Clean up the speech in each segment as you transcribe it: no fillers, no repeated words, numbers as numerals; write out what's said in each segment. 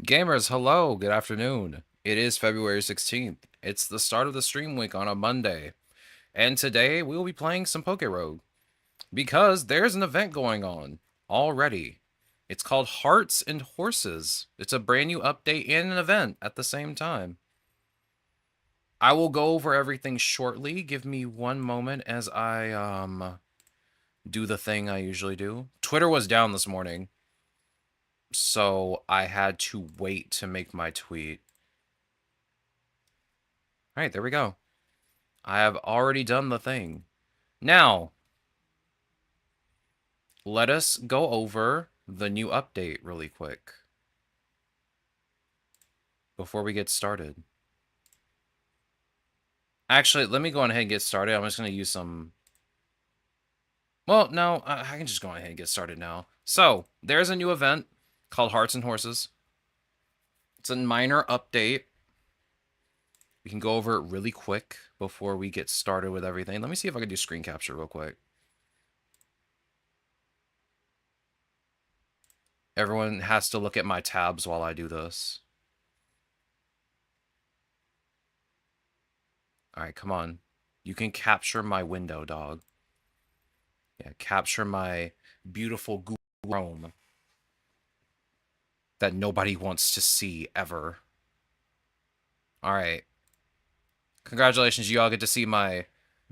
Gamers, hello, good afternoon. It is February 16th. It's the start of the stream week on a Monday. And today we will be playing some PokéRogue because there's an event going on already. It's called Hearts and Horses. It's a brand new update and an event at the same time. I will go over everything shortly. Give me one moment as I do the thing I usually do. Twitter was down this morning, so I had to wait to make my tweet. All right, there we go. I have already done the thing. Now, let us go over the new update really quick before we get started. Actually, let me go ahead and get started. I'm just going to use some... Well, no, I can just go ahead and get started now. So, there's a new event called Hearts and Horses. It's a minor update. We can go over it really quick before we get started with everything. Let me see if I can do screen capture real quick. Everyone has to look at my tabs while I do this. All right, come on. You can capture my window, dog. Yeah, capture my beautiful Google Chrome that nobody wants to see ever. All right. Congratulations, you all get to see my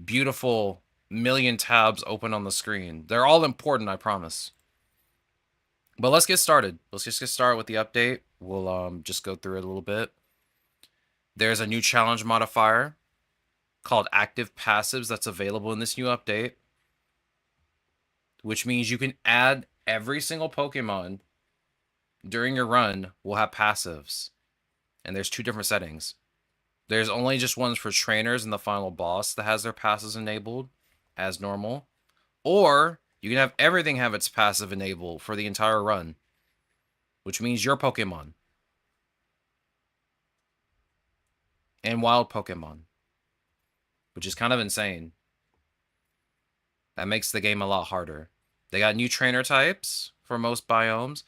beautiful million tabs open on the screen. They're all important, I promise. But let's get started. Let's just get started with the update. We'll just go through it a little bit. There's a new challenge modifier called Active Passives that's available in this new update, which means you can add every single Pokemon during your run will have passives. And there's two different settings. There's only just ones for trainers and the final boss that has their passives enabled as normal. Or you can have everything have its passive enabled for the entire run, which means your Pokemon and wild Pokemon, which is kind of insane. That makes the game a lot harder. They got new trainer types for most biomes.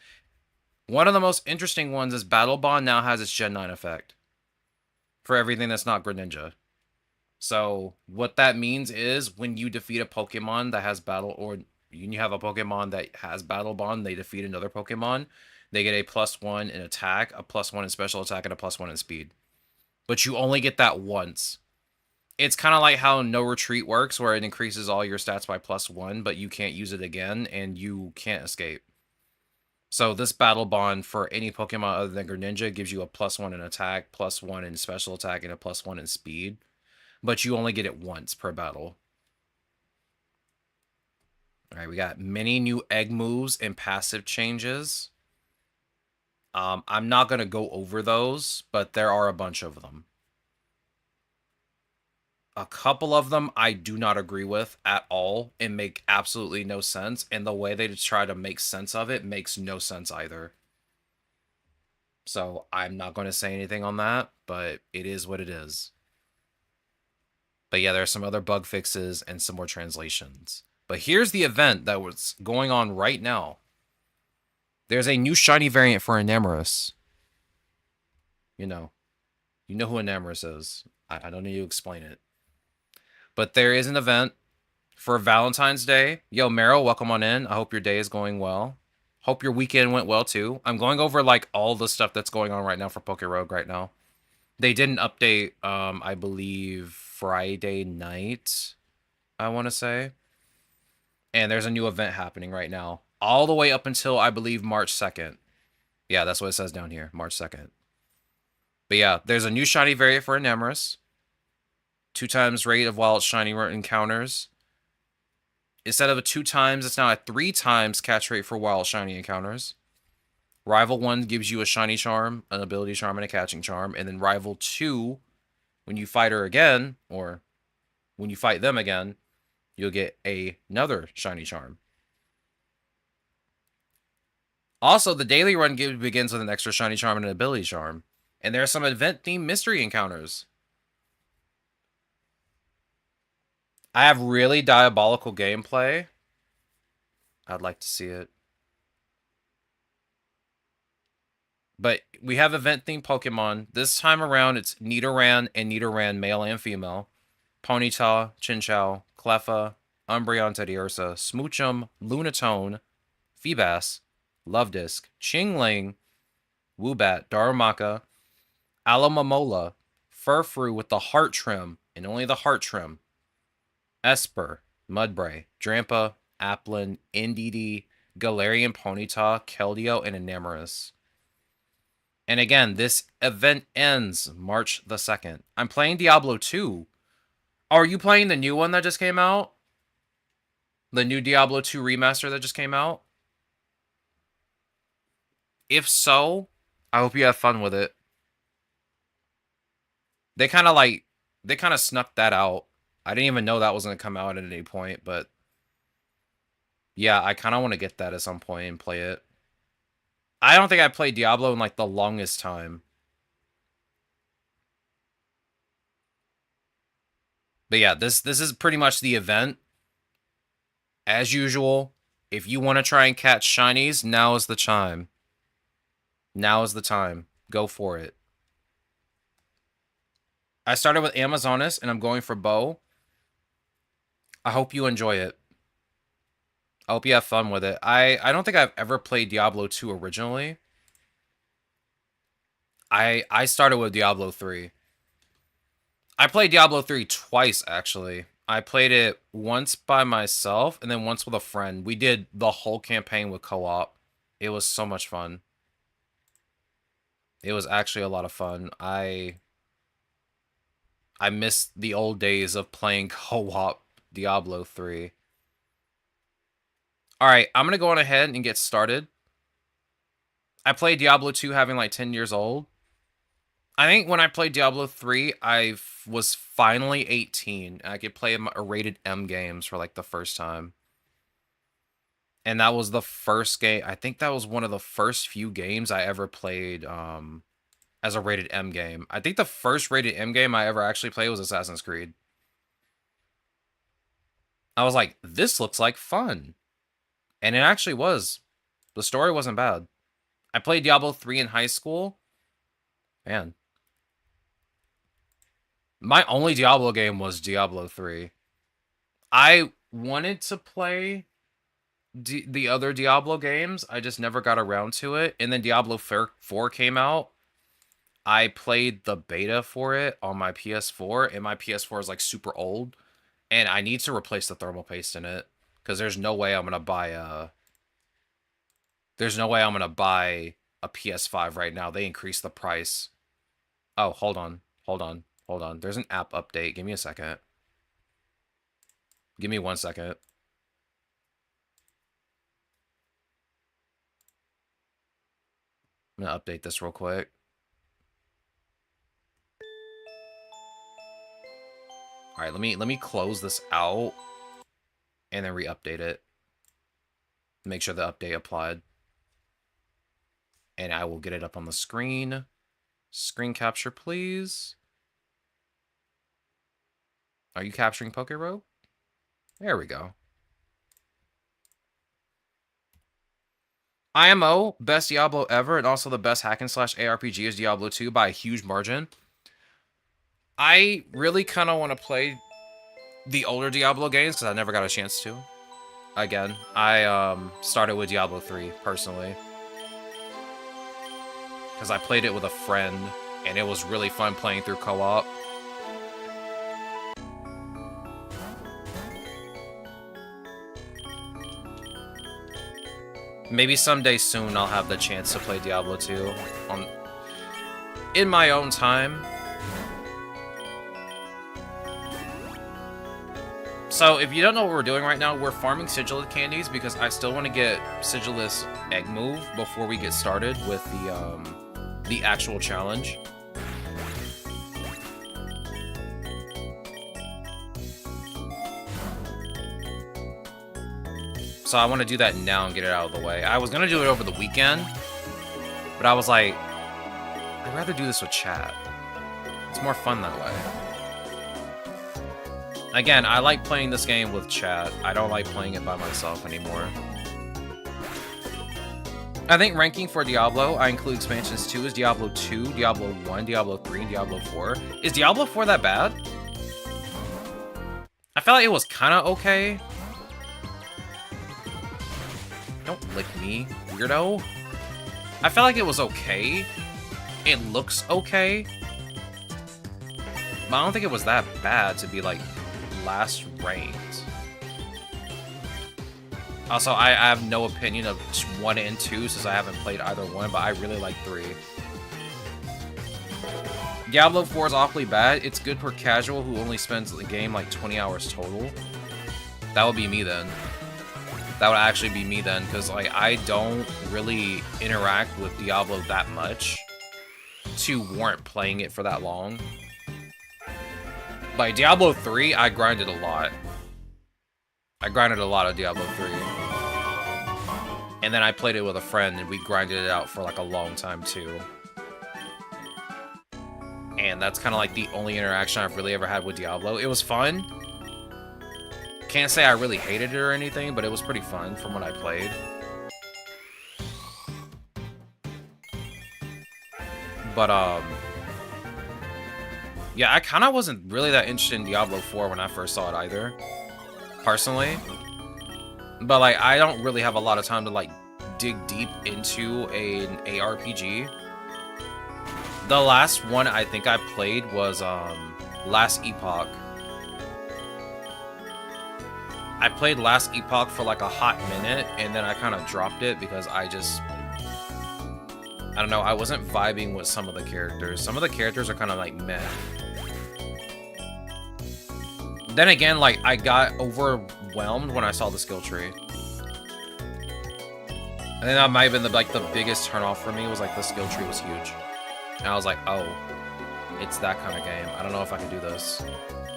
One of the most interesting ones is Battle Bond now has its Gen 9 effect for everything that's not Greninja. So what that means is when you defeat a Pokemon that has battle, or you have a Pokemon that has Battle Bond, they defeat another Pokemon, they get a +1 in attack, a +1 in special attack, and a +1 in speed. But you only get that once. It's kind of like how No Retreat works, where it increases all your stats by +1, but you can't use it again, and you can't escape. So this Battle Bond for any Pokemon other than Greninja gives you a +1 in attack, +1 in special attack, and a +1 in speed. But you only get it once per battle. All right, we got many new egg moves and passive changes. I'm not going to go over those, but there are a bunch of them. A couple of them I do not agree with at all and make absolutely no sense. And the way they try to make sense of it makes no sense either. So I'm not going to say anything on that, but it is what it is. But yeah, there are some other bug fixes and some more translations. But here's the event that was going on right now. There's a new shiny variant for Enamorus. You know who Enamorus is. I don't need to explain it. But there is an event for Valentine's Day. Yo, Meryl, welcome on in. I hope your day is going well. Hope your weekend went well too. I'm going over like all the stuff that's going on right now for PokéRogue right now. They did an update, I believe Friday night, I want to say. And there's a new event happening right now. All the way up until, I believe, March 2nd. Yeah, that's what it says down here, March 2nd. But yeah, there's a new shiny variant for Enamorus. 2x rate of wild shiny encounters. Instead of a 2x, it's now a 3x catch rate for wild shiny encounters. Rival 1 gives you a shiny charm, an ability charm, and a catching charm. And then Rival 2, when you fight her again, or when you fight them again, you'll get another shiny charm. Also, the daily run begins with an extra shiny charm and an ability charm. And there are some event-themed mystery encounters. I have really diabolical gameplay. I'd like to see it. But we have event-themed Pokemon. This time around, it's Nidoran and Nidoran, male and female. Ponyta, Chinchou, Cleffa, Umbreon, Teddiursa, Smoochum, Lunatone, Feebas, Lovedisc, Chingling, Woobat, Darumaka, Alomomola, Furfrou with the heart trim, and only the heart trim, Esper, Mudbray, Drampa, Applin, Indeedee, Galarian Ponyta, Keldeo, and Enamorus. And again, this event ends March the 2nd. I'm playing Diablo 2. Are you playing the new one that just came out? The new Diablo 2 remaster that just came out? If so, I hope you have fun with it. They kind of snuck that out. I didn't even know that was going to come out at any point, but yeah, I kind of want to get that at some point and play it. I don't think I played Diablo in like the longest time. But yeah, this is pretty much the event. As usual, if you want to try and catch shinies, now is the time. Now is the time. Go for it. I started with Amazonas, and I'm going for Bow. I hope you enjoy it. I hope you have fun with it. I don't think I've ever played Diablo 2 originally. I started with Diablo 3. I played Diablo 3 twice, actually. I played it once by myself, and then once with a friend. We did the whole campaign with co-op. It was so much fun. It was actually a lot of fun. I miss the old days of playing co-op Diablo 3. Alright, I'm going to go on ahead and get started. I played Diablo 2 having like 10 years old. I think when I played Diablo 3, I was finally 18. I could play a rated M games for like the first time. And that was the first game. I think that was one of the first few games I ever played as a rated M game. I think the first rated M game I ever actually played was Assassin's Creed. I was like, this looks like fun. And it actually was. The story wasn't bad. I played Diablo 3 in high school. Man. My only Diablo game was Diablo 3. I wanted to play the other Diablo games. I just never got around to it. And then Diablo 4 came out. I played the beta for it on my PS4. And my PS4 is like super old. And I need to replace the thermal paste in it. Because there's no way I'm going to buy a... There's no way I'm going to buy a PS5 right now. They increased the price. Oh, hold on. Hold on. Hold on. There's an app update. Give me a second. Give me 1 second. I'm going to update this real quick. All right, let me close this out and then re-update it. Make sure the update applied. And I will get it up on the screen. Screen capture, please. Are you capturing PokéRogue? There we go. IMO, best Diablo ever, and also the best hack and slash ARPG is Diablo 2 by a huge margin. I really kind of want to play the older Diablo games because I never got a chance to. Again, I started with Diablo 3 personally because I played it with a friend and it was really fun playing through co-op. Maybe someday soon I'll have the chance to play Diablo 2 in my own time. So, if you don't know what we're doing right now, we're farming Sigilate candies because I still want to get Sigilus Egg Move before we get started with the actual challenge. So I want to do that now and get it out of the way. I was going to do it over the weekend, but I was like, I'd rather do this with chat. It's more fun that way. Again, I like playing this game with chat. I don't like playing it by myself anymore. I think ranking for Diablo, I include expansions 2 is Diablo 2, Diablo 1, Diablo 3, and Diablo 4. Is Diablo 4 that bad? I felt like it was kind of okay. Don't lick me, weirdo. I felt like it was okay. It looks okay. But I don't think it was that bad to be, like, last ranked. Also, I have no opinion of 1 and 2 since I haven't played either one, but I really like 3. Diablo 4 is awfully bad. It's good for casual who only spends the game like 20 hours total. That would be me then. That would actually be me then, because like I don't really interact with Diablo that much to warrant playing it for that long. Like Diablo 3, I grinded a lot. I grinded a lot of Diablo 3. And then I played it with a friend and we grinded it out for like a long time too. And that's kind of like the only interaction I've really ever had with Diablo. It was fun. Can't say I really hated it or anything, but it was pretty fun from what I played. But, yeah, I kind of wasn't really that interested in Diablo 4 when I first saw it either. Personally. But, like, I don't really have a lot of time to, like, dig deep into an ARPG. The last one I think I played was, Last Epoch. I played Last Epoch for, like, a hot minute, and then I kind of dropped it because I don't know, I wasn't vibing with some of the characters. Some of the characters are kind of, like, meh. Then again, like, I got overwhelmed when I saw the skill tree. I think that might have been the biggest turnoff for me was like the skill tree was huge. And I was like, oh, it's that kind of game. I don't know if I can do this.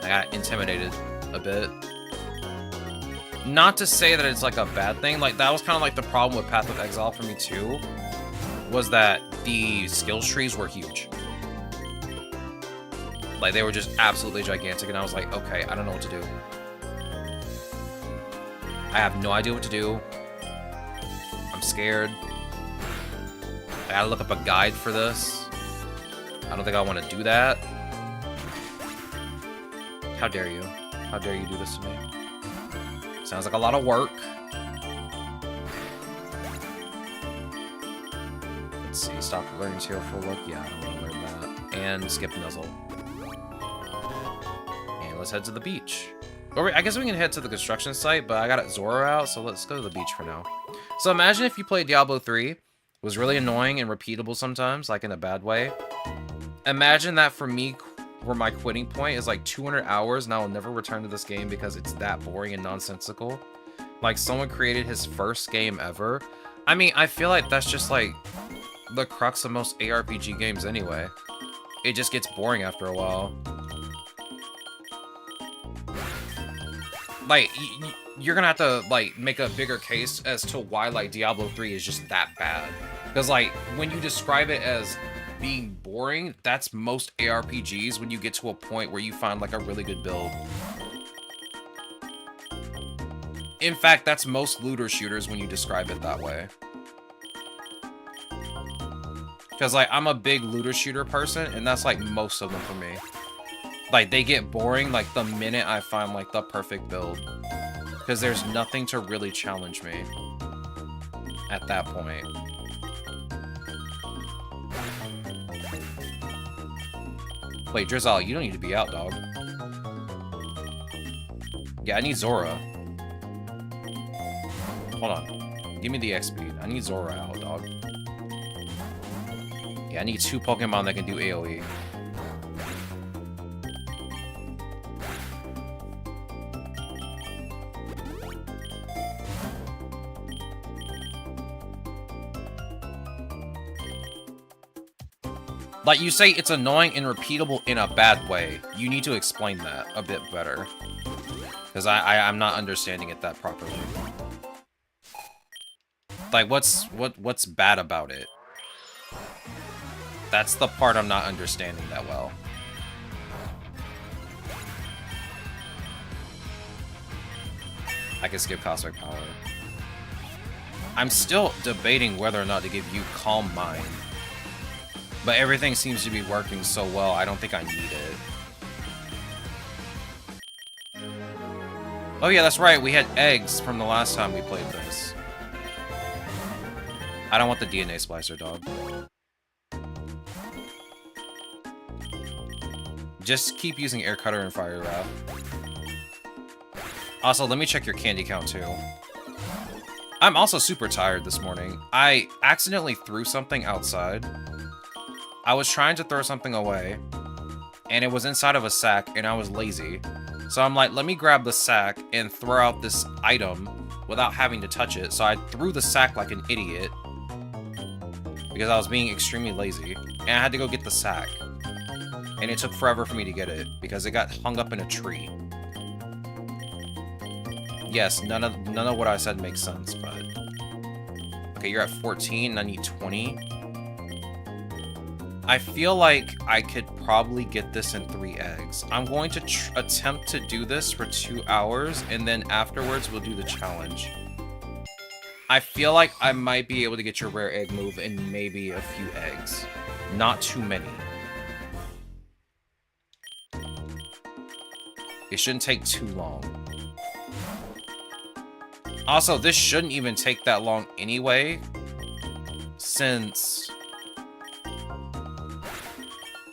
I got intimidated a bit. Not to say that it's like a bad thing. Like that was kind of like the problem with Path of Exile for me too. Was that the skills trees were huge. Like they were just absolutely gigantic and I was like, okay, I don't know what to do. I have no idea what to do. I'm scared. I gotta look up a guide for this. I don't think I want to do that. How dare you? How dare you do this to me? Sounds like a lot of work. Let's see. Stop learning Zero for look. Yeah, I don't want to learn that. And skip Nuzzle. And let's head to the beach. Or I guess we can head to the construction site, but I got Zora out, so let's go to the beach for now. So imagine if you played Diablo 3. It was really annoying and repeatable sometimes, like in a bad way. Imagine that for me, where my quitting point is like 200 hours, and I will never return to this game because it's that boring and nonsensical. Like, someone created his first game ever. I mean, I feel like that's just like the crux of most ARPG games anyway. It just gets boring after a while. Like, you're gonna have to, like, make a bigger case as to why, like, Diablo 3 is just that bad. Because, like, when you describe it as being boring, that's most ARPGs when you get to a point where you find, like, a really good build. In fact, that's most looter shooters when you describe it that way. Because, like, I'm a big looter shooter person, and that's, like, most of them for me. Like, they get boring, like, the minute I find, like, the perfect build. Because there's nothing to really challenge me at that point. Wait, Drizzle, you don't need to be out, dog. Yeah, I need Zora. Hold on. Give me the XP. I need Zora out, dog. Yeah, I need 2 Pokemon that can do AoE. Like, you say it's annoying and repeatable in a bad way. You need to explain that a bit better. Because I'm not understanding it that properly. Like, what's bad about it? That's the part I'm not understanding that well. I can skip Cosmic Power. I'm still debating whether or not to give you Calm Mind. But everything seems to be working so well, I don't think I need it. Oh yeah, that's right, we had eggs from the last time we played this. I don't want the DNA splicer, dog. Just keep using Air Cutter and Fire Wrap. Also, let me check your candy count, too. I'm also super tired this morning. I accidentally threw something outside. I was trying to throw something away, and it was inside of a sack, and I was lazy. So I'm like, let me grab the sack and throw out this item without having to touch it. So I threw the sack like an idiot because I was being extremely lazy, and I had to go get the sack. And it took forever for me to get it because it got hung up in a tree. Yes, none of what I said makes sense, but... Okay, you're at 14, and I need 20. I feel like I could probably get this in 3 eggs. I'm going to attempt to do this for 2 hours, and then afterwards we'll do the challenge. I feel like I might be able to get your rare egg move in maybe a few eggs. Not too many. It shouldn't take too long. Also, this shouldn't even take that long anyway, since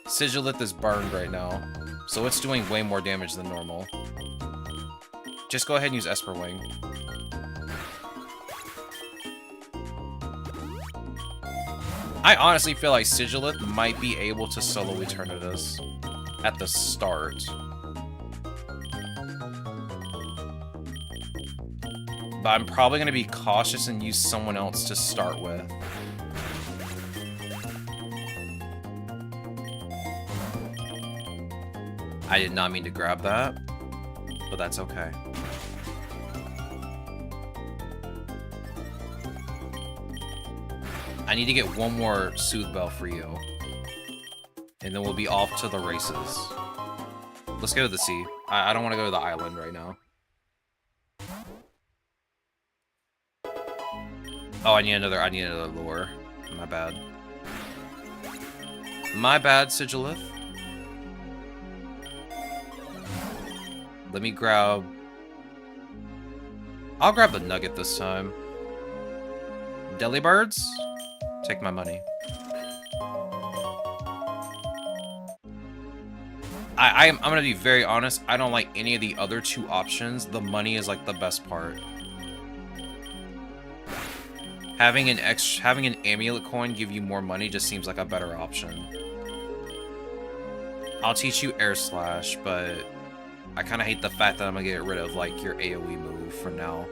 Sigilith is burned right now, so it's doing way more damage than normal. Just go ahead and use Esper Wing. I honestly feel like Sigilith might be able to solo Eternatus at the start. But I'm probably going to be cautious and use someone else to start with. I did not mean to grab that, but that's okay. I need to get one more Soothe Bell for you. And then we'll be off to the races. Let's go to the sea. I don't want to go to the island right now. Oh, I need another lure. My bad. My bad, Sigilith. Let me grab... I'll grab the nugget this time. Delibirds? Take my money. I'm gonna be very honest, I don't like any of the other 2 options. The money is like the best part. Having an amulet coin give you more money just seems like a better option. I'll teach you Air Slash, but I kind of hate the fact that I'm gonna get rid of like your AoE move for now.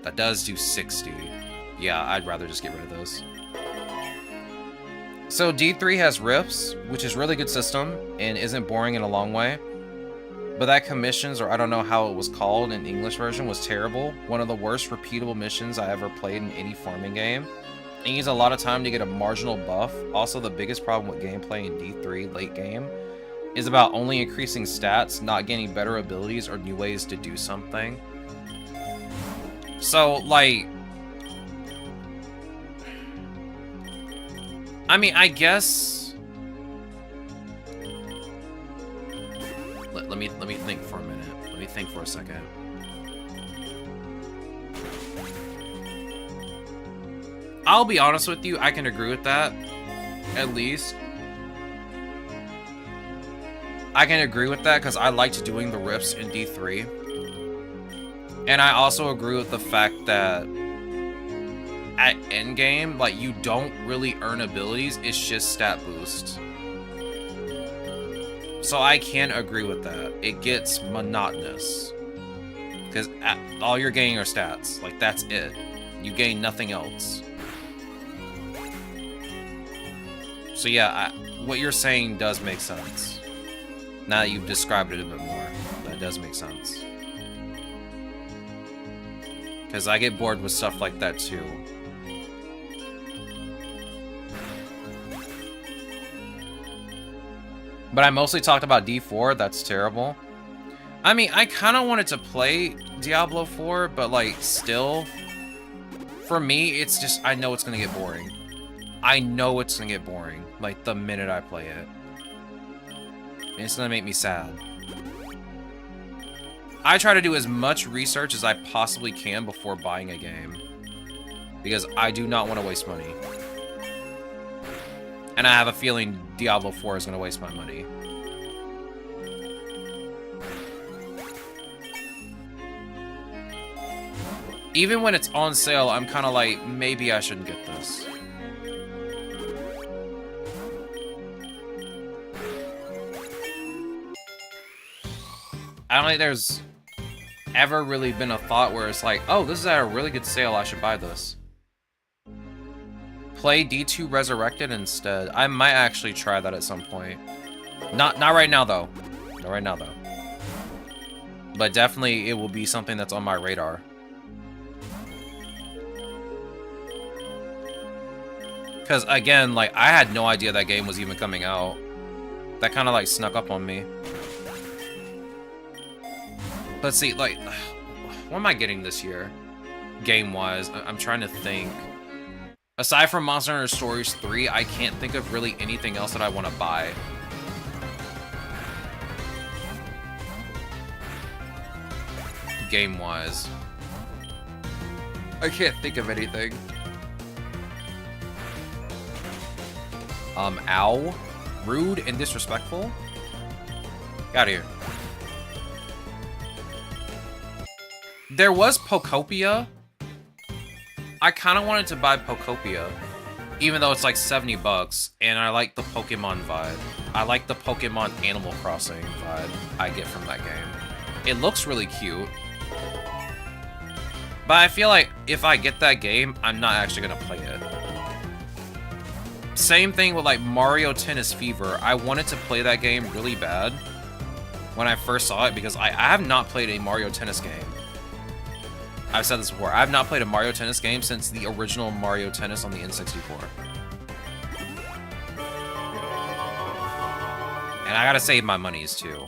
That does do 60. Yeah, I'd rather just get rid of those. So D3 has Rifts, which is really good system and isn't boring in a long way. But that commissions, or I don't know how it was called in English version, was terrible. One of the worst repeatable missions I ever played in any farming game. It needs a lot of time to get a marginal buff. Also, the biggest problem with gameplay in D3 late game is about only increasing stats, not gaining better abilities or new ways to do something. So, like... I mean, I guess... Let me think for a minute. Let me think for a second. I'll be honest with you, I can agree with that. At least. I can agree with that because I liked doing the rifts in D3. And I also agree with the fact that at endgame, like, you don't really earn abilities, it's just stat boosts. So I can agree with that. It gets monotonous. Because all you're gaining are stats. Like, that's it. You gain nothing else. So yeah, what you're saying does make sense. Now that you've described it a bit more, that does make sense. Because I get bored with stuff like that too. But I mostly talked about D4, that's terrible. I mean, I kind of wanted to play Diablo 4, but like still, for me, it's just, I know it's going to get boring. I know it's going to get boring, like the minute I play it. And it's going to make me sad. I try to do as much research as I possibly can before buying a game. Because I do not want to waste money. And I have a feeling Diablo 4 is going to waste my money. Even when it's on sale, I'm kind of like, maybe I shouldn't get this. I don't think there's ever really been a thought where it's like, oh, this is at a really good sale, I should buy this. Play D2 Resurrected instead. I might actually try that at some point. Not right now, though. Not right now, though. But definitely, it will be something that's on my radar. Because, again, like, I had no idea that game was even coming out. That kind of, like, snuck up on me. Let's see, like, what am I getting this year? Game-wise, I'm trying to think. Aside from Monster Hunter Stories 3, I can't think of really anything else that I want to buy. Game-wise. I can't think of anything. Ow. Rude and disrespectful? Get out of here. There was Pokopia. I kind of wanted to buy Pokopia, even though it's like 70 bucks, and I like the Pokemon vibe. I like the Pokemon Animal Crossing vibe I get from that game. It looks really cute. But I feel like if I get that game, I'm not actually going to play it. Same thing with like Mario Tennis Fever. I wanted to play that game really bad when I first saw it because I have not played a Mario Tennis game. I've said this before. I have not played a Mario Tennis game since the original Mario Tennis on the N64. And I gotta save my monies too.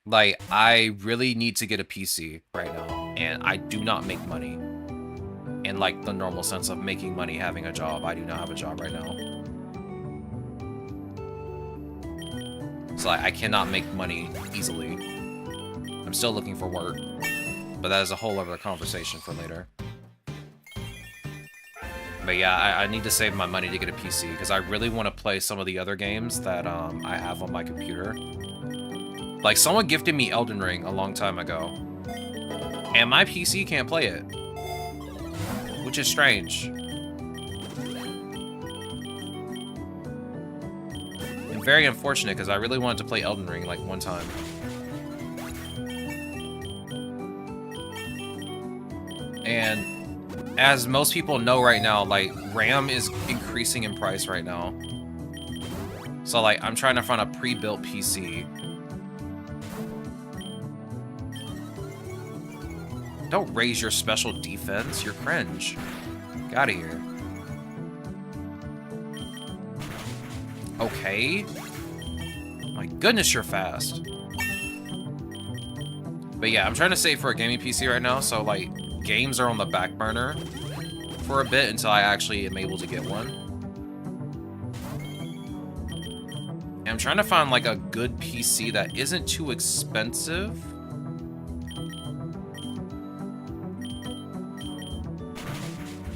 Like, I really need to get a PC right now, and I do not make money. In like the normal sense of making money, having a job. I do not have a job right now. So I cannot make money easily. I'm still looking for work, but that is a whole other conversation for later. But yeah, I need to save my money to get a PC, because I really want to play some of the other games that I have on my computer. Like, someone gifted me Elden Ring a long time ago, and my PC can't play it. Which is strange. And very unfortunate, because I really wanted to play Elden Ring, like, one time. And as most people know right now, like, RAM is increasing in price right now. So, like, I'm trying to find a pre-built PC. Don't raise your special defense. You're cringe. Get out of here. Okay. My goodness, you're fast. But yeah, I'm trying to save for a gaming PC right now, so like games are on the back burner for a bit until I actually am able to get one. And I'm trying to find like a good PC that isn't too expensive.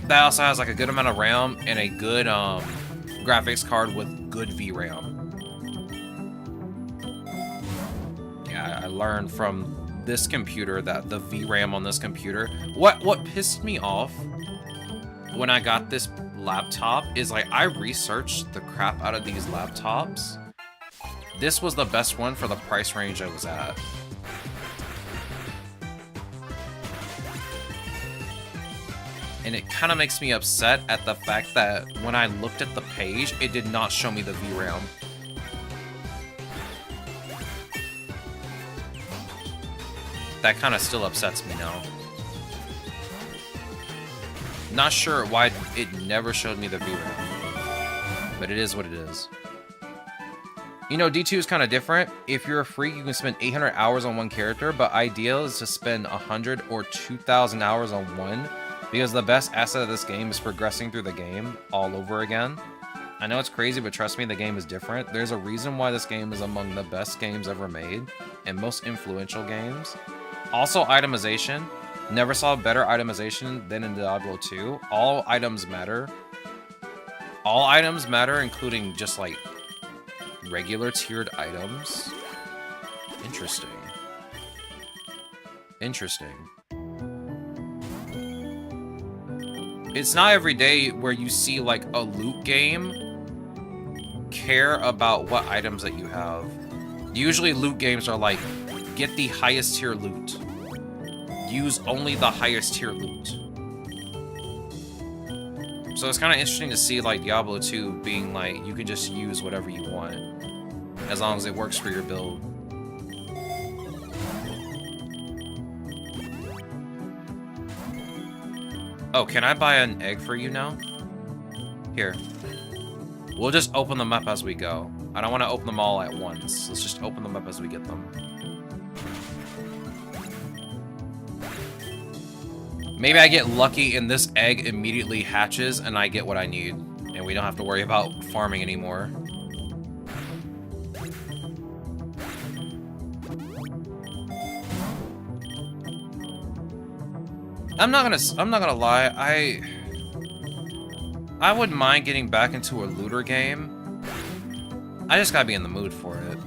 That also has like a good amount of RAM and a good graphics card with good VRAM. Yeah, I learned from this computer that the VRAM on this computer, what pissed me off when I got this laptop is like I researched the crap out of these laptops. This was the best one for the price range I was at. And it kind of makes me upset at the fact that when I looked at the page, it did not show me the VRAM. That kind of still upsets me now. Not sure why it never showed me the VRAM. But it is what it is. You know, D2 is kind of different. If you're a freak, you can spend 800 hours on one character, but ideal is to spend 100 or 2,000 hours on one, because the best asset of this game is progressing through the game all over again. I know it's crazy, but trust me, the game is different. There's a reason why this game is among the best games ever made and most influential games. Also, itemization. Never saw better itemization than in Diablo 2. All items matter. All items matter, including just like regular tiered items. Interesting. Interesting. It's not every day where you see like a loot game care about what items that you have. Usually loot games are like, get the highest tier loot. Use only the highest tier loot. So it's kind of interesting to see like Diablo 2 being like, you can just use whatever you want, as long as it works for your build. Oh, can I buy an egg for you now? Here. We'll just open them up as we go. I don't want to open them all at once. Let's just open them up as we get them. Maybe I get lucky and this egg immediately hatches and I get what I need. And we don't have to worry about farming anymore. I'm not gonna lie, I wouldn't mind getting back into a looter game. I just gotta be in the mood for it.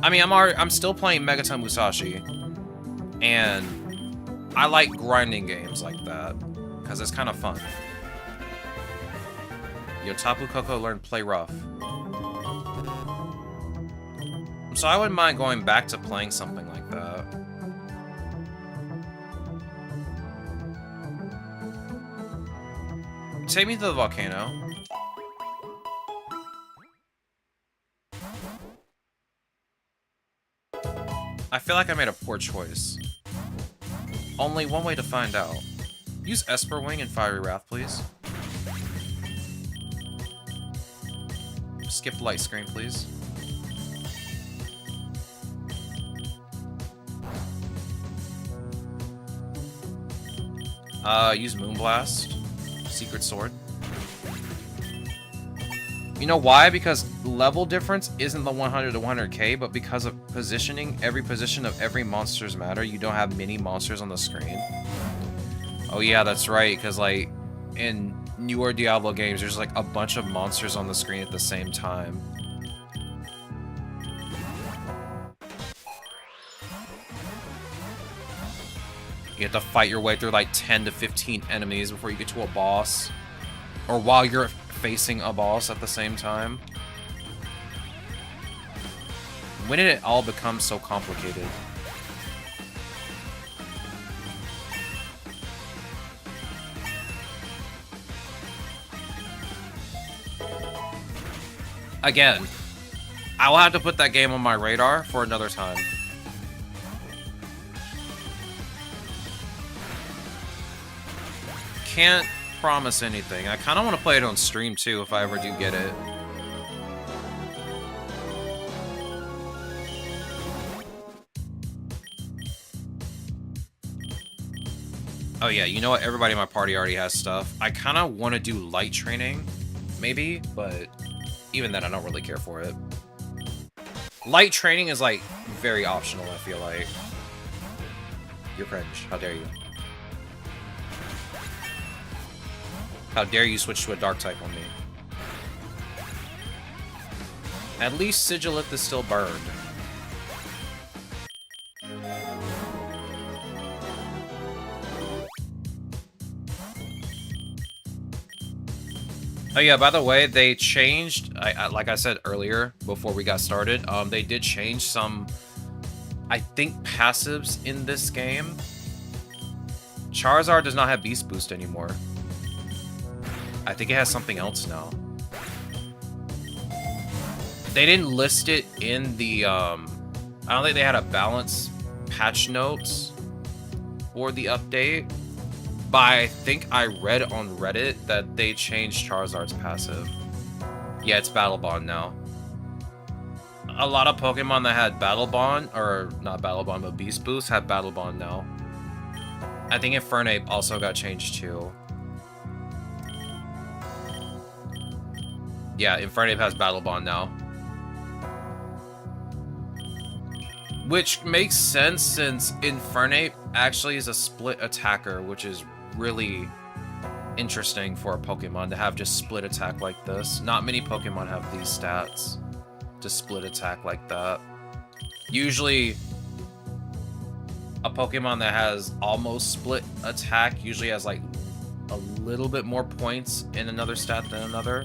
I mean, I'm still playing Megaton Musashi, and I like grinding games like that because it's kind of fun. Yo, Tapu Koko learned play rough. So I wouldn't mind going back to playing something like that. Take me to the volcano. I feel like I made a poor choice. Only one way to find out. Use Esper Wing and Fiery Wrath, please. Skip light screen, please. Use Moonblast. Secret Sword. You know why? Because level difference isn't the 100 to 100k, but because of positioning, every position of every monsters matter. You don't have many monsters on the screen. Oh yeah, that's right, because like in newer Diablo games, there's like a bunch of monsters on the screen at the same time. You have to fight your way through like 10 to 15 enemies before you get to a boss. Or while you're facing a boss at the same time. When did it all become so complicated? Again, I will have to put that game on my radar for another time. Can't promise anything. I kind of want to play it on stream too if I ever do get it. Oh yeah, you know what? Everybody in my party already has stuff. I kind of want to do light training, maybe, but even then I don't really care for it. Light training is like very optional, I feel like. You're cringe. How dare you? How dare you switch to a dark type on me? At least Sigilith is still burned. Oh yeah, by the way, they changed, like I said earlier, before we got started, they did change some, I think, passives in this game. Charizard does not have Beast Boost anymore. I think it has something else now. They didn't list it in the, I don't think they had a balance patch notes for the update, but I think I read on Reddit that they changed Charizard's passive. Yeah, it's Battle Bond now. A lot of Pokemon that had Battle Bond, or not Battle Bond, but Beast Boost have Battle Bond now. I think Infernape also got changed too. Yeah, Infernape has Battle Bond now. Which makes sense since Infernape actually is a split attacker, which is really interesting for a Pokemon to have just split attack like this. Not many Pokemon have these stats to split attack like that. Usually, a Pokemon that has almost split attack usually has like a little bit more points in another stat than another.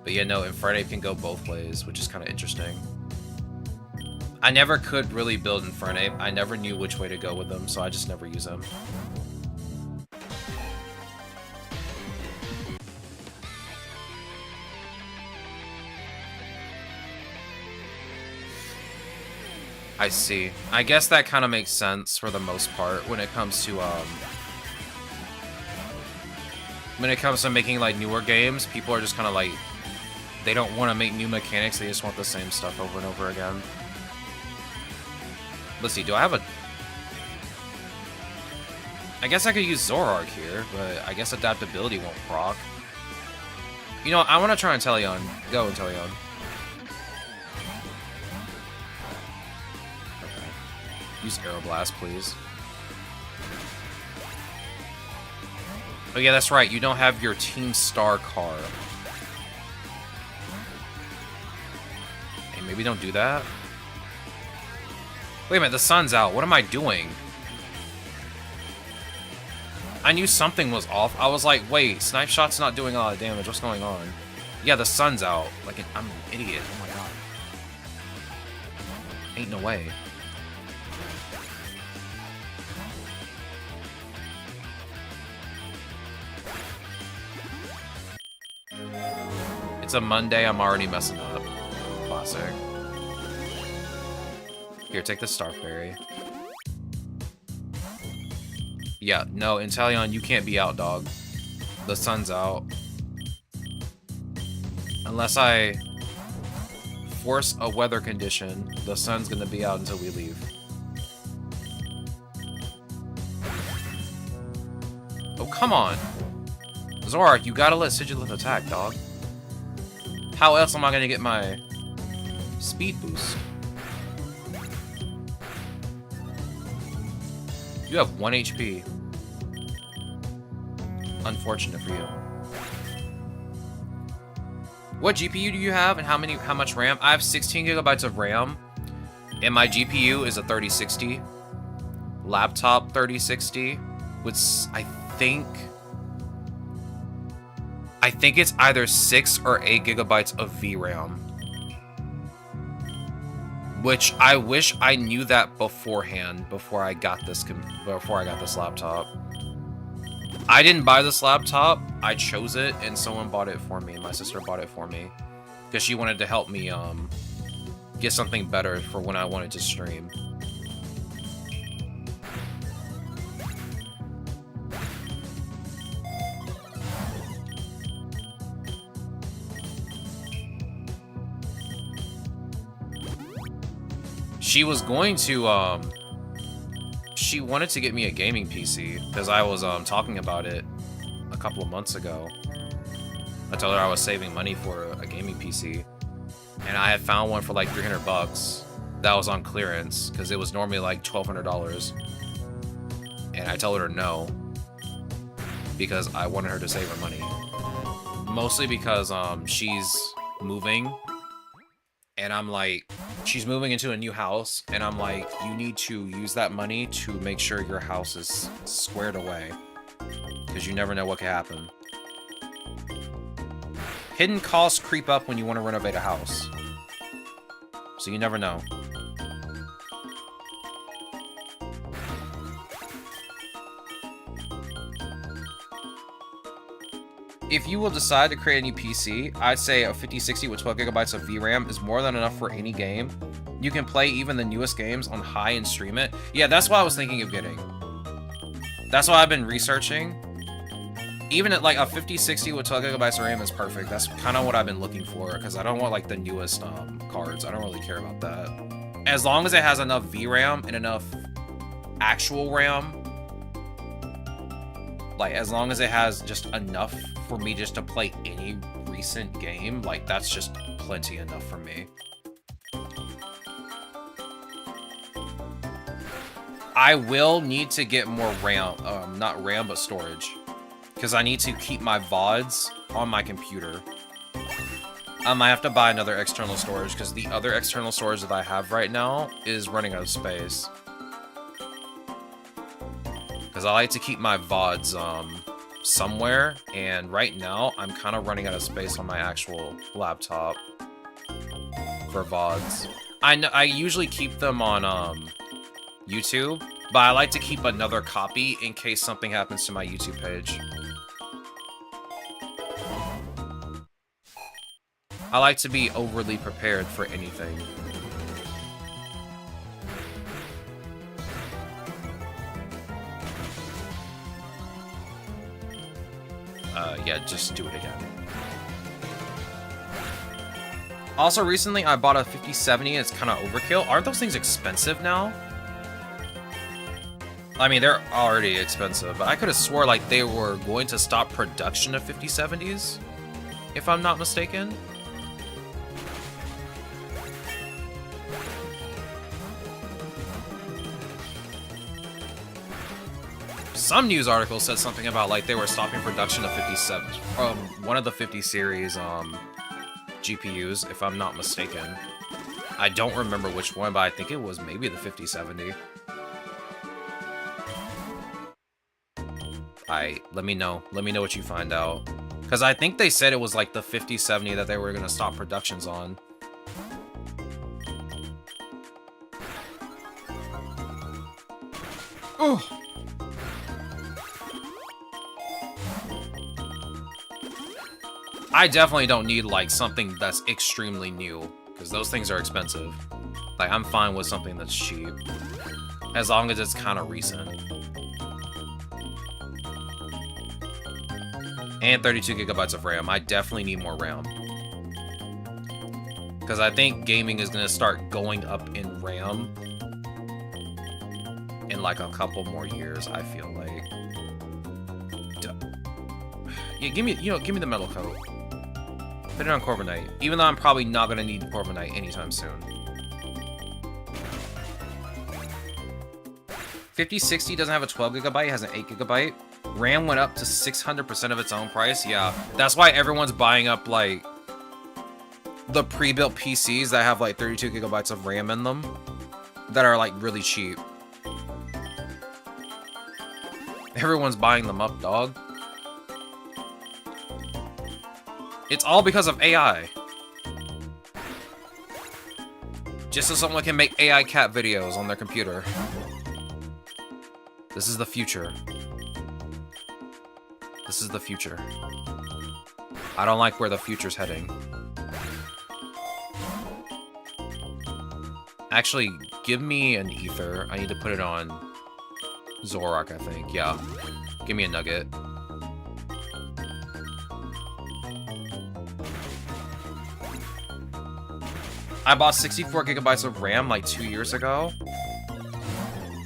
But yeah, no, Infernape can go both ways, which is kind of interesting. I never could really build Infernape. I never knew which way to go with them, so I just never use them. I see. I guess that kind of makes sense for the most part when it comes to making like newer games. People are just kind of like, they don't want to make new mechanics, they just want the same stuff over and over again. Let's see, do I have a... I guess I could use Zoroark here, but I guess adaptability won't proc. You know, I want to try Inteleon. Go, Inteleon. Okay. Use Aeroblast, please. Oh yeah, that's right, you don't have your Team Star car. Hey, maybe don't do that? Wait a minute, the sun's out. What am I doing? I knew something was off. I was like, wait, Snipe Shot's not doing a lot of damage. What's going on? Yeah, the sun's out. Like, I'm an idiot. Oh my god. Ain't no way. It's a Monday. I'm already messing up. Classic. Here, take the Starfberry. Yeah, no, Inteleon, you can't be out, dog. The sun's out. Unless I force a weather condition, the sun's gonna be out until we leave. Oh, come on. Zoroark, you gotta let Sigilith attack, dog. How else am I gonna get my speed boost? You have 1 HP. Unfortunate for you. What GPU do you have and how much RAM? I have 16 gigabytes of RAM and my GPU is a 3060. Laptop 3060 with I think it's either 6 or 8 gigabytes of VRAM. Which I wish I knew that beforehand, before I got this laptop. I didn't buy this laptop, I chose it, and someone bought it for me. My sister bought it for me. Because she wanted to help me get something better for when I wanted to stream. She was going to, she wanted to get me a gaming PC, because I was, talking about it a couple of months ago. I told her I was saving money for a gaming PC, and I had found one for like 300 bucks. That was on clearance, because it was normally like $1,200. And I told her no, because I wanted her to save her money. Mostly because, she's moving, and I'm like, she's moving into a new house, and I'm like, you need to use that money to make sure your house is squared away. Because you never know what could happen. Hidden costs creep up when you want to renovate a house. So you never know. If you will decide to create a new PC, I'd say a 5060 with 12 gigabytes of VRAM is more than enough for any game. You can play even the newest games on high and stream it. Yeah, that's what I was thinking of getting. That's what I've been researching. even at like a 5060 with 12 gigabytes of RAM is perfect. That's kind of what I've been looking for, because I don't want like the newest cards. I don't really care about that. As long as it has enough VRAM and enough actual RAM, like as long as it has just enough for me just to play any recent game, like that's just plenty enough for me. I will need to get more RAM, not RAM, but storage. Because I need to keep my VODs on my computer. I might have to buy another external storage, because the other external storage that I have right now is running out of space. Because I like to keep my VODs somewhere, and right now I'm kind of running out of space on my actual laptop for VODs. I usually keep them on YouTube, but I like to keep another copy in case something happens to my YouTube page. I like to be overly prepared for anything. Yeah, just do it again. Also, recently I bought a 5070. It's kind of overkill. Aren't those things expensive now? I mean, they're already expensive, but I could have swore like they were going to stop production of 5070s, if I'm not mistaken. Some news article said something about like they were stopping production of 57, one of the 50 series GPUs, if I'm not mistaken. I don't remember which one, but I think it was maybe the 5070. Let me know what you find out, because I think they said it was like the 5070 that they were gonna stop productions on. Oh. I definitely don't need like something that's extremely new, because those things are expensive. Like, I'm fine with something that's cheap, as long as it's kind of recent. And 32 gigabytes of RAM. I definitely need more RAM, because I think gaming is going to start going up in RAM in like a couple more years, I feel like. Yeah, give me the metal coat. Put it on Corviknight, even though I'm probably not going to need Corviknight anytime soon. 5060 doesn't have a 12 gigabyte, it has an 8 gigabyte. RAM went up to 600% of its own price. Yeah, that's why everyone's buying up like the pre-built PCs that have like 32 gigabytes of RAM in them that are like really cheap. Everyone's buying them up, dog. It's all because of AI. Just so someone can make AI cat videos on their computer. This is the future. This is the future. I don't like where the future's heading. Actually, give me an ether. I need to put it on Zorak, I think. Yeah. Give me a nugget. I bought 64 gigabytes of RAM like 2 years ago.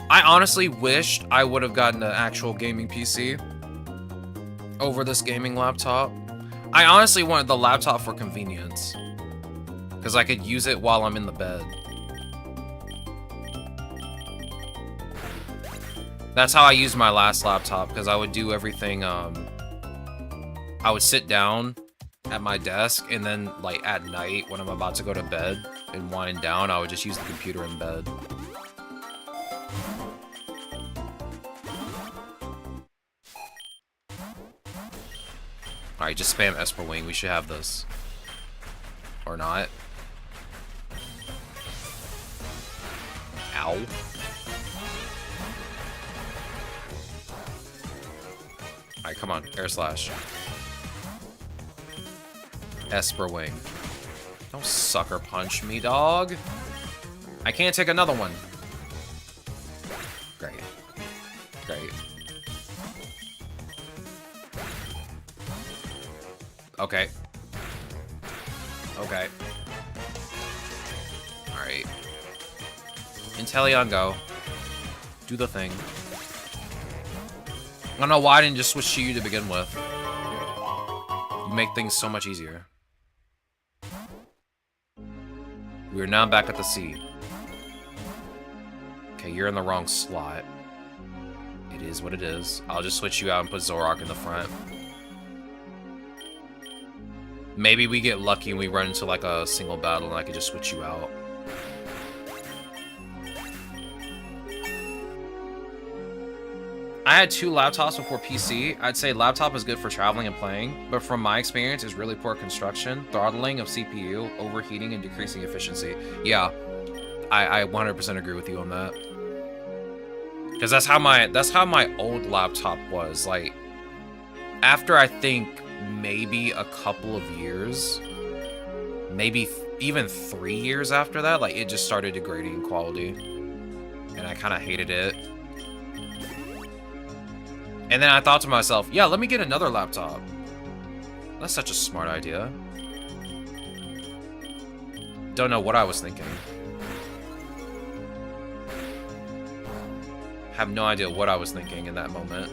I honestly wished I would have gotten an actual gaming PC over this gaming laptop. I honestly wanted the laptop for convenience, because I could use it while I'm in the bed. That's how I used my last laptop, because I would do everything, I would sit down at my desk, and then like at night when I'm about to go to bed and wind down, I would just use the computer in bed. Alright, just spam Esper Wing. We should have this. Or not. Ow. Alright, come on. Air Slash. Esper Wing. Don't sucker punch me, dog. I can't take another one. Great. Great. Okay. Okay. Alright. Inteleon, go. Do the thing. I don't know why I didn't just switch to you to begin with. You make things so much easier. We are now back at the sea. Okay, you're in the wrong slot. It is what it is. I'll just switch you out and put Zoroark in the front. Maybe we get lucky and we run into like a single battle and I can just switch you out. I had 2 laptops before PC. I'd say laptop is good for traveling and playing, but from my experience, it's really poor construction, throttling of CPU, overheating, and decreasing efficiency. Yeah, I 100% agree with you on that. Because that's how my old laptop was. Like, after I think maybe a couple of years, maybe even 3 years after that, like it just started degrading in quality, and I kind of hated it. And then I thought to myself, yeah, let me get another laptop. That's such a smart idea. Don't know what I was thinking. Have no idea what I was thinking in that moment.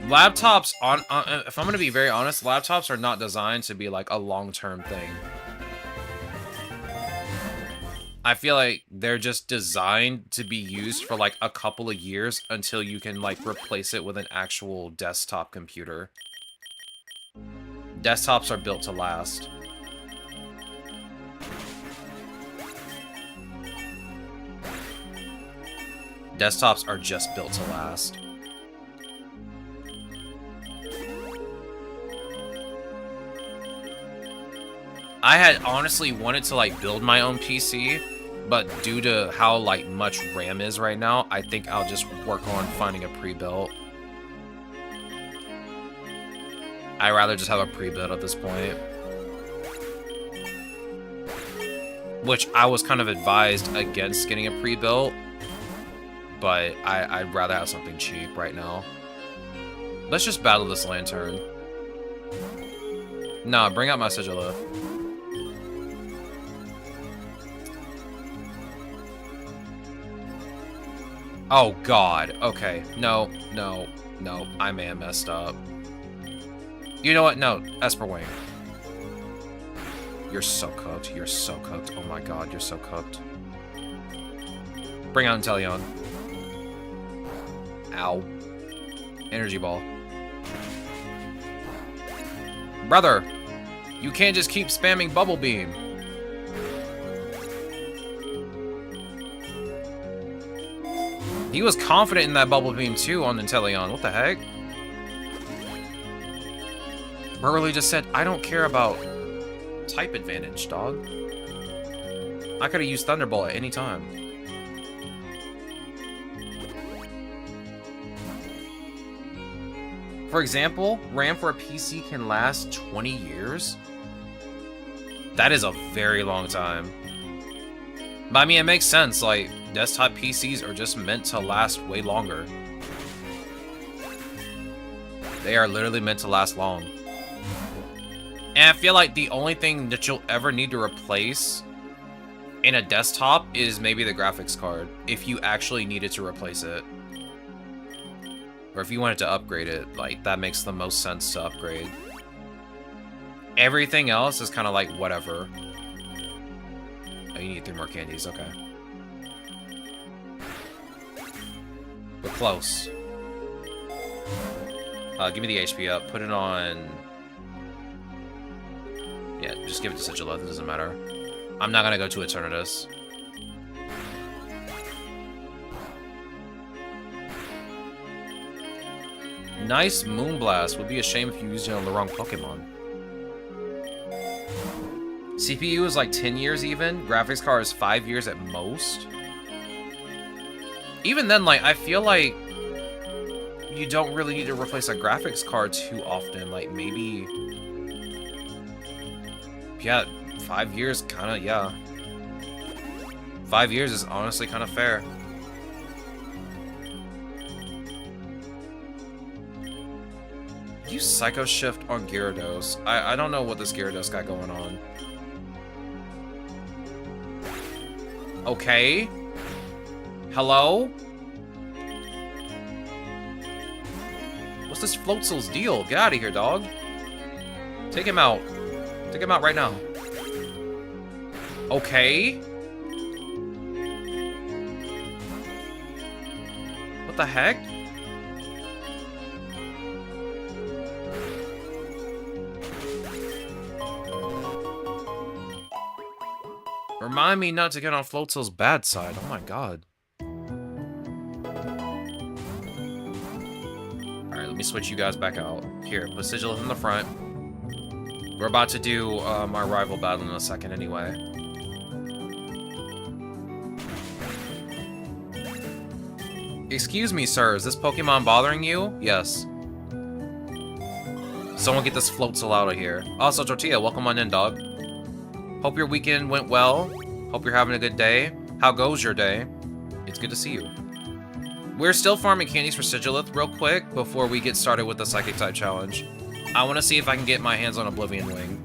Laptops, if I'm going to be very honest, laptops are not designed to be like a long-term thing. I feel like they're just designed to be used for like a couple of years until you can like replace it with an actual desktop computer. Desktops are built to last. Desktops are just built to last. I had honestly wanted to like build my own PC, but due to how like much RAM is right now, I think I'll just work on finding a pre-built. I'd rather just have a pre-built at this point. Which I was kind of advised against getting a pre-built, but I'd rather have something cheap right now. Let's just battle this Lantern. Nah, bring out my Sigilith. Oh god, okay. No, no, no. I may have messed up. You know what? No, Esper Wing. You're so cooked. You're so cooked. Oh my god, you're so cooked. Bring out Inteleon. Ow. Energy Ball. Brother! You can't just keep spamming Bubble Beam. He was confident in that Bubble Beam too on Inteleon. What the heck? Burley just said, I don't care about type advantage, dog. I could have used Thunderbolt at any time. For example, RAM for a PC can last 20 years? That is a very long time. But I mean, it makes sense, like, desktop PCs are just meant to last way longer. They are literally meant to last long. And I feel like the only thing that you'll ever need to replace in a desktop is maybe the graphics card, if you actually needed to replace it. Or if you wanted to upgrade it, like, that makes the most sense to upgrade. Everything else is kind of like, whatever. Oh, you need 3 more candies, okay. We're close. Give me the HP up, put it on... Yeah, just give it to Sigilith, it doesn't matter. I'm not gonna go to Eternatus. Nice Moonblast. Would be a shame if you used it on the wrong Pokemon. CPU is like 10 years even. Graphics card is 5 years at most. Even then, like, I feel like you don't really need to replace a graphics card too often. Like, maybe... Yeah, 5 years, kind of, yeah. 5 years is honestly kind of fair. You Psycho Shift on Gyarados. I don't know what this Gyarados got going on. Okay. Hello? What's this Floatzel's deal? Get out of here, dog. Take him out. Take him out right now. Okay. What the heck? Remind me not to get on Floatzel's bad side. Oh my god. Alright, let me switch you guys back out. Here, put Sigilith in the front. We're about to do my rival battle in a second anyway. Excuse me, sir. Is this Pokemon bothering you? Yes. Someone get this Floatzel out of here. Also, Tortilla, welcome on in, dog. Hope your weekend went well. Hope you're having a good day. How goes your day? It's good to see you. We're still farming candies for Sigilith real quick before we get started with the Psychic type challenge. I want to see if I can get my hands on Oblivion Wing.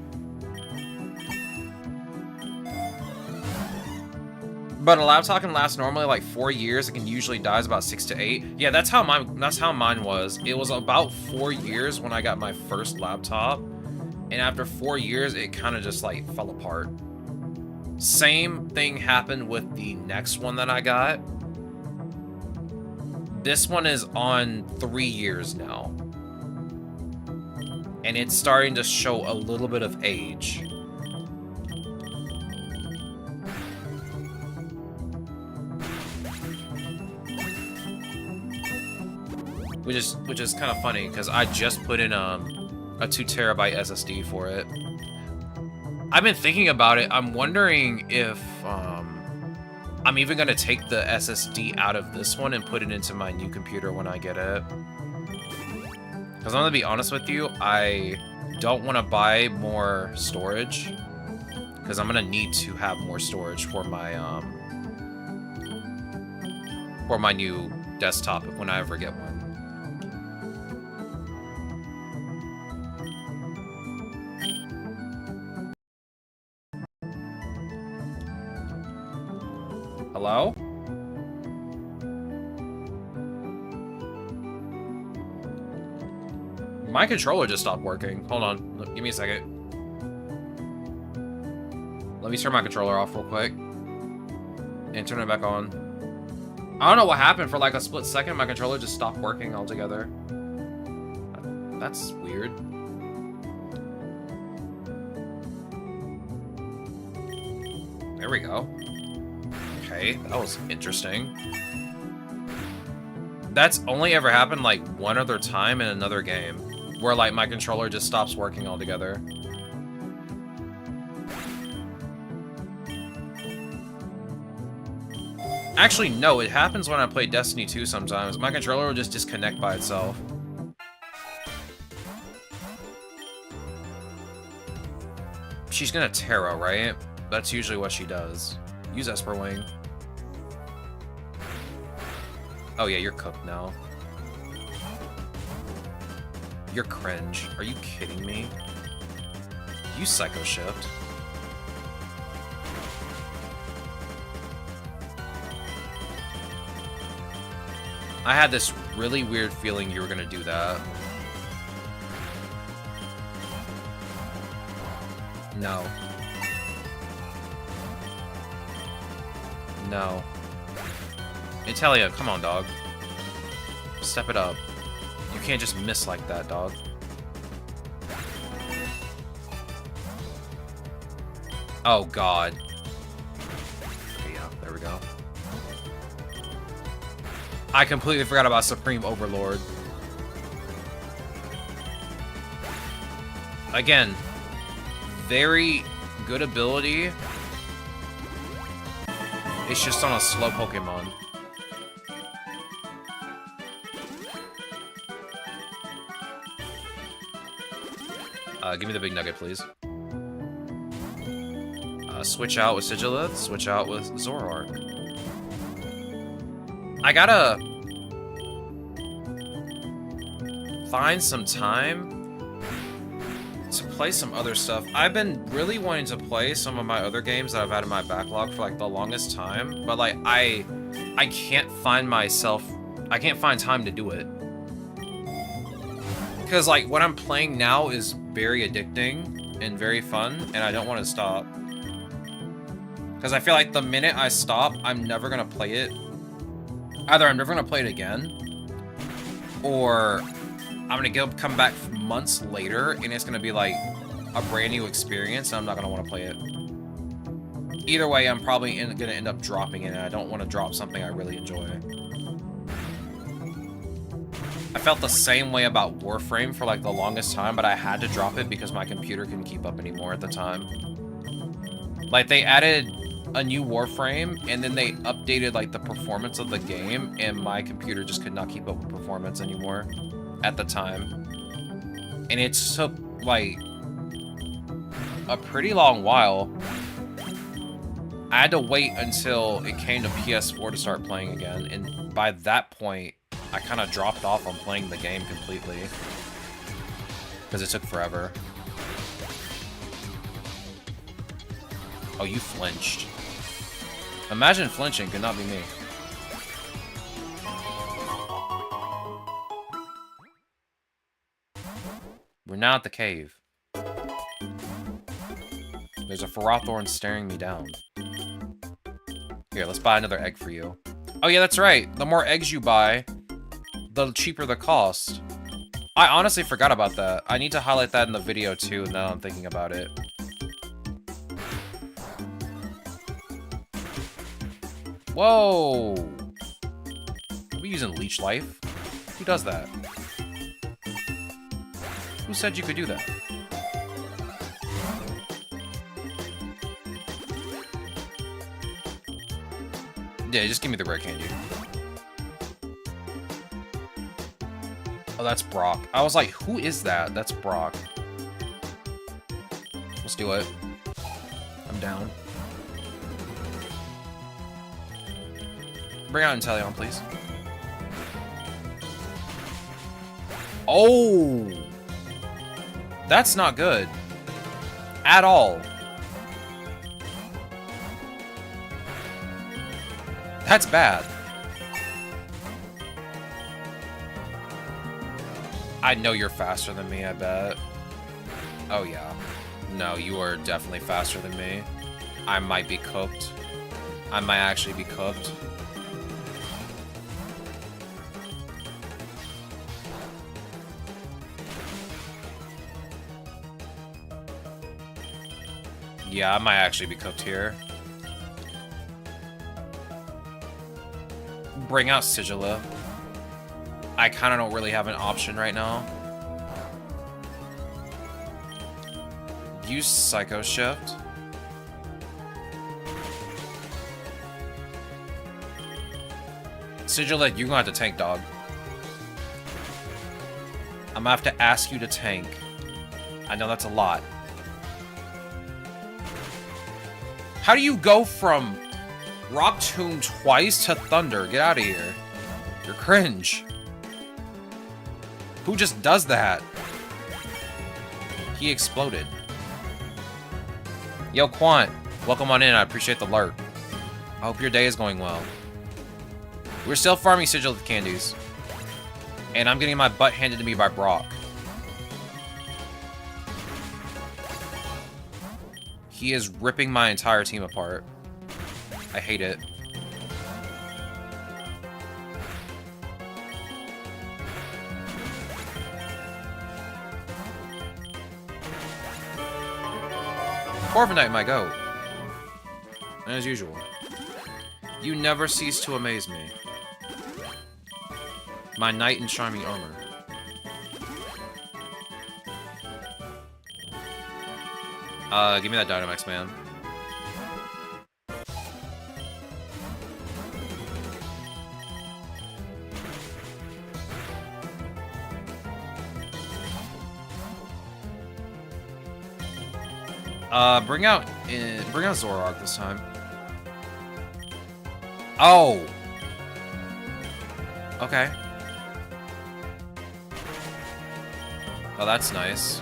But a laptop can last normally like 4 years. It can usually dies about 6 to 8. Yeah, that's how mine was. It was about 4 years when I got my first laptop. And after 4 years, it kind of just like fell apart. Same thing happened with the next one that I got. This one is on 3 years now. And it's starting to show a little bit of age. Which is kind of funny, because I just put in a 2 terabyte SSD for it. I've been thinking about it. I'm wondering if I'm even going to take the SSD out of this one and put it into my new computer when I get it. Because I'm going to be honest with you, I don't want to buy more storage. Because I'm going to need to have more storage for my new desktop when I ever get one. Hello? My controller just stopped working. Hold on. Look, give me a second. Let me turn my controller off real quick. And turn it back on. I don't know what happened. For like a split second, my controller just stopped working altogether. That's weird. There we go. Okay, that was interesting. That's only ever happened like one other time in another game, where like my controller just stops working altogether. Actually, no, it happens when I play Destiny 2 sometimes. My controller will just disconnect by itself. She's gonna Terra, right? That's usually what she does. Use Esper Wing. Oh yeah, you're cooked now. You're cringe. Are you kidding me? You Psycho Shift. I had this really weird feeling you were gonna do that. No. No. Italia, come on, dog. Step it up. You can't just miss like that, dog. Oh, God. Okay, yeah, there we go. I completely forgot about Supreme Overlord. Again, very good ability. It's just on a slow Pokemon. Give me the big nugget, please. Switch out with Sigilith, switch out with Zoroark. I gotta find some time to play some other stuff. I've been really wanting to play some of my other games that I've had in my backlog for like the longest time, but like I can't find myself, I can't find time to do it. Because like what I'm playing now is very addicting and very fun, and I don't want to stop. Because I feel like the minute I stop, I'm never going to play it. Either I'm never going to play it again, or I'm going to come back months later, and it's going to be like a brand new experience, and I'm not going to want to play it. Either way, I'm probably going to end up dropping it, and I don't want to drop something I really enjoy. I felt the same way about Warframe for like the longest time, but I had to drop it because my computer couldn't keep up anymore at the time. Like, they added a new Warframe, and then they updated like the performance of the game, and my computer just could not keep up with performance anymore at the time. And it took like a pretty long while. I had to wait until it came to PS4 to start playing again, and by that point I kind of dropped off on playing the game completely because it took forever. Oh, you flinched. Imagine flinching, could not be me. We're now at the cave. There's a Farathorn staring me down. Here, let's buy another egg for you. Oh yeah, that's right. The more eggs you buy, the cheaper the cost. I honestly forgot about that. I need to highlight that in the video too, now I'm thinking about it. Whoa! Are we using leech life? Who does that? Who said you could do that? Yeah, just give me the rare candy. Oh, that's Brock. I was like, who is that? That's Brock. Let's do it. I'm down. Bring out Inteleon, please. Oh! That's not good. At all. That's bad. I know you're faster than me, I bet. Oh, yeah. No, you are definitely faster than me. I might be cooked. I might actually be cooked. Yeah, I might actually be cooked here. Bring out Sigilla. I kind of don't really have an option right now. Use Psycho Shift. Sigilla, you're gonna have to tank, dog. I'm gonna have to ask you to tank. I know that's a lot. How do you go from Rock Tomb twice to Thunder? Get out of here. You're cringe. Who just does that? He exploded. Yo, Quant. Welcome on in. I appreciate the lurk. I hope your day is going well. We're still farming Sigil candies. And I'm getting my butt handed to me by Brock. He is ripping my entire team apart. I hate it. Corviknight, my goat. As usual. You never cease to amaze me. My knight in shining armor. Give me that Dynamax, man. Bring out Zoroark this time. Oh. Okay. Oh, that's nice.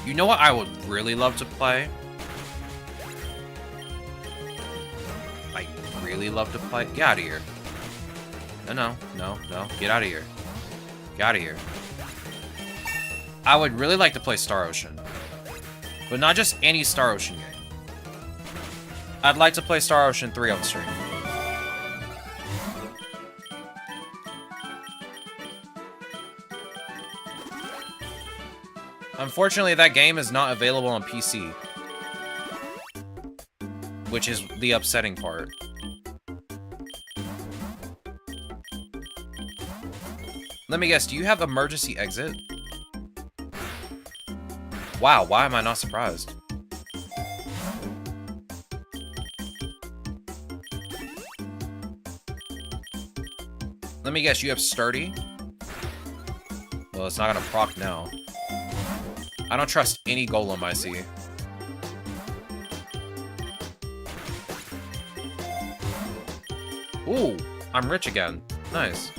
You know what I would really love to play? Like, really love to play? Get out of here. No. Get out of here. Get out of here. I would really like to play Star Ocean. But not just any Star Ocean game. I'd like to play Star Ocean 3 on stream. Unfortunately, that game is not available on PC. Which is the upsetting part. Let me guess, do you have emergency exit? Wow, why am I not surprised? Let me guess, you have sturdy? Well, it's not gonna proc now. I don't trust any golem I see. Ooh, I'm rich again. Nice.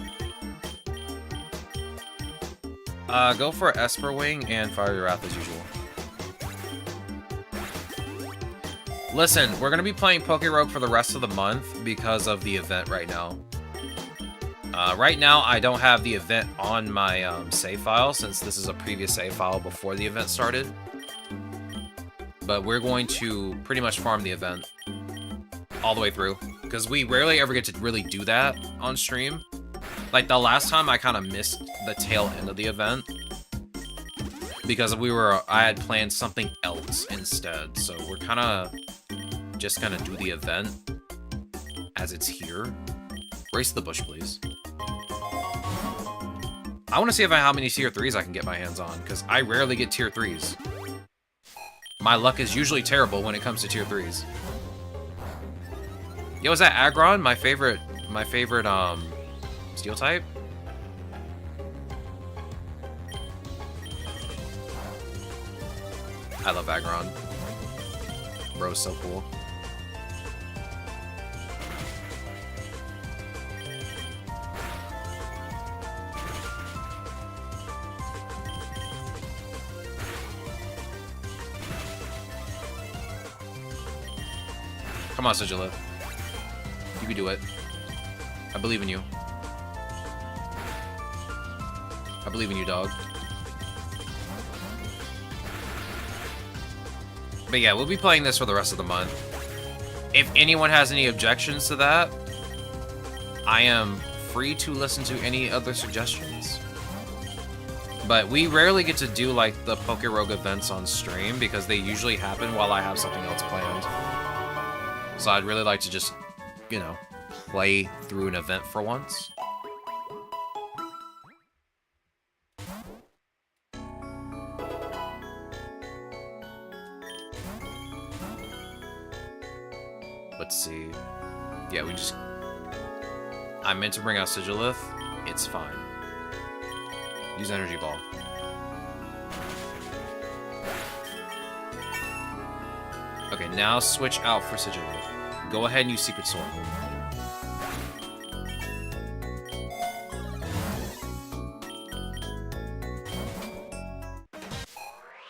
Go for Esper Wing and Fire Your Wrath as usual. Listen, we're gonna be playing PokéRogue for the rest of the month because of the event right now. Right now, I don't have the event on my save file since this is a previous save file before the event started. But we're going to pretty much farm the event all the way through because we rarely ever get to really do that on stream. Like the last time I kind of missed the tail end of the event because I had planned something else instead. So we're kind of just gonna do the event as it's here. Race the bush, please. I want to see how many tier 3s I can get my hands on, because I rarely get tier 3s. My luck is usually terrible when it comes to tier 3s. Yo, is that Aggron? My favorite, steel type? I love Aggron. Bro's so cool. Come on, Sigilith. You can do it. I believe in you. I believe in you, dog. But yeah, we'll be playing this for the rest of the month. If anyone has any objections to that, I am free to listen to any other suggestions. But we rarely get to do like the PokéRogue events on stream because they usually happen while I have something else planned. So I'd really like to just, you know, play through an event for once. Let's see. Yeah, I meant to bring out Sigilith. It's fine. Use Energy Ball. Okay, now switch out for Sigilith. Go ahead and use Secret Sword.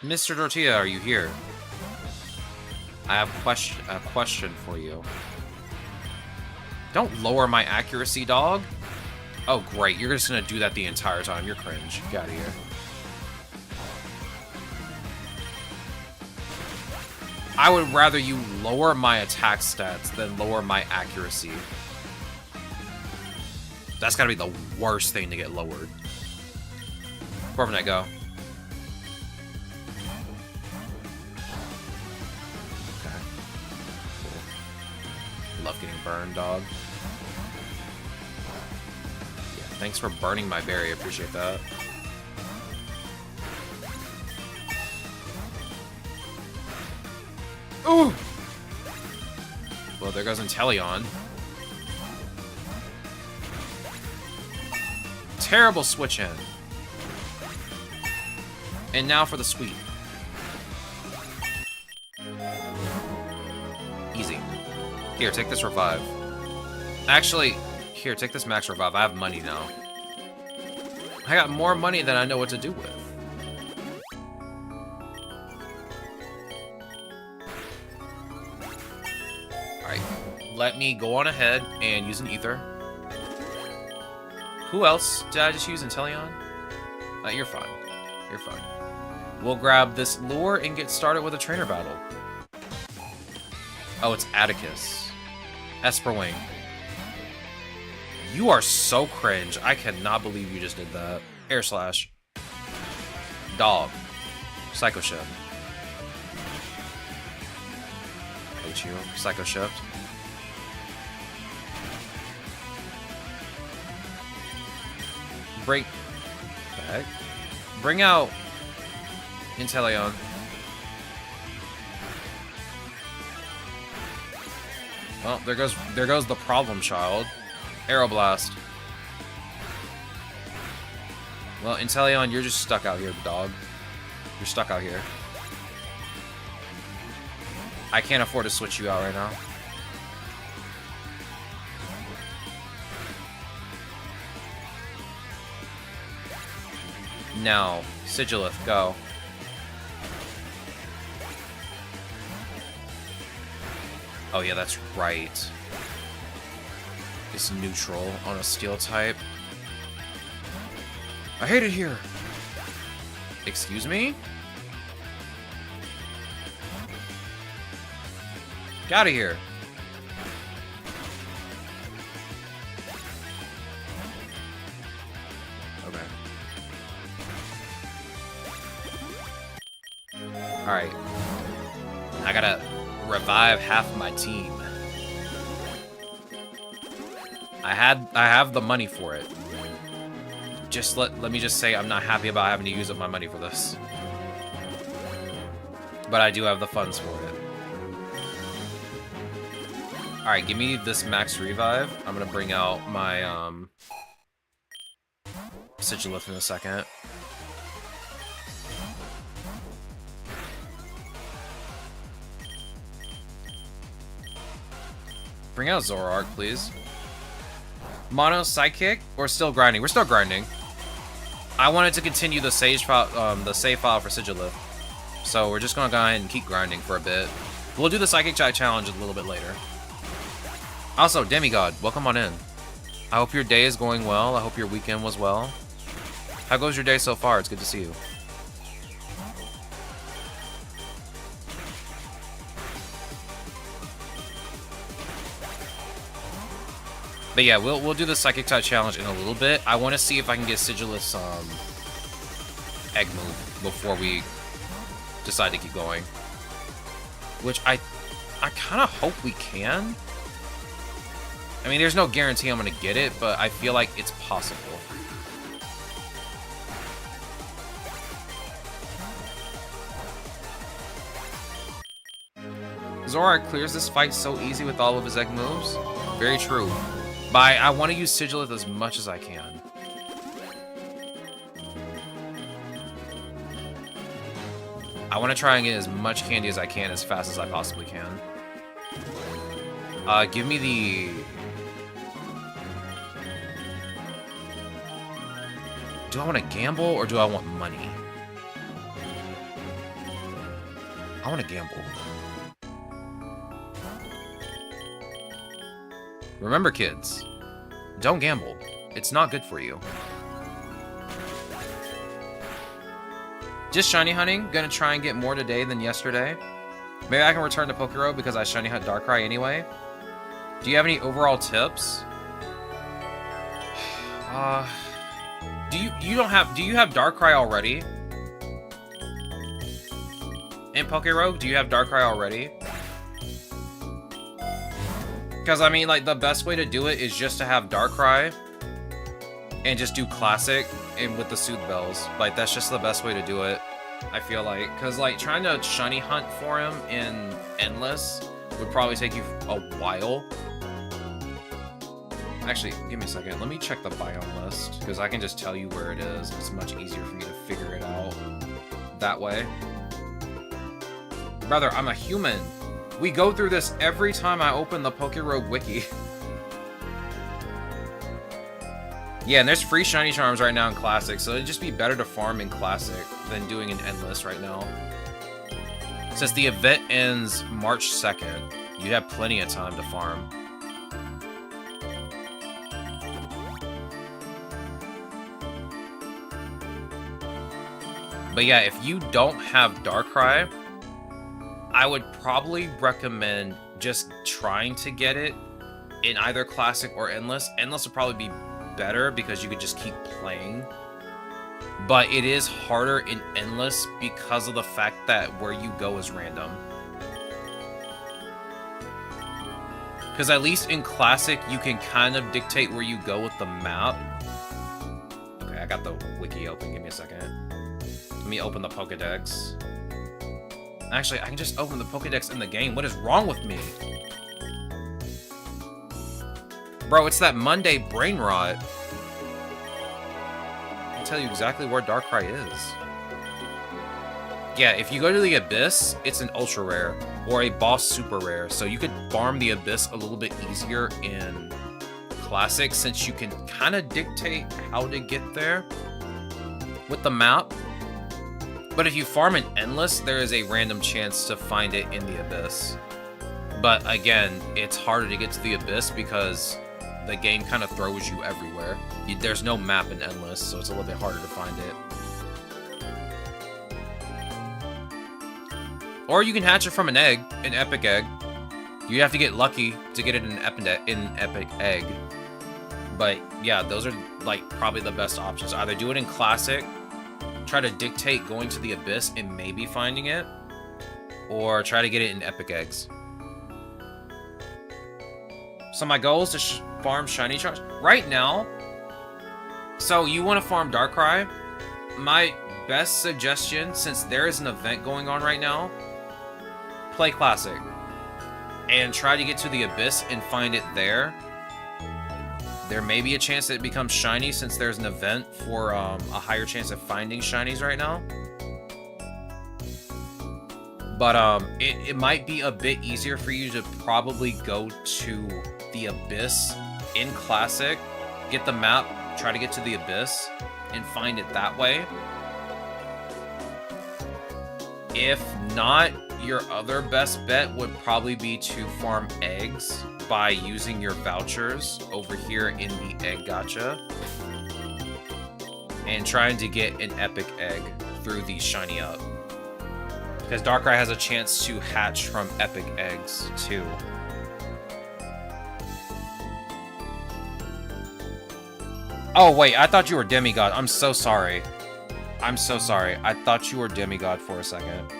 Mr. Tortilla, are you here? I have a question for you. Don't lower my accuracy, dog. Oh, great. You're just gonna do that the entire time. You're cringe. Get out of here. I would rather you lower my attack stats than lower my accuracy. That's gotta be the worst thing to get lowered. Corviknight, go. Okay. Cool. Love getting burned, dog. Yeah, thanks for burning my berry. I appreciate that. Ooh! Well, there goes Inteleon. Terrible switch in. And now for the sweep. Easy. Here, take this revive. Actually, here, take this max revive. I have money now. I got more money than I know what to do with. Alright, let me go on ahead and use an ether. Who else did I just use? Inteleon? You're fine. You're fine. We'll grab this lure and get started with a trainer battle. Oh, it's Atticus. Esper Wing. You are so cringe. I cannot believe you just did that. Air Slash. Dog. Psycho Shift. Hate you. Psycho Shift. Break. What the heck? Bring out Inteleon. Well, there goes the problem child. Aeroblast. Well, Inteleon, you're just stuck out here, dog. You're stuck out here. I can't afford to switch you out right now. Now, Sigilith, go. Oh yeah, that's right. It's neutral on a steel type. I hate it here. Excuse me? Get out of here. Okay. Alright. I gotta revive half my team. I have the money for it. Just let me just say I'm not happy about having to use up my money for this. But I do have the funds for it. Alright, give me this max revive. I'm gonna bring out my Sigilith in a second. Bring out Zoroark, please. Mono Psychic? Or still grinding? We're still grinding. I wanted to continue the save file for Sigilith. So we're just gonna go ahead and keep grinding for a bit. We'll do the Psychic Chat Challenge a little bit later. Also, Demigod, welcome on in. I hope your day is going well. I hope your weekend was well. How goes your day so far? It's good to see you. But yeah, we'll do the Psychic Type Challenge in a little bit. I want to see if I can get Sigilith's egg move before we decide to keep going. Which I kind of hope we can. I mean, there's no guarantee I'm going to get it, but I feel like it's possible. Zoroark clears this fight so easy with all of his egg moves. Very true. But I want to use Sigilith as much as I can. I want to try and get as much candy as I can as fast as I possibly can. Give me the... Do I want to gamble or do I want money? I want to gamble. Remember, kids, don't gamble. It's not good for you. Just shiny hunting. Gonna try and get more today than yesterday. Maybe I can return to PokéRogue because I shiny hunt Darkrai anyway. Do you have any overall tips? Do you have Darkrai already? In PokéRogue, do you have Darkrai already? Because, I mean, like, the best way to do it is just to have Darkrai and just do Classic and with the Soothe Bells. Like, that's just the best way to do it, I feel like. Because, like, trying to shiny hunt for him in Endless would probably take you a while. Actually, give me a second. Let me check the biome list, because I can just tell you where it is. It's much easier for me to figure it out that way. Brother, I'm a human. We go through this every time I open the PokéRogue wiki. Yeah, and there's free shiny charms right now in Classic, so it'd just be better to farm in Classic than doing an Endless right now. Since the event ends March 2nd, You have plenty of time to farm. But yeah, if you don't have Darkrai, I would probably recommend just trying to get it in either Classic or Endless. Endless would probably be better because you could just keep playing. But it is harder in Endless because of the fact that where you go is random. Because at least in Classic, you can kind of dictate where you go with the map. Okay, I got the wiki open. Give me a second. Let me open the Pokédex. Actually, I can just open the Pokédex in the game. What is wrong with me? Bro, it's that Monday brain rot. I'll tell you exactly where Darkrai is. Yeah, if you go to the Abyss, it's an ultra rare or a boss super rare. So you could farm the Abyss a little bit easier in Classic since you can kind of dictate how to get there with the map. But if you farm an Endless, there is a random chance to find it in the Abyss. But again, it's harder to get to the Abyss because the game kind of throws you everywhere. There's no map in Endless, so it's a little bit harder to find it. Or you can hatch it from an egg, an epic egg. You have to get lucky to get it in an epic egg. But yeah, those are like probably the best options. Either do it in Classic, try to dictate going to the Abyss and maybe finding it, or try to get it in epic eggs. So my goal is to farm shiny charms right now. So you want to farm Darkrai? My best suggestion, since there is an event going on right now, play Classic and try to get to the Abyss and find it there. There may be a chance that it becomes shiny since there's an event for a higher chance of finding shinies right now. But it might be a bit easier for you to probably go to the Abyss in Classic, get the map, try to get to the Abyss, and find it that way. If not, your other best bet would probably be to farm eggs by using your vouchers over here in the egg gacha and trying to get an epic egg through the shiny up. Because Darkrai has a chance to hatch from epic eggs too. Oh wait, I thought you were Demigod. I'm so sorry. I'm so sorry. I thought you were Demigod for a second.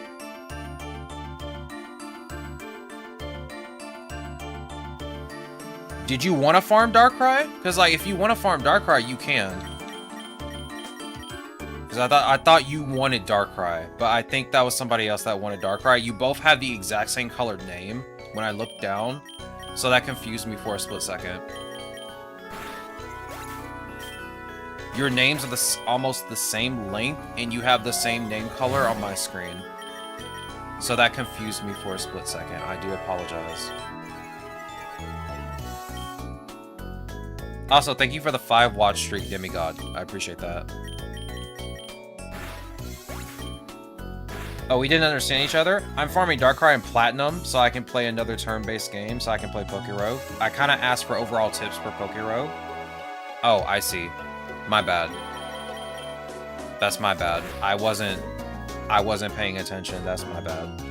Did you want to farm Darkrai? Because like, if you want to farm Darkrai, you can. Because I thought you wanted Darkrai, but I think that was somebody else that wanted Darkrai. You both have the exact same colored name when I looked down, so that confused me for a split second. Your names are almost the same length, and you have the same name color on my screen. So that confused me for a split second. I do apologize. Also, thank you for the 5 watch streak, Demigod. I appreciate that. Oh, we didn't understand each other? I'm farming Darkrai and Platinum so I can play another turn-based game, so I can play PokéRogue. I kind of asked for overall tips for PokéRogue. Oh, I see. My bad. That's my bad. I wasn't paying attention. That's my bad.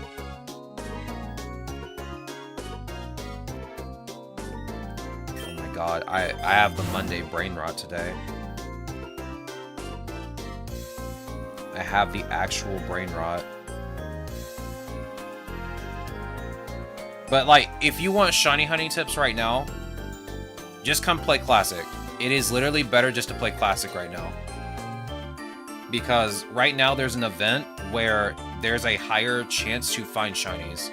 God, I have the Monday brain rot today. I have the actual brain rot. But like, if you want shiny hunting tips right now, just come play Classic. It is literally better just to play Classic right now. Because right now there's an event where there's a higher chance to find shinies.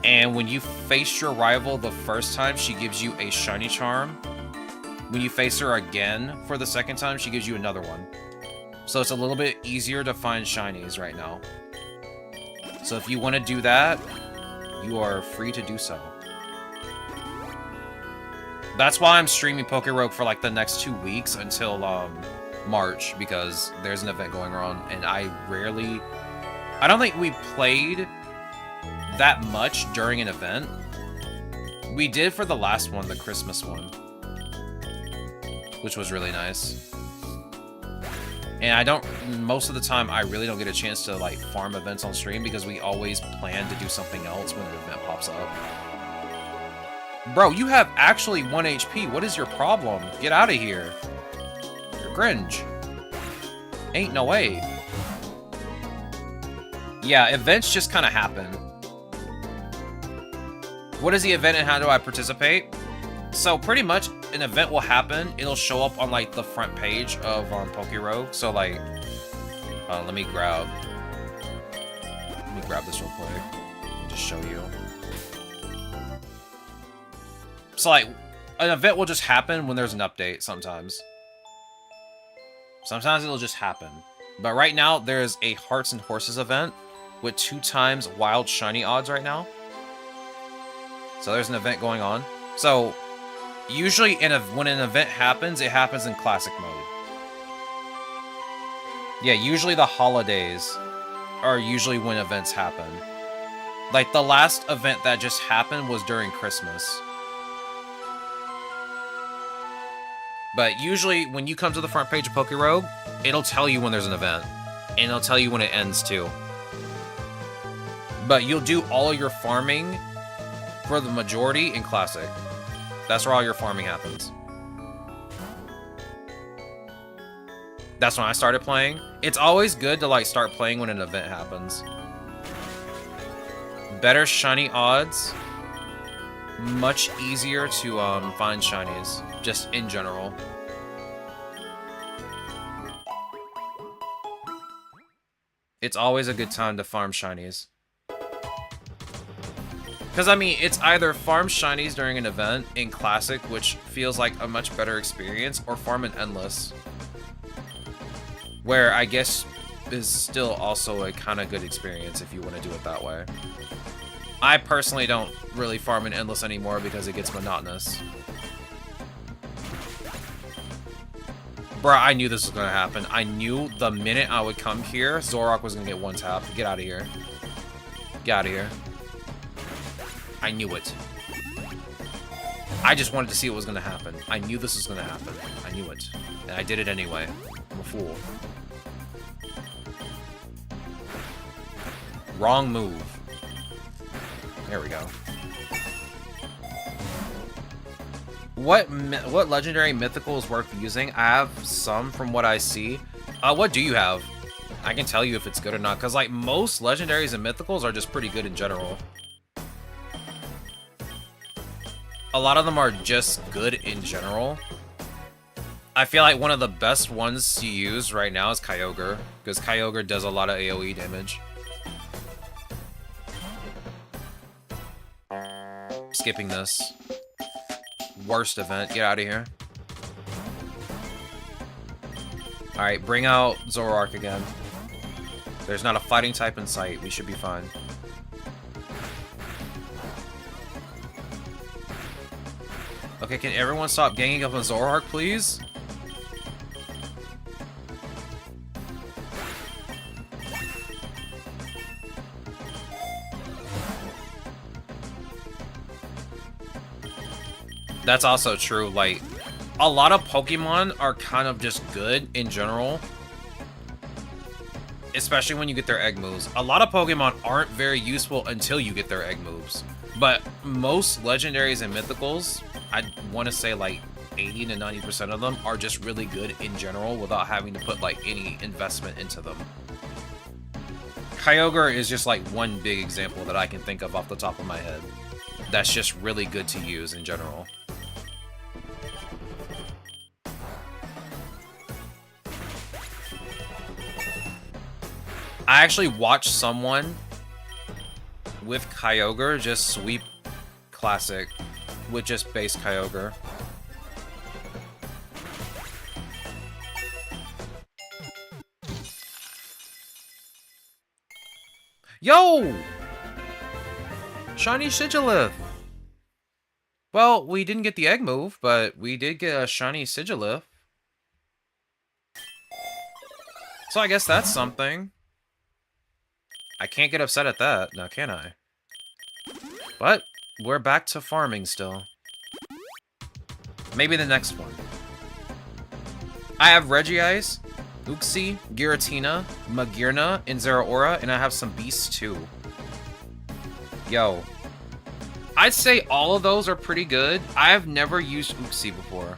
And when you face your rival the first time, she gives you a shiny charm. When you face her again for the second time, she gives you another one. So it's a little bit easier to find shinies right now. So if you want to do that, you are free to do so. That's why I'm streaming PokéRogue for like the next 2 weeks until March, because there's an event going on, and I don't think we played that much during an event. We did for the last one, the Christmas one, which was really nice. And most of the time, I really don't get a chance to, like, farm events on stream because we always plan to do something else when an event pops up. Bro, you have actually 1 HP. What is your problem? Get out of here. You're cringe. Ain't no way. Yeah, events just kind of happen. What is the event and how do I participate? So pretty much an event will happen. It'll show up on like the front page of PokéRogue. So like, let me grab this real quick and just show you. So like, an event will just happen when there's an update sometimes. Sometimes it'll just happen. But right now, there's a Hearts and Horses event with 2 times wild shiny odds right now. So there's an event going on. So usually when an event happens, it happens in classic mode. Yeah, usually the holidays are usually when events happen. Like the last event that just happened was during Christmas. But usually when you come to the front page of PokéRogue, it'll tell you when there's an event. And it'll tell you when it ends too. But you'll do all of your farming for the majority in Classic. That's where all your farming happens. That's when I started playing. It's always good to like start playing when an event happens. Better shiny odds. Much easier to find shinies, just in general. It's always a good time to farm shinies. Because, I mean, it's either farm shinies during an event in Classic, which feels like a much better experience, or farm an Endless. Where, I guess, is still also a kind of good experience if you want to do it that way. I personally don't really farm an Endless anymore because it gets monotonous. Bruh, I knew this was going to happen. I knew the minute I would come here, Zoroark was going to get 1-tapped. Get out of here. Get out of here. I knew it. I just wanted to see what was going to happen. I knew this was going to happen. I knew it. And I did it anyway. I'm a fool. Wrong move. There we go. What legendary mythical is worth using? I have some from what I see. What do you have? I can tell you if it's good or not. Because, like, most legendaries and mythicals are just pretty good in general. A lot of them are just good in general. I feel like one of the best ones to use right now is Kyogre, because Kyogre does a lot of AoE damage. Skipping this. Worst event. Get out of here. Alright, bring out Zoroark again. There's not a fighting type in sight. We should be fine. Okay, can everyone stop ganging up on Zoroark, please? That's also true, like, a lot of Pokemon are kind of just good in general. Especially when you get their egg moves. A lot of Pokemon aren't very useful until you get their egg moves. But most legendaries and mythicals, I want to say like 80 to 90% of them are just really good in general without having to put like any investment into them. Kyogre is just like one big example that I can think of off the top of my head. That's just really good to use in general. I actually watched someone with Kyogre just sweep Classic with just base Kyogre. Yo! Shiny Sigilith! Well, we didn't get the egg move, but we did get a shiny Sigilith. So I guess that's something. I can't get upset at that, now can I? But we're back to farming still. Maybe the next one. I have Regice, Uxie, Giratina, Magearna, and Zeraora, and I have some beasts too. Yo. I'd say all of those are pretty good. I have never used Uxie before.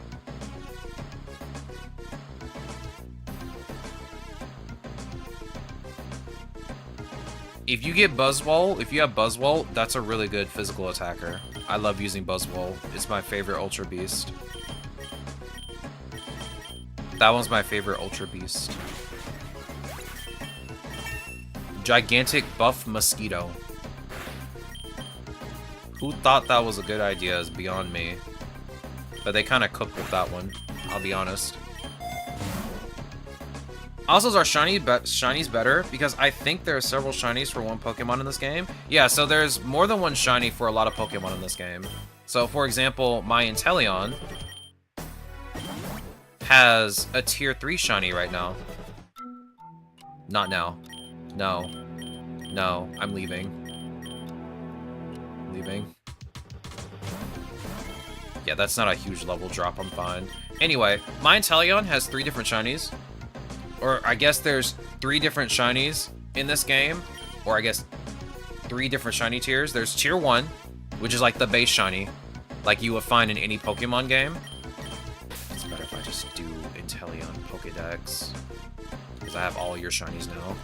If you get Buzzwole, if you have Buzzwole, that's a really good physical attacker. I love using Buzzwole. It's my favorite Ultra Beast. That one's my favorite Ultra Beast. Gigantic Buff Mosquito. Who thought that was a good idea is beyond me. But they kind of cooked with that one, I'll be honest. Also, is our shinies better? Because I think there are several shinies for one Pokemon in this game. Yeah, so there's more than one shiny for a lot of Pokemon in this game. So, for example, my Inteleon has a tier 3 shiny right now. Not now. No. No, I'm leaving. Leaving. Yeah, that's not a huge level drop, I'm fine. Anyway, my Inteleon has 3 different shinies. Or I guess there's 3 different shinies in this game. Or I guess 3 different shiny tiers. There's tier 1, which is like the base shiny, like you would find in any Pokemon game. It's better if I just do Inteleon Pokédex, because I have all your shinies now.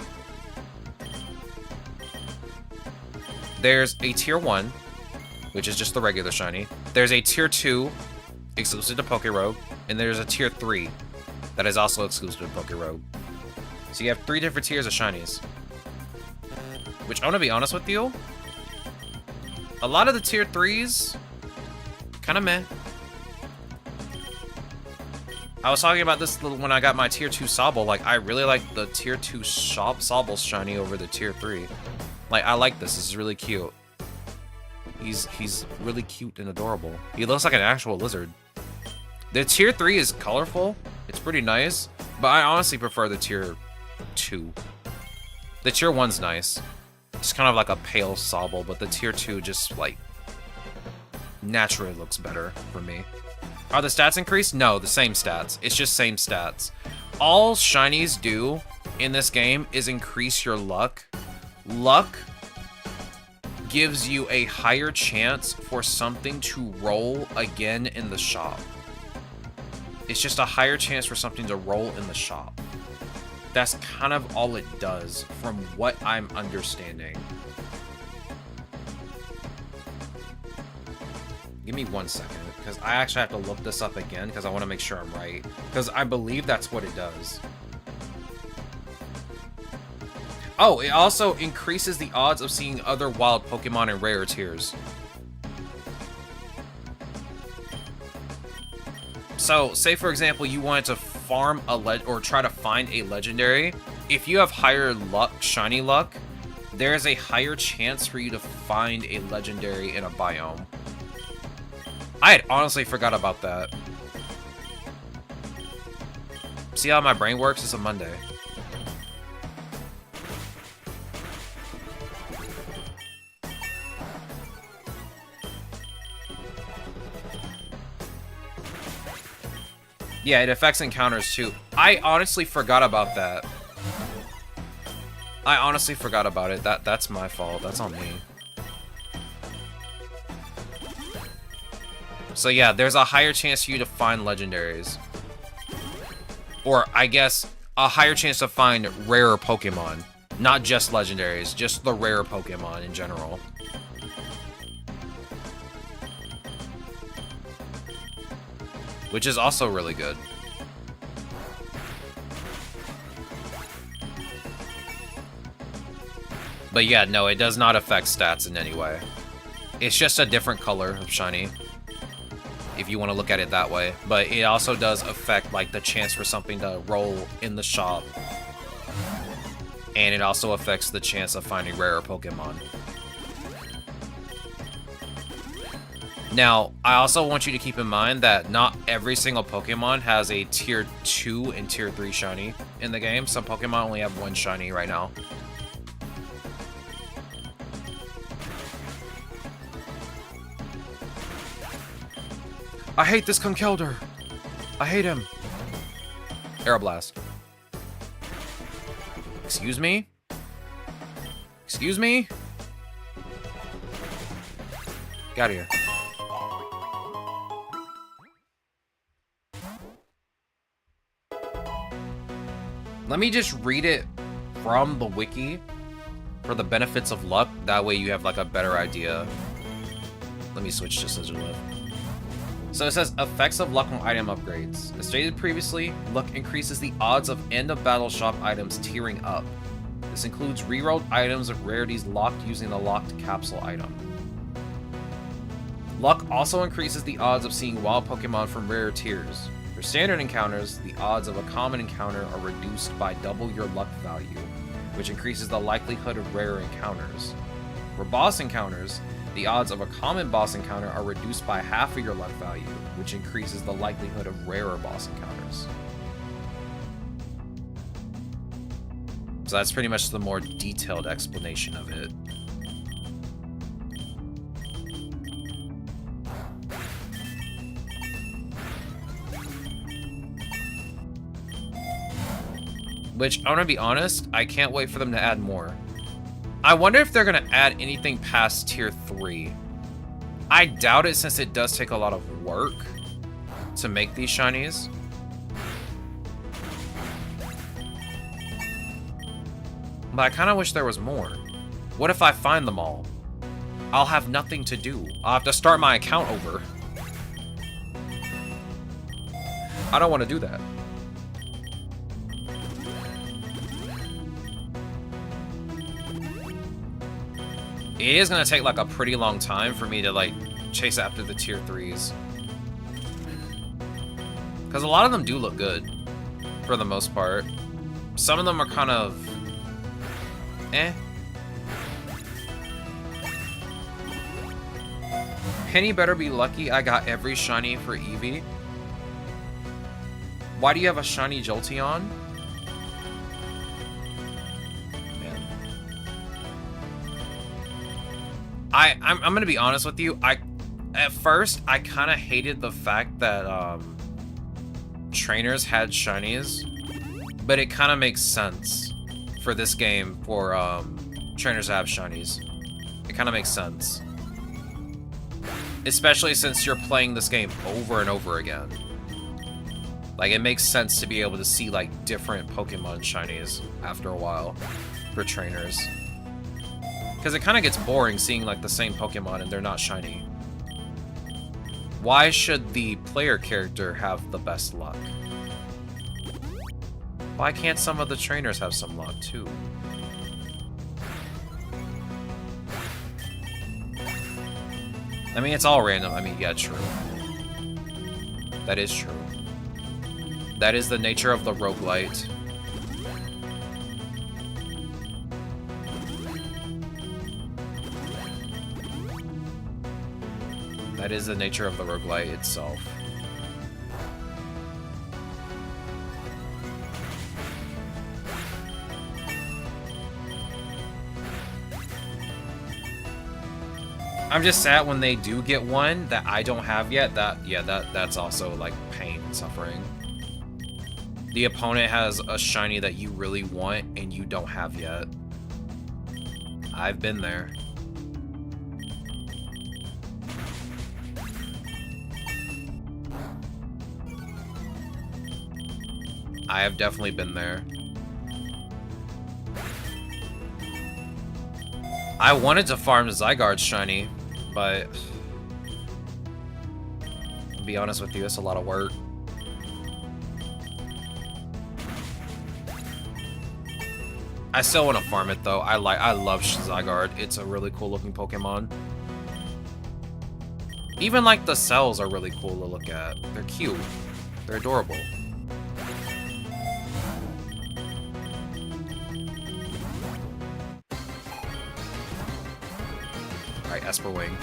There's a tier 1, which is just the regular shiny. There's a tier 2, exclusive to PokéRogue, and there's a tier 3 that is also exclusive to PokéRogue. So you have 3 different tiers of shinies. Which, I'm gonna be honest with you, a lot of the tier 3s, kinda meh. I was talking about this when I got my tier 2 Sobble. Like, I really like the tier 2 Sobble shiny over the tier 3. Like, I like this. This is really cute. He's really cute and adorable. He looks like an actual lizard. The tier 3 is colorful. It's pretty nice, but I honestly prefer the tier 2. The tier 1's nice. It's kind of like a pale Sobble, but the tier 2 just, like, naturally looks better for me. Are the stats increased? No, the same stats. It's just same stats. All shinies do in this game is increase your luck. Luck gives you a higher chance for something to roll again in the shop. It's just a higher chance for something to roll in the shop. That's kind of all it does, from what I'm understanding. Give me 1 second, because I actually have to look this up again, because I want to make sure I'm right. Because I believe that's what it does. Oh, it also increases the odds of seeing other wild Pokemon in rare tiers. So, say for example, you wanted to farm or try to find a legendary. If you have higher luck, shiny luck, there's a higher chance for you to find a legendary in a biome. I had honestly forgot about that. See how my brain works? It's a Monday. Yeah, it affects encounters too. I honestly forgot about that. I honestly forgot about it. That's my fault. That's on me. So yeah, there's a higher chance for you to find legendaries. Or, I guess, a higher chance to find rarer Pokemon. Not just legendaries, just the rare Pokemon in general. Which is also really good. But yeah, no, it does not affect stats in any way. It's just a different color of shiny, if you want to look at it that way. But it also does affect, like, the chance for something to roll in the shop. And it also affects the chance of finding rarer Pokemon. Now, I also want you to keep in mind that not every single Pokemon has a tier 2 and tier 3 shiny in the game. Some Pokemon only have 1 shiny right now. I hate this Conkeldurr. I hate him. Aeroblast. Excuse me? Excuse me? Get out of here. Let me just read it from the wiki for the benefits of luck. That way you have like a better idea. Let me switch to Sigilyph. So it says, effects of luck on item upgrades. As stated previously, luck increases the odds of end of battle shop items tiering up. This includes rerolled items of rarities locked using the locked capsule item. Luck also increases the odds of seeing wild Pokemon from rare tiers. For standard encounters, the odds of a common encounter are reduced by double your luck value, which increases the likelihood of rarer encounters. For boss encounters, the odds of a common boss encounter are reduced by half of your luck value, which increases the likelihood of rarer boss encounters. So that's pretty much the more detailed explanation of it. Which, I'm gonna be honest, I can't wait for them to add more. I wonder if they're gonna add anything past tier 3. I doubt it, since it does take a lot of work to make these shinies. But I kind of wish there was more. What if I find them all? I'll have nothing to do. I'll have to start my account over. I don't want to do that. It is going to take like a pretty long time for me to like chase after the tier 3s. Because a lot of them do look good, for the most part. Some of them are kind of... eh. Penny better be lucky I got every shiny for Eevee. Why do you have a shiny Jolteon? Man. I'm gonna be honest with you. At first I kind of hated the fact that trainers had shinies, but it kind of makes sense for this game for trainers to have shinies. It kind of makes sense, especially since you're playing this game over and over again. Like, it makes sense to be able to see like different Pokemon shinies after a while for trainers, because it kind of gets boring seeing like the same Pokemon and they're not shiny. Why should the player character have the best luck? Why can't some of the trainers have some luck too? I mean, it's all random. I mean, yeah, true. That is true. That is the nature of the roguelite. That is the nature of the roguelite itself. I'm just sad when they do get one that I don't have yet. That's also like pain and suffering. The opponent has a shiny that you really want and you don't have yet. I've been there. I have definitely been there. I wanted to farm Zygarde's shiny, but to be honest with you, it's a lot of work. I still want to farm it though. I love Zygarde. It's a really cool looking Pokemon. Even like the cells are really cool to look at. They're cute. They're adorable. Alright, Esper Wing.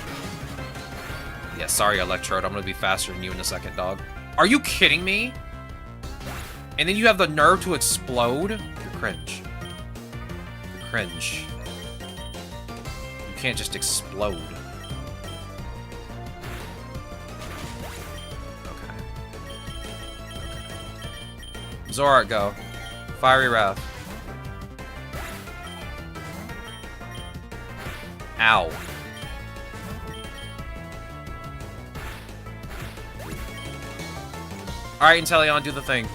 Yeah, sorry, Electrode. I'm gonna be faster than you in a second, dog. Are you kidding me? And then you have the nerve to explode? You're cringe. You're cringe. You can't just explode. Zorak, go. Fiery Wrath. Ow. Alright, Inteleon, do the thing.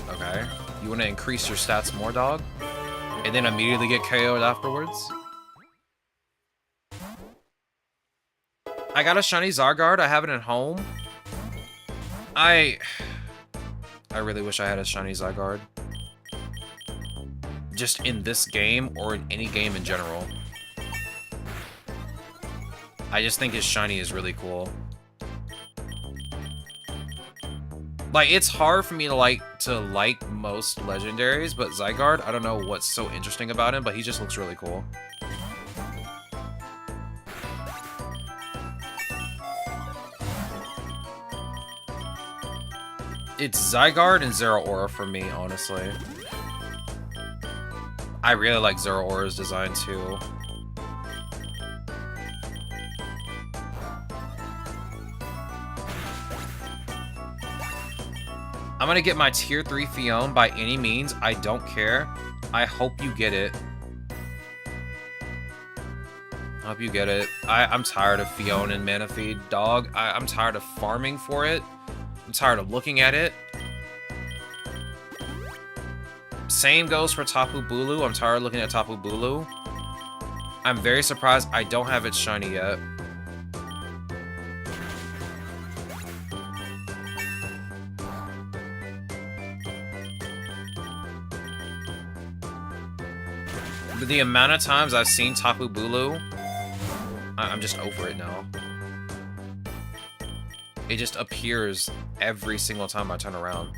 Okay. You want to increase your stats more, dog? And then immediately get KO'd afterwards? I got a shiny Zygarde. I have it at home. I really wish I had a shiny Zygarde. Just in this game, or in any game in general. I just think his shiny is really cool. Like, it's hard for me to like most legendaries, but Zygarde, I don't know what's so interesting about him, but he just looks really cool. It's Zygarde and Zeraora for me, honestly. I really like Zeraora's design too. I'm gonna get my tier 3 Fion by any means. I don't care. I hope you get it. I hope you get it. I'm tired of Fion and Manaphy, dog. I'm tired of farming for it. I'm tired of looking at it. Same goes for Tapu Bulu. I'm tired of looking at Tapu Bulu. I'm very surprised I don't have it shiny yet. But the amount of times I've seen Tapu Bulu, I'm just over it now. It just appears every single time I turn around.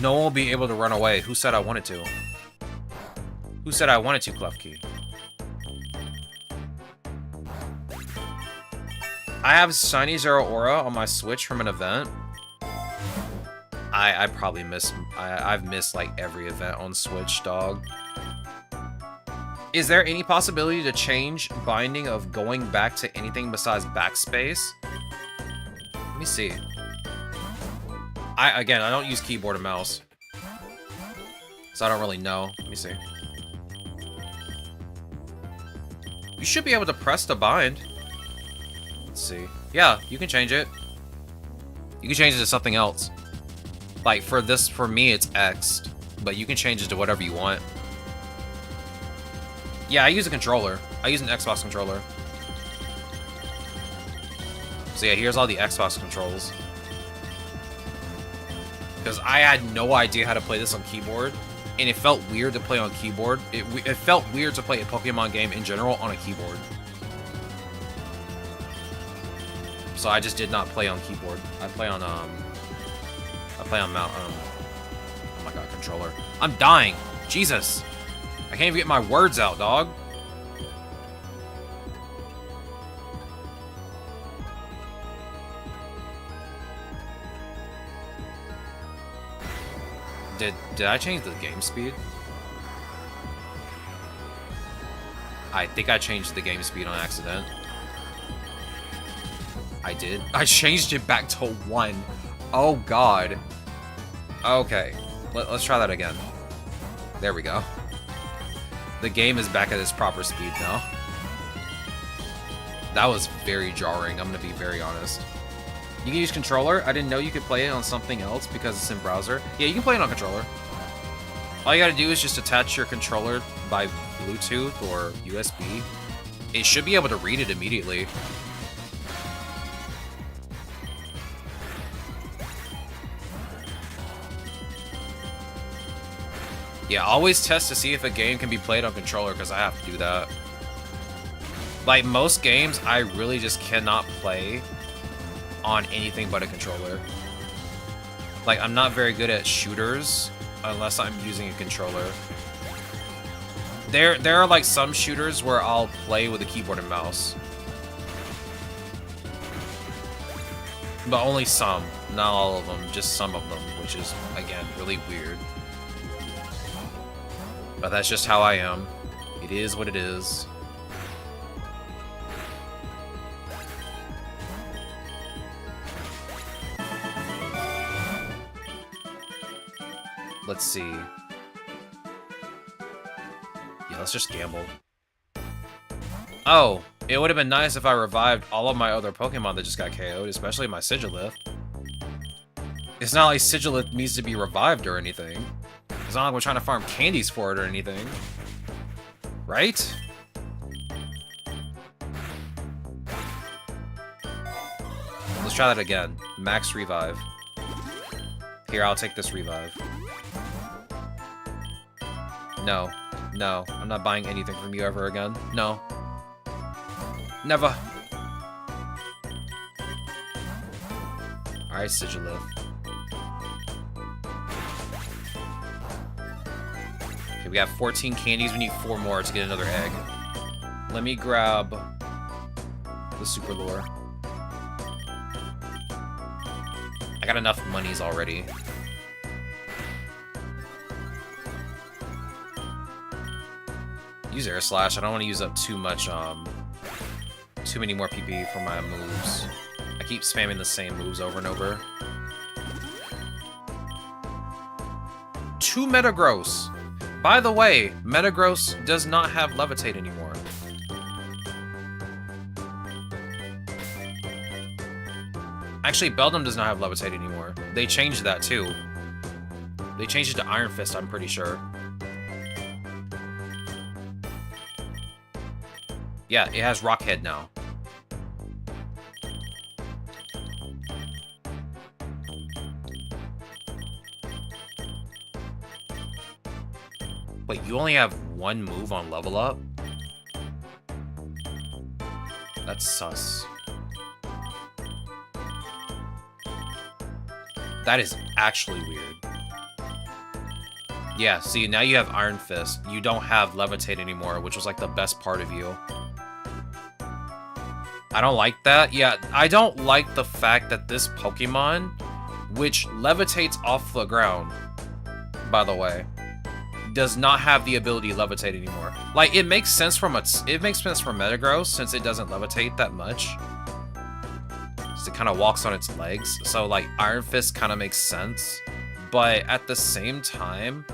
No one will be able to run away. Who said I wanted to? Who said I wanted to, Klefki? I have Shiny Zeraora on my Switch from an event. I probably missed... I've missed, like, every event on Switch, dog. Is there any possibility to change binding of going back to anything besides backspace? Let me see. Again, I don't use keyboard and mouse. So I don't really know. Let me see. You should be able to press to bind. Let's see. Yeah, you can change it. You can change it to something else. Like, for me, it's X'd. But you can change it to whatever you want. Yeah, I use a controller. I use an Xbox controller. So yeah, here's all the Xbox controls. Because I had no idea how to play this on keyboard, and it felt weird to play on keyboard. It felt weird to play a Pokemon game in general on a keyboard. So I just did not play on keyboard. I play on oh my god, controller. I'm dying. Jesus. I can't even get my words out, dog. Did I change the game speed? I think I changed the game speed on accident. I did. I changed it back to 1. Oh god. Okay. Let's try that again. There we go. The game is back at its proper speed now. That was very jarring, I'm gonna be very honest. You can use controller. I didn't know you could play it on something else because it's in browser. Yeah, you can play it on controller. All you gotta do is just attach your controller by Bluetooth or USB. It should be able to read it immediately. Yeah, always test to see if a game can be played on controller, because I have to do that. Like, most games, I really just cannot play on anything but a controller. Like, I'm not very good at shooters unless I'm using a controller. There are like some shooters where I'll play with a keyboard and mouse. But only some, not all of them, just some of them, which is, again, really weird. But that's just how I am. It is what it is. Let's see. Yeah, let's just gamble. Oh, it would have been nice if I revived all of my other Pokemon that just got KO'd, especially my Sigilith. It's not like Sigilith needs to be revived or anything. It's not like we're trying to farm candies for it or anything. Right? Let's try that again. Max revive. Here, I'll take this revive. No. No. I'm not buying anything from you ever again. No. Never. Alright, Sigilith. Okay, we have 14 candies. We need 4 more to get another egg. Let me grab the Super Lure. I got enough monies already. Use Air Slash. I don't want to use up too much, too many more PP for my moves. I keep spamming the same moves over and over. 2 Metagross. By the way, Metagross does not have Levitate anymore. Actually, Beldum does not have Levitate anymore. They changed that too. They changed it to Iron Fist, I'm pretty sure. Yeah, it has Rockhead now. Wait, you only have 1 move on level up? That's sus. That is actually weird. Yeah, see, now you have Iron Fist. You don't have Levitate anymore, which was like the best part of you. I don't like that. Yeah, I don't like the fact that this Pokemon, which levitates off the ground, by the way, does not have the ability to levitate anymore. Like, it makes sense from Metagross, since it doesn't levitate that much. It kind of walks on its legs, so like Iron Fist kind of makes sense, but at the same time,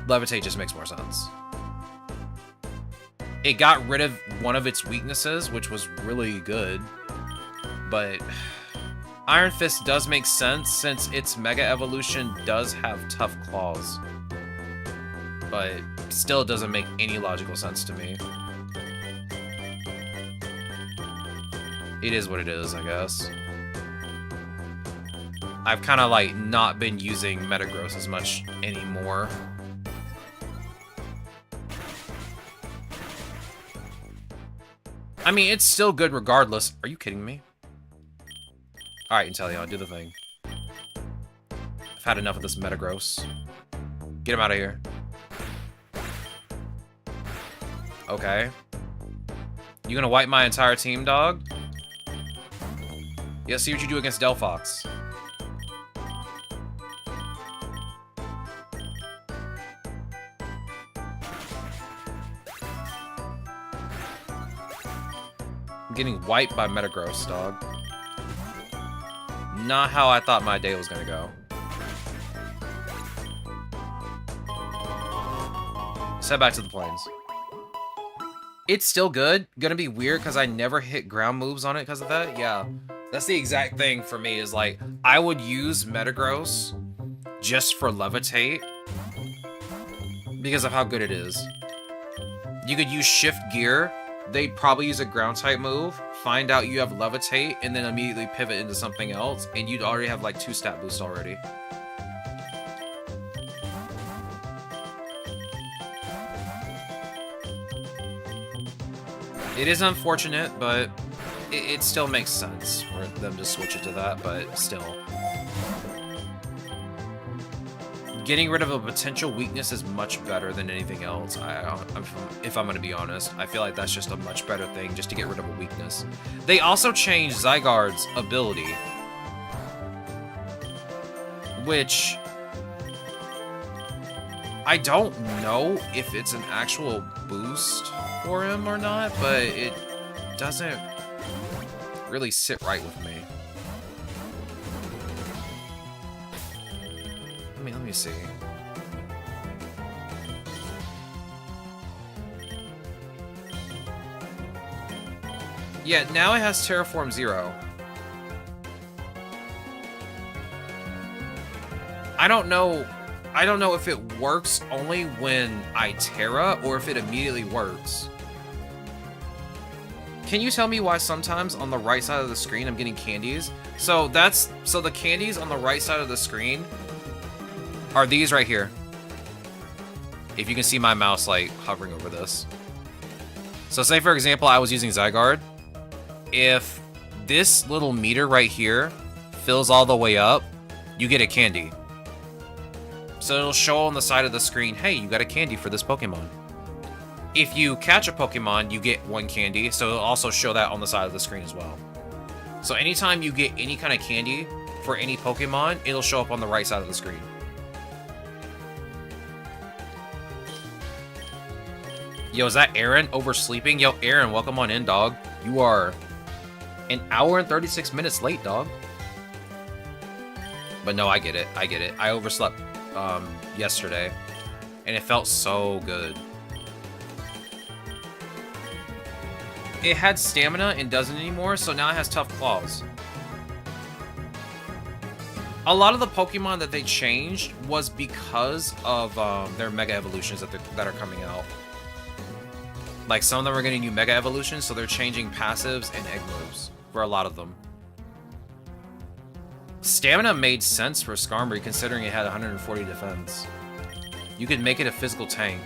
Levitate just makes more sense. It got rid of one of its weaknesses, which was really good, but Iron Fist does make sense since its Mega Evolution does have tough claws, but still doesn't make any logical sense to me. It is what it is, I guess. I've kind of, like, not been using Metagross as much anymore. I mean, it's still good regardless. Are you kidding me? Alright, Inteleon, do the thing. I've had enough of this Metagross. Get him out of here. Okay. You gonna wipe my entire team, dog? Yeah, see what you do against Delphox. I'm getting wiped by Metagross, dog. Not how I thought my day was gonna go. Let's head back to the plains. It's still good. Gonna be weird because I never hit ground moves on it because of that. Yeah. That's the exact thing for me, is like, I would use Metagross just for Levitate because of how good it is. You could use Shift Gear, they'd probably use a ground type move, find out you have Levitate, and then immediately pivot into something else, and you'd already have like 2 stat boosts already. It is unfortunate, but it still makes sense for them to switch it to that, but still. Getting rid of a potential weakness is much better than anything else, if I'm going to be honest. I feel like that's just a much better thing, just to get rid of a weakness. They also changed Zygarde's ability, which I don't know if it's an actual boost for him or not, but it doesn't really sit right with me. Let me see. Yeah, now it has Terraform 0. I don't know if it works only when I Terra or if it immediately works. Can you tell me why sometimes on the right side of the screen I'm getting candies? So the candies on the right side of the screen are these right here. If you can see my mouse like hovering over this. So say for example I was using Zygarde. If this little meter right here fills all the way up, you get a candy. So it'll show on the side of the screen, hey, you got a candy for this Pokemon. If you catch a Pokemon, you get 1 candy, so it'll also show that on the side of the screen as well. So anytime you get any kind of candy for any Pokemon, it'll show up on the right side of the screen. Yo, is that Aaron oversleeping? Yo, Aaron, welcome on in, dog. You are an hour and 36 minutes late, dog. But no, I get it. I get it. I overslept yesterday, and it felt so good. It had stamina and doesn't anymore, so now it has tough claws. A lot of the Pokemon that they changed was because of their Mega Evolutions that are coming out. Like, some of them are getting new Mega Evolutions, so they're changing passives and egg moves for a lot of them. Stamina made sense for Skarmory considering it had 140 defense. You could make it a physical tank.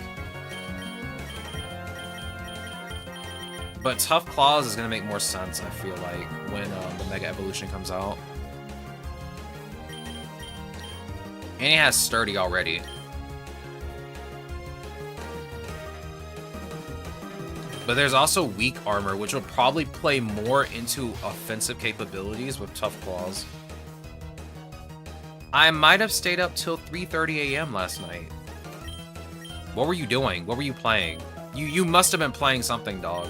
But Tough Claws is going to make more sense, I feel like, when the Mega Evolution comes out. And it has Sturdy already. But there's also Weak Armor, which will probably play more into offensive capabilities with Tough Claws. I might have stayed up till 3:30 a.m. last night. What were you doing? What were you playing? You must have been playing something, dog.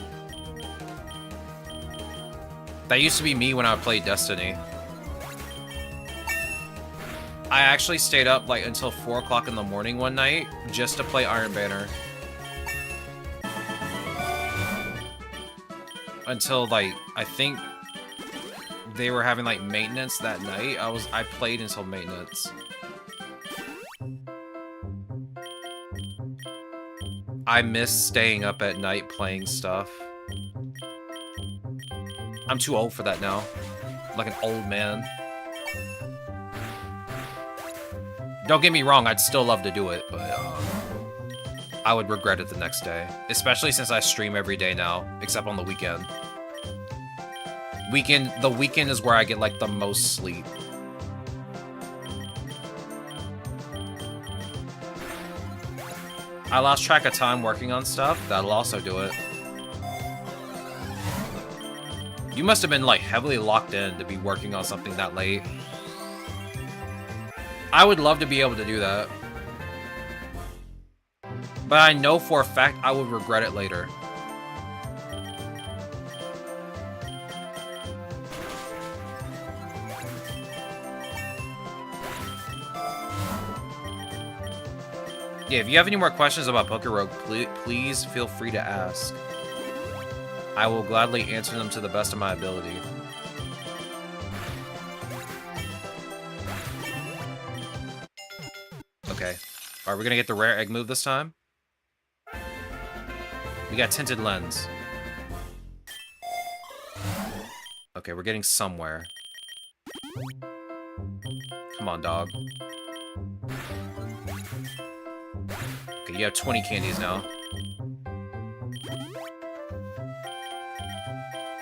That used to be me when I played Destiny. I actually stayed up like until 4 o'clock in the morning one night just to play Iron Banner. Until like, I think they were having like maintenance that night. I played until maintenance. I miss staying up at night playing stuff. I'm too old for that now. Like an old man. Don't get me wrong, I'd still love to do it, but I would regret it the next day. Especially since I stream every day now, except on the weekend. The weekend is where I get like the most sleep. I lost track of time working on stuff. That'll also do it. You must have been like heavily locked in to be working on something that late. I would love to be able to do that. But I know for a fact I would regret it later. Yeah, if you have any more questions about PokéRogue, please feel free to ask. I will gladly answer them to the best of my ability. Okay. Are we gonna get the rare egg move this time? We got Tinted Lens. Okay, we're getting somewhere. Come on, dog. Okay, you have 20 candies now.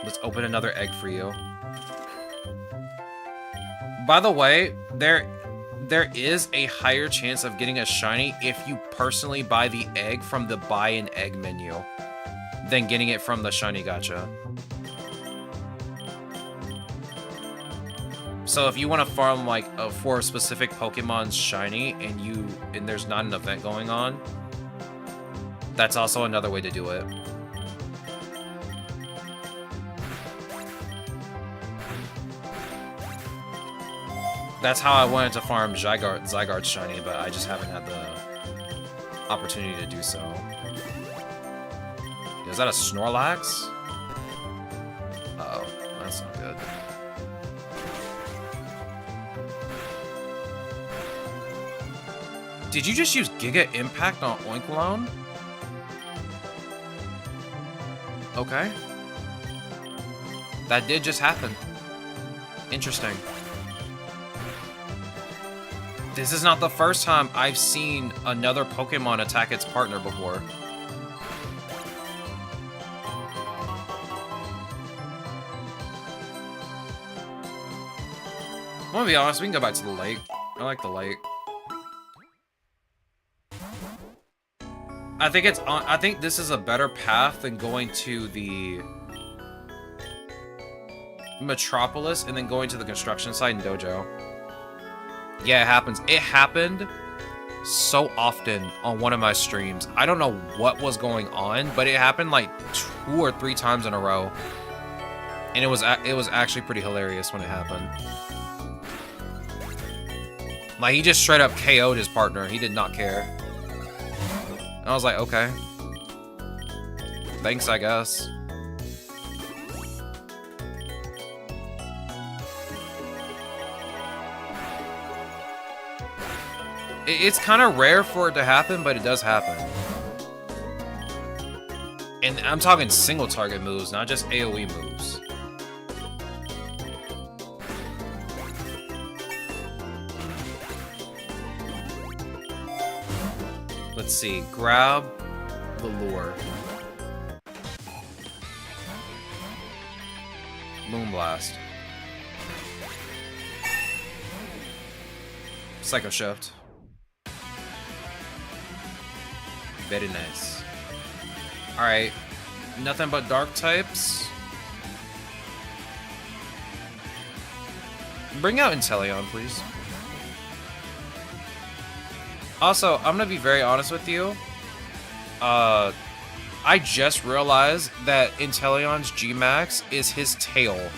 Let's open another egg for you. By the way, there is a higher chance of getting a shiny if you personally buy the egg from the buy an egg menu than getting it from the shiny gacha. So if you want to farm like for a specific Pokemon's shiny and there's not an event going on, that's also another way to do it. That's how I wanted to farm Zygarde's shiny, but I just haven't had the opportunity to do so. Is that a Snorlax? Uh-oh, that's not good. Did you just use Giga Impact on Oinkologne? Okay. That did just happen. Interesting. This is not the first time I've seen another Pokemon attack its partner before. I'm gonna be honest, we can go back to the lake. I like the lake. I think this is a better path than going to the Metropolis and then going to the construction site in Dojo. Yeah, it happens. It happened so often on one of my streams. I don't know what was going on, but it happened like 2 or 3 times in a row. And it was actually pretty hilarious when it happened. Like, he just straight up KO'd his partner. He did not care. And I was like, okay. Thanks, I guess. It's kind of rare for it to happen, but it does happen. And I'm talking single target moves, not just AoE moves. Let's see, grab the lure. Moonblast. Psycho Shift. Very nice. Alright. Nothing but dark types. Bring out Inteleon, please. Also, I'm gonna be very honest with you. I just realized that Inteleon's G-Max is his tail.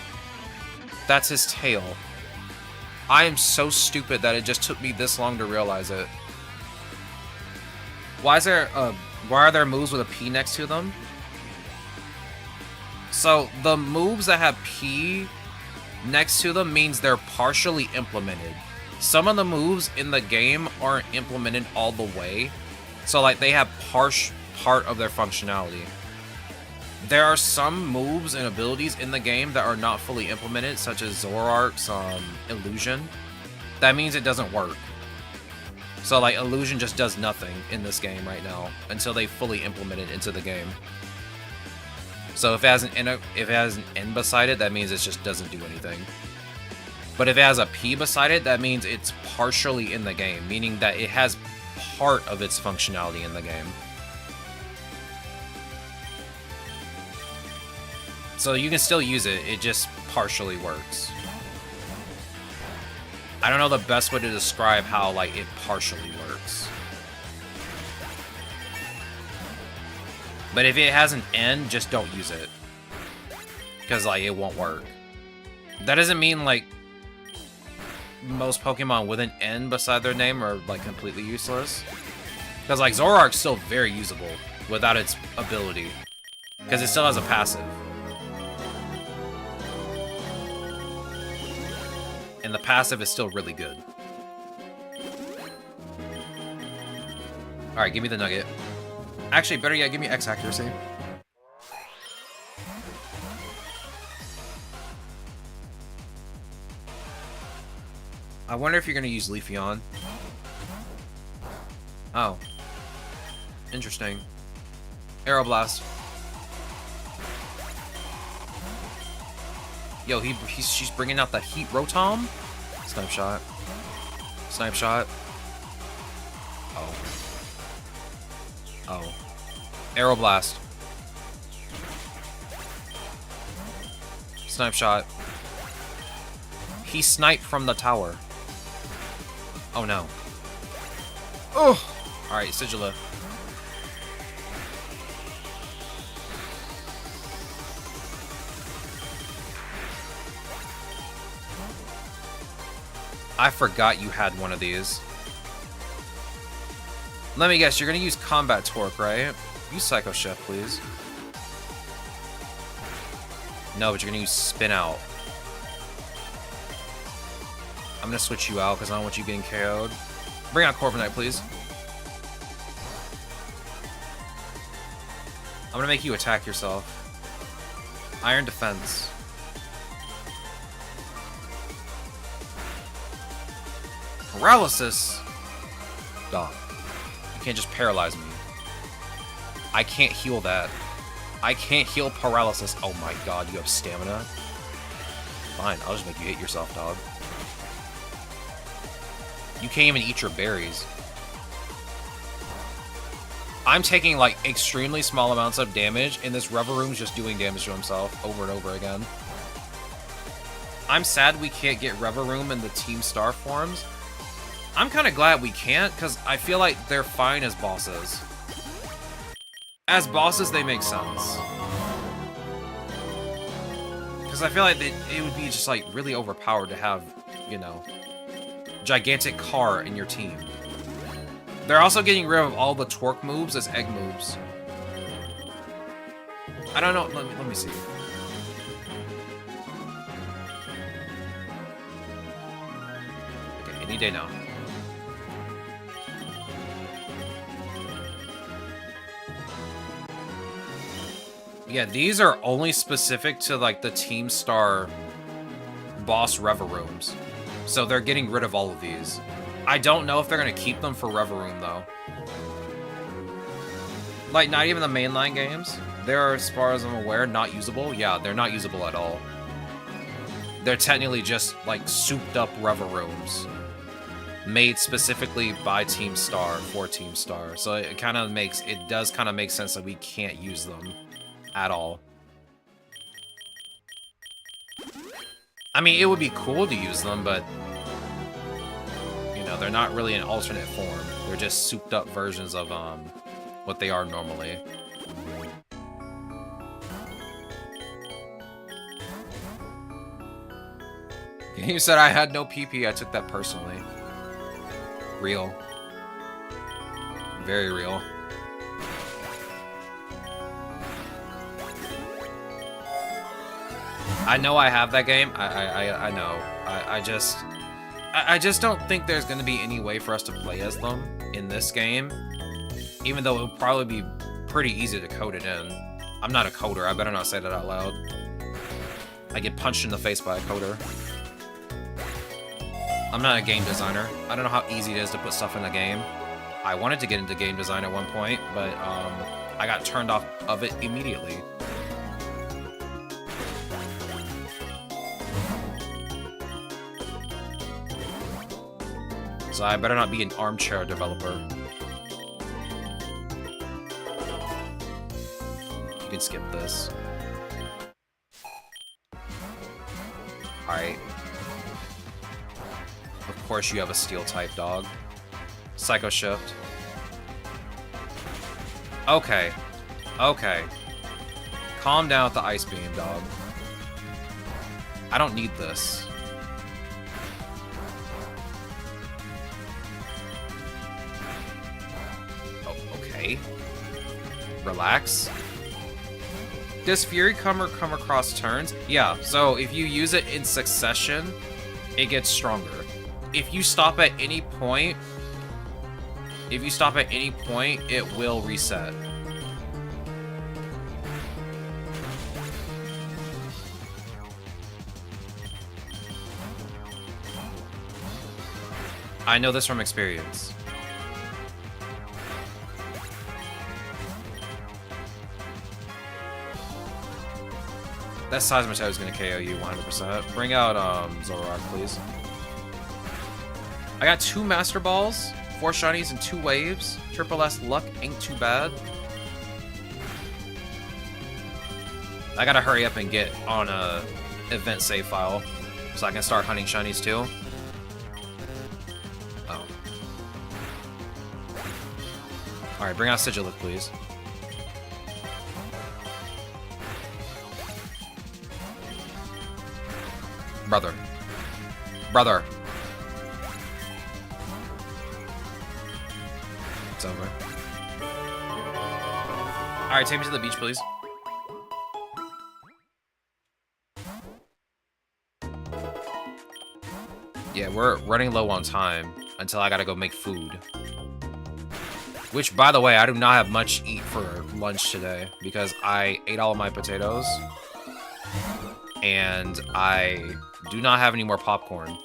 That's his tail. I am so stupid that it just took me this long to realize it. Why are there moves with a P next to them? So the moves that have P next to them means they're partially implemented. Some of the moves in the game aren't implemented all the way. So like they have part of their functionality. There are some moves and abilities in the game that are not fully implemented, such as Zoroark's Illusion. That means it doesn't work. So like Illusion just does nothing in this game right now until they fully implement it into the game. So if it has an N beside it, that means it just doesn't do anything. But if it has a P beside it, that means it's partially in the game, meaning that it has part of its functionality in the game. So you can still use it, it just partially works. I don't know the best way to describe how like it partially works. But if it has an N, just don't use it. Because like it won't work. That doesn't mean like most Pokemon with an N beside their name are like completely useless. Because like Zoroark's still very usable without its ability. Because it still has a passive. And the passive is still really good. Alright, give me the nugget. Actually, better yet, give me X accuracy. I wonder if you're gonna use Leafeon. Oh. Interesting. Aeroblast. Yo, she's bringing out the Heat Rotom? Snipe Shot. Snipe Shot. Oh. Oh. Aeroblast. Snipe Shot. He sniped from the tower. Oh no. Oh! Alright, Sigila. I forgot you had one of these. Let me guess, you're gonna use Combat Torque, right? Use Psycho Chef, please. No, but you're gonna use Spin Out. I'm gonna switch you out because I don't want you getting KO'd. Bring out Corviknight, please. I'm gonna make you attack yourself. Iron Defense. Paralysis? Dog. You can't just paralyze me. I can't heal that. I can't heal paralysis. Oh my god, you have stamina? Fine, I'll just make you hit yourself, dog. You can't even eat your berries. I'm taking, like, extremely small amounts of damage, and this Reveroom's just doing damage to himself over and over again. I'm sad we can't get Reveroom in the Team Star forms. I'm kind of glad we can't, because I feel like they're fine as bosses. As bosses, they make sense. Because I feel like it would be just, like, really overpowered to have, you know, gigantic car in your team. They're also getting rid of all the Torque moves as egg moves. I don't know. Let me see. Okay, any day now. Yeah, these are only specific to, like, the Team Star boss Reverooms. So they're getting rid of all of these. I don't know if they're going to keep them for Reveroom, though. Like, not even the mainline games. They're, as far as I'm aware, not usable. Yeah, they're not usable at all. They're technically just, like, souped-up Reverooms. Made specifically by Team Star, for Team Star. So it does kind of make sense that we can't use them at all. I mean, it would be cool to use them, but you know, they're not really an alternate form. They're just souped up versions of what they are normally. You said I had no PP. I took that personally. Real. Very real. I know I have that game. I know. I just don't think there's going to be any way for us to play as them in this game. Even though it would probably be pretty easy to code it in. I'm not a coder. I better not say that out loud. I get punched in the face by a coder. I'm not a game designer. I don't know how easy it is to put stuff in a game. I wanted to get into game design at one point, but I got turned off of it immediately. So I better not be an armchair developer. You can skip this. Alright. Of course you have a steel type, dog. Psycho Shift. Okay. Okay. Calm down with the Ice Beam, dog. I don't need this. Relax. Does Fury come across turns? Yeah, so if you use it in succession, it gets stronger. If you stop at any point, it will reset. I know this from experience. That Seismitoad is going to KO you 100%. Bring out Zoroark, please. I got 2 Master Balls, 4 Shinies, and 2 Waves. Triple S luck ain't too bad. I gotta hurry up and get on a event save file So I can start hunting shinies too. Oh. Alright, bring out Sigilith, please. Brother. Brother. It's over. Alright, take me to the beach, please. Yeah, we're running low on time until I gotta go make food. Which, by the way, I do not have much to eat for lunch today because I ate all of my potatoes. And I do not have any more popcorn.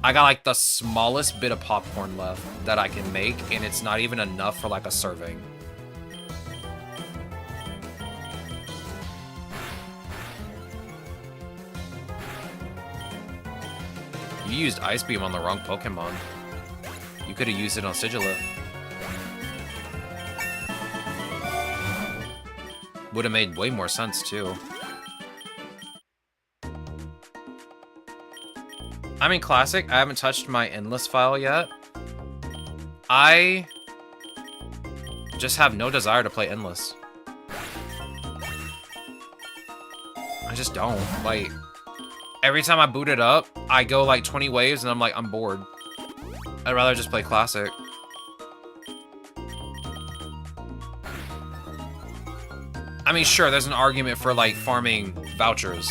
I got like the smallest bit of popcorn left that I can make, and it's not even enough for like a serving. You used Ice Beam on the wrong Pokemon. You could have used it on Sigilith. Would have made way more sense, too. I mean, Classic, I haven't touched my Endless file yet. I just have no desire to play Endless. I just don't. Like, every time I boot it up, I go like 20 waves and I'm like, I'm bored. I'd rather just play Classic. I mean, sure, there's an argument for like farming vouchers.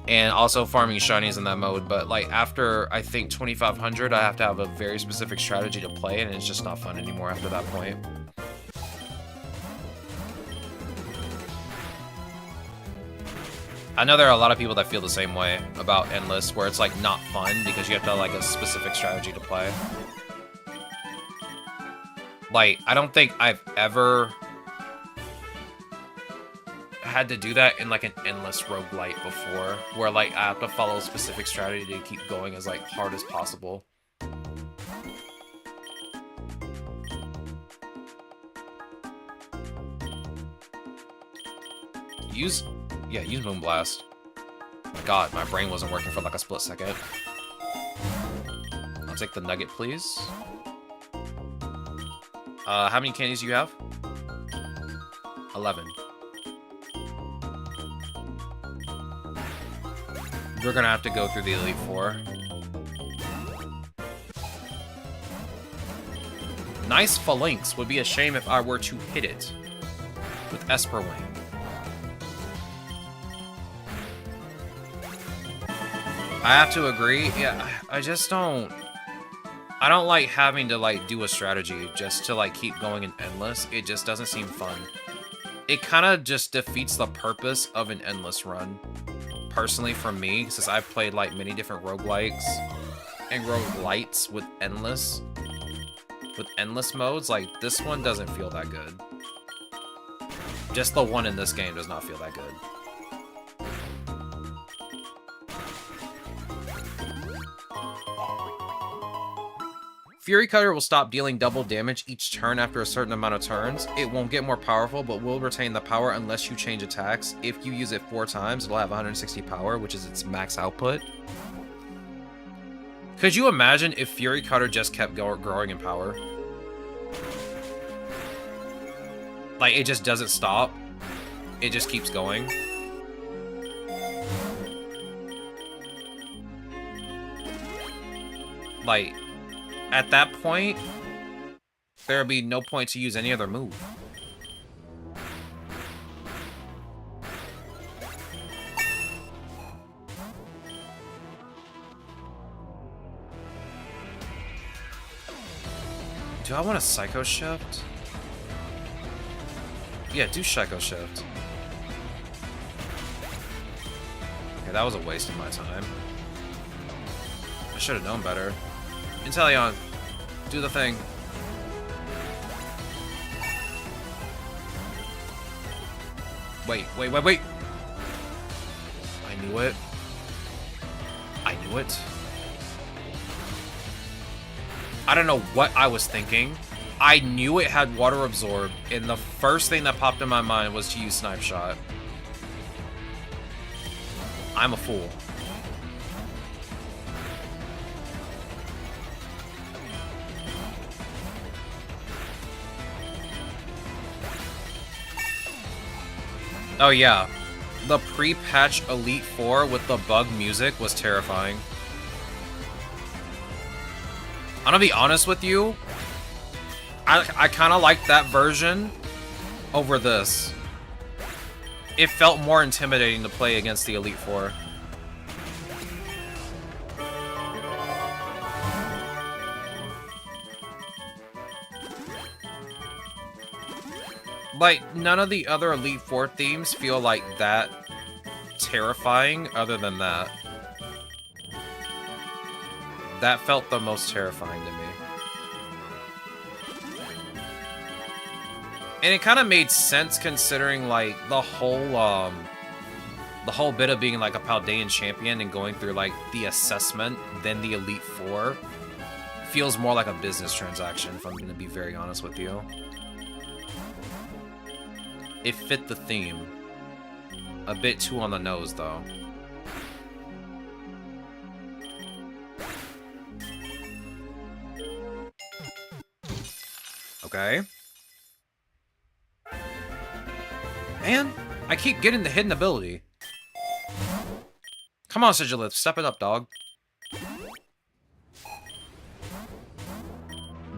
And also farming shinies in that mode, but like after I think 2500, I have to have a very specific strategy to play, and it's just not fun anymore after that point. I know there are a lot of people that feel the same way about Endless, where it's like not fun because you have to have like a specific strategy to play. Like, I don't think I've ever had to do that in like an Endless roguelite before, where like I have to follow a specific strategy to keep going as like hard as possible. Use Moonblast. God, my brain wasn't working for like a split second. I'll take the nugget, please. How many candies do you have? 11. We're gonna have to go through the Elite Four. Nice Phalanx. Would be a shame if I were to hit it with Esper Wing. I have to agree. Yeah, I just don't... I don't like having to like do a strategy just to like keep going in Endless. It just doesn't seem fun. It kind of just defeats the purpose of an Endless run. Personally, for me, since I've played like many different roguelikes and roguelites with Endless modes, like this one doesn't feel that good. Just the one in this game does not feel that good. Fury Cutter will stop dealing double damage each turn after a certain amount of turns. It won't get more powerful, but will retain the power unless you change attacks. If you use it 4 times, it'll have 160 power, which is its max output. Could you imagine if Fury Cutter just kept growing in power? Like, it just doesn't stop. It just keeps going. Like... At that point, there would be no point to use any other move. Do I want a Psycho Shift? Yeah, do Psycho Shift. Okay, that was a waste of my time. I should have known better. Inteleon, do the thing. Wait. I knew it. I don't know what I was thinking. I knew it had Water Absorb, and the first thing that popped in my mind was to use Snipe Shot. I'm a fool. Oh yeah, the pre-patch Elite Four with the bug music was terrifying. I'm gonna be honest with you, I kind of like that version over this. It felt more intimidating to play against the Elite Four. Like, none of the other Elite Four themes feel like that terrifying other than that. That felt the most terrifying to me. And it kind of made sense considering, like, the whole bit of being, like, a Paldean champion and going through, like, the assessment, then the Elite Four, feels more like a business transaction, if I'm going to be very honest with you. It fit the theme. A bit too on the nose, though. Okay. Man, I keep getting the hidden ability. Come on, Sigilith, step it up, dog.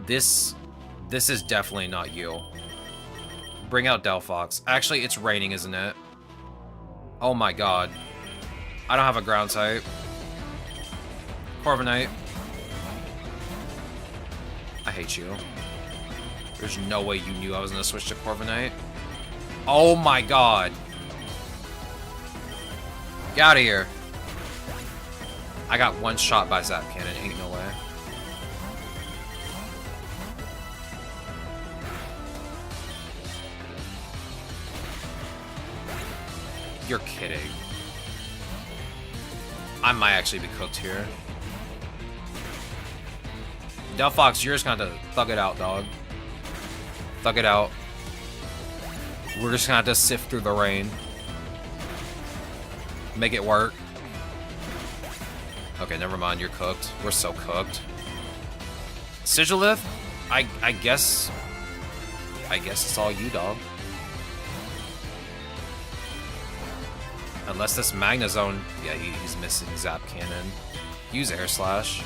This is definitely not you. Bring out Delphox. Actually, it's raining, isn't it? Oh my god. I don't have a ground type. Corviknight. I hate you. There's no way you knew I was gonna switch to Corviknight. Oh my god. Get out of here. I got one shot by Zap Cannon. Ain't no way. You're kidding. I might actually be cooked here. Delphox, you're just gonna have to thug it out, dog. Thug it out. We're just gonna have to sift through the rain. Make it work. Okay, never mind, you're cooked. We're so cooked. Sigilith, I guess it's all you, dog. Unless this Magnezone... Yeah, he's missing Zap Cannon. Use Air Slash.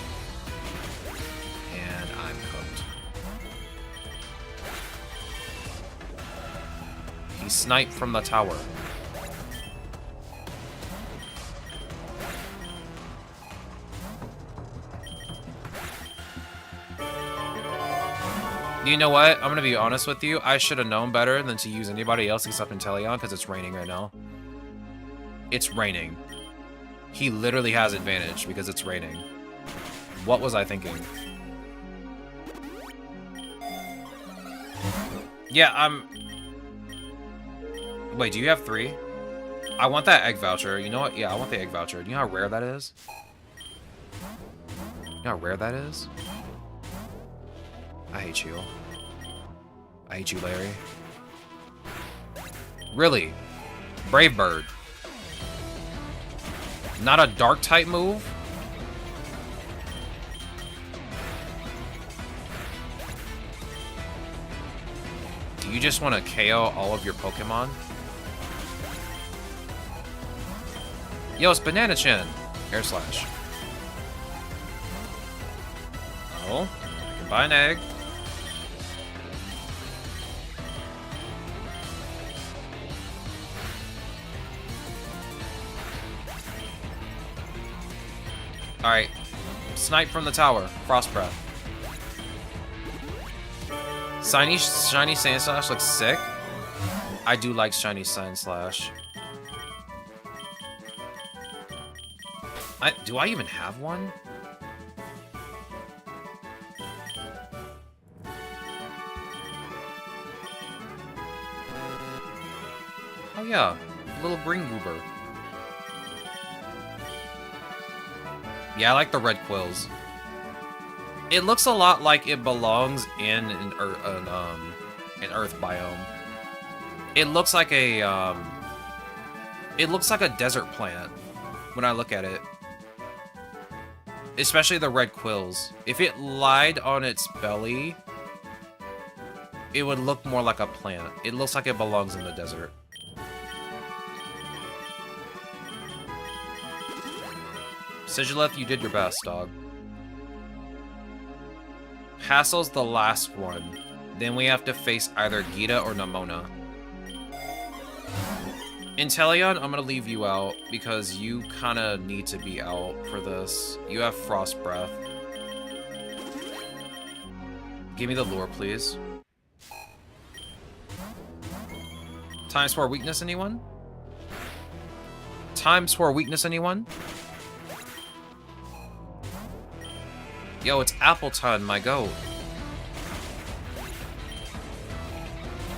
And I'm cooked. He sniped from the tower. You know what? I'm gonna be honest with you. I should have known better than to use anybody else except Inteleon because it's raining right now. It's raining. He literally has advantage because it's raining. What was I thinking? Yeah, Wait, do you have 3? I want that egg voucher. You know what? Yeah, I want the egg voucher. Do you know how rare that is? You know how rare that is? I hate you. I hate you, Larry. Really? Brave Bird. Not a dark type move? Do you just want to KO all of your Pokemon? Yo, it's Banana Chin. Air Slash. Oh, I can buy an egg. Alright. Snipe from the tower. Frost Breath. Shiny Sand Slash looks sick. I do like Shiny Sand Slash. Do I even have one? Oh yeah, little green goober. Yeah, I like the red quills. It looks a lot like it belongs in an earth biome. It looks like a desert plant when I look at it. Especially the red quills. If it lied on its belly, it would look more like a plant. It looks like it belongs in the desert. Sigilith, you did your best, dog. Hassle's the last one. Then we have to face either Gita or Nemona. Inteleon, I'm gonna leave you out because you kind of need to be out for this. You have Frost Breath. Give me the lure, please. Times 4 weakness, anyone? Times 4 weakness, anyone? Yo, it's Appleton, my goat.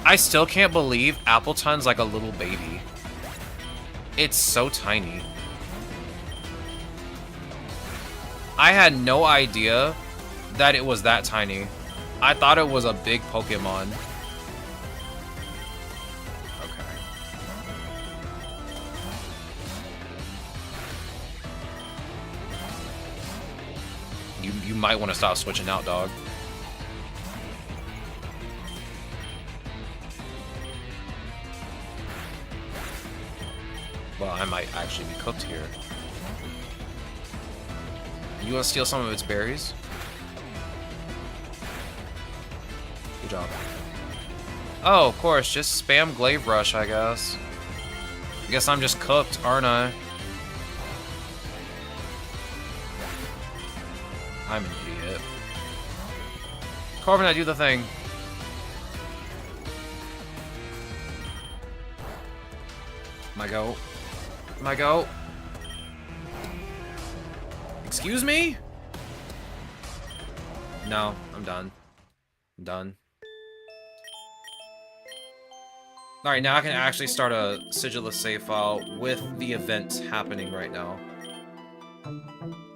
I still can't believe Appleton's like a little baby. It's so tiny. I had no idea that it was that tiny. I thought it was a big Pokemon. Okay. You might want to stop switching out, dog. Well, I might actually be cooked here. You want to steal some of its berries? Good job. Oh, of course, just spam Glaive Rush, I guess. I guess I'm just cooked, aren't I? I'm an idiot. Corvin, I do the thing. My go. My go. Excuse me? No, I'm done. I'm done. Alright, now I can actually start a Sigilus save file with the events happening right now.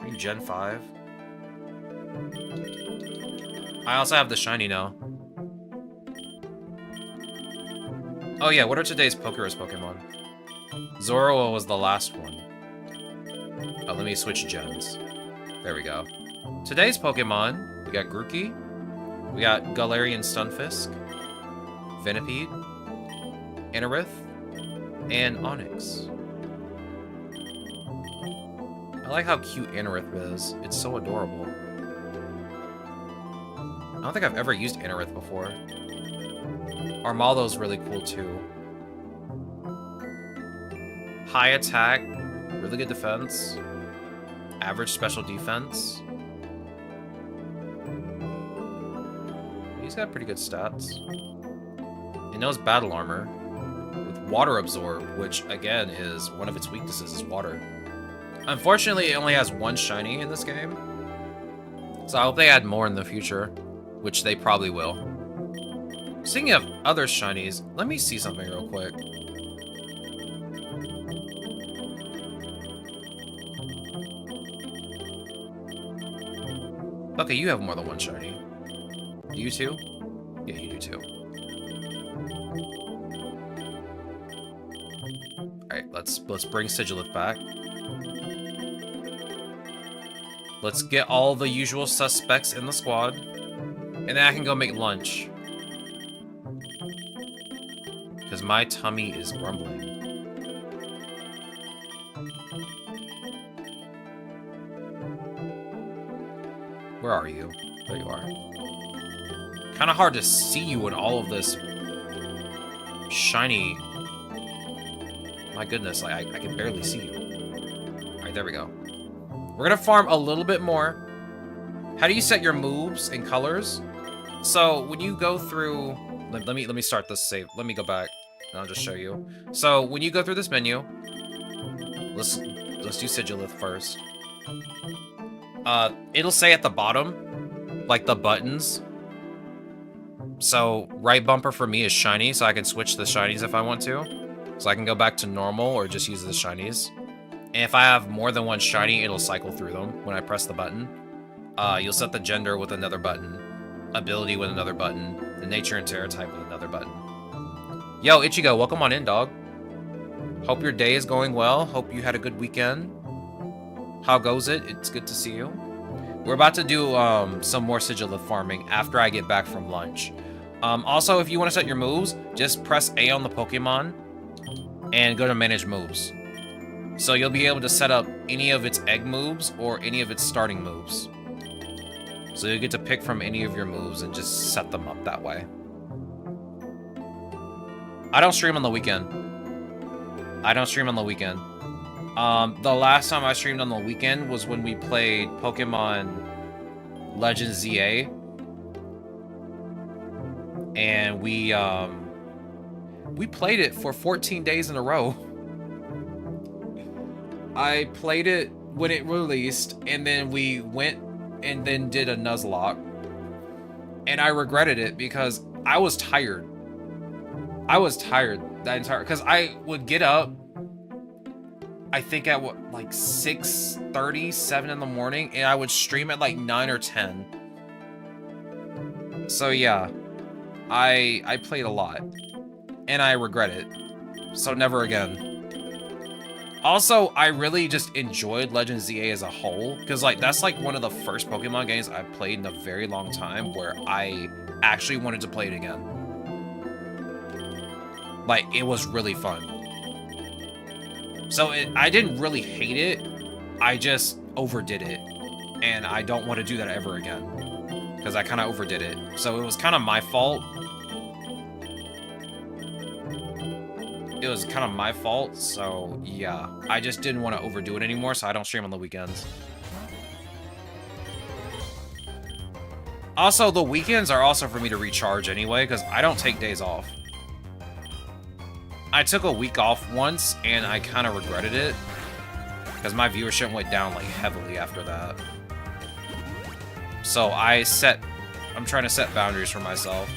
Are you Gen 5? I also have the shiny now. Oh yeah, what are today's PokéRogue Pokemon? Zoroa was the last one. Oh, let me switch gens. There we go. Today's Pokemon, we got Grookey, we got Galarian Stunfisk, Venipede, Anorith, and Onix. I like how cute Anorith is. It's so adorable. I don't think I've ever used Anorith before. Armaldo's really cool too. High attack, really good defense, average special defense. He's got pretty good stats. It knows battle armor with water absorb, which again is one of its weaknesses is water. Unfortunately, it only has one shiny in this game. So I hope they add more in the future, which they probably will. Speaking of other shinies, let me see something real quick. Okay, you have more than one shiny. Do you too? Yeah, you do too. Alright, let's bring Sigilith back. Let's get all the usual suspects in the squad. And then I can go make lunch. Because my tummy is grumbling. Where are you? There you are. Kind of hard to see you in all of this shiny... My goodness, I can barely see you. Alright, there we go. We're gonna farm a little bit more. How do you set your moves and colors? So, when you go through... Let me start this save. Let me go back, and I'll just show you. So, when you go through this menu... Let's do Sigilith first. It'll say at the bottom, like the buttons. So right bumper for me is shiny, so I can switch the shinies if I want to. So I can go back to normal or just use the shinies. And if I have more than one shiny, it'll cycle through them when I press the button. You'll set the gender with another button, ability with another button, the nature and terror type with another button. Yo, Ichigo, welcome on in, dog. Hope your day is going well. Hope you had a good weekend. How goes it? It's good to see you. We're about to do some more Sigilith farming after I get back from lunch. Also, if you want to set your moves, just press A on the Pokemon and go to manage moves. So you'll be able to set up any of its egg moves or any of its starting moves. So you get to pick from any of your moves and just set them up that way. I don't stream on the weekend. The last time I streamed on the weekend was when we played Pokemon Legends ZA. And we played it for 14 days in a row. I played it when it released, and then we went and then did a Nuzlocke. And I regretted it because I was tired. Because I would get up, I think at like 6:30, 7 in the morning, and I would stream at like 9 or 10. So yeah, I played a lot, and I regret it. So never again. Also, I really just enjoyed Legends ZA as a whole, because like that's like one of the first Pokemon games I've played in a very long time where I actually wanted to play it again. Like, it was really fun. So I didn't really hate it, I just overdid it, and I don't want to do that ever again, because I kind of overdid it. So it was kind of my fault. So yeah, I just didn't want to overdo it anymore, so I don't stream on the weekends. Also, the weekends are also for me to recharge anyway, because I don't take days off. I took a week off once, and I kind of regretted it, because my viewership went down like heavily after that. So I'm trying to set boundaries for myself.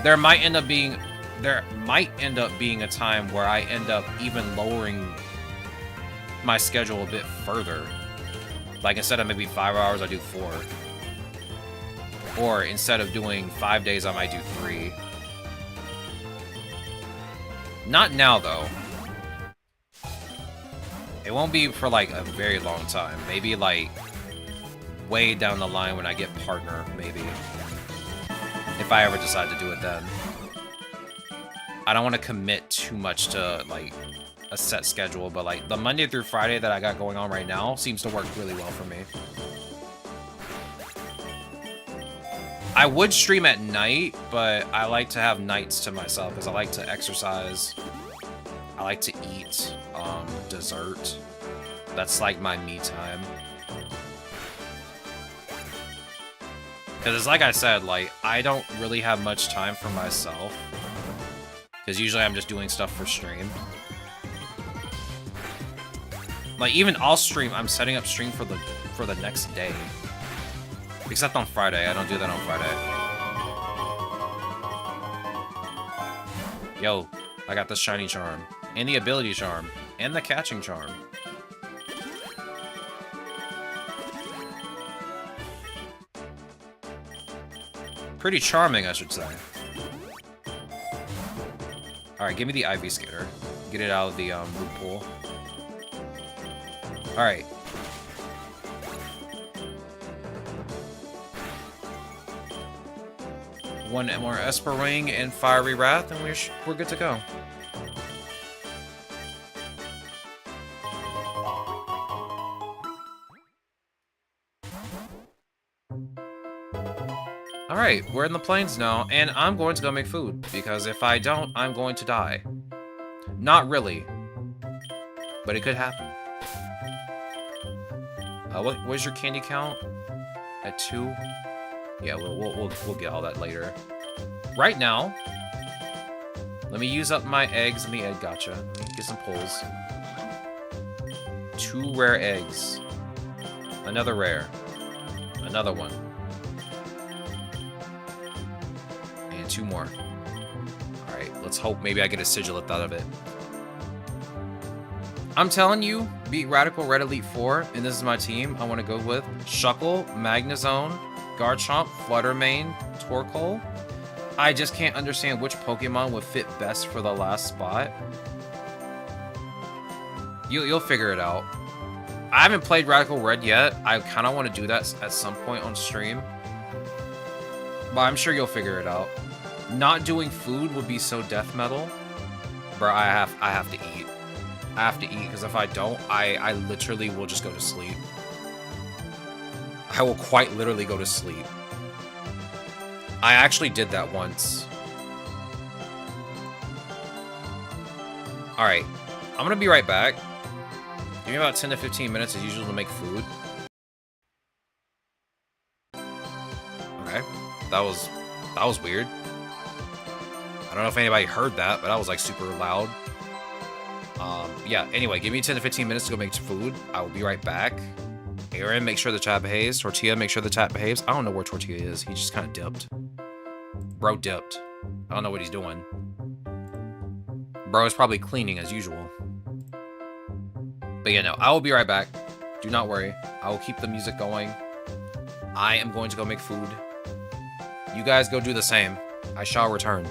There might end up being a time where I end up even lowering my schedule a bit further. Like, instead of maybe 5 hours, I do 4. Or instead of doing 5 days, I might do 3. Not now, though. It won't be for, like, a very long time. Maybe, like, way down the line when I get partner, maybe. If I ever decide to do it then. I don't want to commit too much to, like, a set schedule, but, like, the Monday through Friday that I got going on right now seems to work really well for me. I would stream at night, but I like to have nights to myself because I like to exercise. I like to eat dessert. That's like my me time. Because it's like I said, like, I don't really have much time for myself. Because usually I'm just doing stuff for stream. Like, even I'll stream, I'm setting up stream for the next day. Except on Friday. I don't do that on Friday. Yo, I got the shiny charm. And the ability charm. And the catching charm. Pretty charming, I should say. Alright, give me the Ivy Skater. Get it out of the loophole. Alright. One more Esper Ring and Fiery Wrath, and we're good to go. Alright, we're in the plains now, and I'm going to go make food, because if I don't, I'm going to die. Not really. But it could happen. What's your candy count? At 2? Yeah, we'll get all that later. Right now, let me use up my eggs in the egg gacha. Let me get some pulls. 2 rare eggs. Another rare. Another one. And 2 more. Alright, let's hope maybe I get a Sigilith out of it. I'm telling you, beat Radical Red Elite 4, and this is my team I want to go with. Shuckle, Magnezone, Garchomp, Fluttermane, Torkoal. I just can't understand which Pokemon would fit best for the last spot. You'll figure it out. I haven't played Radical Red yet. I kind of want to do that at some point on stream. But I'm sure you'll figure it out. Not doing food would be so death metal. Bro, I have to eat. I have to eat, because if I don't, I literally will just go to sleep. I will quite literally go to sleep. I actually did that once. Alright. I'm gonna be right back. Give me about 10 to 15 minutes as usual to make food. Okay. That was weird. I don't know if anybody heard that, but that was like super loud. Yeah, anyway, give me 10 to 15 minutes to go make food. I will be right back. Aaron, make sure the chat behaves. Tortilla, make sure the chat behaves. I don't know where Tortilla is. He just kind of dipped. Bro dipped. I don't know what he's doing. Bro is probably cleaning as usual. But yeah, no, I will be right back. Do not worry. I will keep the music going. I am going to go make food. You guys go do the same. I shall return.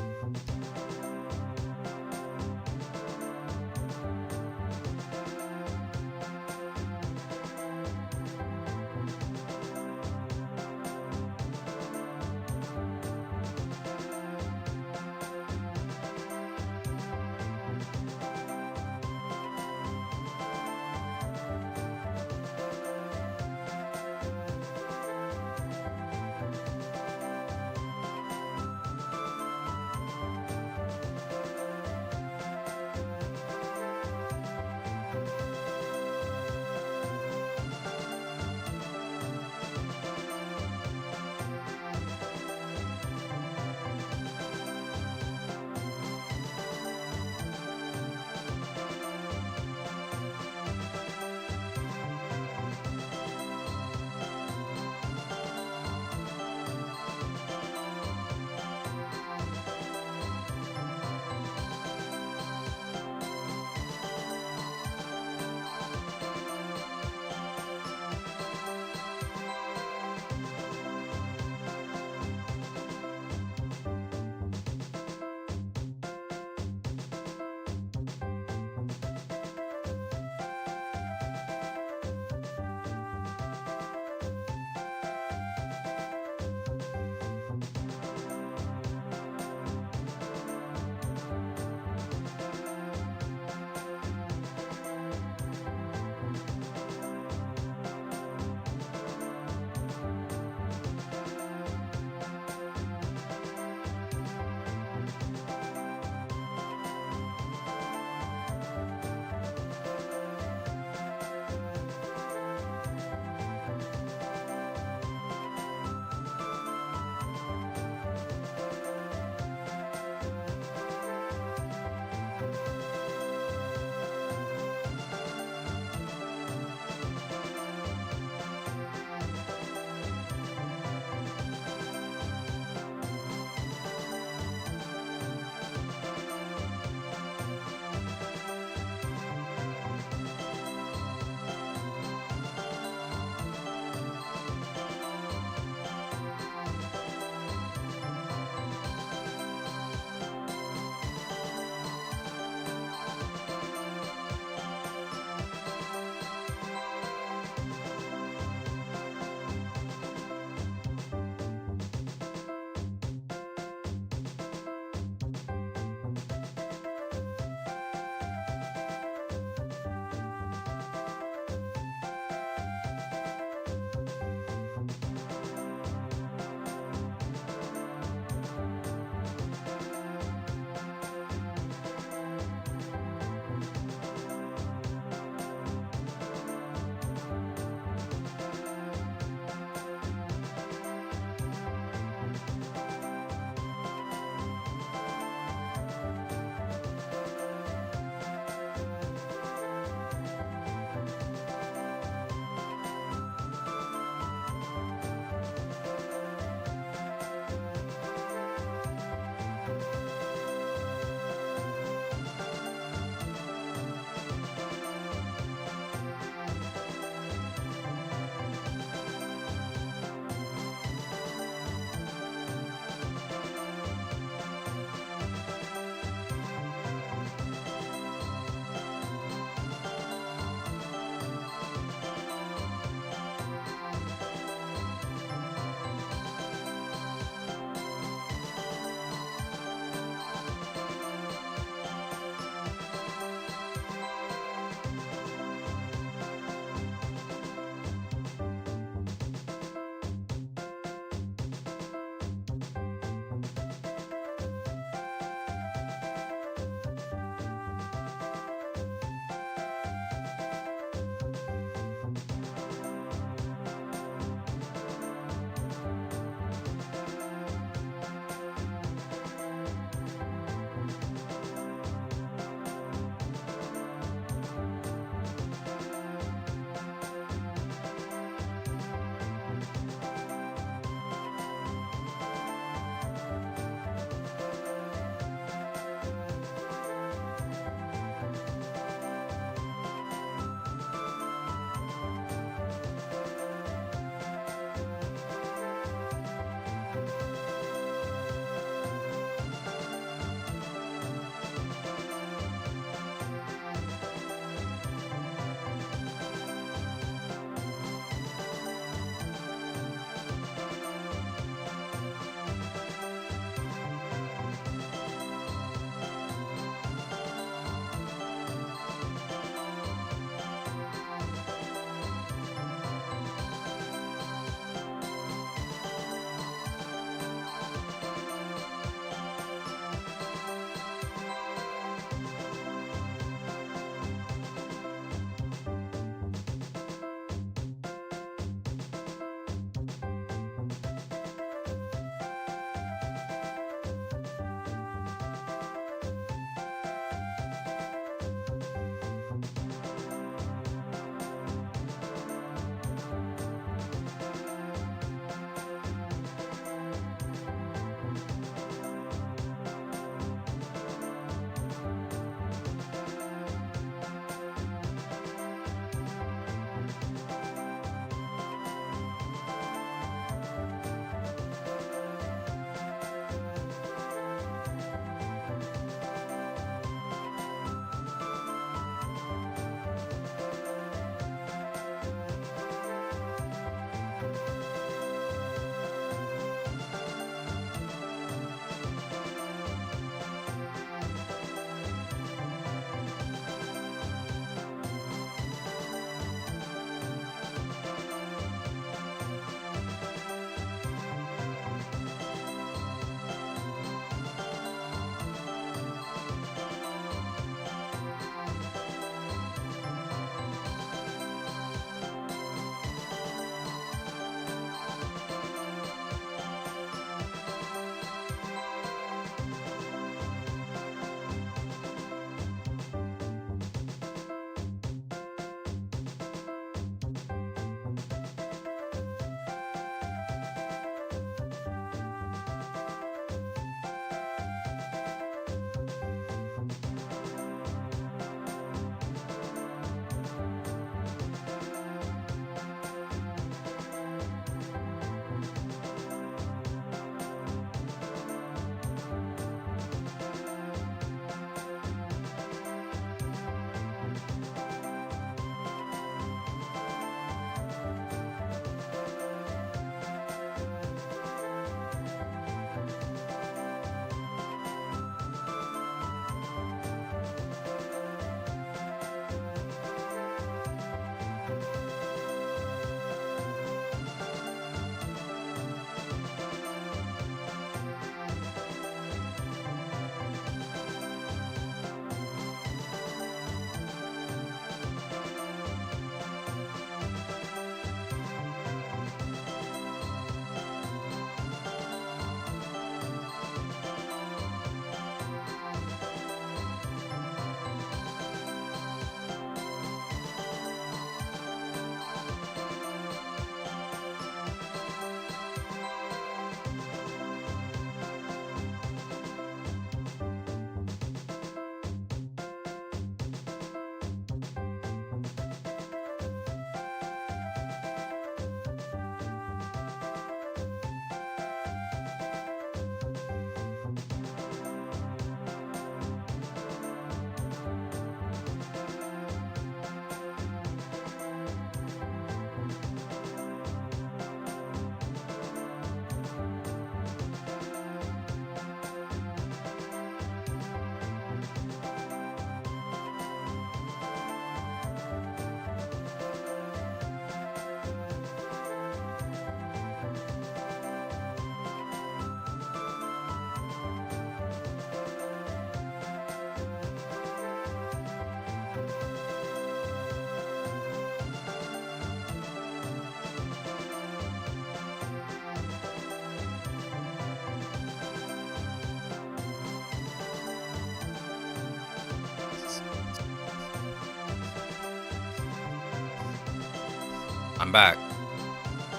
I'm back.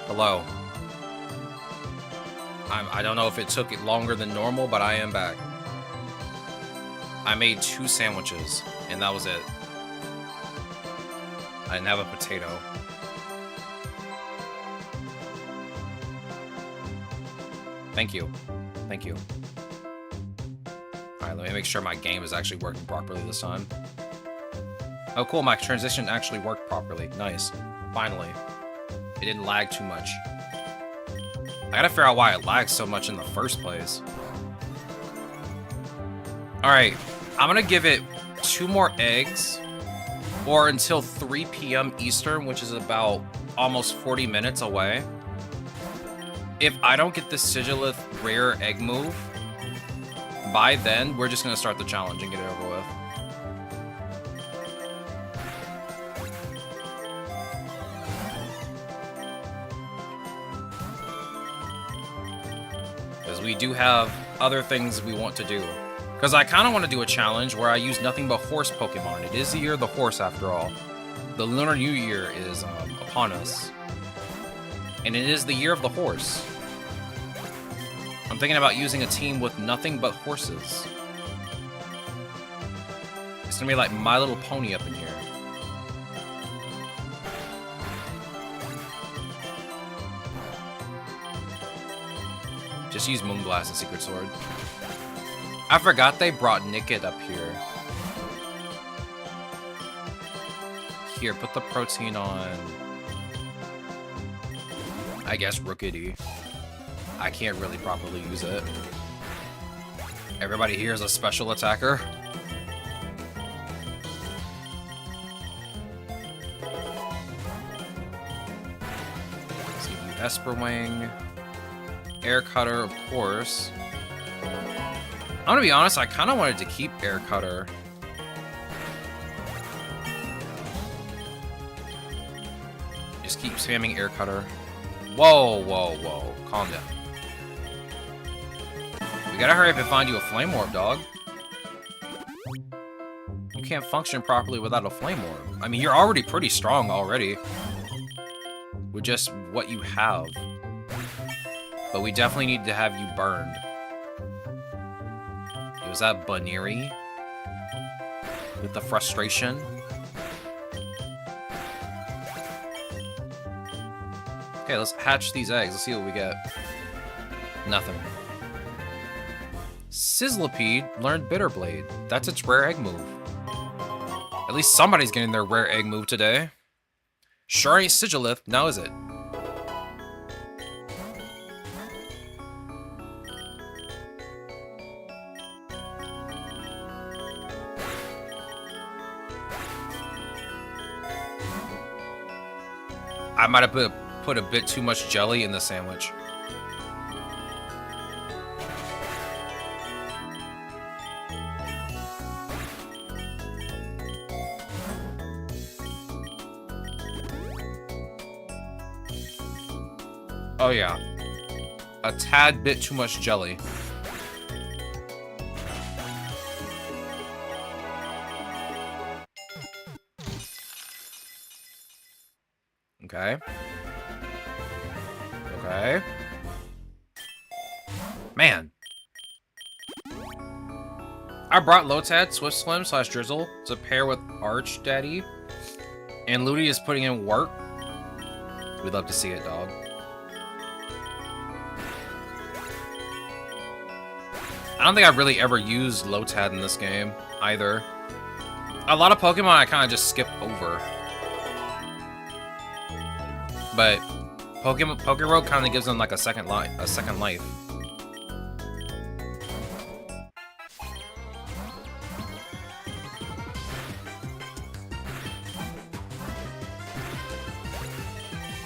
Hello. I don't know if it took it longer than normal, but I am back. I made 2 sandwiches, and that was it. I didn't have a potato. Thank you. Thank you. Alright, let me make sure my game is actually working properly this time. Oh, cool, my transition actually worked properly. Nice. Finally. It didn't lag too much. I gotta figure out why it lags so much in the first place. Alright, I'm gonna give it 2 more eggs, or until 3 p.m. Eastern, which is about almost 40 minutes away. If I don't get the Sigilith rare egg move, by then, we're just gonna start the challenge and get it over with. Because we do have other things we want to do. Because I kind of want to do a challenge where I use nothing but horse Pokemon. It is the year of the horse, after all. The Lunar New Year is upon us. And it is the year of the horse. I'm thinking about using a team with nothing but horses. It's gonna be like My Little Pony up in here. Just use Moonblast and Secret Sword. I forgot they brought Nickit up here. Here, put the protein on... I guess Rookity. I can't really properly use it. Everybody here is a special attacker. Let's give you Esper Wing. Air Cutter, of course. I'm gonna be honest, I kind of wanted to keep Air Cutter. Just keep spamming Air Cutter. Whoa, whoa, whoa. Calm down. We gotta hurry up and find you a Flame Orb, dog. You can't function properly without a Flame Orb. I mean, you're already pretty strong already. With just what you have. But we definitely need to have you burned. Was that Baneri? With the frustration? Okay, let's hatch these eggs. Let's see what we get. Nothing. Sizzlipede learned Bitter Blade. That's its rare egg move. At least somebody's getting their rare egg move today. Sure ain't Sigilith, now is it? I might have put a bit too much jelly in the sandwich. Oh yeah. A tad bit too much jelly. Okay. Okay. Man. I brought Lotad, Swift Slim / Drizzle to pair with Arch Daddy. And Ludi is putting in work. We'd love to see it, dog. I don't think I've really ever used Lotad in this game, either. A lot of Pokemon I kind of just skip over. But PokéRogue kind of gives them like a second life.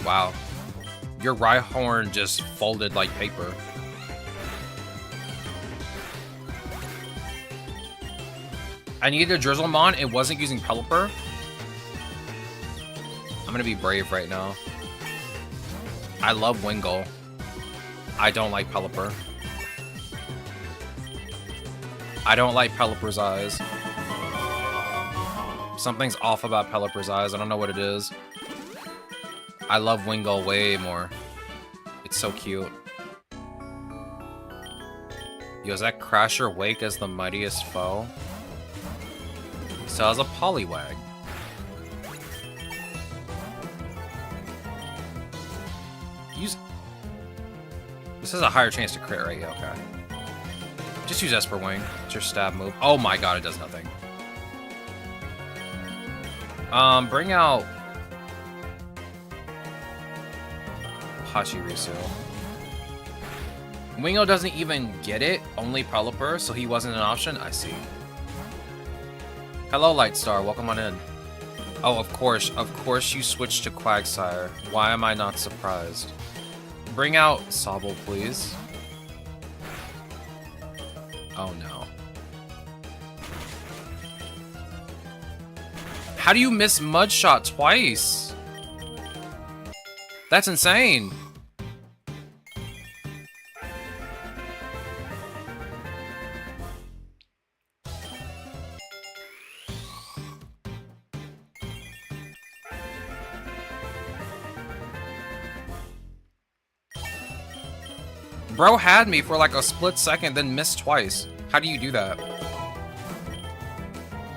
Wow, your Rhyhorn just folded like paper. I needed a Drizzlemon. It wasn't using Pelipper. I'm gonna be brave right now. I love Wingull. I don't like Pelipper. I don't like Pelipper's eyes. Something's off about Pelipper's eyes. I don't know what it is. I love Wingull way more. It's so cute. Yo, is that Crasher Wake as the mightiest foe? So as a Poliwag. Use... This has a higher chance to crit, right? Yeah, okay. Just use Esper Wing. It's your stab move. Oh my god, it does nothing. Bring out... Pachirisu. Wingo doesn't even get it, only Pelipper, so he wasn't an option? I see. Hello, Lightstar, welcome on in. Oh, of course you switched to Quagsire. Why am I not surprised? Bring out Sobble, please. Oh no. How do you miss Mudshot twice? That's insane. Bro had me for like a split second, then missed twice. How do you do that?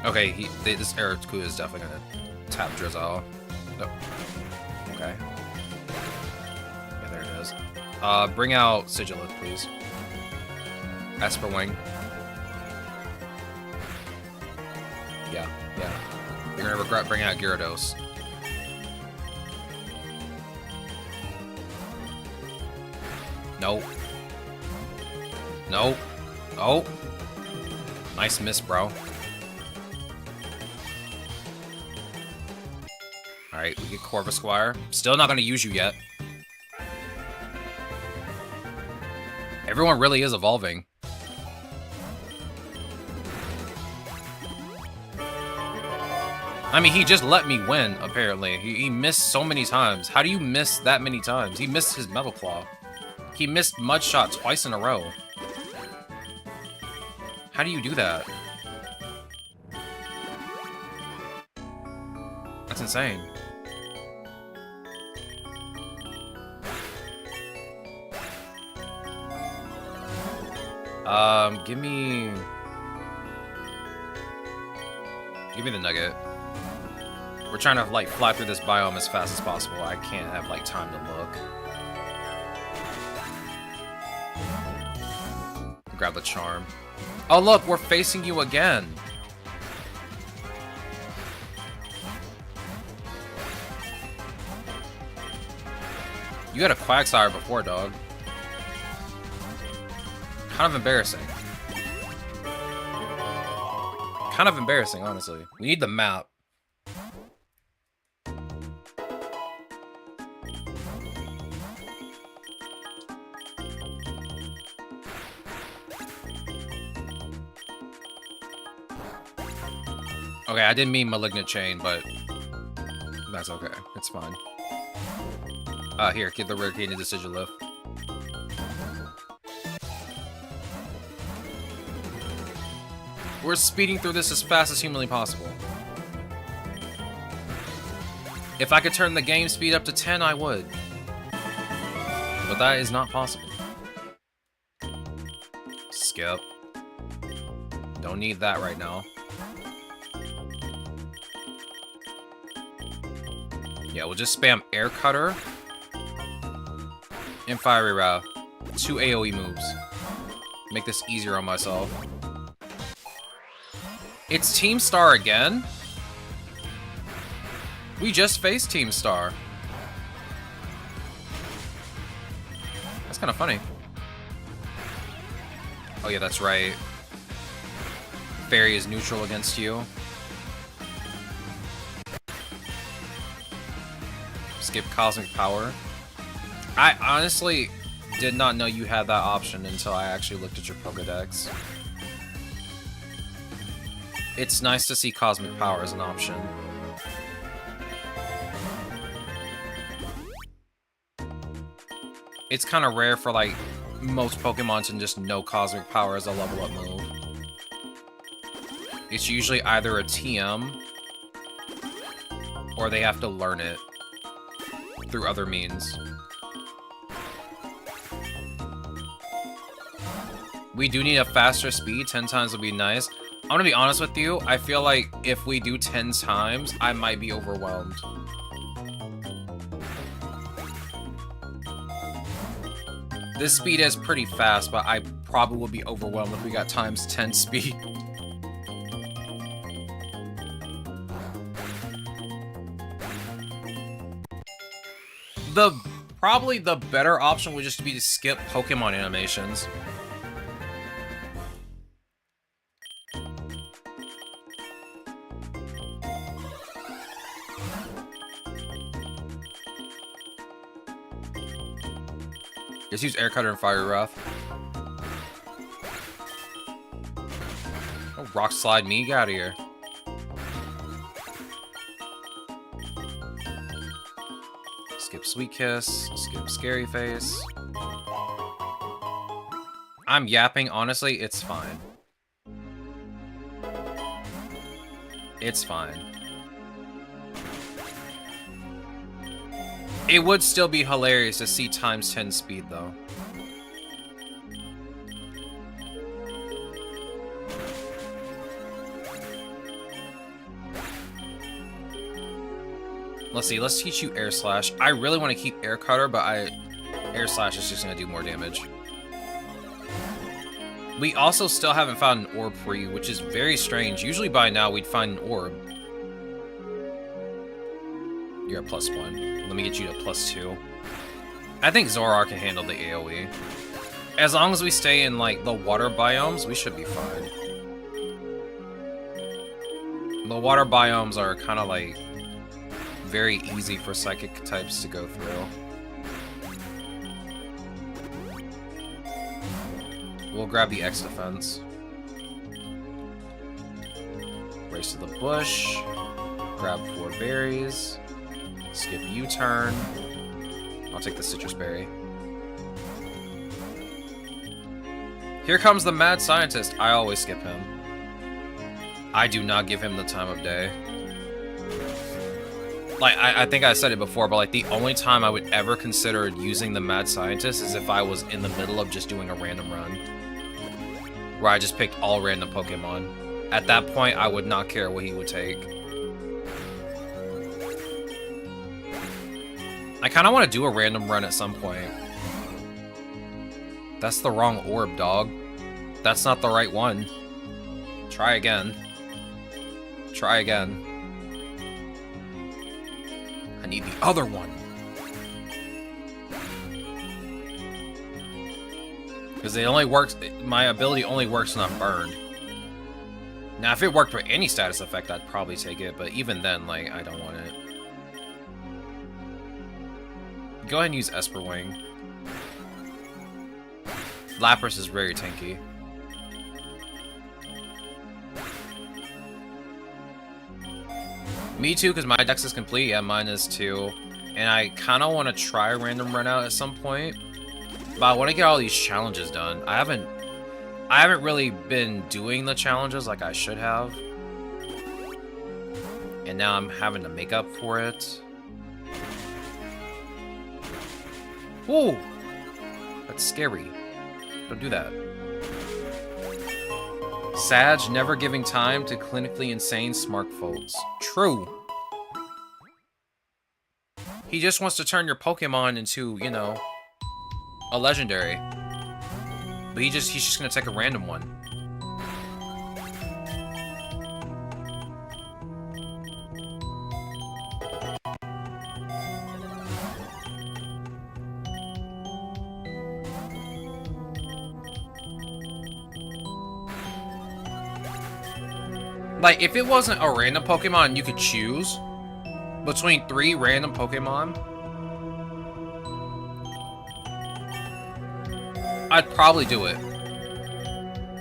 Okay, this Araku is definitely gonna tap Drizzle. Nope. Okay. Yeah, there it is. Bring out Sigilith, please. Esper Wing. Yeah. You're gonna regret bringing out Gyarados. Nope. Nope. Oh. Nice miss, bro. Alright, we get Corvisquire. Still not gonna use you yet. Everyone really is evolving. I mean, he just let me win, apparently. He missed so many times. How do you miss that many times? He missed his Metal Claw. He missed Mudshot twice in a row. How do you do that? That's insane. Give me the nugget. We're trying to, like, fly through this biome as fast as possible. I can't have, like, time to look. Grab the charm. Oh, look, we're facing you again. You had a Quagsire before, dog. Kind of embarrassing. Kind of embarrassing, honestly. We need the map. Okay, I didn't mean Malignant Chain, but that's okay. It's fine. Here, get the rare key into Sigilith. We're speeding through this as fast as humanly possible. If I could turn the game speed up to 10, I would. But that is not possible. Skip. Don't need that right now. Yeah, we'll just spam Air Cutter and Fiery Wrath. 2 AoE moves. Make this easier on myself. It's Team Star again? We just faced Team Star. That's kind of funny. Oh yeah, that's right. Fairy is neutral against you. Skip Cosmic Power. I honestly did not know you had that option until I actually looked at your Pokédex. It's nice to see Cosmic Power as an option. It's kind of rare for, like, most Pokemon to just know Cosmic Power as a level up move. It's usually either a TM or they have to learn it. through other means. We do need a faster speed. 10 times would be nice. I'm gonna be honest with you. I feel like if we do 10 times, I might be overwhelmed. This speed is pretty fast, but I probably would be overwhelmed if we got times 10 speed. Probably the better option would just be to skip Pokemon animations. Just use Air Cutter and Fire Breath. Oh, Rock Slide me, get out of here. Skip Sweet Kiss, skip Scary Face. I'm yapping, honestly, it's fine. It's fine. It would still be hilarious to see times 10 speed, though. Let's see, let's teach you Air Slash. I really want to keep Air Cutter, but Air Slash is just going to do more damage. We also still haven't found an orb for you, which is very strange. Usually by now we'd find an orb. You're at +1. Let me get you to +2. I think Zoroark can handle the AoE. As long as we stay in, like, the water biomes, we should be fine. The water biomes are kind of, like, very easy for psychic types to go through. We'll grab the X defense. Race to the bush. Grab 4 berries. Skip U-turn. I'll take the citrus berry. Here comes the mad scientist. I always skip him. I do not give him the time of day. Like, I think I said it before, but like the only time I would ever consider using the mad scientist is if I was in the middle of just doing a random run. Where I just picked all random Pokemon. At that point, I would not care what he would take. I kind of want to do a random run at some point. That's the wrong orb, dog. That's not the right one. Try again. Try again. I need the other one. Because it only works, my ability only works when I'm burned. Now, if it worked for any status effect, I'd probably take it, but even then, like, I don't want it. Go ahead and use Esper Wing. Lapras is very tanky. Me too, because my dex is complete. Yeah, mine is too. And I kind of want to try a random run out at some point. But I want to get all these challenges done. I haven't really been doing the challenges like I should have. And now I'm having to make up for it. Whoa! That's scary. Don't do that. Sag never giving time to clinically insane smart folks. True. He just wants to turn your Pokemon into, you know, a legendary. But he's just gonna take a random one. Like, if it wasn't a random Pokemon you could choose between 3 random Pokemon, I'd probably do it.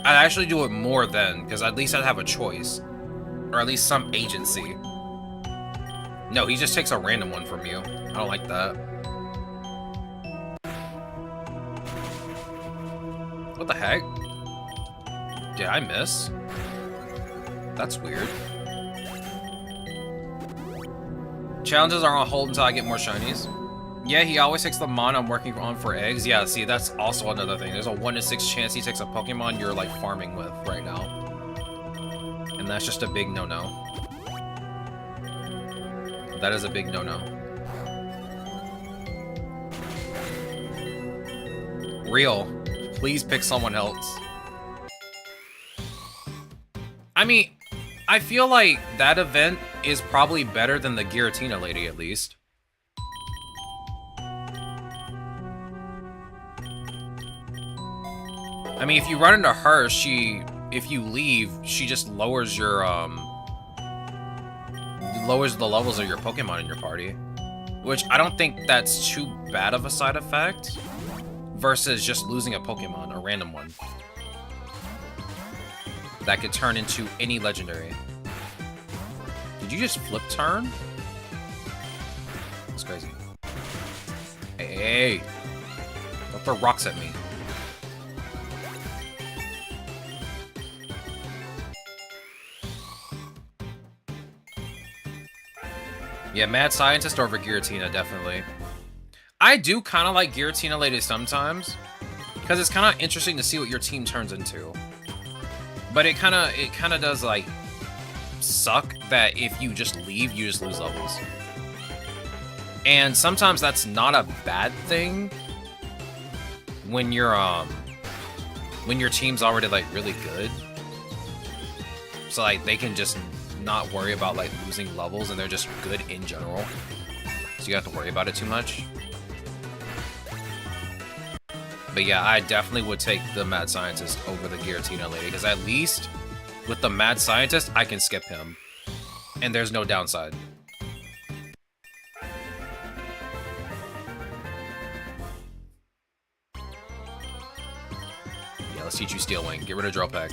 I'd actually do it more then, because at least I'd have a choice. Or at least some agency. No, he just takes a random one from you. I don't like that. What the heck? Did I miss? That's weird. Challenges are on hold until I get more shinies. Yeah, he always takes the mon I'm working on for eggs. Yeah, see, that's also another thing. There's a 1 in 6 chance he takes a Pokemon you're, like, farming with right now. And that's just a big no-no. That is a big no-no. Real. Please pick someone else. I mean, I feel like that event is probably better than the Giratina lady, at least. I mean, if you run into her, if you leave, she just lowers your, lowers the levels of your Pokemon in your party. Which, I don't think that's too bad of a side effect, versus just losing a Pokemon, a random one. That could turn into any legendary. Did you just flip turn? That's crazy. Hey! Don't throw rocks at me. Yeah, Mad Scientist over Giratina, definitely. I do kind of like Giratina Lady sometimes, because it's kind of interesting to see what your team turns into. But it kind of does, like, suck that if you just leave, you just lose levels. And sometimes that's not a bad thing when your team's already, like, really good. So, like, they can just not worry about, like, losing levels, and they're just good in general. So you have to worry about it too much. But yeah, I definitely would take the Mad Scientist over the Giratina lady, because at least with the Mad Scientist, I can skip him. And there's no downside. Yeah, let's teach you Steel Wing. Get rid of Drill Peck.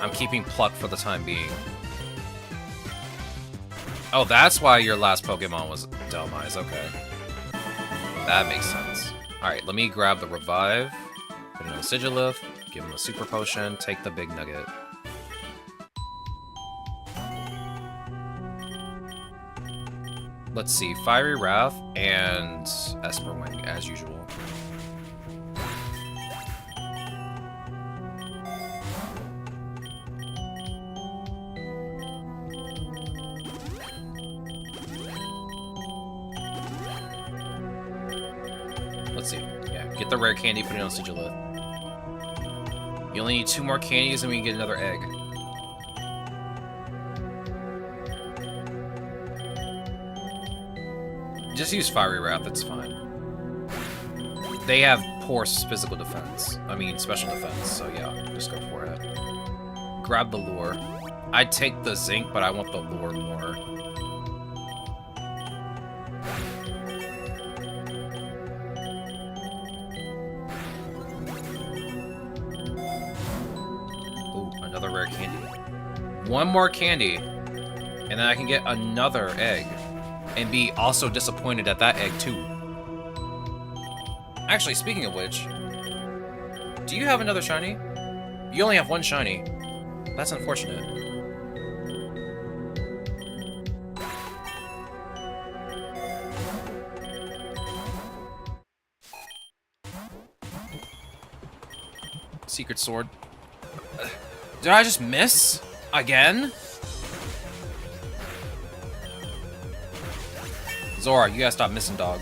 I'm keeping Pluck for the time being. Oh, that's why your last Pokemon was Delmise, okay. That makes sense. Alright, let me grab the Revive, put it on Sigilith, give him a Super Potion, take the Big Nugget. Let's see, Fiery Wrath and Esper Wing, as usual. Let's see. Yeah, get the rare candy, put it on Sigilith. You only need 2 more candies and we can get another egg. Just use Fiery Wrath, it's fine. They have poor physical defense. I mean, special defense, so yeah, just go for it. Grab the Lure. I'd take the Zinc, but I want the Lure more. Rare candy. 1 more candy, and then I can get another egg, and be also disappointed at that egg too. Actually, speaking of which, do you have another shiny? You only have 1 shiny. That's unfortunate. Secret Sword. Did I just miss? Again? Zora, you gotta stop missing, dog.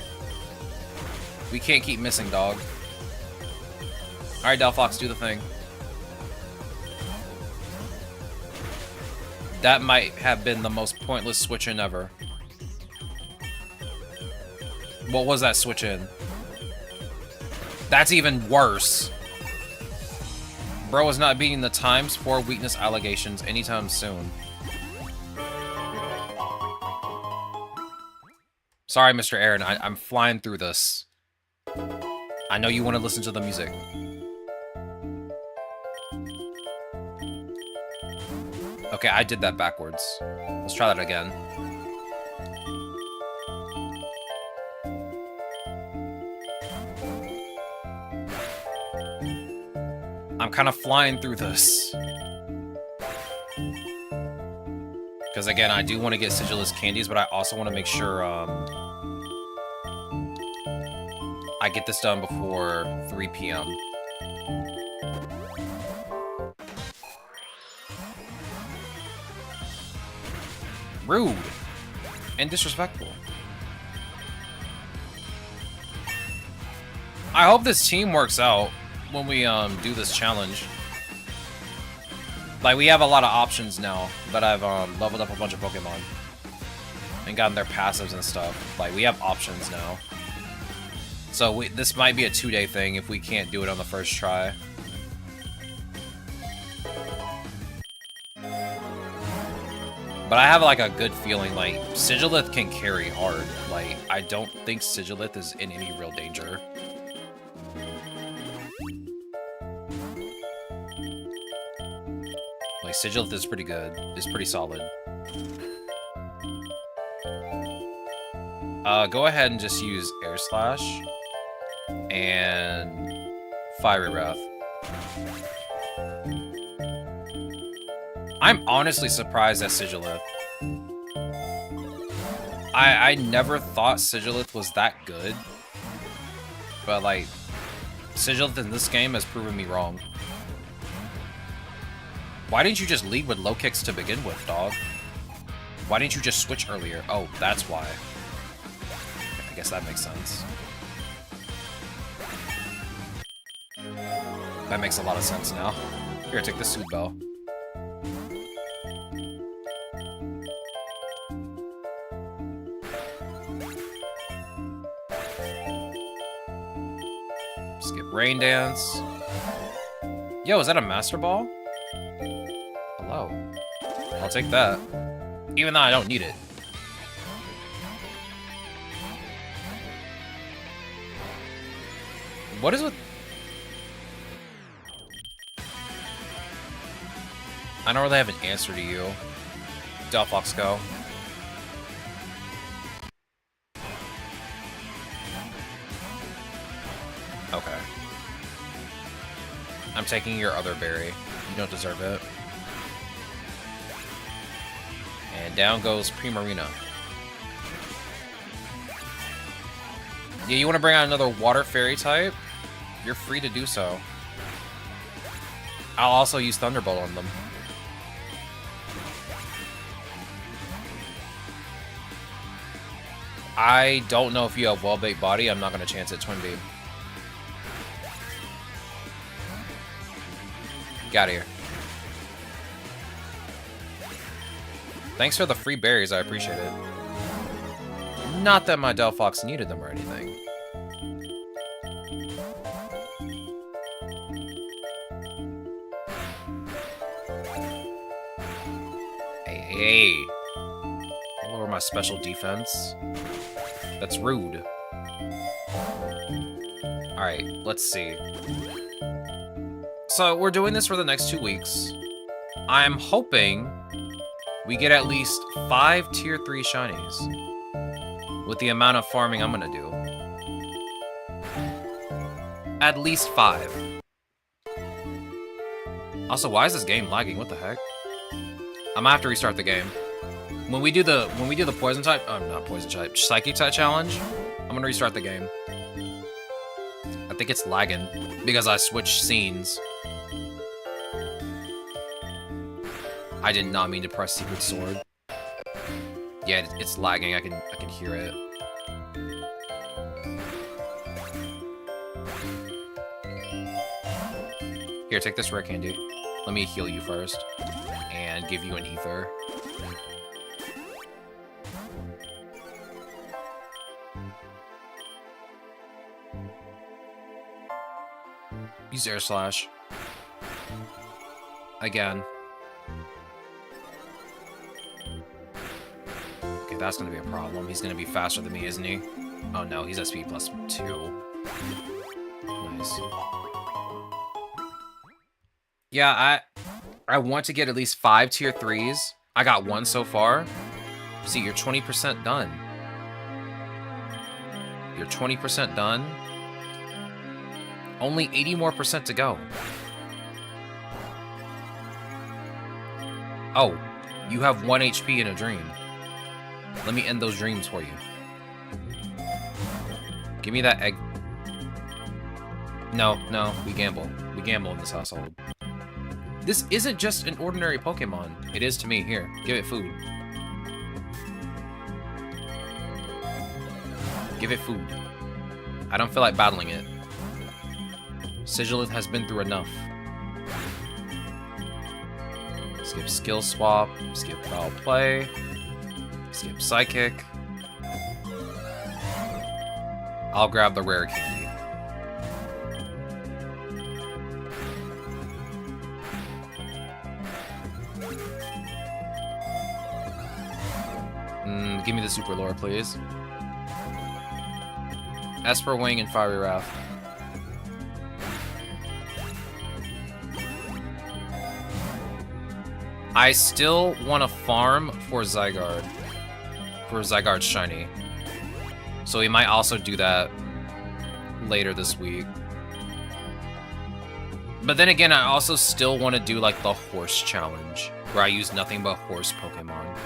We can't keep missing, dog. Alright, Delphox, do the thing. That might have been the most pointless switch-in ever. What was that switch-in? That's even worse. Bro is not beating the ×4 weakness allegations anytime soon. Sorry, Mr. Aaron, I'm flying through this. I know you want to listen to the music. Okay, I did that backwards. Let's try that again. I'm kind of flying through this. Because again, I do want to get Sigilus candies, but I also want to make sure I get this done before 3 p.m. Rude and disrespectful. I hope this team works out when we do this challenge. Like, we have a lot of options now that I've leveled up a bunch of Pokemon and gotten their passives and stuff. Like, we have options now. So this might be a 2-day thing if we can't do it on the first try. But I have, like, a good feeling, like, Sigilith can carry hard. Like, I don't think Sigilith is in any real danger. Like, Sigilith is pretty good. Is pretty solid. Go ahead and just use Air Slash. And Fiery Breath. I'm honestly surprised at Sigilith. I never thought Sigilith was that good. But, like, Sigilith in this game has proven me wrong. Why didn't you just lead with low kicks to begin with, dog? Why didn't you just switch earlier? Oh, that's why. I guess that makes sense. That makes a lot of sense now. Here, take the Soothe Bell. Skip Rain Dance. Yo, is that a Master Ball? Hello. I'll take that. Even though I don't need it. What is with... I don't really have an answer to you. Delphox, go. Okay. I'm taking your other berry. You don't deserve it. And down goes Primarina. Yeah, you want to bring out another Water Fairy type? You're free to do so. I'll also use Thunderbolt on them. I don't know if you have Well-Baked Body. I'm not going to chance it. Twin Beam. Get out of here. Thanks for the free berries. I appreciate it. Not that my Delphox needed them or anything. Hey. I'll lower my special defense. That's rude. Alright, let's see. So, we're doing this for the next 2 weeks. I'm hoping we get at least 5 Tier 3 shinies. With the amount of farming I'm gonna do. At least 5. Also, why is this game lagging? What the heck? I'm gonna have to restart the game. When we do the poison type, not poison type, psychic type challenge, I'm gonna restart the game. I think it's lagging because I switched scenes. I did not mean to press Secret Sword. Yeah, it's lagging. I can hear it. Here, take this rare candy. Let me heal you first and give you an ether. Use Air Slash. Again. Okay, that's gonna be a problem. He's gonna be faster than me, isn't he? Oh no, he's SP plus 2. Nice. Yeah, I want to get at least 5 Tier 3s. I got 1 so far. See, you're 20% done. You're 20% done. Only 80 more percent to go. Oh, you have 1 HP in a dream. Let me end those dreams for you. Give me that egg. No, we gamble. We gamble in this household. This isn't just an ordinary Pokemon. It is to me. Here, give it food. Give it food. I don't feel like battling it. Sigilith has been through enough. Skip skill swap. Skip foul play. Skip psychic. I'll grab the rare candy. Give me the super lore, please. Esper Wing and Fiery Wrath. I still want to farm for Zygarde. For Zygarde's shiny. So we might also do that later this week. But then again, I also still want to do like the horse challenge, where I use nothing but horse Pokemon.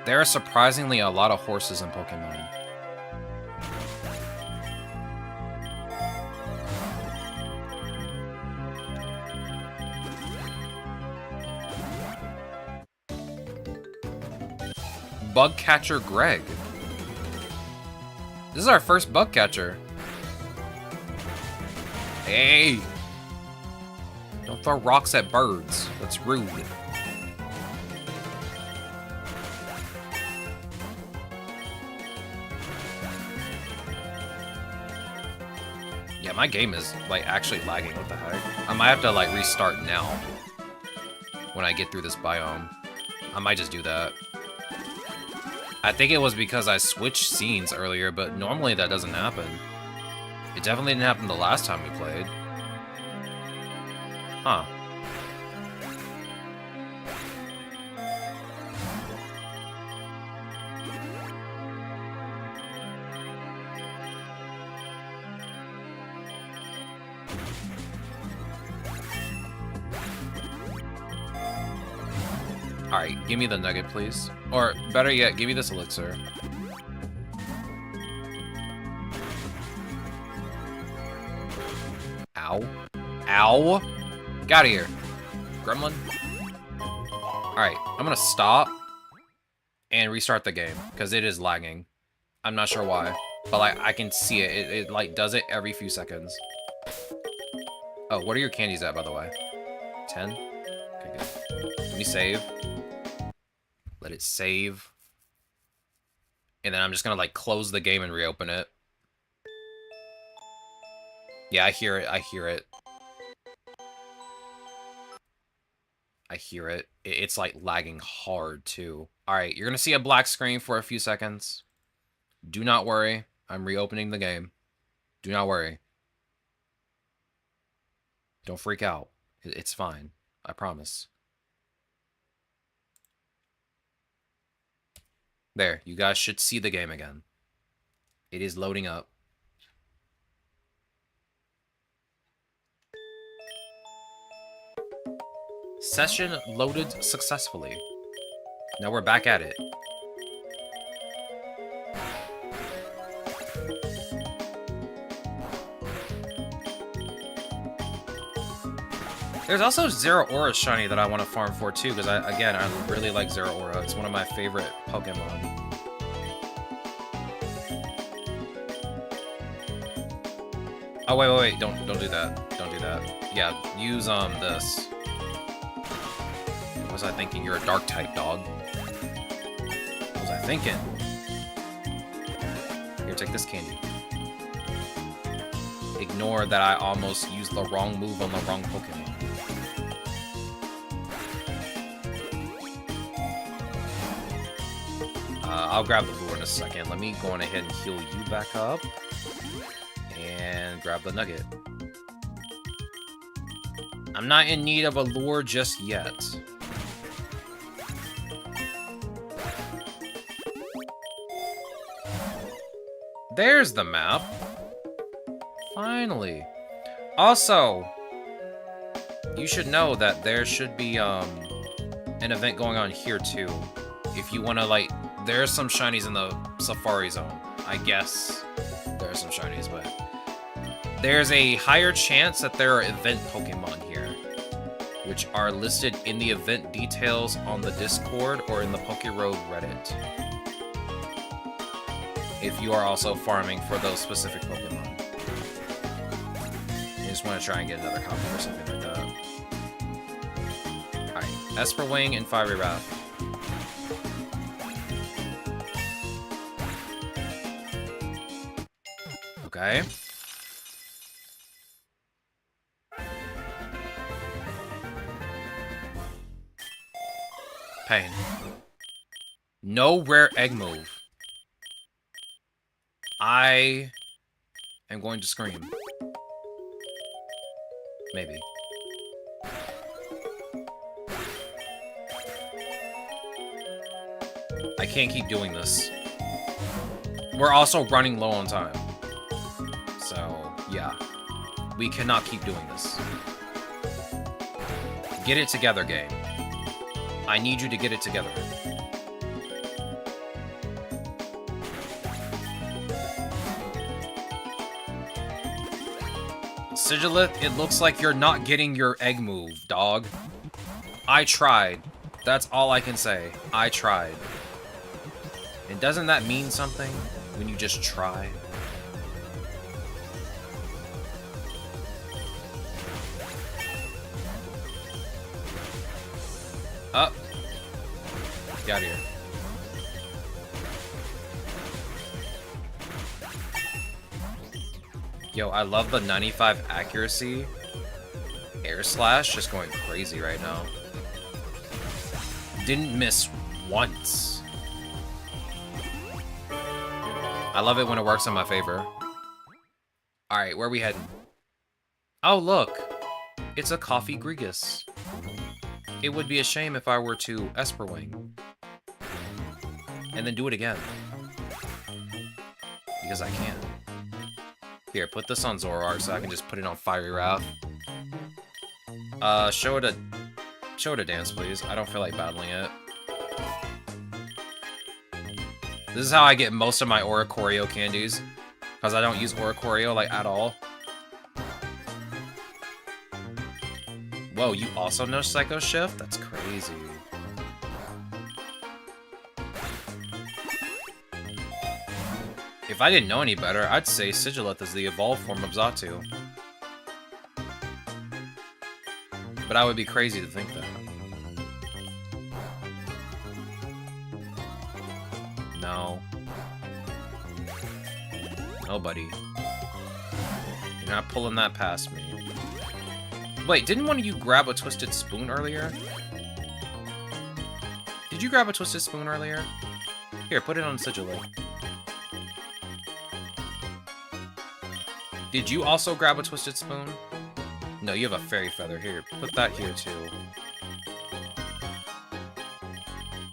There are surprisingly a lot of horses in Pokemon. Bug Catcher Greg. This is our first bug catcher. Hey! Don't throw rocks at birds. That's rude. Yeah, my game is, like, actually lagging. What the heck? I might have to, like, restart now. When I get through this biome. I might just do that. I think it was because I switched scenes earlier, but normally that doesn't happen. It definitely didn't happen the last time we played. Huh. Alright, give me the nugget, please. Or, better yet, give me this elixir. Ow. Ow! Get out of here. Gremlin. Alright, I'm gonna stop and restart the game, because it is lagging. I'm not sure why, but like I can see it. It like does it every few seconds. Oh, what are your candies at, by the way? 10? Okay, good. Let me save. Let it save. And then I'm just gonna like close the game and reopen it. Yeah, I hear it. I hear it. I hear it. It's like lagging hard too. Alright, you're gonna see a black screen for a few seconds. Do not worry. I'm reopening the game. Do not worry. Don't freak out. It's fine. I promise. There, you guys should see the game again. It is loading up. Session loaded successfully. Now we're back at it. There's also Zeraora shiny that I want to farm for too, because I really like Zeraora. It's one of my favorite Pokemon. Oh wait, don't do that. Don't do that. Yeah, use this. What was I thinking? You're a dark type dog. What was I thinking? Here, take this candy. Ignore that I almost used the wrong move on the wrong Pokemon. I'll grab the lure in a second. Let me go on ahead and heal you back up. And grab the nugget. I'm not in need of a lure just yet. There's the map. Finally. Also, you should know that there should be an event going on here too. If you want to, like, there's some shinies in the Safari Zone, I guess. there are some shinies, but there's a higher chance that there are event Pokemon here, which are listed in the event details on the Discord or in the PokéRogue Reddit. If you are also farming for those specific Pokemon. You just want to try and get another copy or something like that. Alright, Esper Wing and Fiery Wrath. Okay. Pain. No rare egg move. I am going to scream. Maybe. I can't keep doing this. We're also running low on time. So, yeah. We cannot keep doing this. Get it together, game. I need you to get it together. Sigilith, it looks like you're not getting your egg move, dog. I tried. That's all I can say. I tried. And doesn't that mean something when you just try? Up. Get out of here. Yo, I love the 95 accuracy. Air Slash just going crazy right now. Didn't miss once. I love it when it works in my favor. Alright, where are we heading? Oh, look. It's a Coffee Grigus. It would be a shame if I were to Esper Wing. And then do it again. Because I can. Here, put this on Zoroark so I can just put it on Fiery Wrath. Show it a dance, please. I don't feel like battling it. This is how I get most of my Oricorio candies. Because I don't use Oricorio, like, at all. Whoa, you also know Psycho Shift? That's crazy. If I didn't know any better, I'd say Sigilith is the evolved form of Xatu. But I would be crazy to think that. No. Nobody. You're not pulling that past me. Wait, didn't one of you grab a Twisted Spoon earlier? Did you grab a Twisted Spoon earlier? Here, put it on Sigilith. Did you also grab a Twisted Spoon? No, you have a Fairy Feather. Here, put that here too.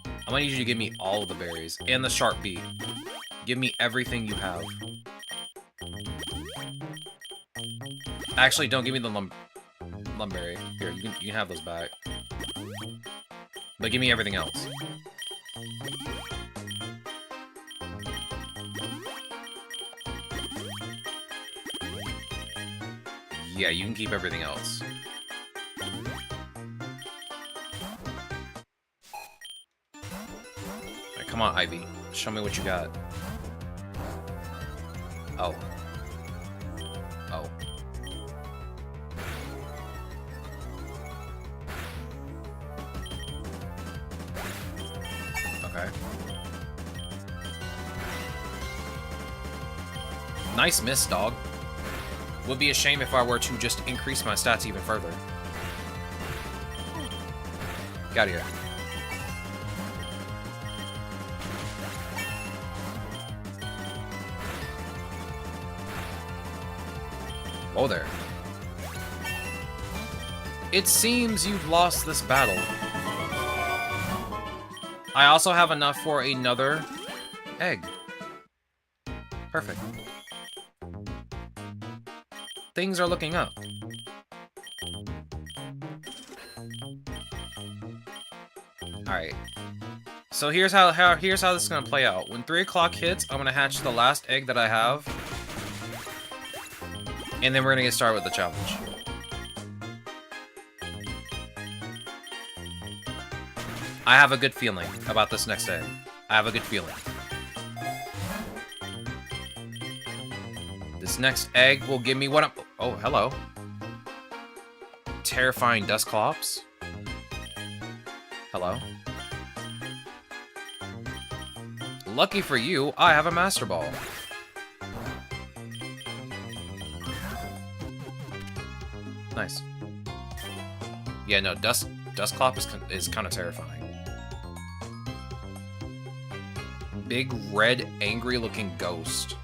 I'm gonna need you to give me all of the berries. And the Sharp Beat. Give me everything you have. Actually, don't give me the Lumberry. Here, you can have those back. But give me everything else. Yeah, you can keep everything else. Alright, come on, Ivy. Show me what you got. Oh. Oh. Okay. Nice miss, dog. Would be a shame if I were to just increase my stats even further. Get out of here. Oh there. It seems you've lost this battle. I also have enough for another egg. Perfect. Things are looking up. Alright. So here's how this is gonna play out. When 3 o'clock hits, I'm gonna hatch the last egg that I have. And then we're gonna get started with the challenge. I have a good feeling about this next egg. I have a good feeling. This next egg will give me what I'm... Oh, hello. Terrifying Dusclops. Hello. Lucky for you, I have a Master Ball. Nice. Yeah, no, Dusclop is kind of terrifying. Big, red, angry-looking ghost.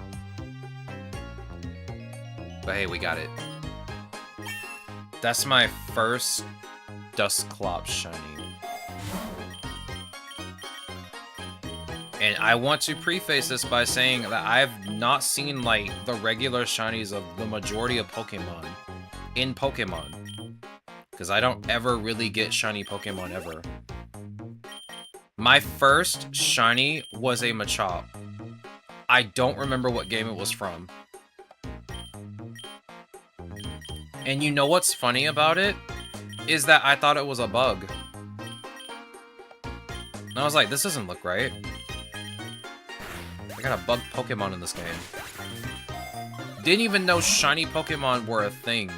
But hey, we got it. That's my first Dusclops shiny. And I want to preface this by saying that I've not seen, like, the regular shinies of the majority of Pokemon in Pokemon. Because I don't ever really get shiny Pokemon ever. My first shiny was a Machop. I don't remember what game it was from. And you know what's funny about it? Is that I thought it was a bug. And I was like, this doesn't look right. I got a bug Pokemon in this game. Didn't even know shiny Pokemon were a thing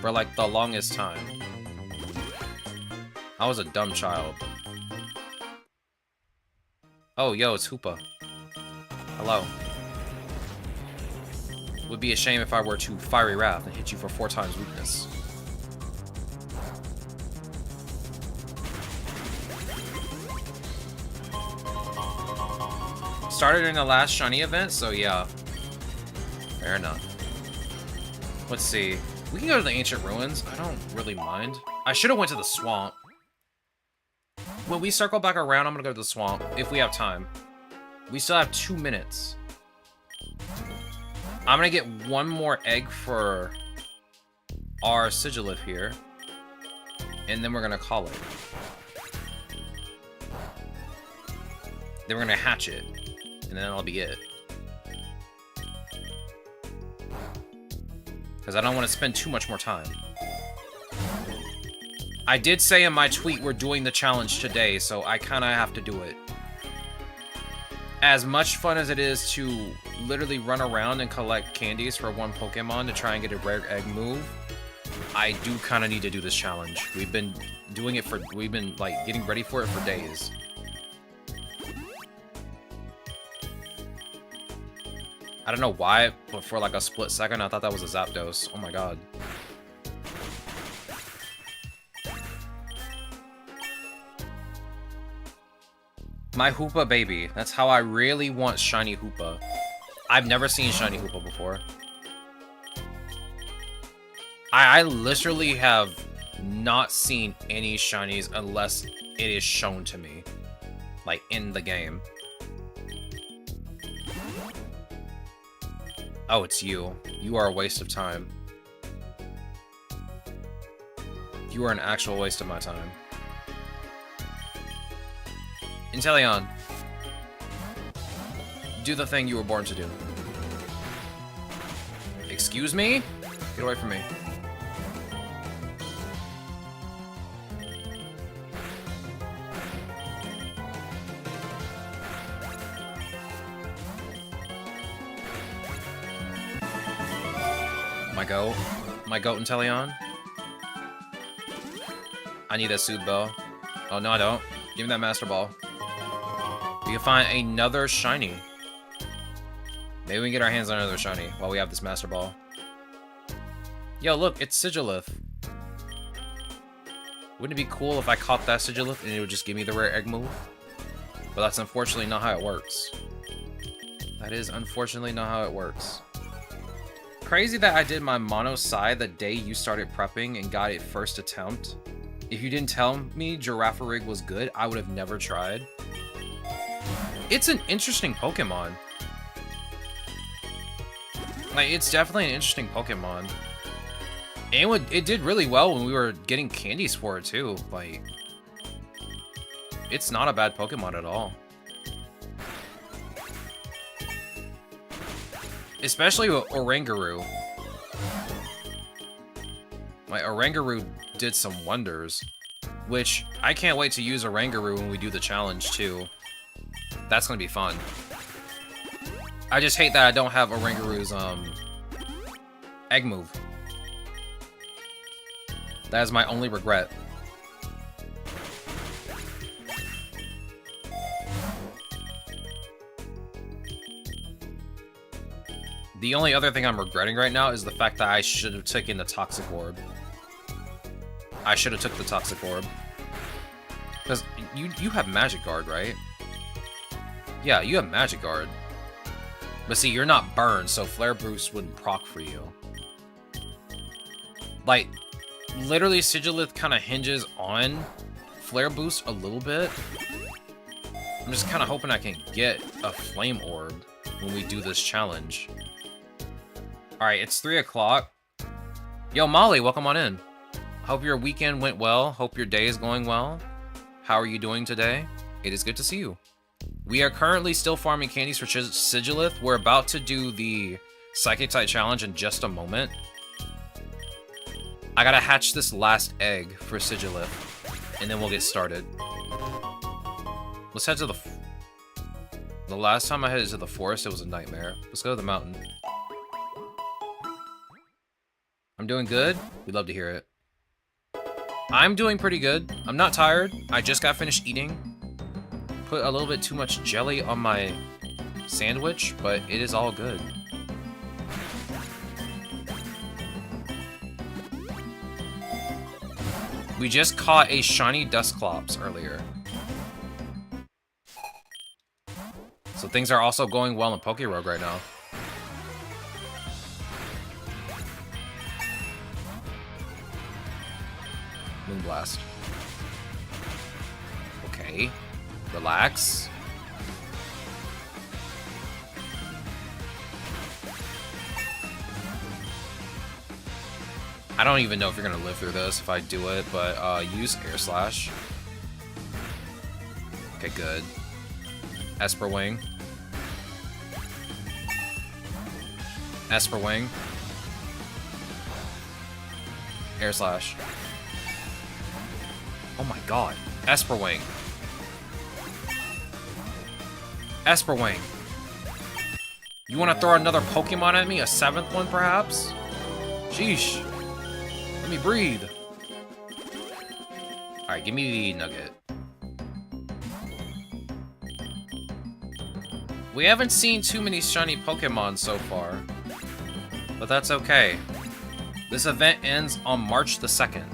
for like the longest time. I was a dumb child. Oh, yo, it's Hoopa. Hello. Would be a shame if I were to Fiery Wrath and hit you for 4 times weakness. Started in the last shiny event, so yeah. Fair enough. Let's see. We can go to the Ancient Ruins. I don't really mind. I should have went to the swamp. When we circle back around, I'm gonna go to the swamp, if we have time. We still have 2 minutes. I'm gonna get one more egg for our Sigilif here. And then we're gonna call it. Then we're gonna hatch it. And then that'll be it. Because I don't want to spend too much more time. I did say in my tweet we're doing the challenge today, so I kind of have to do it. As much fun as it is to literally run around and collect candies for one Pokemon to try and get a rare egg move, I do kind of need to do this challenge. We've been doing it for, we've been like getting ready for it for days. I don't know why, but for like a split second I thought that was a Zapdos. Oh my god. My Hoopa baby. That's how I really want shiny Hoopa. I've never seen shiny Hoopa before. I literally have not seen any shinies unless it is shown to me. Like, in the game. Oh, it's you. You are a waste of time. You are an actual waste of my time. Inteleon, do the thing you were born to do. Excuse me? Get away from me. My goat Inteleon. I need a Soothe Bell. Oh, no, I don't. Give me that Master Ball. We can find another shiny. Maybe we can get our hands on another shiny while we have this Master Ball. Yo, look, it's Sigilif. Wouldn't it be cool if I caught that Sigilif and it would just give me the rare egg move? But that's unfortunately not how it works. That is unfortunately not how it works. Crazy that I did my Mono Psy the day you started prepping and got it first attempt. If you didn't tell me Girafarig was good, I would have never tried. It's an interesting Pokemon. Like, it's definitely an interesting Pokemon. And it did really well when we were getting candies for it, too. Like, it's not a bad Pokemon at all. Especially with Oranguru. My Oranguru did some wonders, which I can't wait to use Oranguru when we do the challenge too. That's gonna be fun. I just hate that I don't have Oranguru's egg move. That is my only regret. The only other thing I'm regretting right now is the fact that I should have taken the Toxic Orb. I should have took the Toxic Orb. Because you have Magic Guard, right? Yeah, you have Magic Guard. But see, you're not burned, so Flare Boost wouldn't proc for you. Like, literally Sigilith kind of hinges on Flare Boost a little bit. I'm just kind of hoping I can get a Flame Orb when we do this challenge. Alright, it's 3 o'clock. Yo, Molly, welcome on in. Hope your weekend went well. Hope your day is going well. How are you doing today? It is good to see you. We are currently still farming candies for Sigilith. We're about to do the Psychic-type challenge in just a moment. I gotta hatch this last egg for Sigilith, and then we'll get started. Let's head to the last time I headed to the forest, it was a nightmare. Let's go to the mountain. I'm doing good. We'd love to hear it. I'm doing pretty good. I'm not tired. I just got finished eating. Put a little bit too much jelly on my sandwich, but it is all good. We just caught a shiny Dusclops earlier. So things are also going well in PokéRogue right now. Moonblast. Okay. Relax. I don't even know if you're gonna live through this if I do it, but use Air Slash. Okay, good. Esper Wing. Esper Wing. Air Slash. Oh my god. Esper Wing. Esper Wing. You want to throw another Pokemon at me? A 7th one, perhaps? Sheesh. Let me breathe. Alright, give me the Nugget. We haven't seen too many shiny Pokemon so far, but that's okay. This event ends on March the 2nd.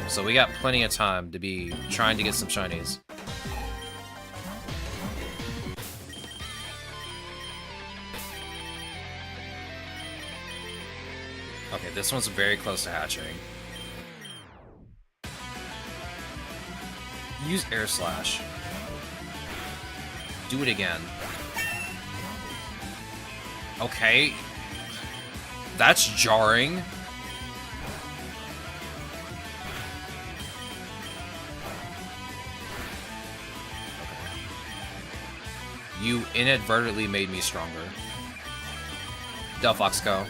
So we got plenty of time to be trying to get some shinies. Okay, this one's very close to hatching. Use Air Slash. Do it again. Okay. That's jarring. You inadvertently made me stronger. Delphox, go.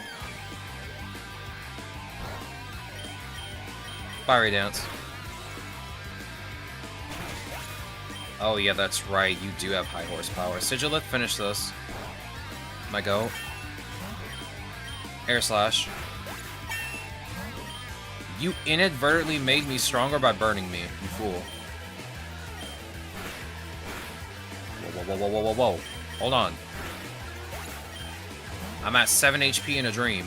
Fiery Dance. Oh yeah, that's right. You do have high horsepower. Sigilith, finish this. My go. Air Slash. You inadvertently made me stronger by burning me, you fool. Whoa, whoa, whoa, whoa, whoa, whoa. Hold on. I'm at 7 HP in a dream.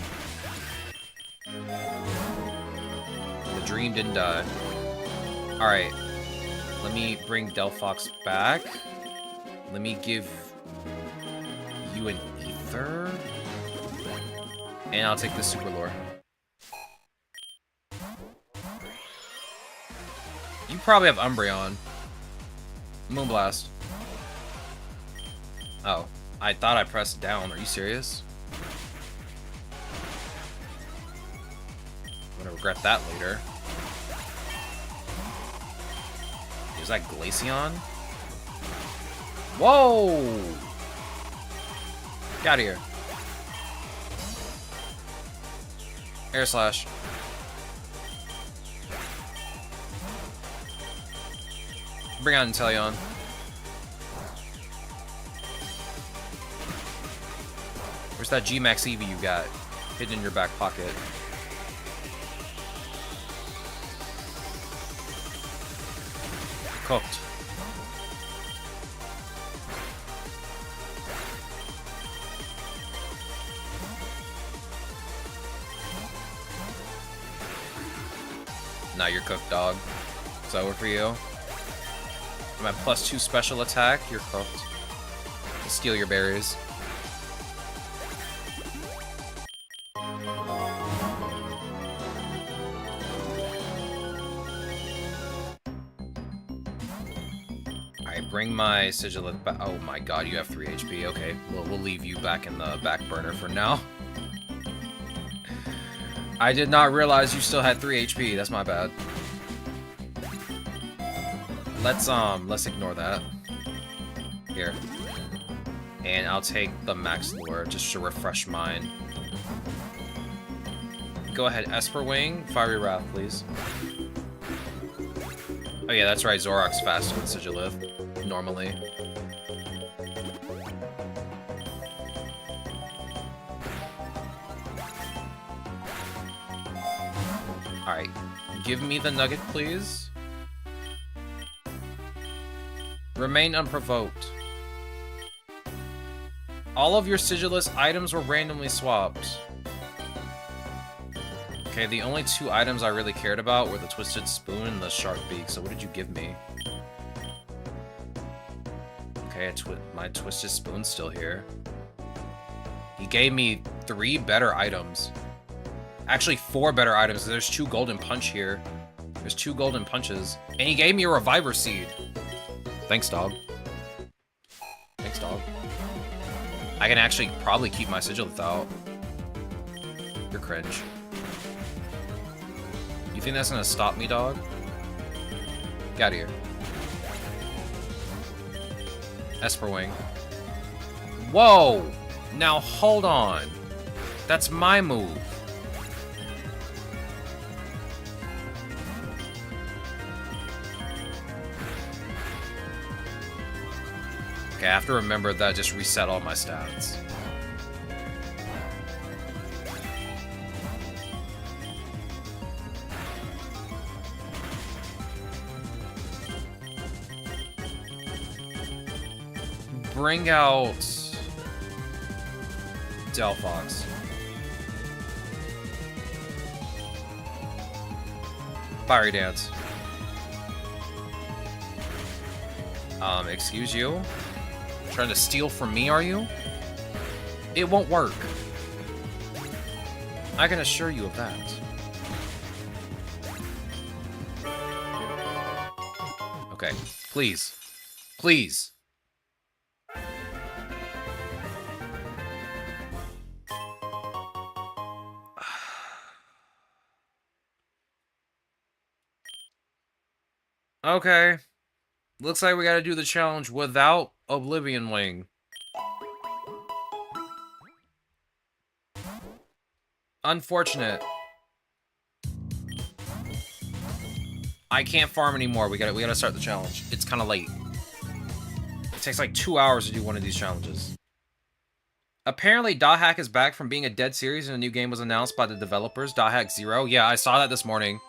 The dream didn't die. Alright. Let me bring Delphox back. Let me give you an Ether. And I'll take the Super Lure. You probably have Umbreon. Moonblast. Oh, I thought I pressed down. Are you serious? I'm gonna regret that later. Is that Glaceon? Whoa! Get out of here. Air slash. Bring out Inteleon. Where's that G-Max Eevee you got hidden in your back pocket? Cooked. Now you're cooked, dog. It's over for you. I'm at +2 special attack. You're cooked. I'll steal your berries. Alright, bring my Sigilith back. Oh my god, you have 3 HP. Okay, we'll leave you back in the back burner for now. I did not realize you still had 3 HP. That's my bad. Let's ignore that. Here. And I'll take the Max Lure just to refresh mine. Go ahead, Esper Wing, Fiery Wrath, please. Oh yeah, that's right, Zoroark's faster than Sigilith, normally. Alright, give me the nugget, please. Remain unprovoked. All of your Sigilus items were randomly swapped. Okay, the only 2 items I really cared about were the Twisted Spoon and the Shark Beak, so what did you give me? Okay, my Twisted Spoon's still here. He gave me 3 better items. Actually, 4 better items. There's 2 Golden Punch here. There's 2 Golden Punches. And he gave me a Reviver Seed. Thanks, dog. Thanks, dog. I can actually probably keep my Sigilith out. You're cringe. You think that's gonna stop me, dog? Get out of here. Esper Wing. Whoa! Now hold on. That's my move. Okay, I have to remember that I just reset all my stats. Bring out Delphox. Fiery Dance. Excuse you? Trying to steal from me, are you? It won't work. I can assure you of that. Okay, please. Please. Okay. Looks like we gotta do the challenge without Oblivion Wing. Unfortunate. I can't farm anymore. We gotta start the challenge. It's kind of late. It takes like 2 hours to do one of these challenges. Apparently, Dot Hack is back from being a dead series and a new game was announced by the developers, Dot Hack 0. Yeah, I saw that this morning.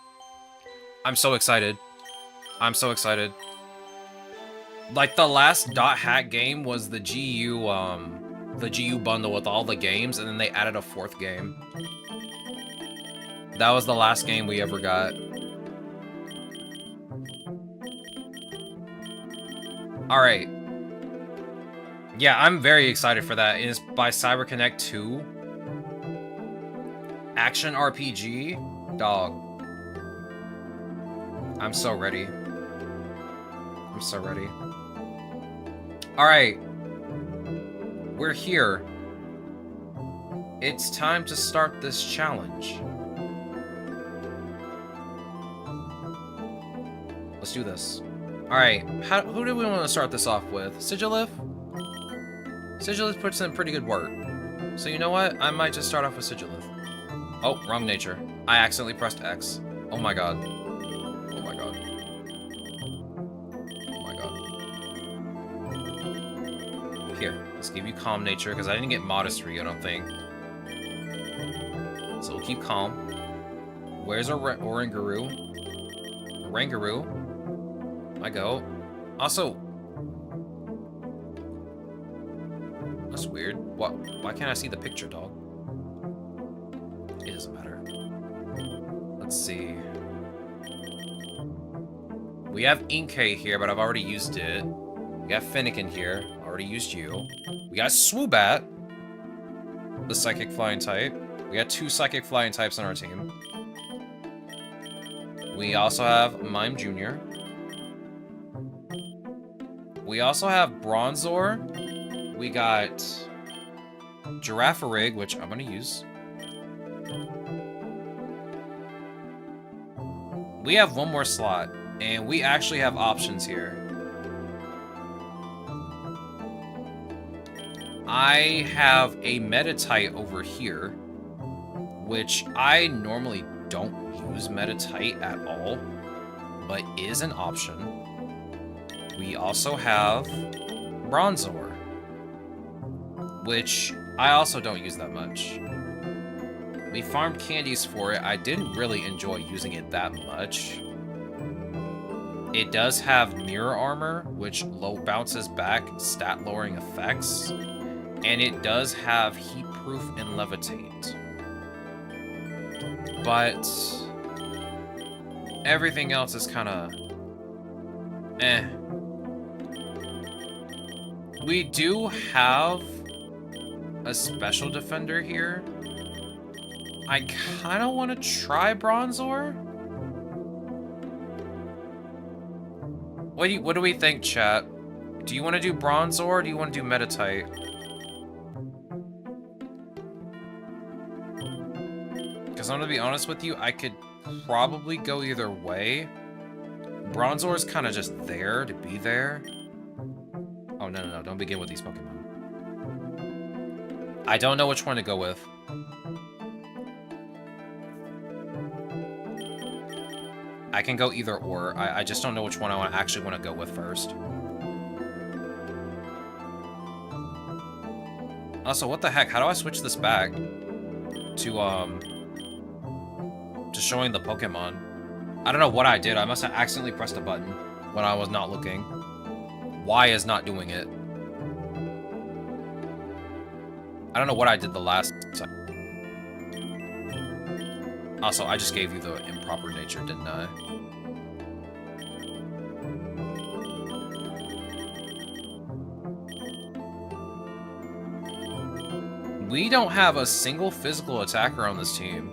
I'm so excited. I'm so excited. Like, the last Dot Hack game was the GU bundle with all the games, and then they added a 4th game. That was the last game we ever got. Alright. Yeah, I'm very excited for that. It is by CyberConnect 2. Action RPG? Dog. I'm so ready. I'm so ready. Alright. We're here. It's time to start this challenge. Let's do this. Alright, who do we want to start this off with? Sigilith? Sigilith puts in pretty good work. So you know what? I might just start off with Sigilith. Oh, wrong nature. I accidentally pressed X. Oh my god. Oh my god. Oh my god. Here, let's give you calm nature, because I didn't get modestry, I don't think. So we'll keep calm. Where's our Orangaroo? Orangaroo. I go. Also, that's weird. What? Why can't I see the picture, dog? It doesn't matter. Let's see. We have Inkay here, but I've already used it. We got Finnegan here. Already used you. We got Swoobat, the Psychic Flying type. We got 2 Psychic Flying types on our team. We also have Mime Jr. We also have Bronzor. We got Girafarig, which I'm going to use. We have 1 more slot, and we actually have options here. I have a Metatite over here, which I normally don't use Metatite at all, but is an option. We also have Bronzor, which I also don't use that much. We farmed candies for it. I didn't really enjoy using it that much. It does have Mirror Armor, which bounces back stat-lowering effects. And it does have Heat Proof and Levitate. But everything else is kind of eh. We do have a Special Defender here. I kind of want to try Bronzor. What do we think, chat? Do you want to do Bronzor or do you want to do Metatite? Because I'm going to be honest with you, I could probably go either way. Bronzor is kind of just there to be there. Oh, no, don't begin with these Pokemon. I don't know which one to go with. I can go either or. I just don't know which one I actually want to go with first. Also, what the heck? How do I switch this back to showing the Pokemon? I don't know what I did. I must have accidentally pressed a button when I was not looking. Y is not doing it. I don't know what I did the last time. Also, I just gave you the improper nature, didn't I? We don't have a single physical attacker on this team.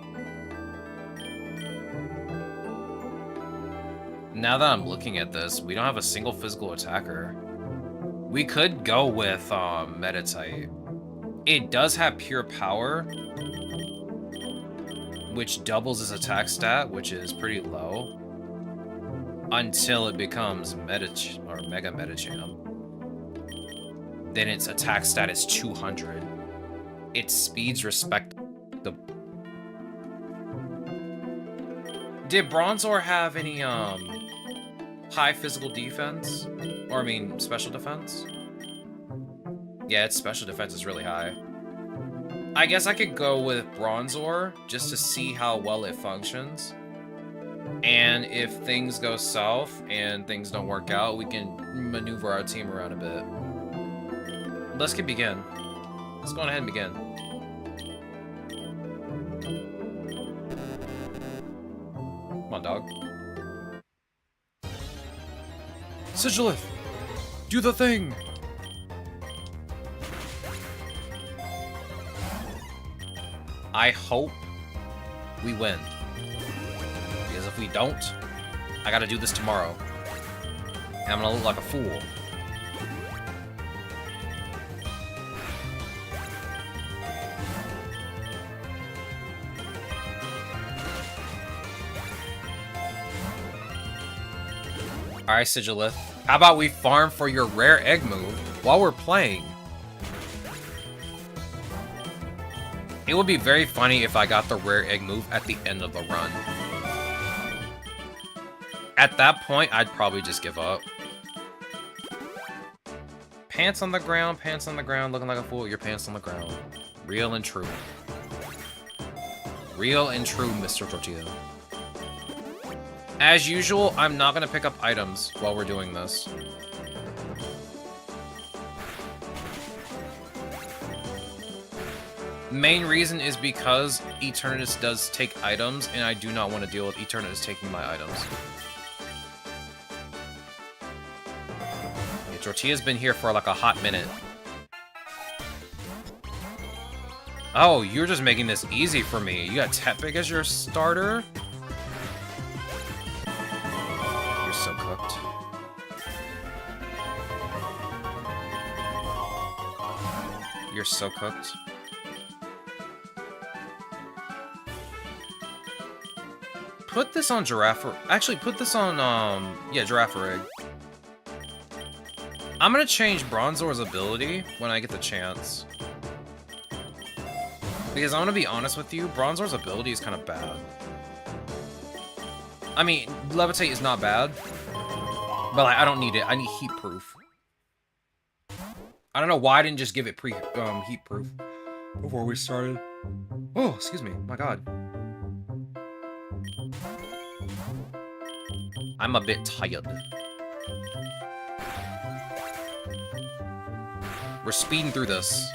Now that I'm looking at this, we don't have a single physical attacker. We could go with Metatite. It does have Pure Power, which doubles its attack stat, which is pretty low, until it becomes Mega Metacham. Then its attack stat is 200. Its speeds respect the... Did Bronzor have any high physical defense? Or I mean special defense? Yeah, its special defense is really high. I guess I could go with Bronzor just to see how well it functions. And if things go south and things don't work out, we can maneuver our team around a bit. Let's begin. Let's go ahead and begin. Come on, dog. Sigilith! Do the thing! I hope we win. Because if we don't, I gotta do this tomorrow. And I'm gonna look like a fool. Alright, Sigilith. How about we farm for your rare egg move while we're playing? It would be very funny if I got the rare egg move at the end of the run. At that point, I'd probably just give up. Pants on the ground, looking like a fool, your pants on the ground. Real and true. Real and true, Mr. Tortilla. As usual, I'm not gonna pick up items while we're doing this. Main reason is because Eternatus does take items, and I do not want to deal with Eternatus taking my items. Yeah, Tortilla's been here for like a hot minute. Oh, you're just making this easy for me. You got Tepig as your starter? You're so cooked. You're so cooked. Put this on Giraffe... Actually, put this on, yeah, Giraffe. I'm gonna change Bronzor's ability when I get the chance. Because I'm gonna be honest with you, Bronzor's ability is kind of bad. I mean, Levitate is not bad. But, like, I don't need it. I need Heat Proof. I don't know why I didn't just give it Heat Proof before we started. Oh, excuse me. My God. I'm a bit tired. We're speeding through this.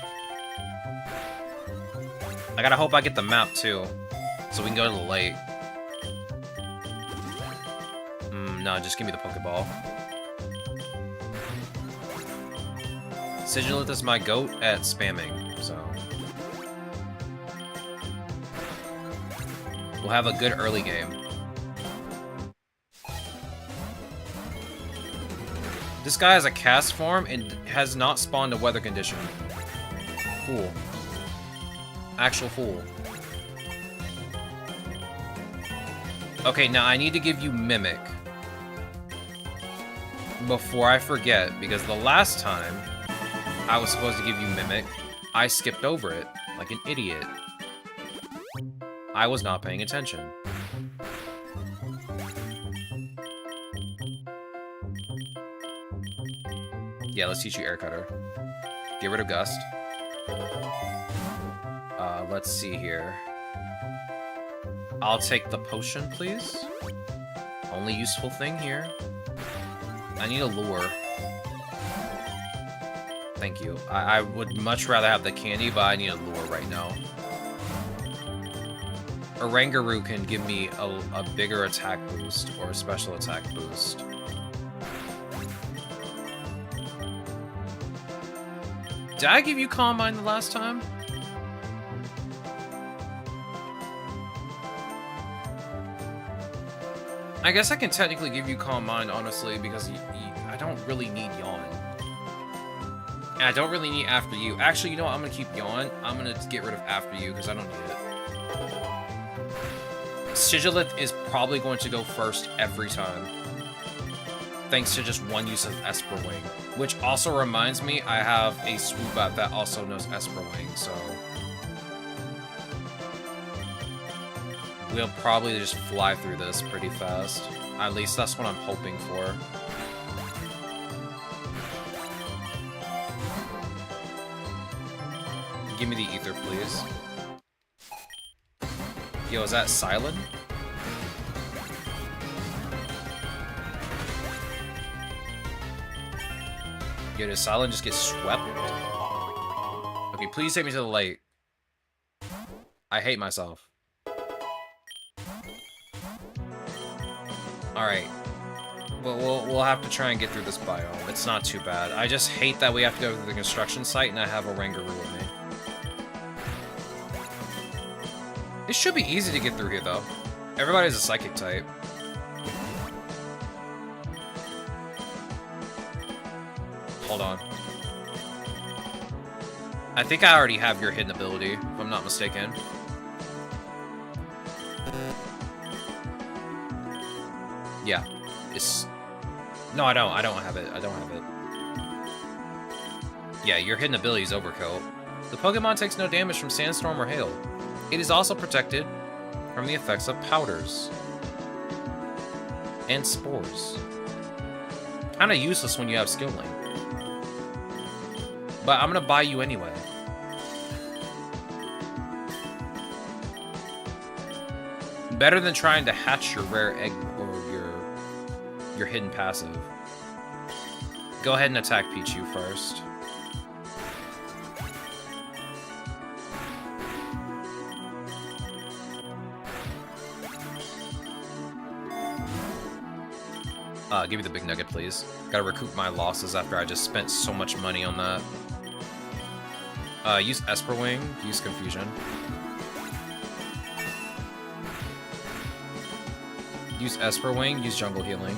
I gotta hope I get the map, too. So we can go to the lake. No, just give me the Pokeball. Sigilith is my goat at spamming, so... we'll have a good early game. This guy has a cast form and has not spawned a weather condition. Fool. Actual fool. Okay, now I need to give you Mimic. Before I forget, because the last time I was supposed to give you Mimic, I skipped over it like an idiot. I was not paying attention. Yeah, let's teach you Air Cutter. Get rid of Gust. Let's see here. I'll take the potion, please. Only useful thing here. I need a lure. Thank you. I would much rather have the candy, but I need a lure right now. Oranguru can give me a bigger attack boost or a special attack boost. Did I give you Calm Mind the last time? I guess I can technically give you Calm Mind, honestly, because I don't really need Yawn. And I don't really need After You. Actually, you know what? I'm going to keep Yawn. I'm going to get rid of After You, because I don't need it. Sigilith is probably going to go first every time. Thanks to just one use of Esper Wing. Which also reminds me, I have a Swoobat that also knows Esper Wing, so... we'll probably just fly through this pretty fast. At least that's what I'm hoping for. Give me the ether, please. Yo, is that Silent? Yo, does Silent just get swept? Okay, please take me to the lake. I hate myself. Alright. Well, we'll have to try and get through this biome. It's not too bad. I just hate that we have to go to the construction site and I have a Oranguru with me. It should be easy to get through here, though. Everybody's a Psychic type. Hold on. I think I already have your hidden ability, if I'm not mistaken. Yeah. It's... no, I don't. I don't have it. I don't have it. Yeah, your hidden ability is Overcoat. The Pokemon takes no damage from sandstorm or hail. It is also protected from the effects of powders and spores. Kinda useless when you have Skill Link. But I'm gonna buy you anyway. Better than trying to hatch your rare egg or your hidden passive. Go ahead and attack Pichu first. Give me the big nugget, please. Gotta recoup my losses after I just spent so much money on that. Use Esper Wing, use Confusion. Use Esper Wing, use Jungle Healing.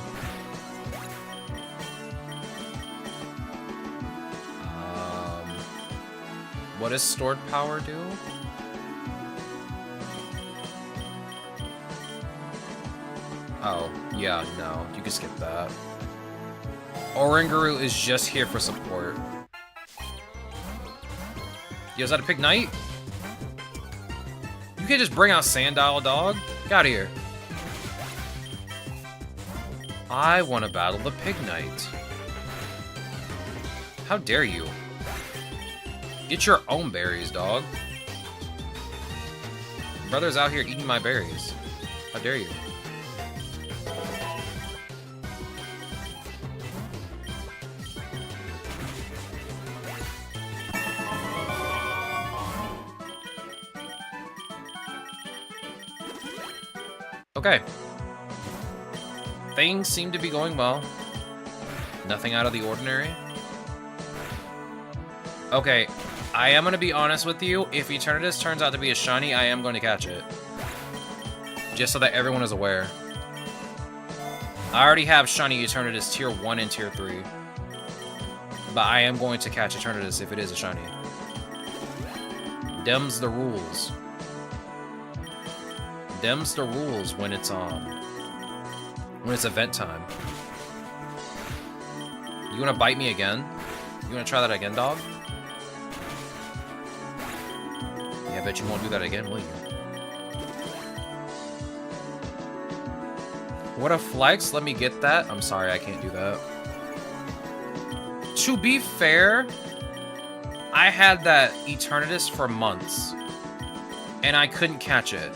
What does Stored Power do? Oh, yeah, no. You can skip that. Oranguru is just here for support. Yo, is that a Pig Knight? You can't just bring out Sandile, dog. Get out of here. I want to battle the Pig Knight. How dare you? Get your own berries, dog. Brother's out here eating my berries. How dare you? Okay. Things seem to be going well. Nothing out of the ordinary. Okay, I am going to be honest with you. If Eternatus turns out to be a shiny, I am going to catch it. Just so that everyone is aware. I already have shiny Eternatus tier 1 and tier 3. But I am going to catch Eternatus if it is a shiny. Dem's the rules. Dem's the rules when it's event time. You wanna bite me again? You wanna try that again, dog? Yeah, I bet you won't do that again, will you? What a flex, let me get that. I'm sorry, I can't do that. To be fair, I had that Eternatus for months. And I couldn't catch it.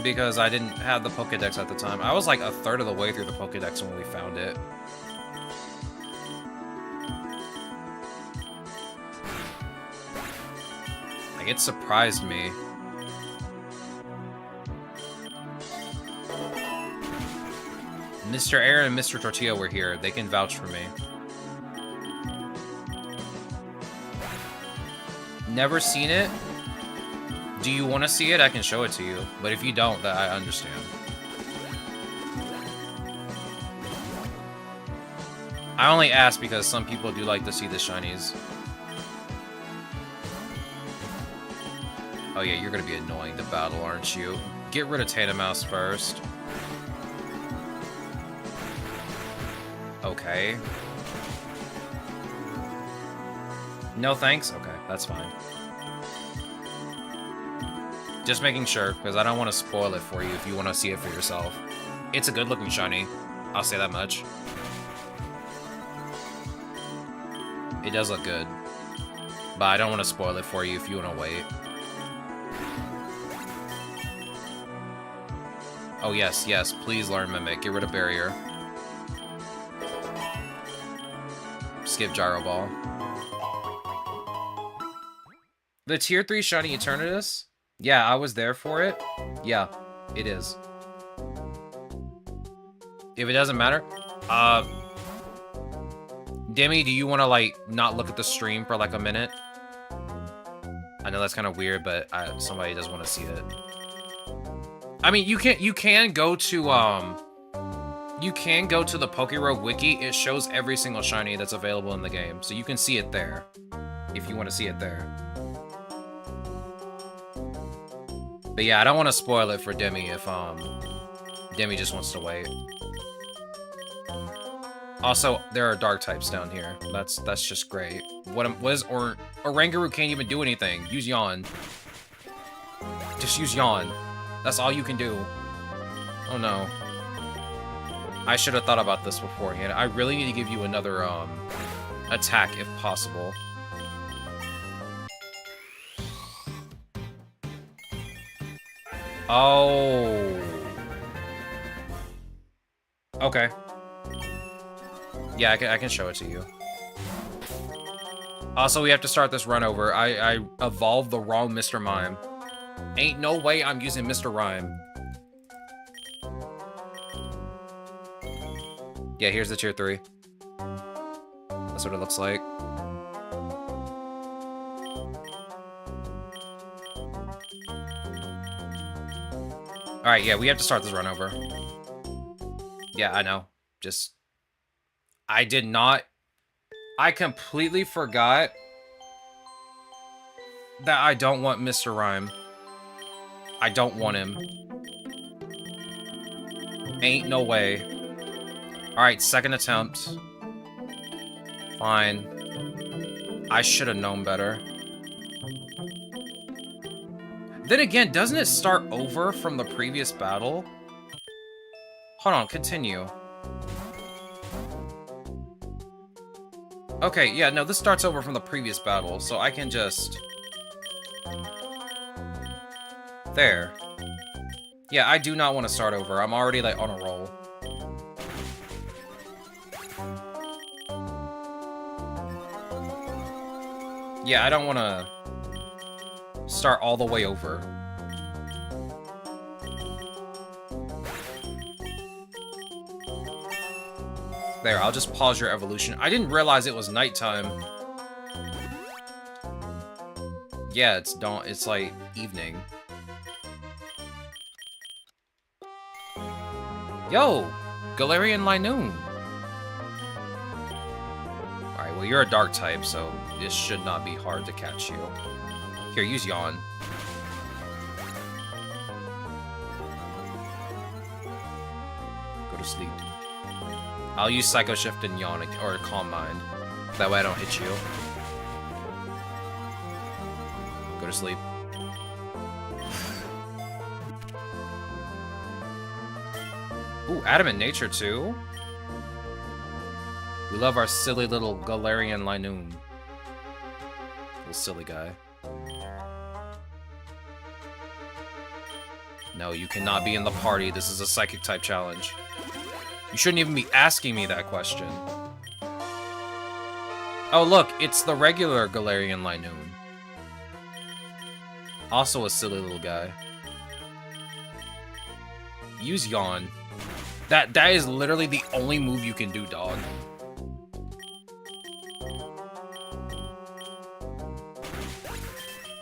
Because I didn't have the Pokédex at the time. I was like a third of the way through the Pokédex when we found it. Like, it surprised me. Mr. Aaron and Mr. Tortilla were here. They can vouch for me. Never seen it? Do you want to see it? I can show it to you. But if you don't, that I understand. I only ask because some people do like to see the shinies. Oh yeah, you're gonna be annoying to battle, aren't you? Get rid of Tatamouse first. Okay. No thanks? Okay, that's fine. Just making sure, because I don't want to spoil it for you if you want to see it for yourself. It's a good-looking shiny. I'll say that much. It does look good. But I don't want to spoil it for you if you want to wait. Oh, yes, yes. Please learn Mimic. Get rid of Barrier. Skip Gyro Ball. The Tier 3 Shiny Eternatus? Yeah, I was there for it. Yeah, it is. If it doesn't matter, Demi, do you want to, like, not look at the stream for, like, a minute? I know that's kind of weird, but somebody does want to see it. I mean, you can go to, you can go to the PokéRogue wiki. It shows every single shiny that's available in the game, so you can see it there, if you want to see it there. But yeah, I don't want to spoil it for Demi if, Demi just wants to wait. Also, there are dark types down here. That's just great. What is Oranguru can't even do anything. Use Yawn. Just use Yawn. That's all you can do. Oh no. I should have thought about this beforehand. I really need to give you another attack if possible. Oh. Okay. Yeah, I can show it to you. Also, we have to start this run over. I evolved the wrong Mr. Mime. Ain't no way I'm using Mr. Rhyme. Yeah, here's the tier 3. That's what it looks like. Alright, yeah, we have to start this run over. Yeah, I know. Just... I did not... I completely forgot that I don't want Mr. Rhyme. I don't want him. Ain't no way. Alright, second attempt. Fine. I should have known better. Then again, doesn't it start over from the previous battle? Hold on, continue. Okay, yeah, no, this starts over from the previous battle, so I can just... There. Yeah, I do not want to start over. I'm already, like, on a roll. Yeah, I don't want to start all the way over. There, I'll just pause your evolution. I didn't realize it was nighttime. Yeah, it's dawn. It's like evening. Yo, Galarian Linoon. Alright, well, you're a dark type, so this should not be hard to catch you. Here, use Yawn. Go to sleep. I'll use Psycho Shift and Yawn, or Calm Mind. That way I don't hit you. Go to sleep. Ooh, Adamant Nature too? We love our silly little Galarian Linoon. Little silly guy. No, you cannot be in the party. This is a Psychic type challenge. You shouldn't even be asking me that question. Oh, look, it's the regular Galarian Linoon. Also a silly little guy. Use Yawn. That is literally the only move you can do, dog.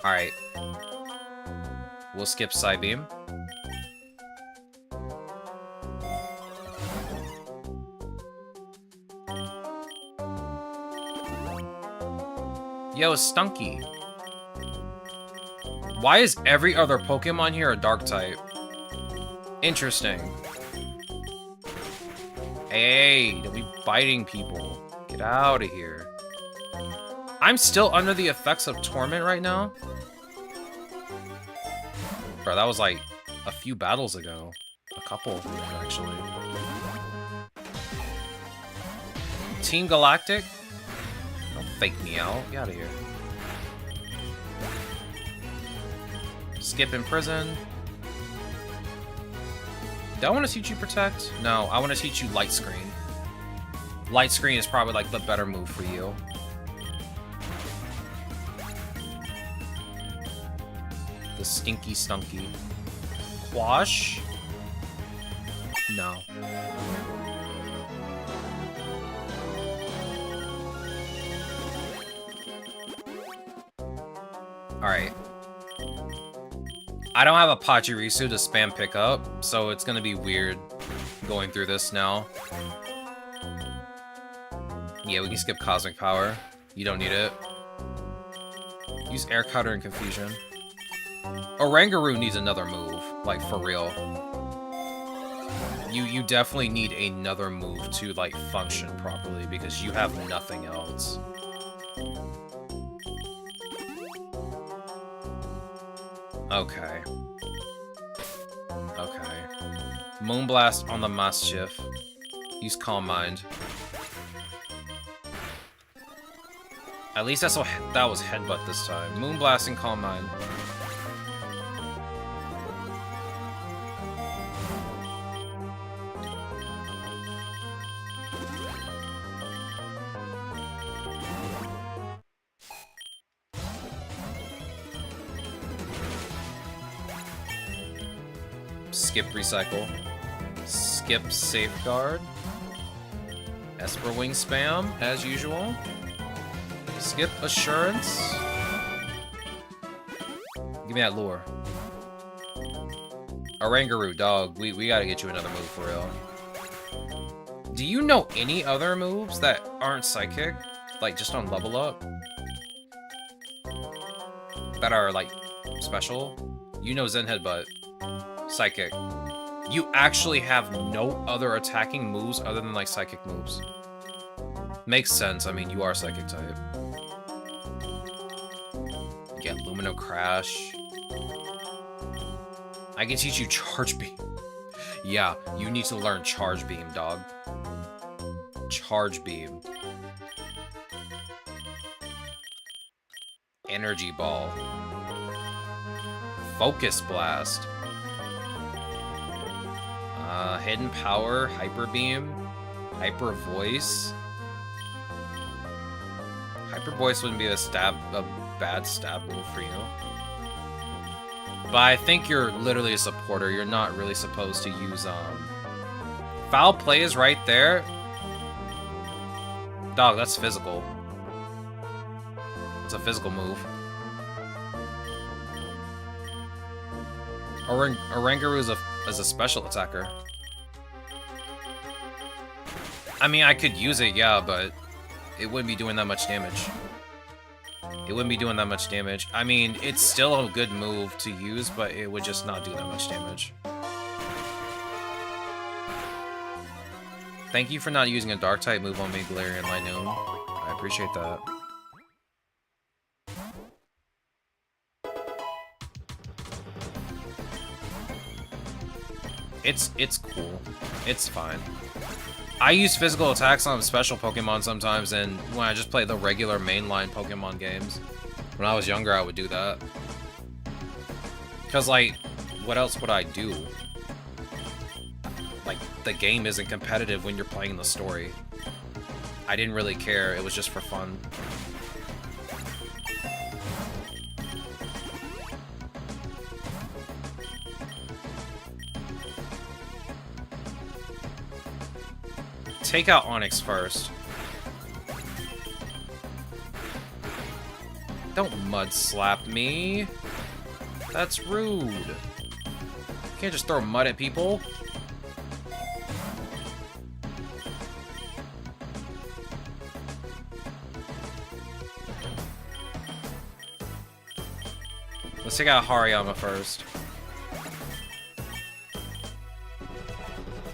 Alright. We'll skip Psybeam. Yo, Stunky. Why is every other Pokemon here a dark type? Interesting. Hey, don't be biting people. Get out of here. I'm still under the effects of Torment right now? Bro, that was like a few battles ago. A couple, actually. Team Galactic? Don't fake me out. Get out of here. Skip in prison. Do I want to teach you Protect? No, I want to teach you Light Screen. Light Screen is probably like the better move for you. The Stinky Stunky. Quash? No. Alright. I don't have a Pachirisu to spam pick up, so it's gonna be weird going through this now. Yeah, we can skip Cosmic Power. You don't need it. Use Air Cutter and Confusion. Oranguru needs another move, like for real. You definitely need another move to, like, function properly, because you have nothing else. Okay. Okay. Moonblast on the Mischief. Use Calm Mind. At least that's what that was Headbutt this time. Moonblast and Calm Mind. Skip Recycle. Skip Safeguard. Esper Wing Spam, as usual. Skip Assurance. Give me that lure. Orangaroo, dog. We gotta get you another move for real. Do you know any other moves that aren't Psychic? Like, just on level up? That are, like, special? You know Zen Headbutt. Psychic. You actually have no other attacking moves other than, like, Psychic moves. Makes sense. I mean, you are Psychic type. You get Lumino Crash. I can teach you Charge Beam. Yeah, you need to learn Charge Beam, dog. Charge Beam. Energy Ball. Focus Blast. Hidden Power, Hyper Beam, Hyper Voice. Hyper Voice wouldn't be a bad stab move for you. But I think you're literally a supporter. You're not really supposed to use, Foul Play is right there. Dog, that's physical. It's a physical move. Orangaroo is a special attacker. I mean, I could use it, yeah, but it wouldn't be doing that much damage. It wouldn't be doing that much damage. I mean, it's still a good move to use, but it would just not do that much damage. Thank you for not using a Dark-type move on me, Galarian Linoon. I appreciate that. It's cool. It's fine. I use physical attacks on special Pokemon sometimes, and when I just play the regular mainline Pokemon games. When I was younger, I would do that. Because, like, what else would I do? Like, the game isn't competitive when you're playing the story. I didn't really care. It was just for fun. Take out Onix first. Don't mud slap me. That's rude. You can't just throw mud at people. Let's take out Hariyama first.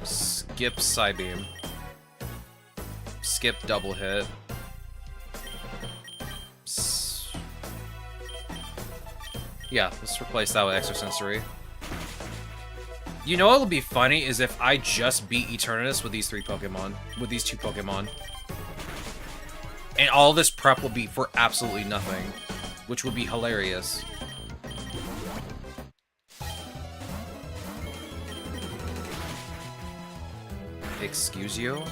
Skip Psybeam. Skip Double Hit. Yeah, let's replace that with Extrasensory. You know what would be funny is if I just beat Eternatus with these two Pokemon. And all this prep will be for absolutely nothing, which would be hilarious. Excuse you?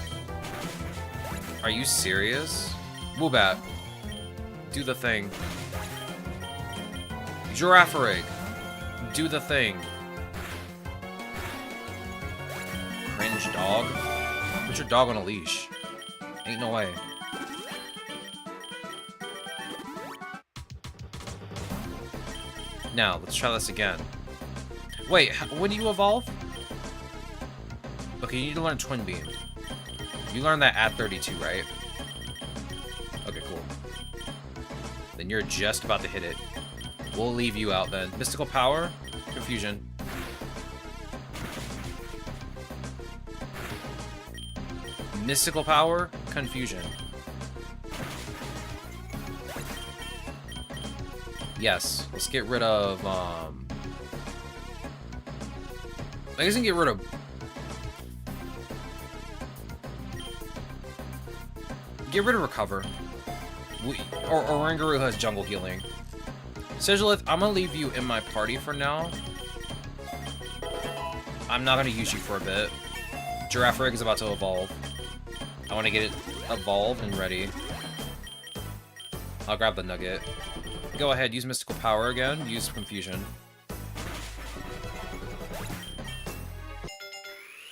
Are you serious? Woobat. Do the thing. Girafarig. Do the thing. Cringe dog. Put your dog on a leash. Ain't no way. Now, let's try this again. Wait, when do you evolve? Okay, you need to learn Twin Beam. You learned that at 32, right? Okay, cool. Then you're just about to hit it. We'll leave you out then. Mystical Power? Confusion. Mystical power, confusion. Yes, let's get rid of, I guess we can get rid of... Get rid of Recover. Or Ringaroo has Jungle Healing. Sigilith, I'm gonna leave you in my party for now. I'm not gonna use you for a bit. Girafarig is about to evolve. I want to get it evolved and ready. I'll grab the nugget. Go ahead, use Mystical Power again. Use Confusion.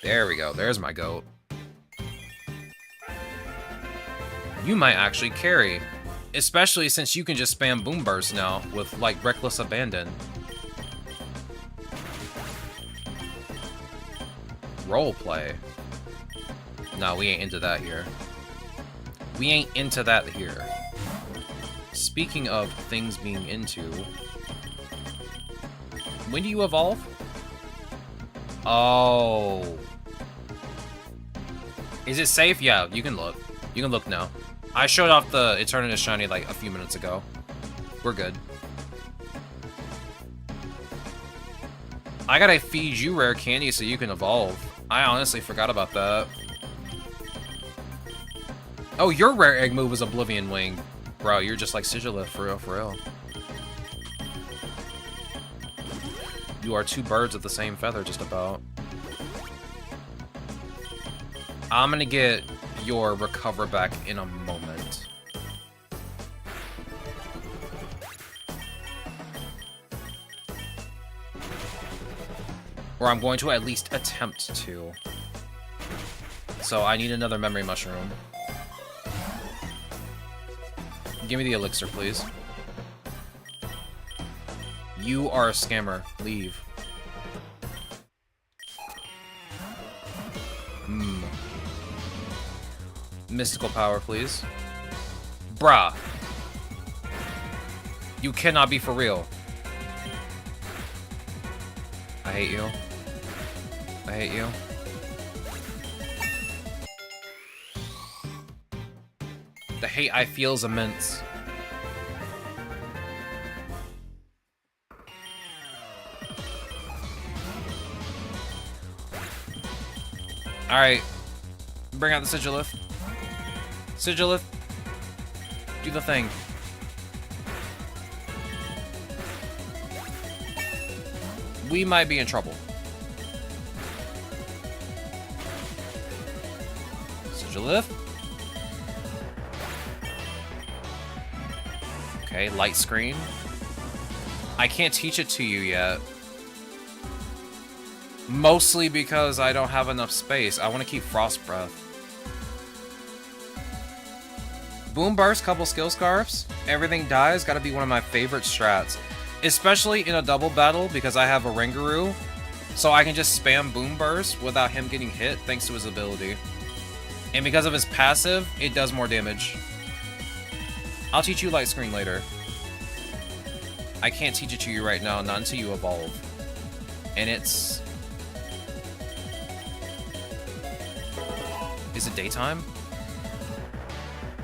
There we go. There's my goat. You might actually carry. Especially since you can just spam Boom Burst now with, like, Reckless Abandon. Roleplay. No, we ain't into that here. We ain't into that here. Speaking of things being into... When do you evolve? Oh. Is it safe? Yeah, you can look. You can look now. I showed off the Eternatus Shiny like a few minutes ago. We're good. I gotta feed you rare candy so you can evolve. I honestly forgot about that. Oh, your rare egg move was Oblivion Wing. Bro, you're just like Sigilith, for real, for real. You are two birds of the same feather, just about. I'm gonna get your Recover back in a moment. Or I'm going to at least attempt to. So I need another Memory Mushroom. Give me the elixir, please. You are a scammer. Leave. Mystical power, please. Bruh. You cannot be for real. I hate you. I hate you. The hate I feel is immense. Alright. Bring out the Sigilith. Sigilith. Do the thing. We might be in trouble. Sigilith. Okay, light screen. I can't teach it to you yet. Mostly because I don't have enough space. I want to keep Frost Breath. Boom Burst, couple skill scarfs. Everything dies. Gotta be one of my favorite strats. Especially in a double battle because I have a Ringaroo. So I can just spam Boom Burst without him getting hit thanks to his ability. And because of his passive, it does more damage. I'll teach you Light Screen later. I can't teach it to you right now, not until you evolve. And it's... Is it daytime?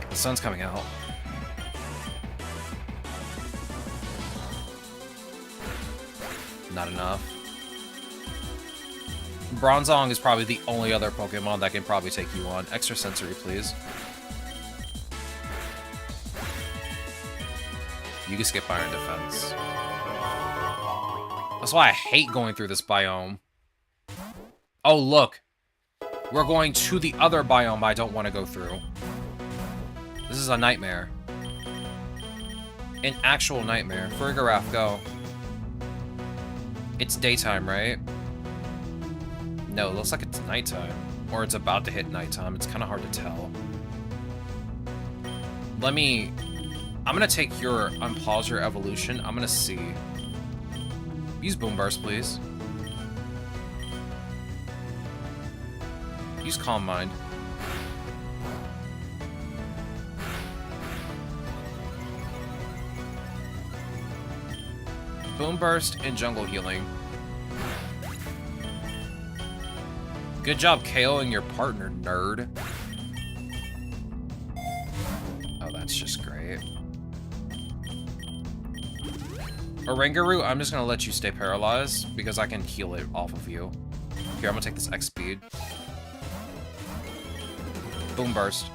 The sun's coming out. Not enough. Bronzong is probably the only other Pokemon that can probably take you on. Extra sensory, please. You can skip Iron Defense. That's why I hate going through this biome. Oh, look. We're going to the other biome I don't want to go through. This is a nightmare. An actual nightmare. Farigiraf, go. It's daytime, right? No, it looks like it's nighttime. Or it's about to hit nighttime. It's kind of hard to tell. Let me... I'm going to take your... Unpause your evolution. I'm going to see. Use Boom Burst, please. Use Calm Mind. Boom Burst and Jungle Healing. Good job KOing your partner, nerd. Oranguru, I'm just gonna let you stay paralyzed because I can heal it off of you. Here, I'm gonna take this X speed. Boom burst.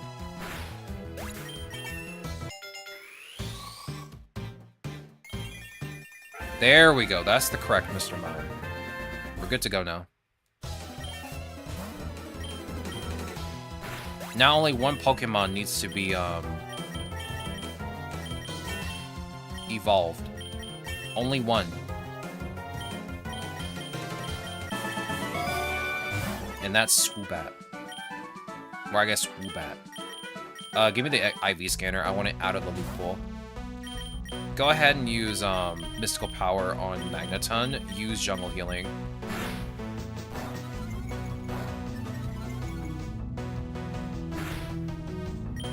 There we go. That's the correct Mr. Mime. We're good to go now. Now only one Pokemon needs to be evolved. Only one. And that's Swoobat. Or I guess Swoobat. Give me the IV scanner. I want it out of the loop pool. Go ahead and use Mystical Power on Magneton. Use Jungle Healing.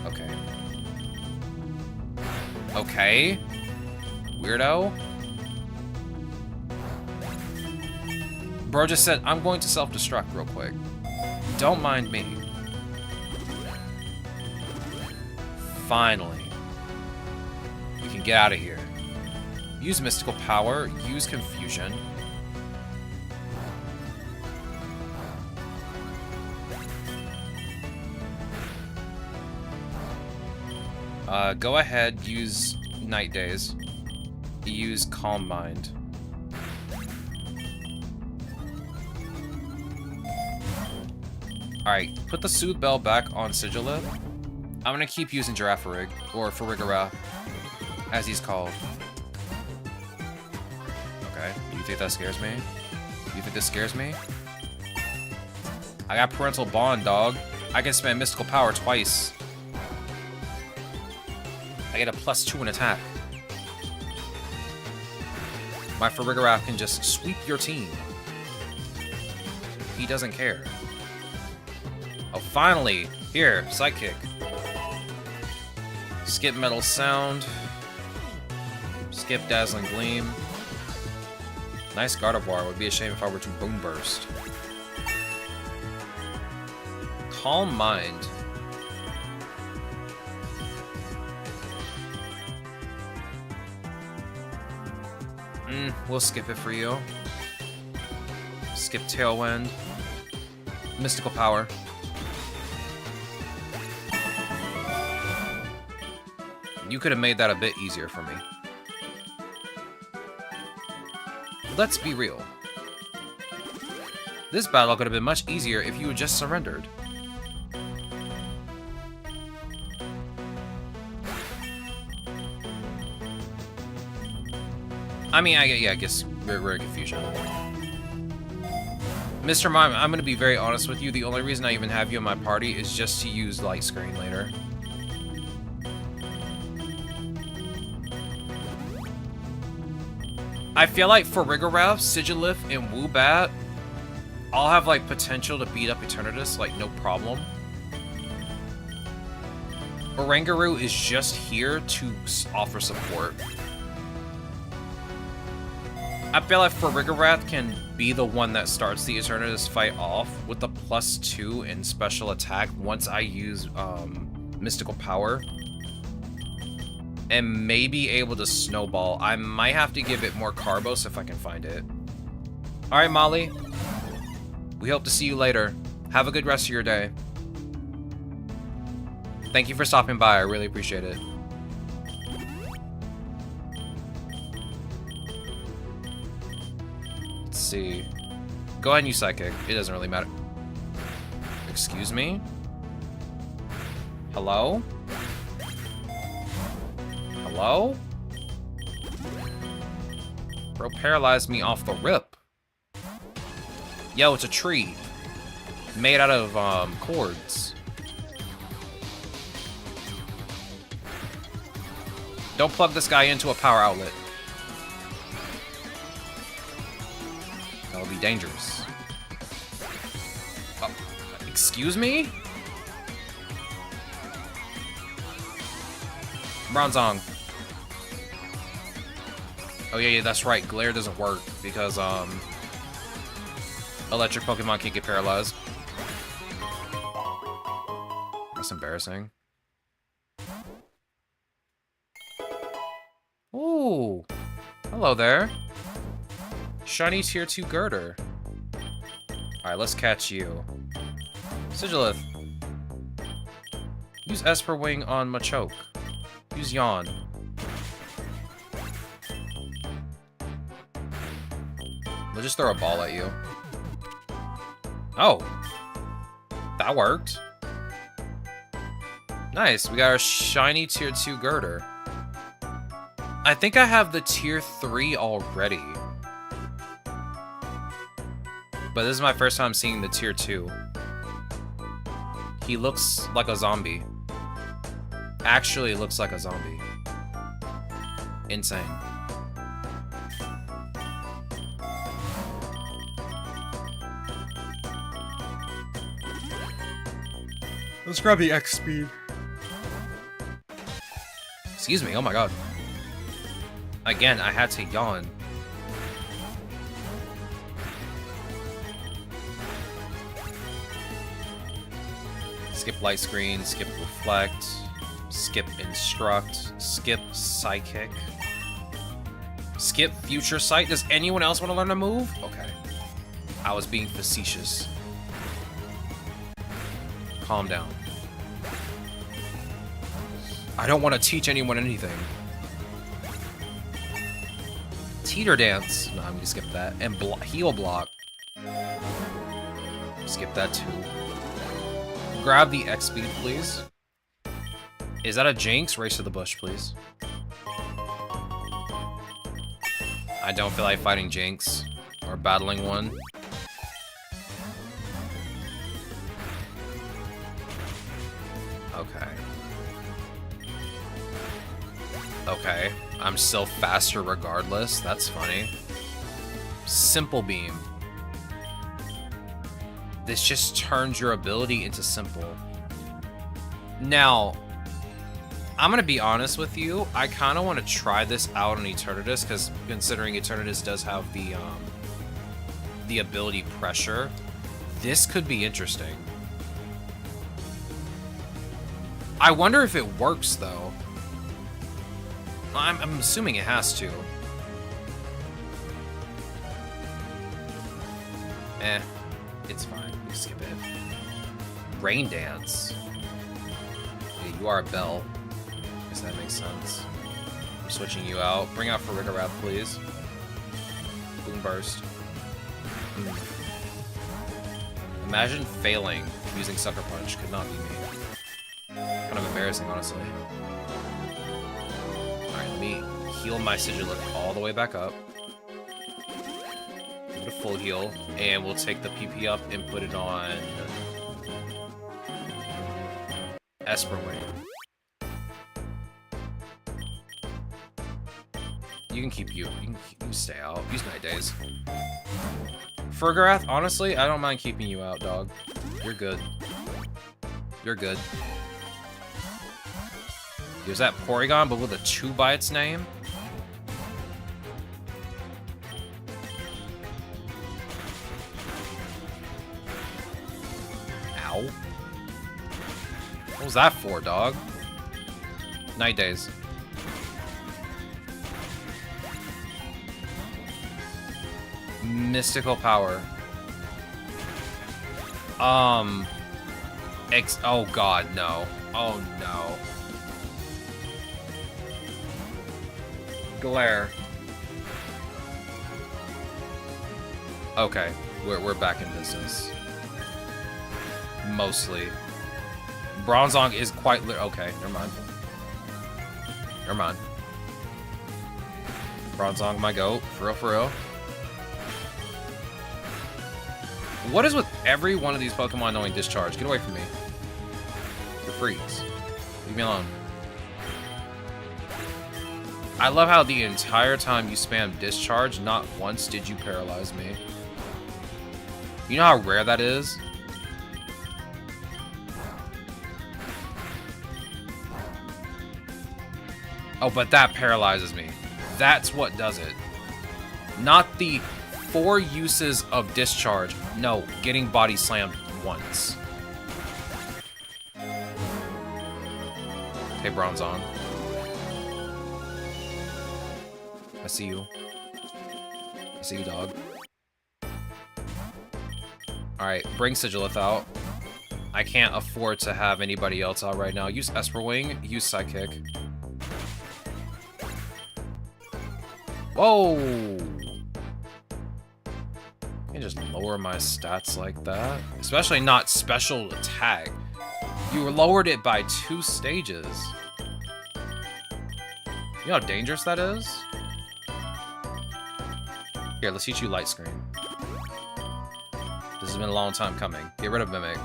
Okay. Okay. Weirdo. Bro just said, I'm going to self-destruct real quick. Don't mind me. Finally. We can get out of here. Use Mystical Power. Use Confusion. Go ahead, use Night Days. Use Calm Mind. Alright, put the Soothe Bell back on Sigilith. I'm gonna keep using Girafarig, or Farigiraf, as he's called. Okay, you think that scares me? You think this scares me? I got Parental Bond, dog. I can spend Mystical Power twice. I get a +2 in attack. My Farigiraf can just sweep your team. He doesn't care. Oh, finally! Here, Psychic. Skip Metal Sound. Skip Dazzling Gleam. Nice Gardevoir. Would be a shame if I were to Boom Burst. Calm Mind. We'll skip it for you. Skip Tailwind. Mystical Power. You could have made that a bit easier for me. Let's be real. This battle could have been much easier if you had just surrendered. I mean, I guess we're in confusion. Mr. Mime, I'm gonna be very honest with you. The only reason I even have you in my party is just to use Light Screen later. I feel like Farigiraf, Sigilith, and Woobat all have, like, potential to beat up Eternatus, like, no problem. Oranguru is just here to offer support. I feel like Farigiraf can be the one that starts the Eternatus fight off with the +2 in special attack once I use Mystical Power. And may be able to snowball. I might have to give it more Carbos if I can find it. Alright, Molly. We hope to see you later. Have a good rest of your day. Thank you for stopping by. I really appreciate it. Let's see. Go ahead and use Psychic. It doesn't really matter. Excuse me? Hello? Hello? Bro paralyzed me off the rip. Yo, it's a tree. Made out of, cords. Don't plug this guy into a power outlet. That'll be dangerous. Excuse me? Bronzong. Oh yeah, that's right. Glare doesn't work because electric Pokemon can't get paralyzed. That's embarrassing. Ooh. Hello there. Shiny tier 2 Girder. Alright, let's catch you. Sigilith. Use Esper Wing on Machoke. Use Yawn. We'll just throw a ball at you. Oh. That worked. Nice, we got our shiny tier 2 Girder. I think I have the tier 3 already. But this is my first time seeing the tier 2. He looks like a zombie. Actually looks like a zombie. Insane. Let's grab the X speed. Excuse me, oh my god. Again, I had to yawn. Skip light screen, skip reflect, skip instruct, skip psychic, skip future sight. Does anyone else want to learn a move? Okay. I was being facetious. Calm down. I don't want to teach anyone anything. Teeter dance. No, I'm gonna skip that. And heal block. Skip that too. Grab the X speed, please. Is that a Jinx? Race to the bush, please. I don't feel like fighting Jinx or battling one. Okay. Okay. I'm still faster regardless. That's funny. Simple Beam. This just turns your ability into simple. Now, I'm gonna be honest with you. I kind of want to try this out on Eternatus, because considering Eternatus does have the ability pressure, this could be interesting. I wonder if it works though. I'm assuming it has to. It's fine. We skip it. Rain Dance. Yeah, you are a Bell. Guess that makes sense. I'm switching you out. Bring out Farigarath, please. Boom Burst. Imagine failing using Sucker Punch. Could not be me. Kind of embarrassing, honestly. Alright, let me heal my Sigilith all the way back up. Give it a full heal. And we'll take the PP up and put it on Esper Wing. You can keep you. You can stay out. Use Night Days. Farigarath, honestly, I don't mind keeping you out, dog. You're good. You're good. There's that Porygon, but with a 2 by its name? Ow. What was that for, dog? Night Days. Mystical Power. Oh god, no. Oh no. Glare. Okay, we're back in business. Mostly. Bronzong is quite okay, never mind. Never mind. Bronzong, my goat. For real, for real. What is with every one of these Pokemon knowing Discharge? Get away from me. You're freaks. Leave me alone. I love how the entire time you spam Discharge, not once did you paralyze me. You know how rare that is? Oh, but that paralyzes me. That's what does it. Not the 4 uses of Discharge. No, getting body slammed once. Okay, Bronzong. I see you. I see you, dog. Alright, bring Sigilith out. I can't afford to have anybody else out right now. Use Esper Wing, use Psychic. Whoa! I can just lower my stats like that. Especially not special attack. You lowered it by 2 stages. You know how dangerous that is? Here, let's teach you Light Screen. This has been a long time coming. Get rid of Mimic.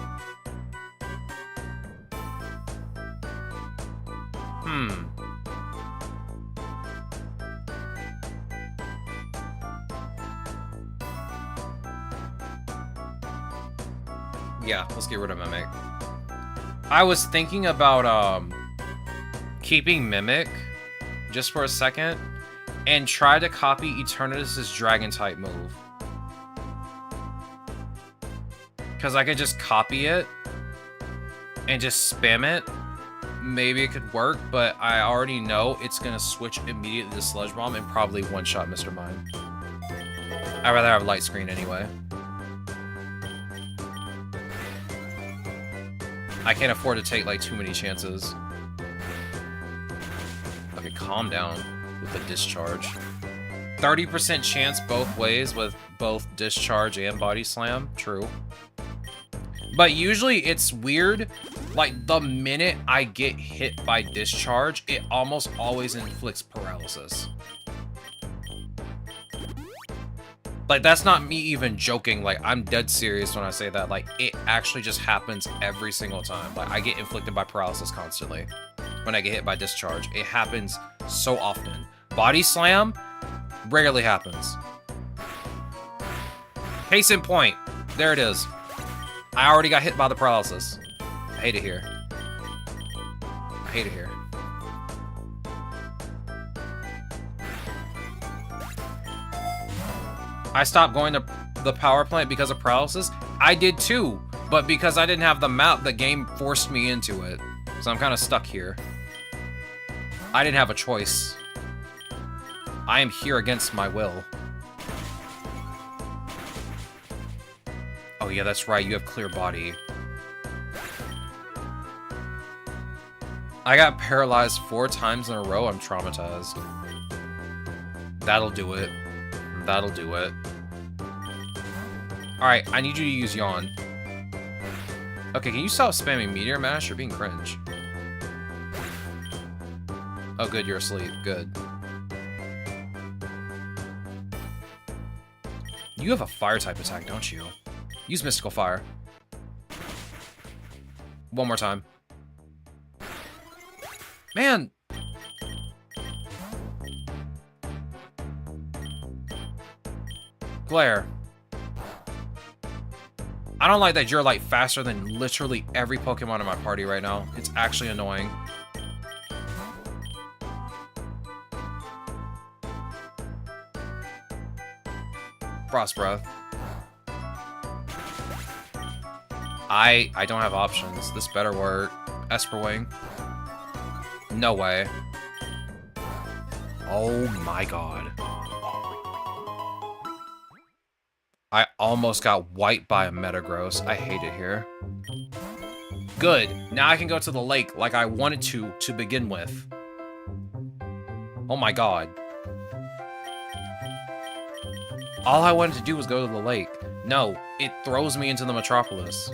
Yeah, let's get rid of Mimic. I was thinking about keeping Mimic just for a second and try to copy Eternatus' Dragon type move. Because I could just copy it and just spam it. Maybe it could work, but I already know it's going to switch immediately to Sludge Bomb and probably one-shot Mr. Mime. I'd rather have Light Screen anyway. I can't afford to take, like, too many chances. Okay, calm down with the Discharge. 30% chance both ways with both Discharge and Body Slam. True. But usually it's weird. Like, the minute I get hit by Discharge, it almost always inflicts paralysis. Like, that's not me even joking. Like, I'm dead serious when I say that. Like, it actually just happens every single time. Like, I get inflicted by paralysis constantly when I get hit by Discharge. It happens so often. Body Slam rarely happens. Case in point. There it is. I already got hit by the paralysis. I hate it here. I hate it here. I stopped going to the power plant because of paralysis. I did too, but because I didn't have the map, the game forced me into it. So I'm kind of stuck here. I didn't have a choice. I am here against my will. Oh yeah, that's right, you have clear body. I got paralyzed 4 times in a row, I'm traumatized. That'll do it. That'll do it. Alright, I need you to use Yawn. Okay, can you stop spamming Meteor Mash? You're being cringe. Oh good, you're asleep. Good. You have a fire type attack, don't you? Use Mystical Fire. One more time. Man! Glare. I don't like that you're, like, faster than literally every Pokemon in my party right now. It's actually annoying. Frost Breath. I don't have options. This better work. Esper Wing. No way. Oh my god. I almost got wiped by a Metagross. I hate it here. Good. Now I can go to the lake like I wanted to begin with. Oh my god. All I wanted to do was go to the lake. No, it throws me into the Metropolis.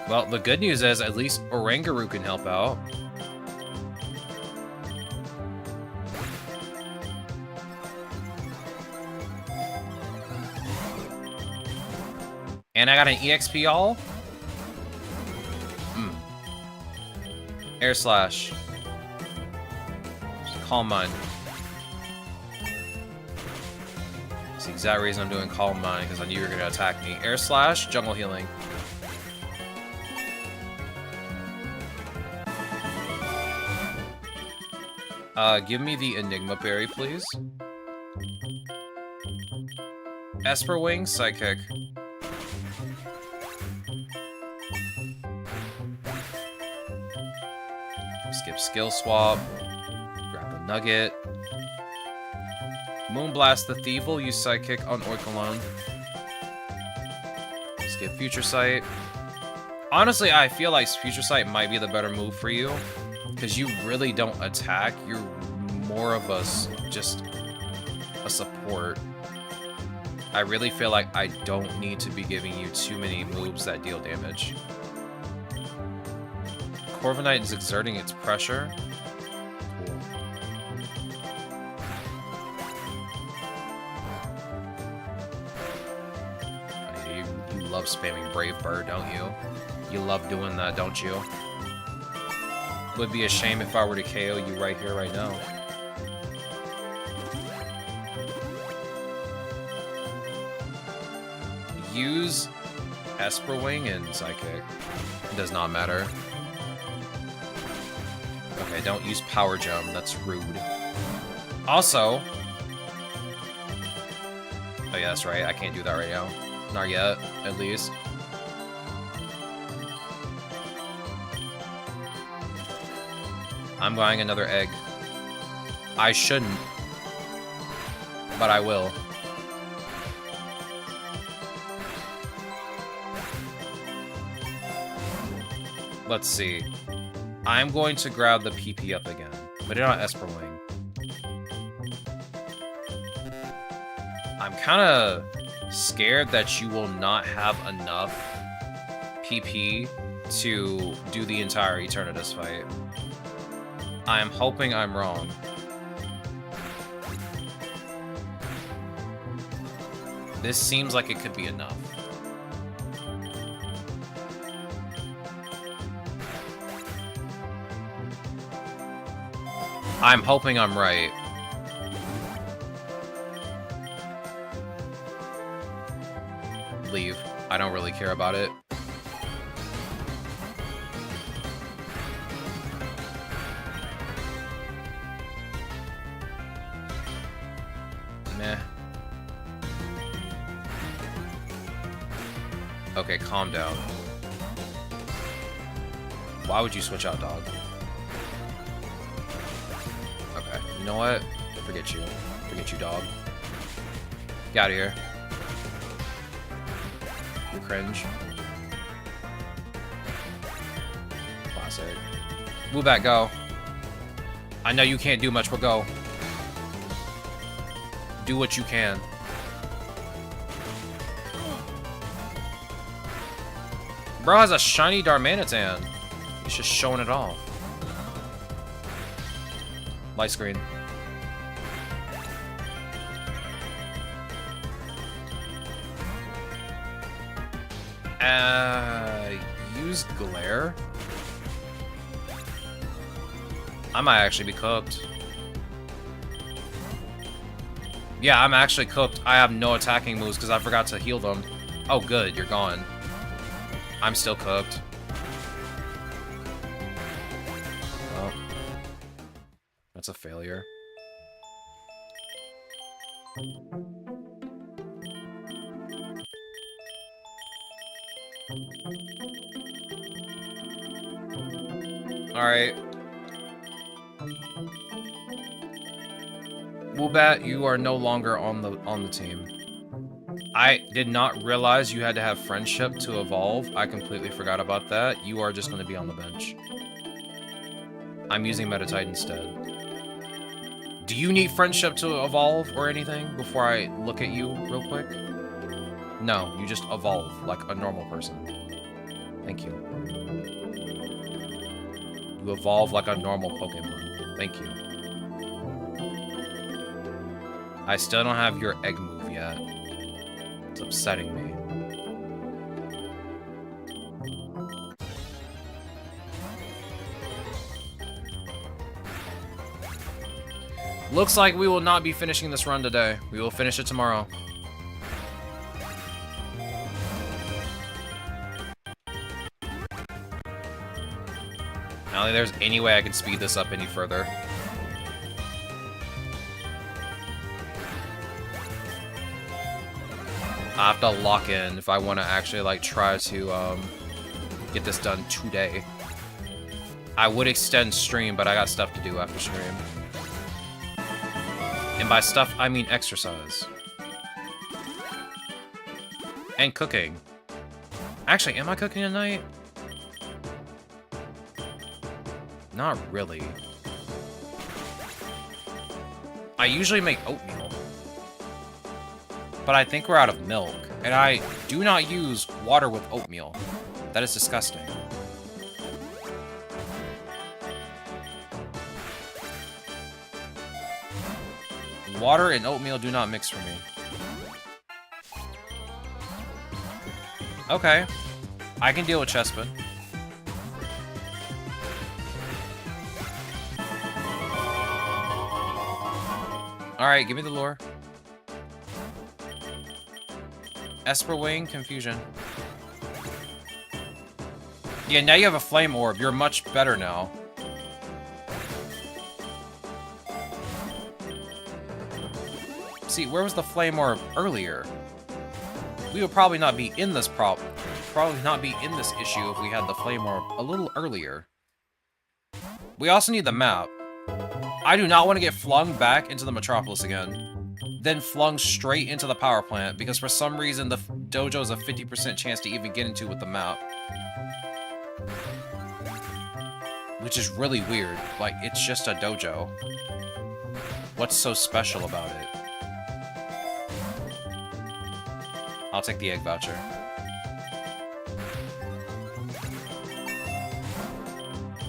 Well, the good news is at least Oranguru can help out. And I got an EXP all? Air Slash. Calm Mind. It's the exact reason I'm doing Calm Mind, because I knew you were going to attack me. Air Slash, Jungle Healing. Give me the Enigma Berry, please. Esper Wing, Psychic. Skip skill swap. Grab the nugget. Moonblast the Thief will use Psychic on Oikalon. Skip Future Sight. Honestly, I feel like Future Sight might be the better move for you. Because you really don't attack. You're more of just a support. I really feel like I don't need to be giving you too many moves that deal damage. Corviknight is exerting its pressure. Cool. You love spamming Brave Bird, don't you? You love doing that, don't you? Would be a shame if I were to KO you right here, right now. Use Esper Wing and Psychic. It does not matter. Okay, don't use Power Jump. That's rude. Also... Oh yeah, that's right. I can't do that right now. Not yet, at least. I'm buying another egg. I shouldn't. But I will. Let's see. I'm going to grab the PP up again, but not Esper Wing. I'm kind of scared that you will not have enough PP to do the entire Eternatus fight. I'm hoping I'm wrong. This seems like it could be enough. I'm hoping I'm right. Leave. I don't really care about it. Meh. Okay, calm down. Why would you switch out, dog? Okay, you know what? Forget you. Forget you, dog. Get out of here. You cringe. Classic. Move back, go. I know you can't do much, but go. Do what you can. Bro has a shiny Darmanitan. He's just showing it off. Light screen. Use Glare? I might actually be cooked. Yeah, I'm actually cooked. I have no attacking moves because I forgot to heal them. Oh, good. You're gone. I'm still cooked. Well, that's a failure. Alright. Woobat, you are no longer on the team. I did not realize you had to have friendship to evolve. I completely forgot about that. You are just going to be on the bench. I'm using Metatite instead. Do you need friendship to evolve or anything before I look at you real quick? No, you just evolve like a normal person. Thank you. You evolve like a normal Pokemon. Thank you. I still don't have your egg move yet. It's upsetting me. Looks like we will not be finishing this run today. We will finish it tomorrow. I don't think there's any way I can speed this up any further. I have to lock in if I want to actually like try to get this done today. I would extend stream, but I got stuff to do after stream. And by stuff, I mean exercise. And cooking. Actually, am I cooking tonight? Not really. I usually make oatmeal. But I think we're out of milk. And I do not use water with oatmeal. That is disgusting. Water and oatmeal do not mix for me. Okay. I can deal with Chespin. Alright, give me the lure. Esper Wing, Confusion. Yeah, now you have a Flame Orb. You're much better now. See, where was the Flame Orb earlier? We would probably not be in this issue if we had the Flame Orb a little earlier. We also need the map. I do not want to get flung back into the Metropolis again. Then flung straight into the power plant, because for some reason the dojo is a 50% chance to even get into with the map. Which is really weird. Like, it's just a dojo. What's so special about it? I'll take the egg voucher.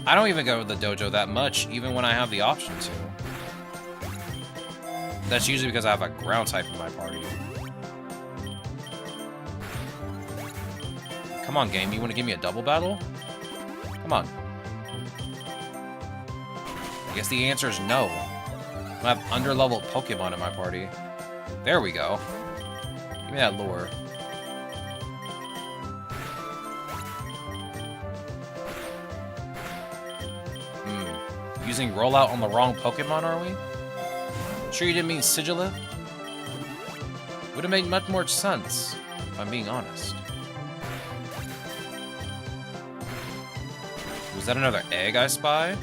I don't even go to the dojo that much, even when I have the option to. That's usually because I have a ground type in my party. Come on, game. You want to give me a double battle? Come on. I guess the answer is no. I have underleveled Pokemon in my party. There we go. Give me that lure. Using rollout on the wrong Pokemon, are we? Sure you didn't mean Sigilith? Would have made much more sense, if I'm being honest. Was that another egg I spy?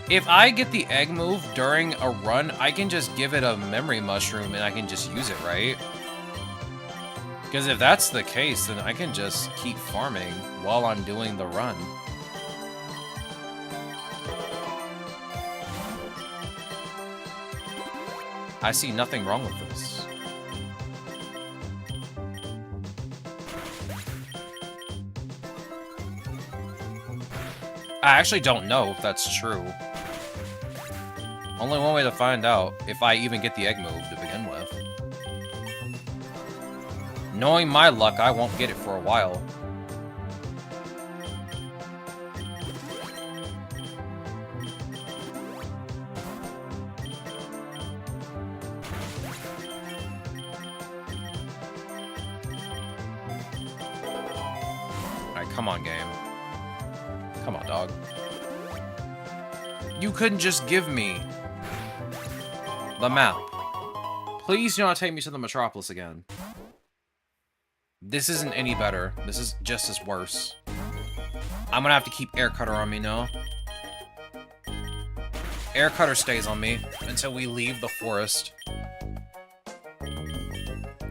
If I get the egg move during a run, I can just give it a memory mushroom and I can just use it, right? Because if that's the case, then I can just keep farming while I'm doing the run. I see nothing wrong with this. I actually don't know if that's true. Only one way to find out, if I even get the egg move to begin with. Knowing my luck, I won't get it for a while. Come on, game. Come on, dog. You couldn't just give me the map. Please do not take me to the Metropolis again. This isn't any better. This is just as worse. I'm gonna have to keep Air Cutter on me now. Air Cutter stays on me until we leave the forest.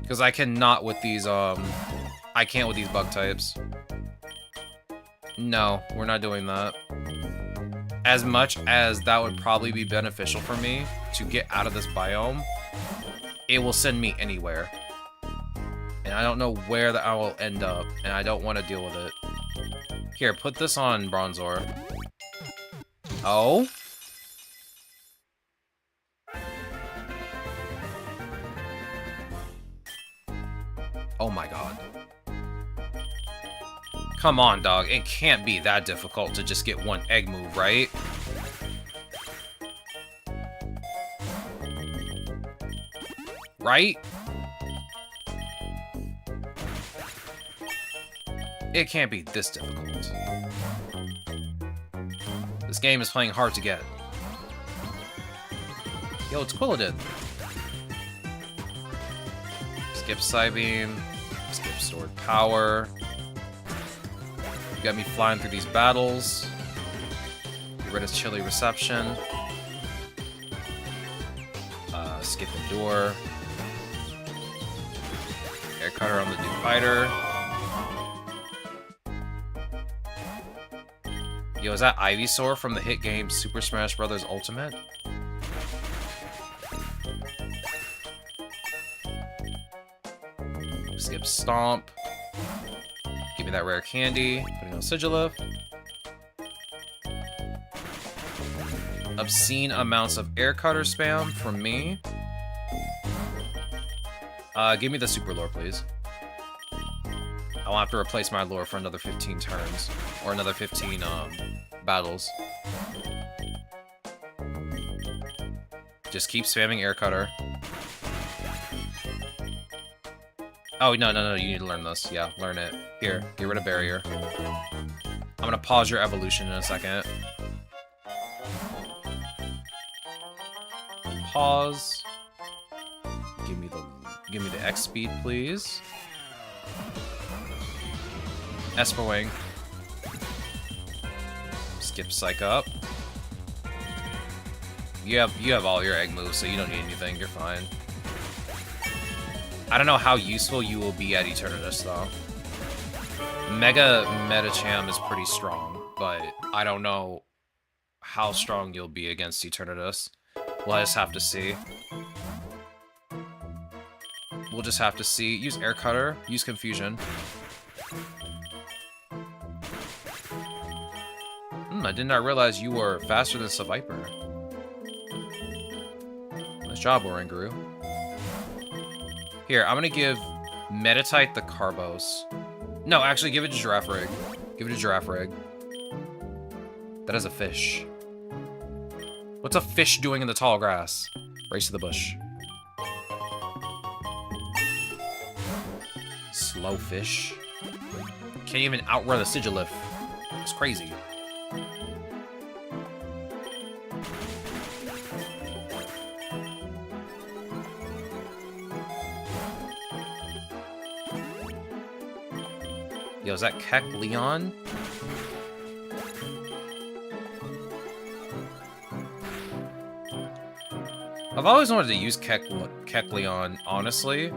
Because I cannot with these, I can't with these bug types. No, we're not doing that. As much as that would probably be beneficial for me to get out of this biome, it will send me anywhere. And I don't know where I will end up, and I don't want to deal with it. Here, put this on Bronzor. Oh? Oh my god. Come on, dog. It can't be that difficult to just get one egg move, right? Right? It can't be this difficult. This game is playing hard to get. Yo, it's Quilladin. Skip Psybeam. Skip Sword Power. You got me flying through these battles. Get rid of chilly reception. Skip Endure. Air Cutter on the new fighter. Yo, is that Ivysaur from the hit game Super Smash Bros. Ultimate? Skip Stomp. Give me that rare candy. Putting on Sigilif. Obscene amounts of Air Cutter spam from me. Give me the Super Lore, please. I'll have to replace my lore for another 15 turns. Or another 15, battles. Just keep spamming Air Cutter. Oh, no, you need to learn this. Yeah, learn it. Here, get rid of Barrier. I'm gonna pause your evolution in a second. Pause. Give me the X speed, please. Esper Wing. Skip Psych Up. You have all your egg moves, so you don't need anything. You're fine. I don't know how useful you will be at Eternatus, though. Mega Metacham is pretty strong, but I don't know how strong you'll be against Eternatus. We'll just have to see. We'll just have to see. Use Air Cutter. Use Confusion. I did not realize you were faster than Seviper. Nice job, Oranguru. Here, I'm gonna give Metatite the Carbos. No, actually, give it to Girafarig. Give it to Girafarig. That is a fish. What's a fish doing in the tall grass? Race to the bush. Slow fish. Can't even outrun the Sigilif. It's crazy. Yo, is that Kecleon? I've always wanted to use Kecleon, honestly.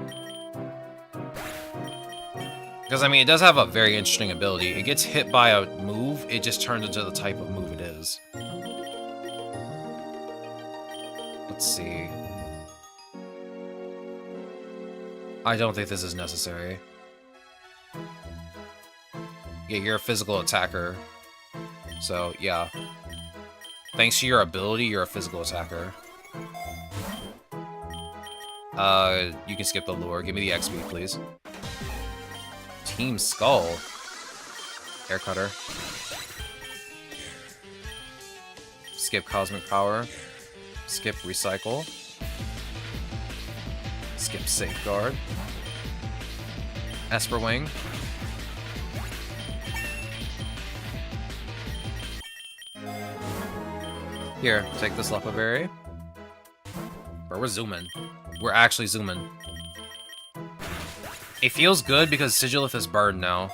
Because, I mean, it does have a very interesting ability. It gets hit by a move, it just turns into the type of move it is. Let's see. I don't think this is necessary. Yeah, you're a physical attacker. So, yeah. Thanks to your ability, you're a physical attacker. You can skip the lure. Give me the XP, please. Team Skull. Air Cutter. Skip Cosmic Power. Skip Recycle. Skip Safeguard. Esper Wing. Here, take this Lepa Berry. Bro, we're zooming. We're actually zooming. It feels good because Sigilif is burned now.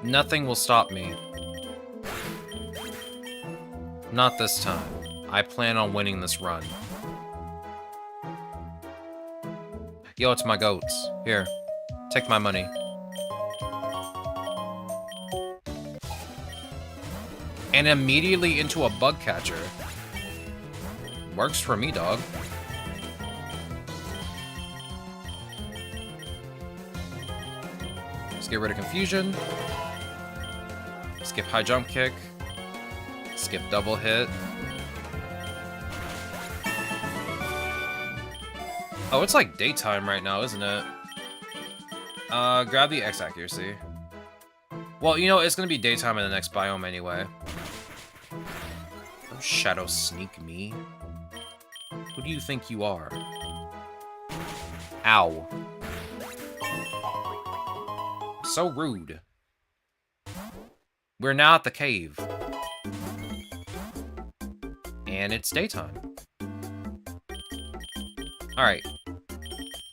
Nothing will stop me. Not this time. I plan on winning this run. Yo, it's my goats. Here, take my money. And immediately into a bug catcher. Works for me, dog. Let's get rid of Confusion. Skip High Jump Kick. Skip Double Hit. Oh, it's like daytime right now, isn't it? Grab the X accuracy. Well, you know, it's gonna be daytime in the next biome anyway. Don't Shadow Sneak me. Who do you think you are? Ow. So rude. We're now at the cave. And it's daytime. Alright.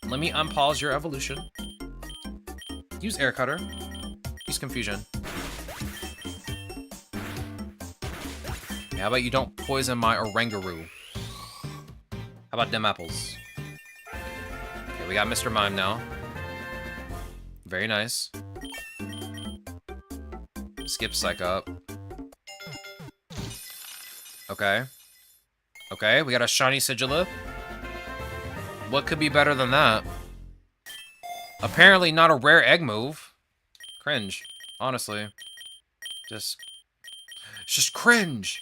Let me unpause your evolution. Use Air Cutter. Use Confusion. How about you don't poison my Oranguru? How about them apples? Okay, we got Mr. Mime now. Very nice. Skip Psych Up. Okay. Okay, we got a shiny Sigilith. What could be better than that? Apparently not a rare egg move. Cringe. Honestly. It's just cringe.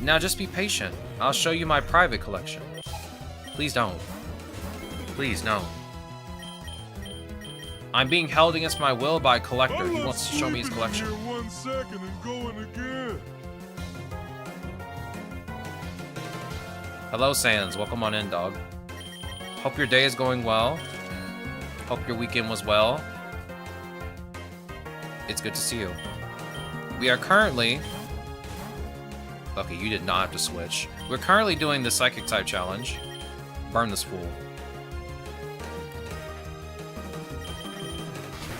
Now just be patient. I'll show you my private collection. Please don't. Please, no. I'm being held against my will by a collector. He wants to show me his collection. 1 second and going again. Hello, Sans. Welcome on in, dog. Hope your day is going well. Hope your weekend was well. It's good to see you. We are currently... Okay, you did not have to switch. We're currently doing the Psychic type challenge. Burn this fool.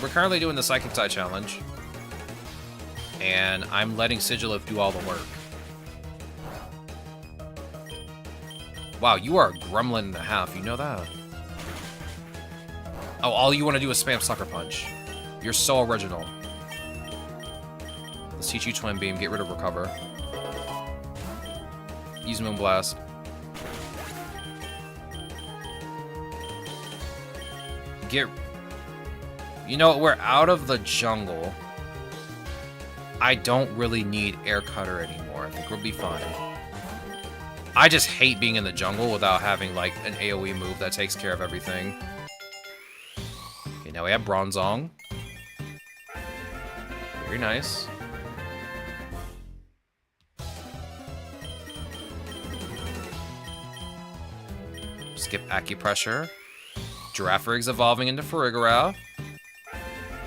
We're currently doing the Psychic type challenge. And I'm letting Sigilith do all the work. Wow, you are a gremlin and a half. You know that? Oh, all you want to do is spam Sucker Punch. You're so original. Let's teach you Twin Beam. Get rid of Recover. Use Moonblast. You know what? We're out of the jungle. I don't really need Air Cutter anymore. I think we'll be fine. I just hate being in the jungle without having, like, an AoE move that takes care of everything. Okay, now we have Bronzong. Very nice. Skip Acupressure. Giraffrig's evolving into Farigiraf.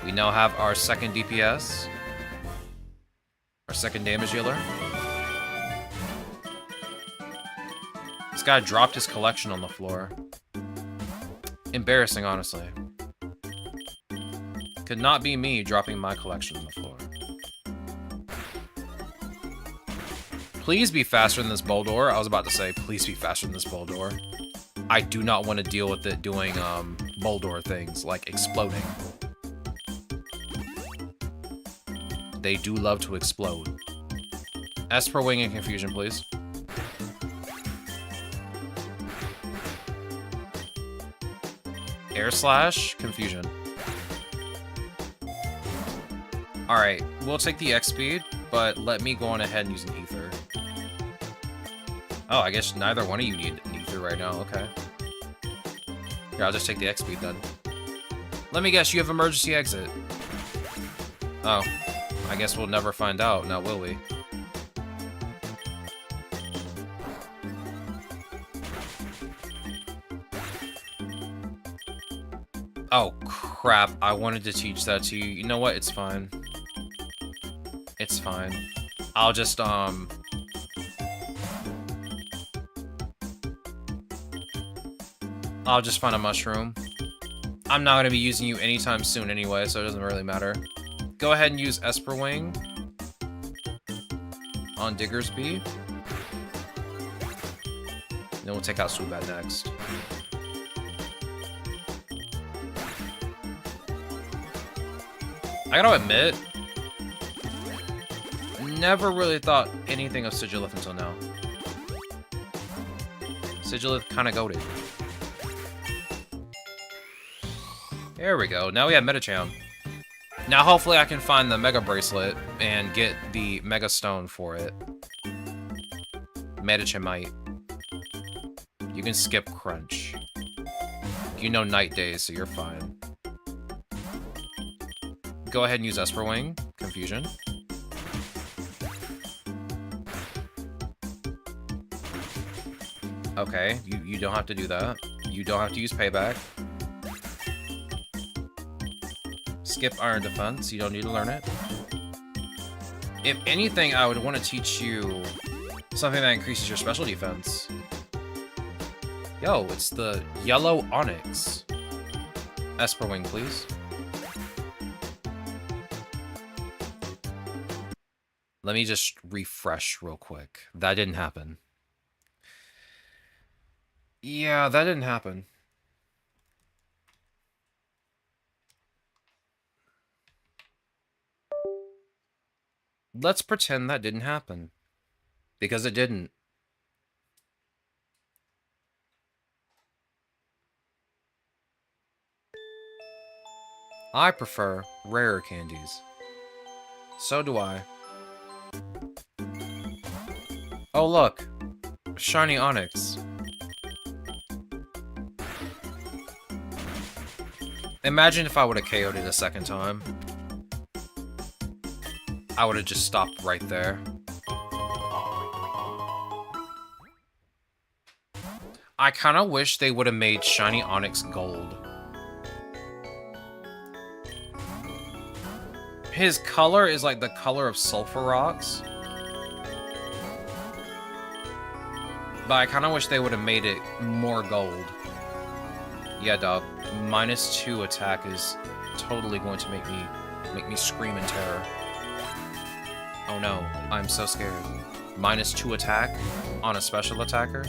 We now have our second DPS. Our second damage dealer. This guy dropped his collection on the floor. Embarrassing, honestly. Could not be me dropping my collection on the floor. Please be faster than this Boldore. I was about to say, please be faster than this Boldore. I do not want to deal with it doing Boldore things, like exploding. They do love to explode. Esper Wing and Confusion, please. Air Slash, Confusion. Alright, we'll take the X speed, but let me go on ahead and use an Ether. Oh, I guess neither one of you need an Ether right now, okay. Here, I'll just take the X speed then. Let me guess, you have emergency exit. Oh, I guess we'll never find out, now will we? Oh, crap. I wanted to teach that to you. You know what? It's fine. It's fine. I'll just, I'll just find a mushroom. I'm not going to be using you anytime soon anyway, so it doesn't really matter. Go ahead and use Esper Wing on Diggersby. Then we'll take out Swoobat next. I gotta admit, never really thought anything of Sigilith until now. Sigilith kinda goated. There we go. Now we have Metacham. Now hopefully I can find the Mega Bracelet and get the Mega Stone for it. Metachamite. You can skip Crunch. You know Night Days, so you're fine. Go ahead and use Esper Wing. Confusion. Okay, you don't have to do that. You don't have to use Payback. Skip Iron Defense. You don't need to learn it. If anything, I would want to teach you something that increases your special defense. Yo, it's the yellow Onyx. Esper Wing, please. Let me just refresh real quick. That didn't happen. Yeah, that didn't happen. Let's pretend that didn't happen. Because it didn't. I prefer rarer candies. So do I. Oh look! Shiny Onyx. Imagine if I would have KO'd it a second time. I would have just stopped right there. I kind of wish they would have made Shiny Onyx gold. His color is like the color of sulfur rocks. But I kind of wish they would have made it more gold. Yeah, dog. -2 attack is totally going to make me scream in terror. Oh no, I'm so scared. -2 attack on a special attacker?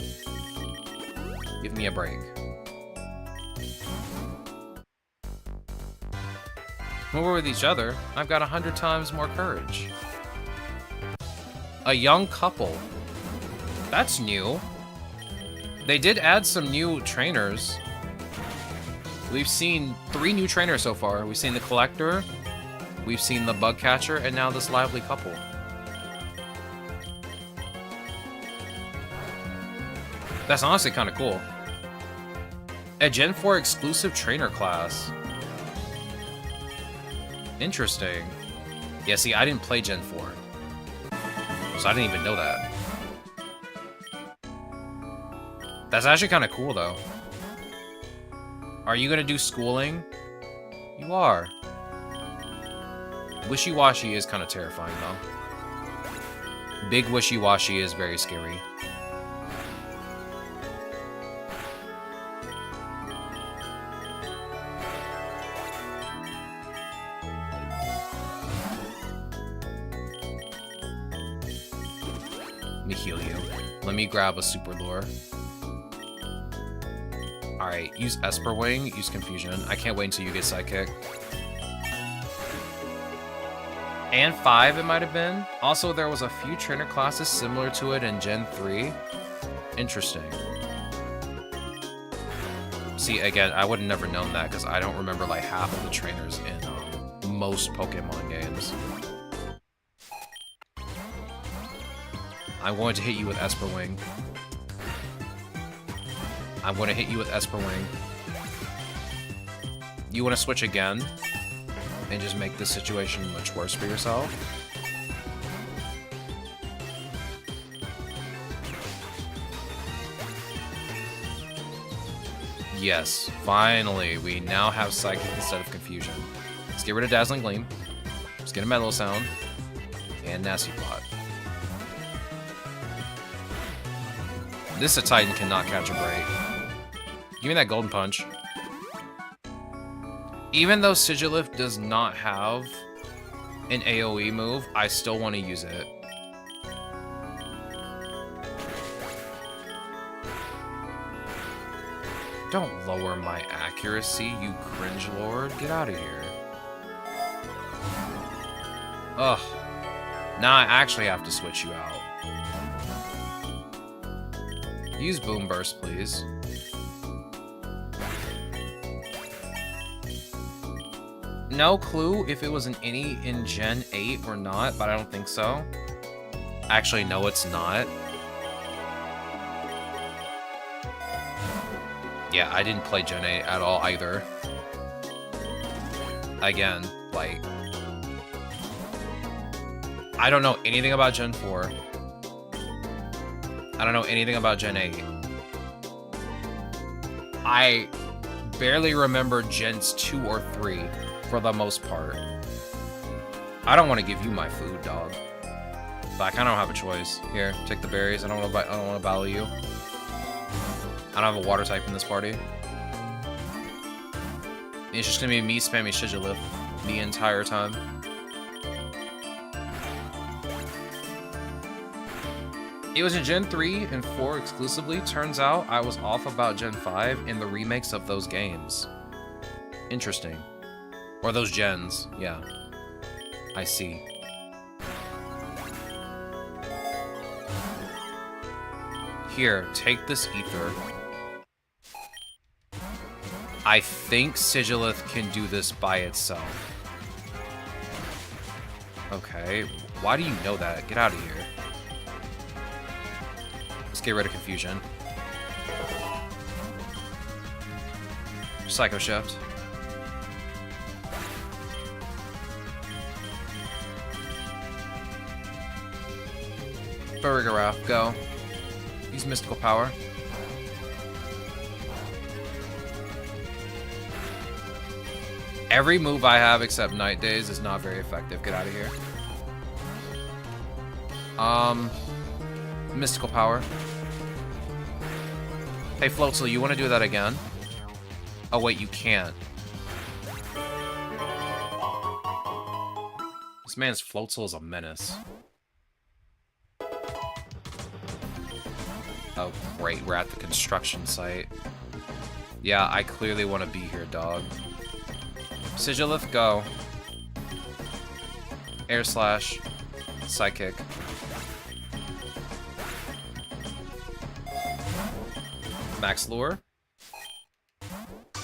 Give me a break. When we're with each other, I've got 100 times more courage. A young couple. That's new. They did add some new trainers. We've seen 3 new trainers so far. We've seen the Collector, we've seen the Bug Catcher, and now this lively couple. That's honestly kind of cool. A Gen 4 exclusive trainer class. Interesting. Yeah, see, I didn't play Gen 4. So I didn't even know that. That's actually kind of cool, though. Are you gonna do schooling? You are. Wishy-washy is kind of terrifying, though. Big wishy-washy is very scary. Let me heal you. Let me grab a super lure. Alright, use Esper Wing, use Confusion. I can't wait until you get Sidekick. And 5 it might have been. Also, there was a few trainer classes similar to it in Gen 3. Interesting. See, again, I would have never known that because I don't remember like half of the trainers in most Pokemon games. I'm going to hit you with Esper Wing. I'm going to hit you with Esper Wing. You want to switch again? And just make this situation much worse for yourself? Yes, finally, we now have Psychic instead of Confusion. Let's get rid of Dazzling Gleam. Let's get a Metal Sound. And Nasty Plot. This a Titan cannot catch a break. Give me that Golden Punch. Even though Sigilif does not have an AoE move, I still want to use it. Don't lower my accuracy, you cringe lord. Get out of here. Ugh. Now I actually have to switch you out. Use Boom Burst, please. No clue if it was an any in Gen 8 or not, but I don't think so. Actually, no, it's not. Yeah, I didn't play Gen 8 at all either. Again, like... I don't know anything about Gen 4. I don't know anything about Gen 8. I barely remember Gens 2 or 3 for the most part. I don't want to give you my food, dog. But I kind of don't have a choice. Here, take the berries. I don't want to battle you. I don't have a water type in this party. It's just gonna be me spamming Sigilith the entire time. It was in Gen 3 and 4 exclusively. Turns out I was off about Gen 5 in the remakes of those games. Interesting. Or those gens, yeah. I see. Here, take this ether. I think Sigilith can do this by itself. Okay, why do you know that? Get out of here. Let's get rid of confusion. Psycho Shift. Burgerath, go. Use mystical power. Every move I have except Night Days is not very effective. Get out of here. Mystical power. Hey, Floatzel, you want to do that again? Oh, wait, you can't. This man's Floatzel is a menace. Oh, great. We're at the construction site. Yeah, I clearly want to be here, dog. Sigilith, go. Air Slash. Psychic. Max Lure.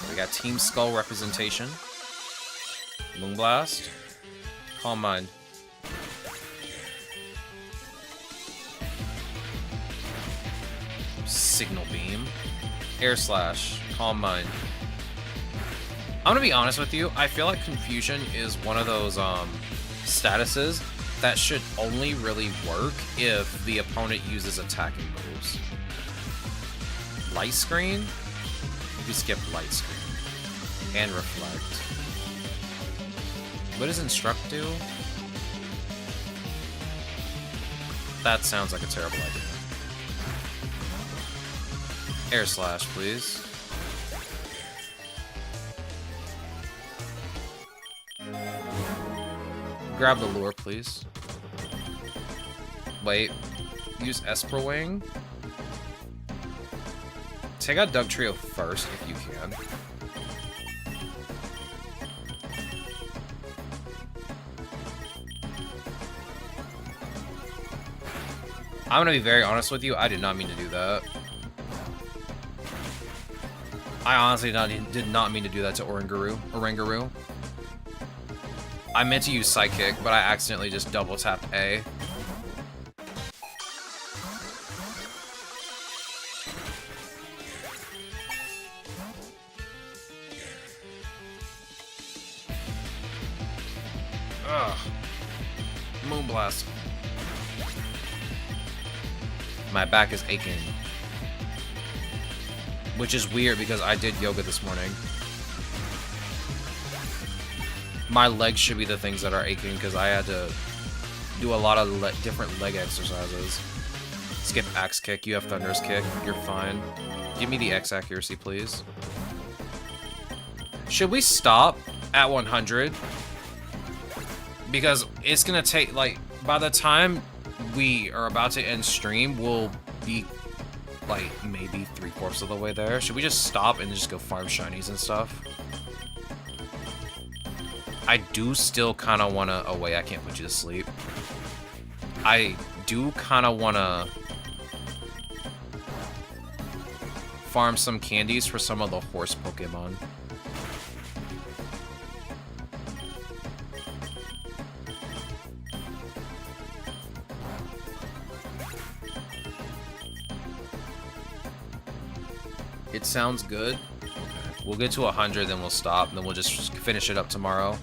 We got Team Skull representation. Moonblast. Calm Mind. Signal Beam. Air Slash. Calm Mind. I'm gonna be honest with you, I feel like Confusion is one of those statuses that should only really work if the opponent uses attacking moves. Light Screen? You skip Light Screen. And Reflect. What does Instruct do? That sounds like a terrible idea. Air Slash, please. Grab the lure, please. Wait. Use Esper Wing. Take out Doug Trio first, if you can. I'm gonna be very honest with you, I did not mean to do that. I honestly did not mean to do that to Oranguru. I meant to use Psychic, but I accidentally just double tapped A. Ugh. Moonblast. My back is aching. Which is weird because I did yoga this morning. My legs should be the things that are aching because I had to do a lot of different leg exercises. Skip Axe Kick, you have Thunder's Kick, you're fine. Give me the X accuracy, please. Should we stop at 100? Because it's gonna take, like, by the time we are about to end stream, we'll be, like, maybe 3/4 of the way there. Should we just stop and just go farm shinies and stuff? I do still kind of want to... Oh, wait, I can't put you to sleep. I do kind of want to farm some candies for some of the horse Pokemon. It sounds good. We'll get to 100, then we'll stop, and then we'll just finish it up tomorrow.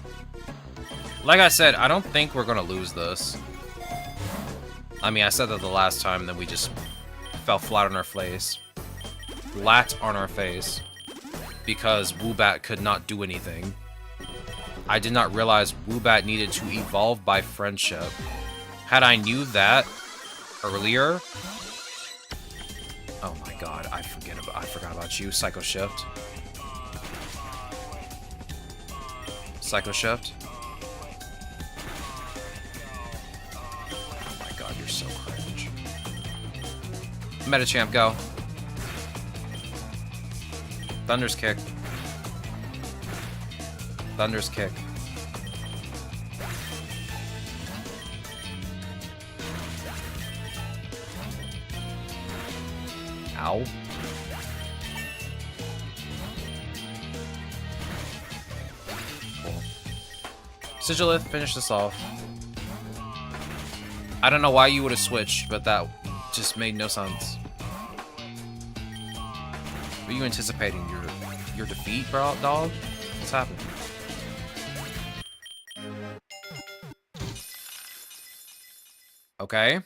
Like I said, I don't think we're gonna lose this. I mean, I said that the last time, and then we just fell flat on our face. Flat on our face. Because Woobat could not do anything. I did not realize Woobat needed to evolve by friendship. Had I knew that earlier... Oh my god. god, I forgot about you. Psycho Shift. Psycho Shift. Oh my god, you're so cringe. Metachamp, go. Thunder's Kick. Thunder's Kick. Ow. Cool. Sigilith, finish this off. I don't know why you would have switched, but that just made no sense. Were you anticipating your defeat, bro, dog? What's happening? Okay.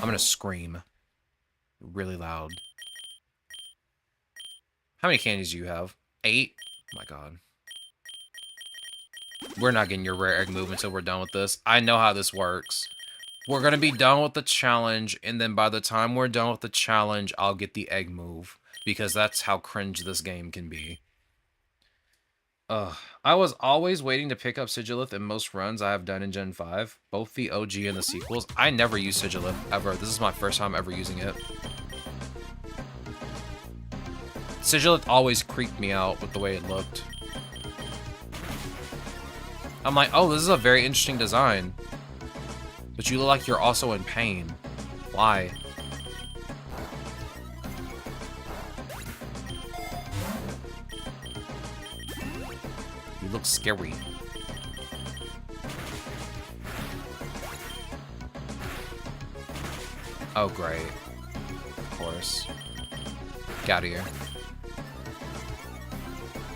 I'm gonna scream really loud. How many candies do you have? 8? Oh my god. We're not getting your rare egg move until we're done with this. I know how this works. We're gonna be done with the challenge, and then by the time we're done with the challenge, I'll get the egg move. Because that's how cringe this game can be. Ugh. I was always waiting to pick up Sigilith in most runs I have done in Gen 5. Both the OG and the sequels. I never used Sigilith, ever. This is my first time ever using it. Sigilith always creeped me out with the way it looked. I'm like, oh, this is a very interesting design. But you look like you're also in pain. Why? You look scary. Oh, great. Of course. Get out of here.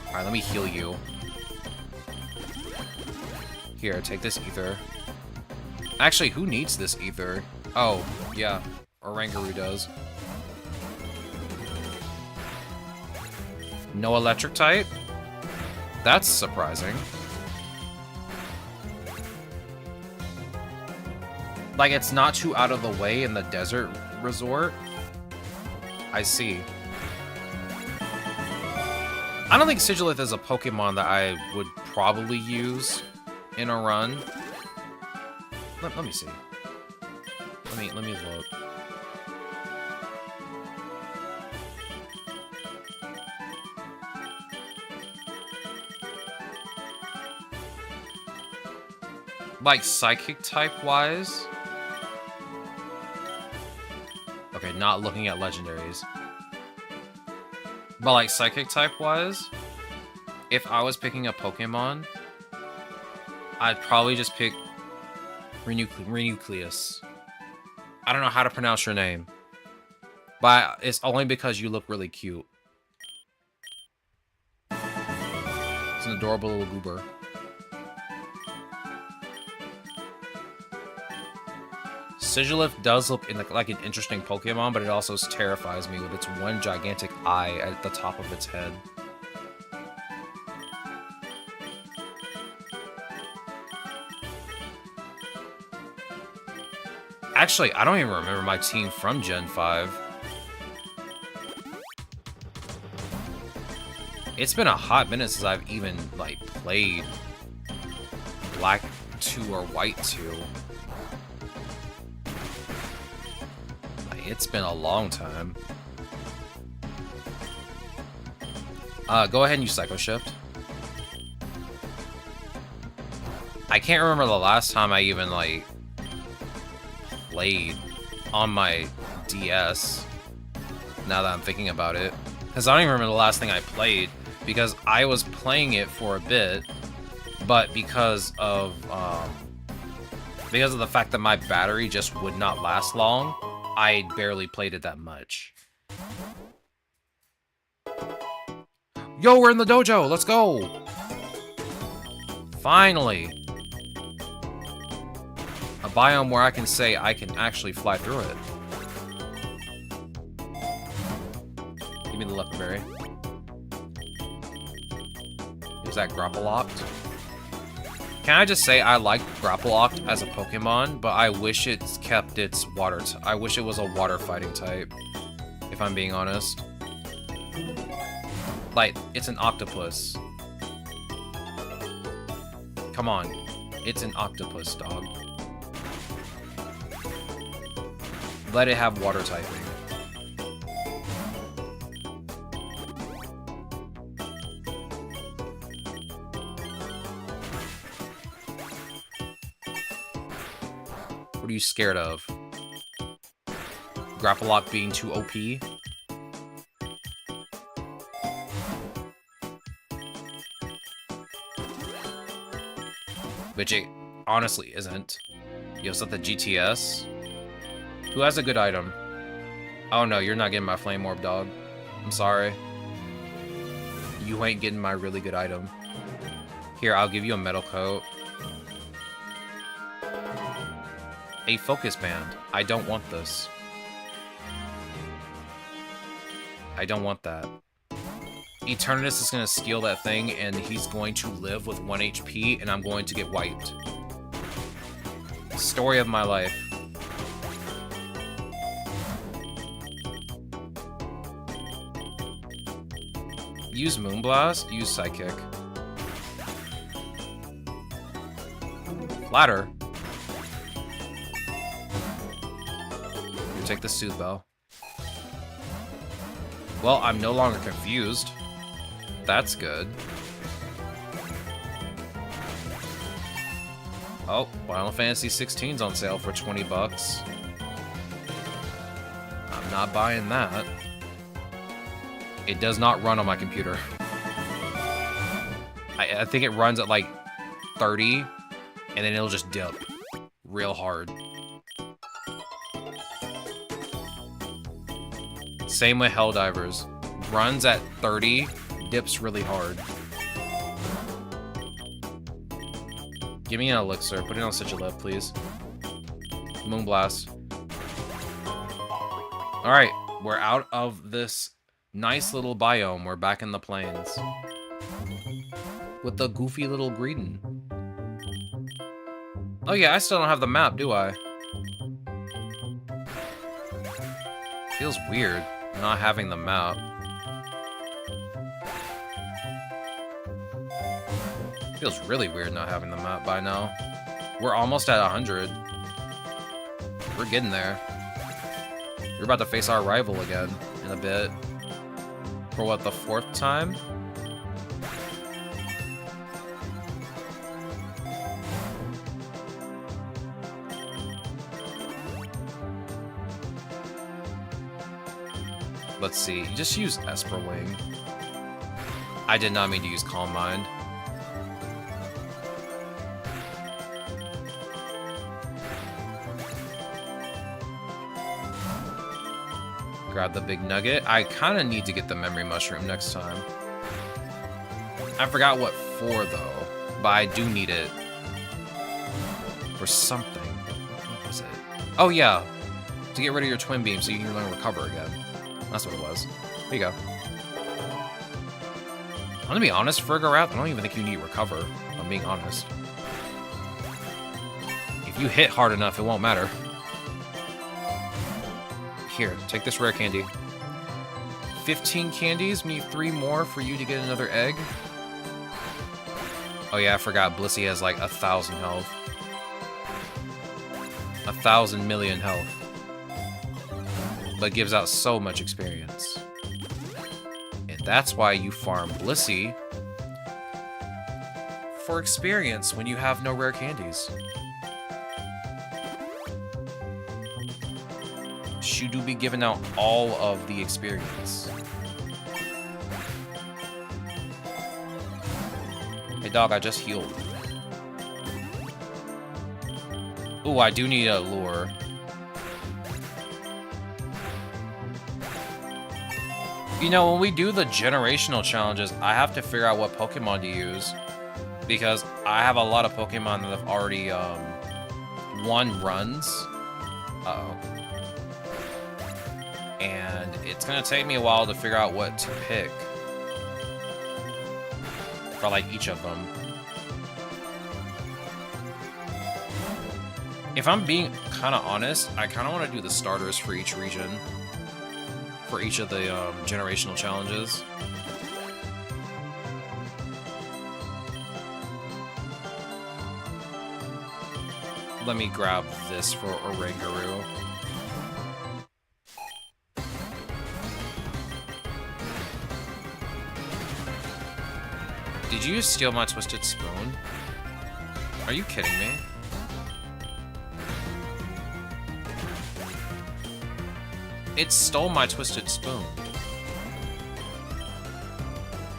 Alright, let me heal you. Here, take this ether. Actually, who needs this ether? Oh, yeah. Oranguru does. No electric type? That's surprising. Like, it's not too out of the way in the desert resort. I see. I don't think Sigilith is a Pokemon that I would probably use in a run. Let me see. Let me look. Like, psychic type wise? Okay, not looking at legendaries. But like, psychic type wise, if I was picking a Pokemon, I'd probably just pick Renucleus. I don't know how to pronounce your name, but it's only because you look really cute. It's an adorable little goober. Sigilith does look like an interesting Pokemon, but it also terrifies me with its one gigantic eye at the top of its head. Actually, I don't even remember my team from Gen 5. It's been a hot minute since I've even, like, played Black 2 or White 2. It's been a long time. Go ahead and use Psycho Shift. I can't remember the last time I even, like, played on my DS, now that I'm thinking about it. Because I don't even remember the last thing I played, because I was playing it for a bit, but because of the fact that my battery just would not last long, I barely played it that much. Yo, we're in the dojo! Let's go! Finally! A biome where I can say I can actually fly through it. Give me the Leopard Berry. Is that grapple locked? Can I just say I like Grapple as a Pokemon, but I wish it's kept its water. I wish it was a water fighting type, if I'm being honest. Like, it's an octopus. Come on. It's an octopus, dog. Let it have water typing. What are you scared of? Grapple being too OP? Which it honestly isn't. Yo, is that the GTS? Who has a good item? Oh no, you're not getting my Flame Orb, dog. I'm sorry. You ain't getting my really good item. Here, I'll give you a Metal Coat. A Focus Band. I don't want this. I don't want that. Eternatus is going to steal that thing, and he's going to live with 1 HP, and I'm going to get wiped. Story of my life. Use Moonblast, use Psychic. Flatter. You take the Soothe Bell. Well, I'm no longer confused. That's good. Oh, Final Fantasy 16's on sale for 20 bucks. I'm not buying that. It does not run on my computer. I think it runs at like 30, and then it'll just dip real hard. Same with Helldivers. Runs at 30, dips really hard. Give me an elixir. Put it on Sigilip, please. Moonblast. Alright, we're out of this nice little biome. We're back in the plains. With the goofy little Greedon. Oh yeah, I still don't have the map, do I? Feels weird not having the map. Feels really weird not having the map by now. We're almost at 100. We're getting there. We're about to face our rival again in a bit. For what, the 4th time? Let's see. Just use Esper Wing. I did not mean to use Calm Mind. Grab the big nugget. I kind of need to get the memory mushroom next time. I forgot what for, though. But I do need it. For something. What was it? Oh, yeah. To get rid of your twin beam so you can learn recover again. That's what it was. There you go. I'm gonna be honest, Fergarat, I don't even think you need recover. If I'm being honest. If you hit hard enough, it won't matter. Here, take this rare candy. 15 candies, we need 3 more for you to get another egg. Oh yeah, I forgot Blissey has like 1,000 health. 1,000 million health. But gives out so much experience. And that's why you farm Blissey for experience when you have no rare candies. You do be giving out all of the experience. Hey dog, I just healed. Ooh, I do need a lure. You know, when we do the generational challenges, I have to figure out what Pokemon to use. Because I have a lot of Pokemon that have already won runs. Uh-oh. And it's gonna take me a while to figure out what to pick for like each of them. If I'm being kind of honest, I kind of want to do the starters for each region. For each of the generational challenges. Let me grab this for Oranguru. Did you steal my Twisted Spoon? Are you kidding me? It stole my Twisted Spoon.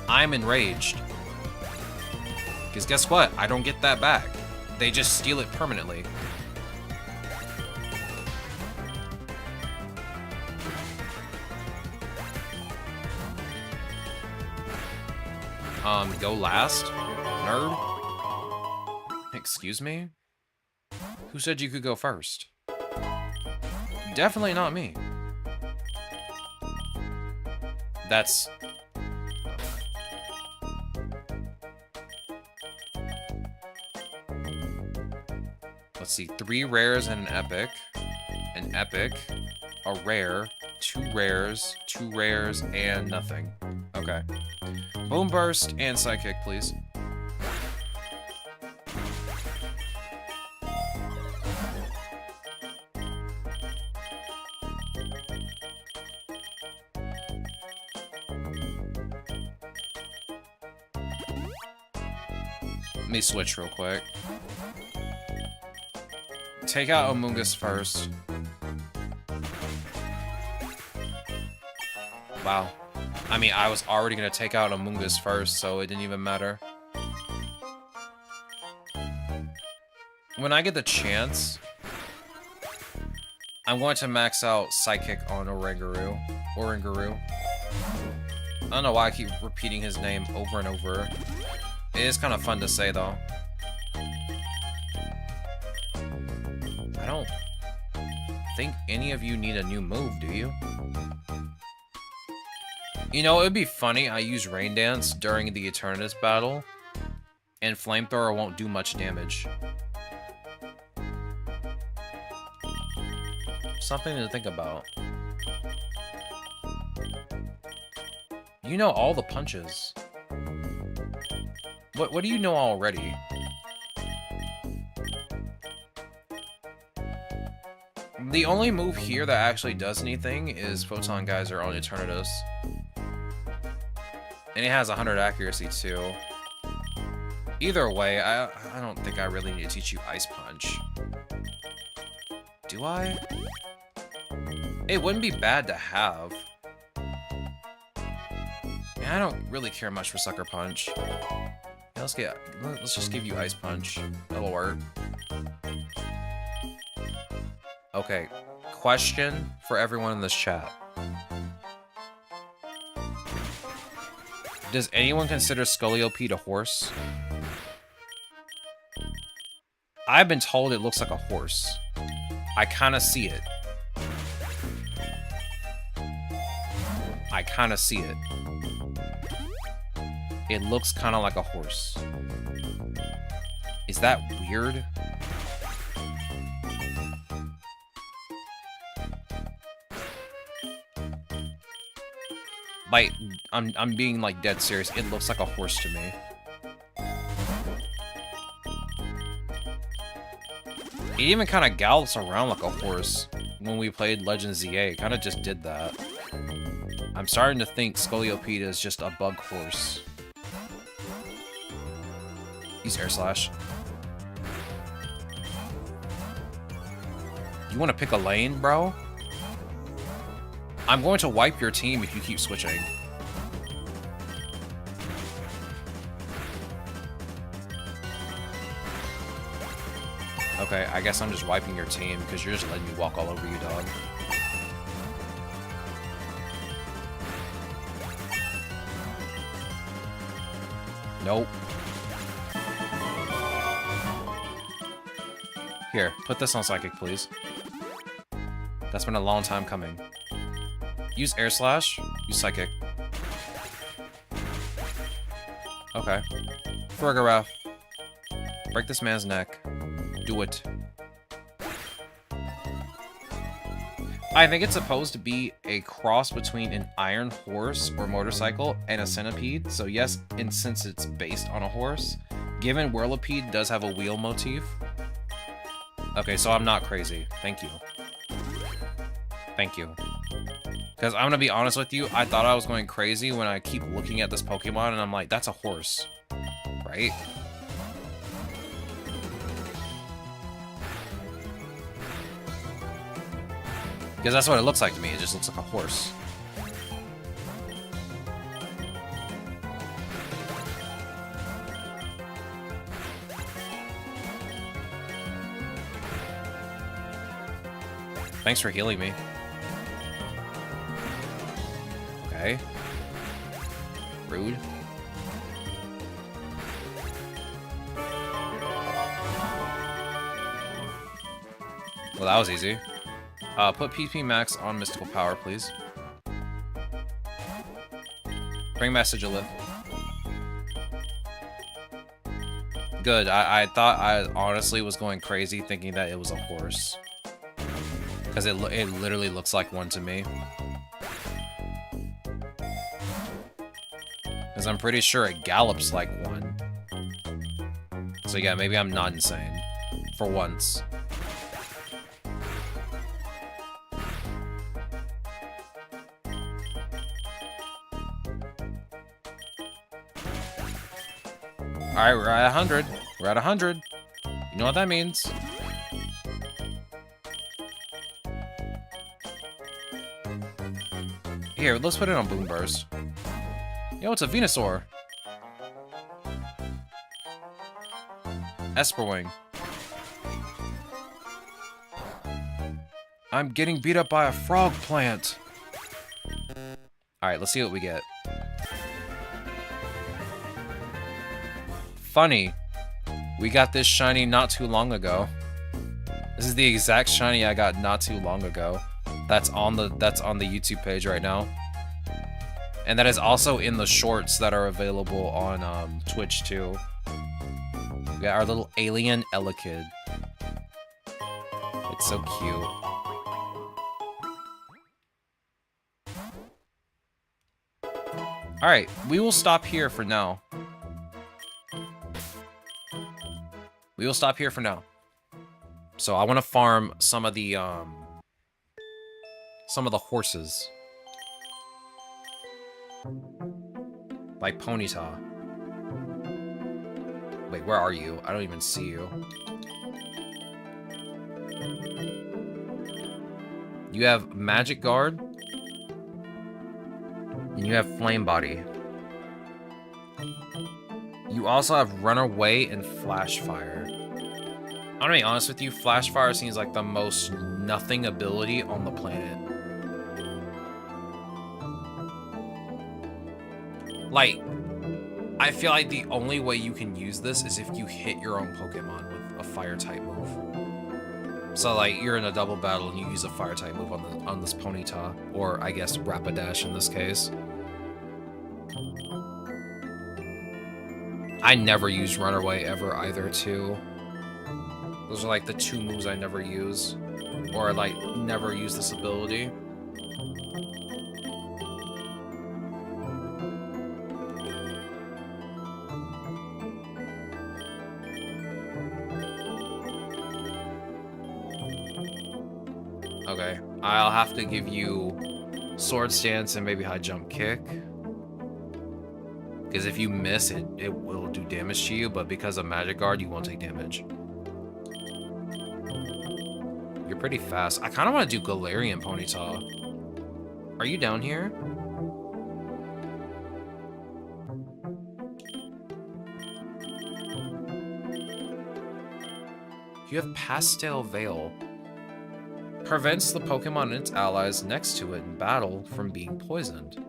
I'm enraged. Because guess what? I don't get that back. They just steal it permanently. Go last? Nerd? Excuse me? Who said you could go first? Definitely not me. That's... Let's see, 3 rares and an epic, a rare, 2 rares, 2 rares, and nothing. Okay. Boom Burst and Psychic, please. Let me switch real quick. Take out Amoonguss first. Wow. I mean, I was already gonna take out Amoonguss first, so it didn't even matter. When I get the chance, I'm going to max out Psychic on Oranguru. I don't know why I keep repeating his name over and over. It is kind of fun to say, though. I don't think any of you need a new move, do you? You know, it would be funny, I use Rain Dance during the Eternatus battle, and Flamethrower won't do much damage. Something to think about. You know all the punches. What do you know already? The only move here that actually does anything is Photon Geyser on Eternatus. And it has 100 accuracy too. Either way, I don't think I really need to teach you Ice Punch. Do I? It wouldn't be bad to have. Yeah, I don't really care much for Sucker Punch. Yeah, let's just give you Ice Punch. That'll work. Okay, question for everyone in this chat. Does anyone consider Scoliope a horse? I've been told it looks like a horse. I kind of see it. I kind of see it. It looks kind of like a horse. Is that weird? Like, I'm being like dead serious. It looks like a horse to me. It even kind of gallops around like a horse. When we played Legend ZA, it kind of just did that. I'm starting to think Scoliope is just a bug horse. Use Air Slash. You want to pick a lane, bro? I'm going to wipe your team if you keep switching. Okay, I guess I'm just wiping your team because you're just letting me walk all over you, dog. Nope. Here, put this on Psychic, please. That's been a long time coming. Use Air Slash, use Psychic. Okay. Farigiraf. Break this man's neck. Do it. I think it's supposed to be a cross between an iron horse or motorcycle and a centipede. So yes, and since it's based on a horse, given Whirlipede does have a wheel motif. Okay, so I'm not crazy. Thank you. Thank you. Because I'm going to be honest with you, I thought I was going crazy when I keep looking at this Pokemon and I'm like, that's a horse. Right? Because that's what it looks like to me. It just looks like a horse. Thanks for healing me. Okay. Rude. Well, that was easy. Put PP Max on Mystical Power, please. Bring Message a lift. Good. I thought I honestly was going crazy thinking that it was a horse. Because it literally looks like one to me. Because I'm pretty sure it gallops like one. So yeah, maybe I'm not insane. For once. Alright, we're at 100. We're at 100. You know what that means. Here, let's put it on Boom Burst. Yo, it's a Venusaur. Esperwing. I'm getting beat up by a frog plant. Alright, let's see what we get. Funny. We got this shiny not too long ago. This is the exact shiny I got not too long ago. That's on the YouTube page right now. And that is also in the shorts that are available on Twitch too. We got our little alien Elekid. It's so cute. Alright, we will stop here for now. We will stop here for now. So I want to farm some of the horses. Like Ponyta. Wait, where are you? I don't even see you. You have Magic Guard. And you have Flame Body. You also have Runaway and Flash Fire. I'm gonna be honest with you, Flash Fire seems like the most nothing ability on the planet. Like, I feel like the only way you can use this is if you hit your own Pokemon with a fire type move. So like, you're in a double battle and you use a fire type move on this Ponyta, or I guess Rapidash in this case. I never use Runaway ever either too. Those are like the two moves I never use, or like never use this ability. Okay, I'll have to give you Sword Stance and maybe High Jump Kick. Because if you miss, it will do damage to you, but because of Magic Guard, you won't take damage. You're pretty fast. I kind of want to do Galarian Ponyta. Are you down here? You have Pastel Veil. Prevents the Pokemon and its allies next to it in battle from being poisoned.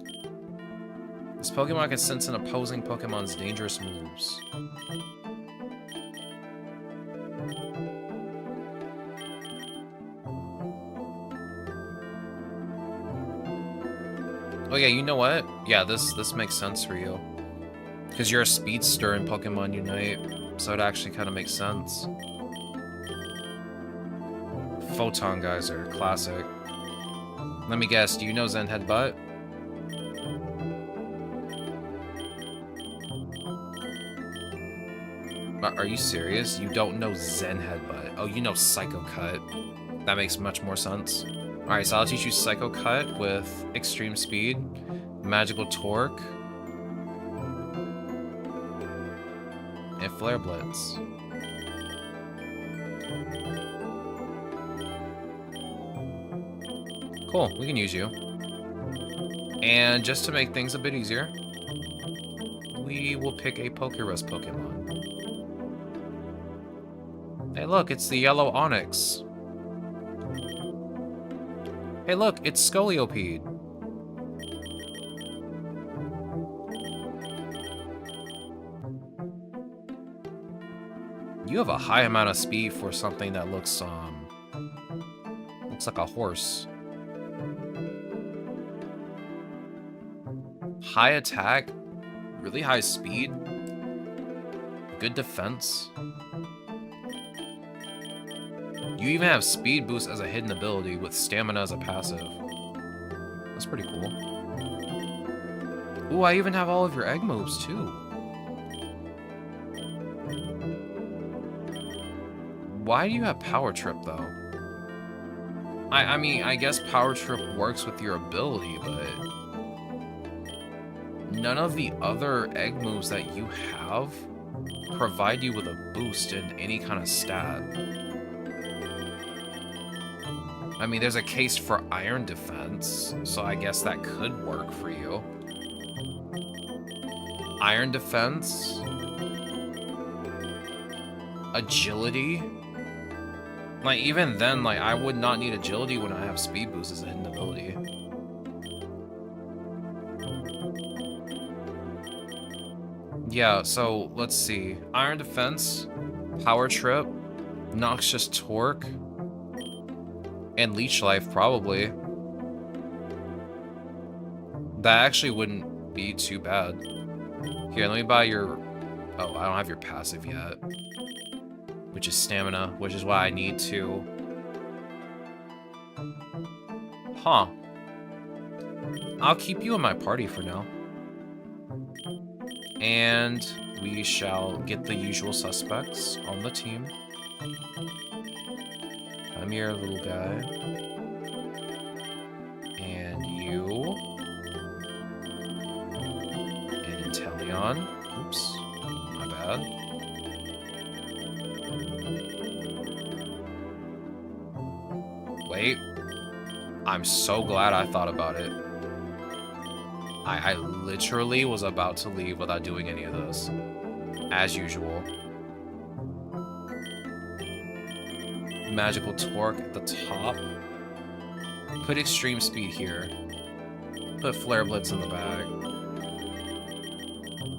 This Pokemon can sense an opposing Pokemon's dangerous moves. Oh yeah, you know what? Yeah, this makes sense for you. Because you're a speedster in Pokemon Unite, so it actually kind of makes sense. Photon Geyser, classic. Let me guess, do you know Zen Headbutt? Are you serious? You don't know Zen Headbutt. Oh, you know Psycho Cut. That makes much more sense. Alright, so I'll teach you Psycho Cut with Extreme Speed, Magical Torque, and Flare Blitz. Cool, we can use you. And just to make things a bit easier, we will pick a PokéRogue Pokemon. Hey look, it's the yellow Onyx. Hey look, it's Scolipede. You have a high amount of speed for something that looks like a horse. High attack, really high speed, good defense. You even have speed boost as a hidden ability with stamina as a passive. That's pretty cool. Ooh, I even have all of your egg moves too. Why do you have Power Trip though? I mean, I guess Power Trip works with your ability, but none of the other egg moves that you have provide you with a boost in any kind of stat. I mean, there's a case for Iron Defense, so I guess that could work for you. Iron Defense, Agility. Like, even then, like, I would not need Agility when I have Speed Boost as a hidden ability. Yeah, so, let's see. Iron Defense, Power Trip, Noxious Torque, and Leech Life, probably. That actually wouldn't be too bad. Here, let me buy your... Oh, I don't have your passive yet. Which is Stamina, which is why I need to... Huh. I'll keep you in my party for now. And we shall get the usual suspects on the team. I'm your little guy. And you. And Inteleon. Oops. My bad. Wait. I'm so glad I thought about it. I literally was about to leave without doing any of this. As usual. Magical Torque at the top. Put Extreme Speed here. Put Flare Blitz in the bag.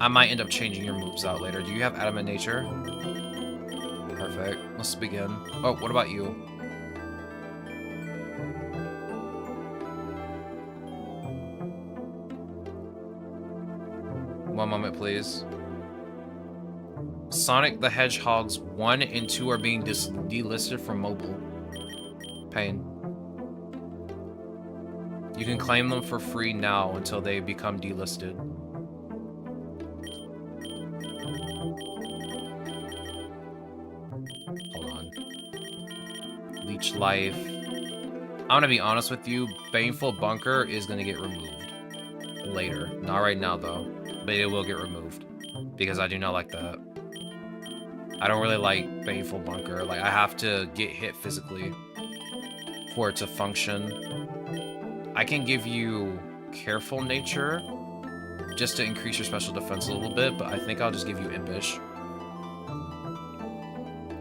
I might end up changing your moves out later. Do you have Adamant Nature? Perfect. Let's begin. Oh, what about you? One moment, please. Sonic the Hedgehog's 1 and 2 are being delisted from mobile. Pain. You can claim them for free now until they become delisted. Hold on. Leech Life. I'm gonna be honest with you, Baneful Bunker is gonna get removed. Later. Not right now, though. But it will get removed. Because I do not like that. I don't really like Baneful Bunker. Like, I have to get hit physically for it to function. I can give you Careful Nature just to increase your special defense a little bit, but I think I'll just give you Impish.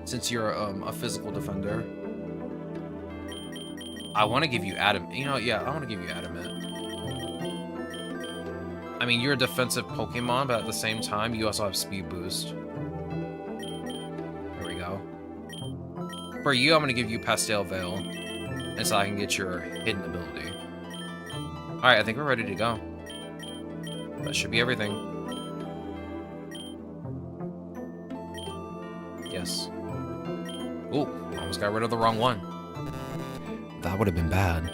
Since you're a physical defender. I want to give you Adamant. You know, yeah, I want to give you Adamant. I mean, you're a defensive Pokemon, but at the same time, you also have Speed Boost. There we go. For you, I'm going to give you Pastel Veil. And so I can get your hidden ability. Alright, I think we're ready to go. That should be everything. Yes. Ooh, almost got rid of the wrong one. That would have been bad.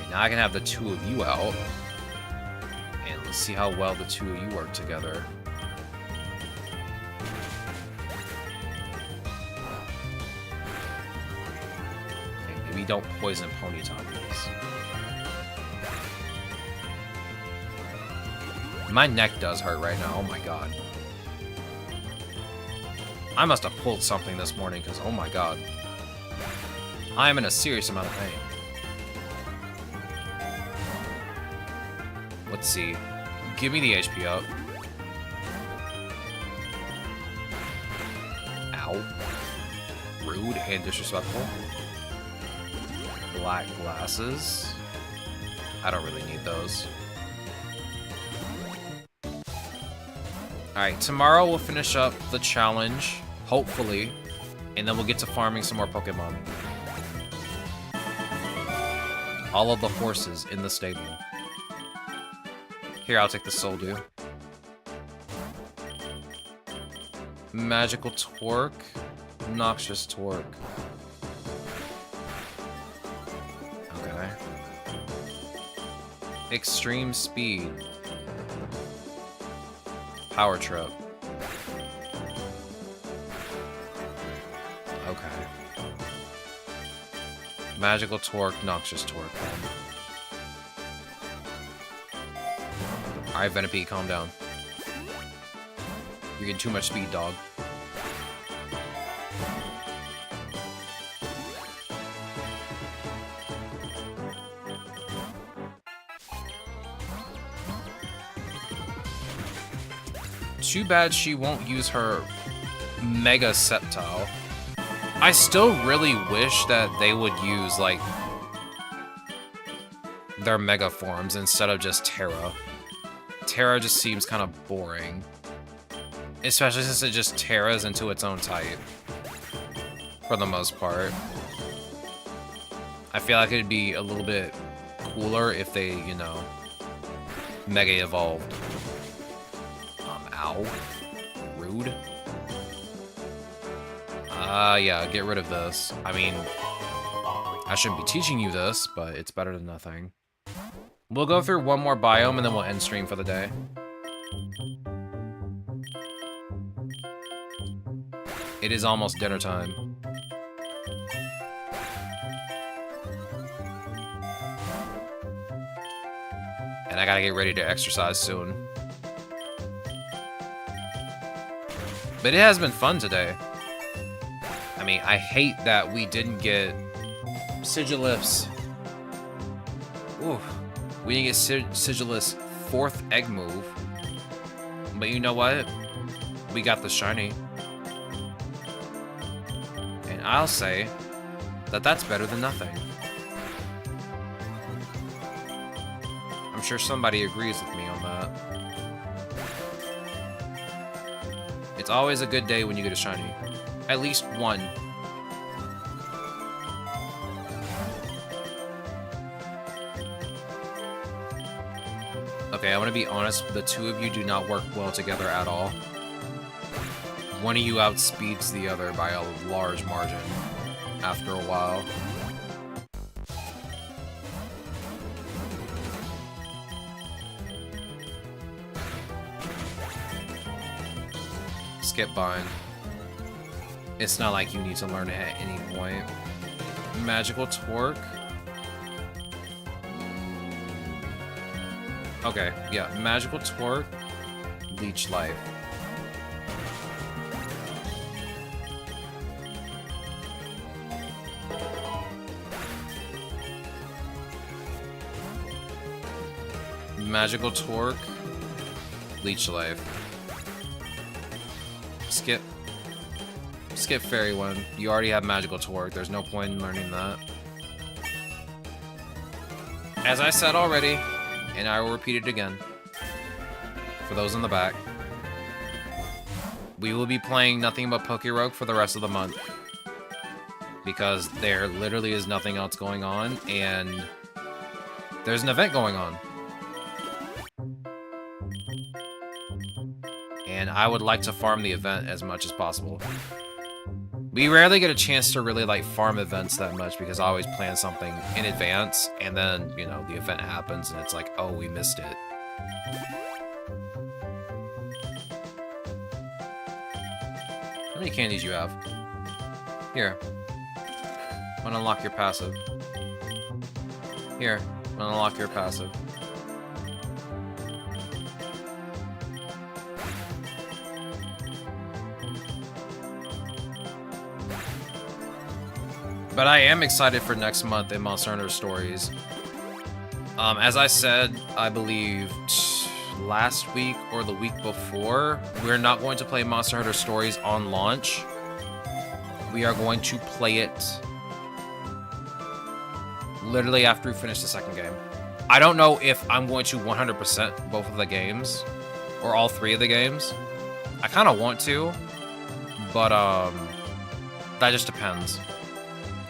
Alright, now I can have the two of you out. And let's see how well the two of you work together. Okay, maybe don't poison Ponyta, please. My neck does hurt right now, oh my god. I must have pulled something this morning, because oh my god. I am in a serious amount of pain. Let's see. Give me the HP up. Ow. Rude and disrespectful. Black glasses. I don't really need those. Alright, tomorrow we'll finish up the challenge, hopefully, and then we'll get to farming some more Pokemon. All of the horses in the stable. Here, I'll take the Soldew. Magical Torque. Noxious Torque. Okay. Extreme Speed. Power Trip. Okay. Magical Torque, Noxious Torque. Alright, Venipede, calm down. You're getting too much speed, dog. Too bad she won't use her Mega Sceptile. I still really wish that they would use, like, their Mega forms instead of just Terra. Terra just seems kind of boring. Especially since it just Terras into its own type. For the most part. I feel like it'd be a little bit cooler if they, you know, Mega evolved. Ow. Rude. Yeah, get rid of this. I mean, I shouldn't be teaching you this, but it's better than nothing. We'll go through one more biome and then we'll end stream for the day. It is almost dinner time. And I gotta get ready to exercise soon. But it has been fun today. I mean, I hate that we didn't get Sigilif's. Ooh. We didn't get Sigilif's 4th egg move. But you know what? We got the shiny. And I'll say that that's better than nothing. I'm sure somebody agrees with me on that. It's always a good day when you get a shiny. At least one. Okay, I want to be honest, the two of you do not work well together at all. One of you outspeeds the other by a large margin after a while. Skip bind. It's not like you need to learn it at any point. Magical Torque. Okay, yeah, Magical Torque, Leech Life. Magical Torque, Leech Life. Skip. Skip Fairy One. You already have Magical Torque. There's no point in learning that. As I said already, and I will repeat it again, for those in the back, we will be playing nothing but PokéRogue for the rest of the month. Because there literally is nothing else going on, and there's an event going on. And I would like to farm the event as much as possible. We rarely get a chance to really like farm events that much because I always plan something in advance, and then, you know, the event happens and it's like, oh, we missed it. How many candies you have? Here. I'm gonna unlock your passive. Here. I'm gonna unlock your passive. But I am excited for next month in Monster Hunter Stories. As I said, I believe last week or the week before, we're not going to play Monster Hunter Stories on launch. We are going to play it literally after we finish the second game. I don't know if I'm going to 100% both of the games or all three of the games. I kind of want to, but that just depends.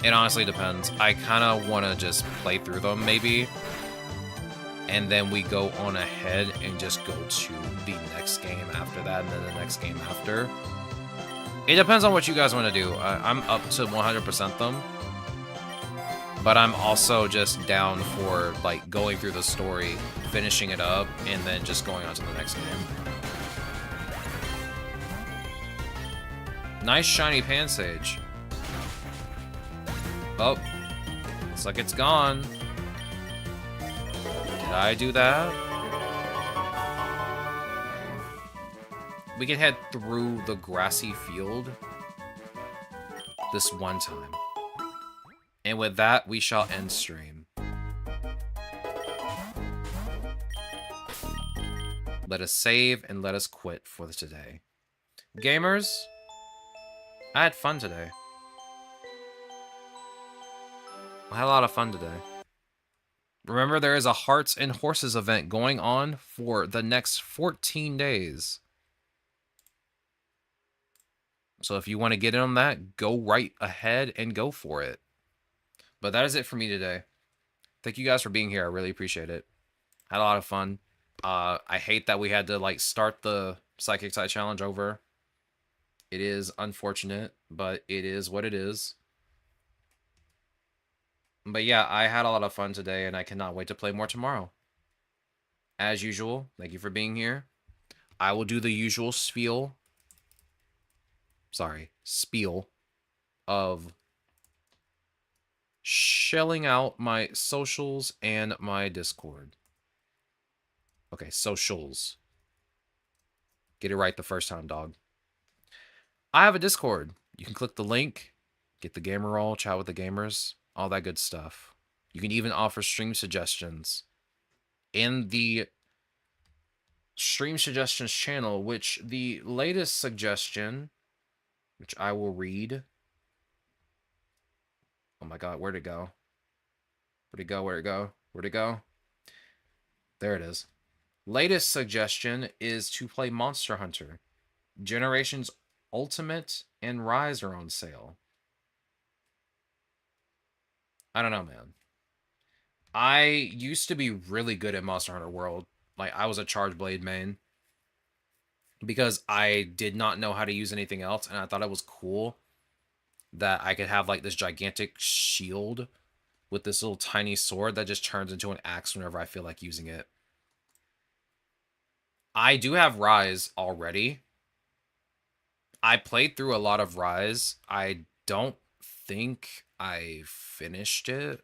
It honestly depends. I kind of want to just play through them, maybe. And then we go on ahead and just go to the next game after that, and then the next game after. It depends on what you guys want to do. I'm up to 100% them. But I'm also just down for, like, going through the story, finishing it up, and then just going on to the next game. Nice shiny Pansage. Oh, looks like it's gone. Did I do that? We can head through the grassy field this one time. And with that, we shall end stream. Let us save and let us quit for today. Gamers, I had fun today. I had a lot of fun today. Remember, there is a Hearts and Horses event going on for the next 14 days. So if you want to get in on that, go right ahead and go for it. But that is it for me today. Thank you guys for being here. I really appreciate it. Had a lot of fun. I hate that we had to like start the Psychic Side Challenge over. It is unfortunate, but it is what it is. But yeah, I had a lot of fun today, and I cannot wait to play more tomorrow. As usual, thank you for being here. I will do the usual spiel of shelling out my socials and my Discord. Okay, socials. Get it right the first time, dog. I have a Discord. You can click the link, get the gamer roll, chat with the gamers, all that good stuff. You can even offer stream suggestions in the stream suggestions channel, which the latest suggestion, which I will read. Oh my god, where'd it go? Where'd it go? Where'd it go? Where'd it go? There it is. Latest suggestion is to play Monster Hunter. Generations Ultimate and Rise are on sale. I don't know, man. I used to be really good at Monster Hunter World. Like, I was a Charge Blade main. Because I did not know how to use anything else, and I thought it was cool that I could have, like, this gigantic shield with this little tiny sword that just turns into an axe whenever I feel like using it. I do have Rise already. I played through a lot of Rise. I don't think I finished it.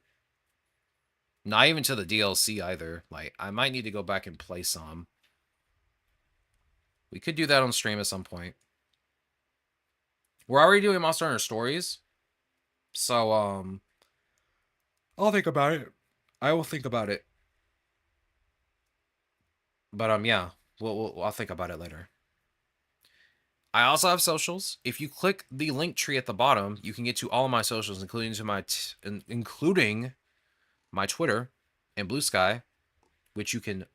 Not even to the DLC either. Like, I might need to go back and play some. We could do that on stream at some point. We're already doing Monster Hunter Stories. So, I'll think about it. I will think about it. But, yeah. I'll think about it later. I also have socials. If you click the link tree at the bottom, you can get to all of my socials, including my Twitter and Blue Sky, which you can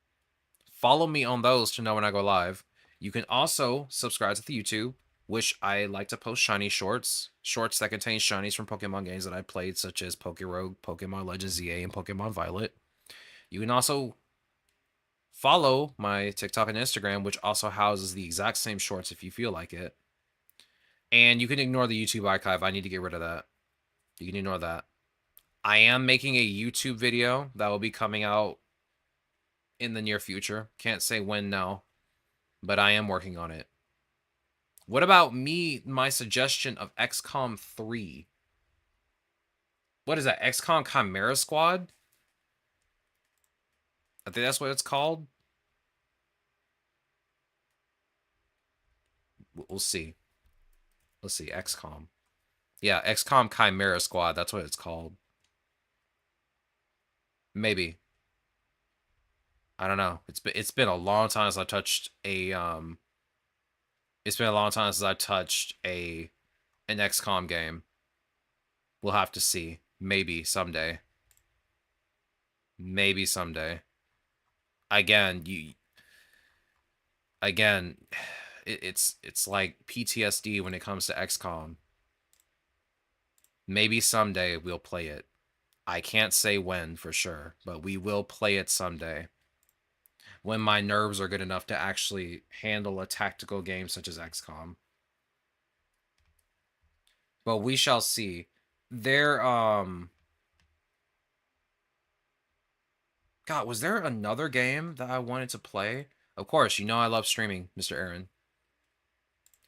follow me on those to know when I go live. You can also subscribe to the YouTube, which I like to post shiny shorts that contain shinies from Pokemon games that I played, such as PokéRogue, Pokemon Legends ZA, and Pokemon Violet. You can also follow my TikTok and Instagram, which also houses the exact same shorts if you feel like it. And you can ignore the YouTube archive. I need to get rid of that. You can ignore that. I am making a YouTube video that will be coming out in the near future. Can't say when now, but I am working on it. What about my suggestion of XCOM 3? What is that? XCOM Chimera Squad? I think that's what it's called. We'll see. Let's see. XCOM. Yeah, XCOM Chimera Squad. That's what it's called. Maybe. I don't know. It's been a long time since I touched a It's been a long time since I touched an XCOM game. We'll have to see. Maybe someday. Maybe someday. Again, again, it's like PTSD when it comes to XCOM. Maybe someday we'll play it. I can't say when for sure, but we will play it someday. When my nerves are good enough to actually handle a tactical game such as XCOM. But we shall see. There, God, was there another game that I wanted to play? Of course, you know I love streaming, Mr. Aaron.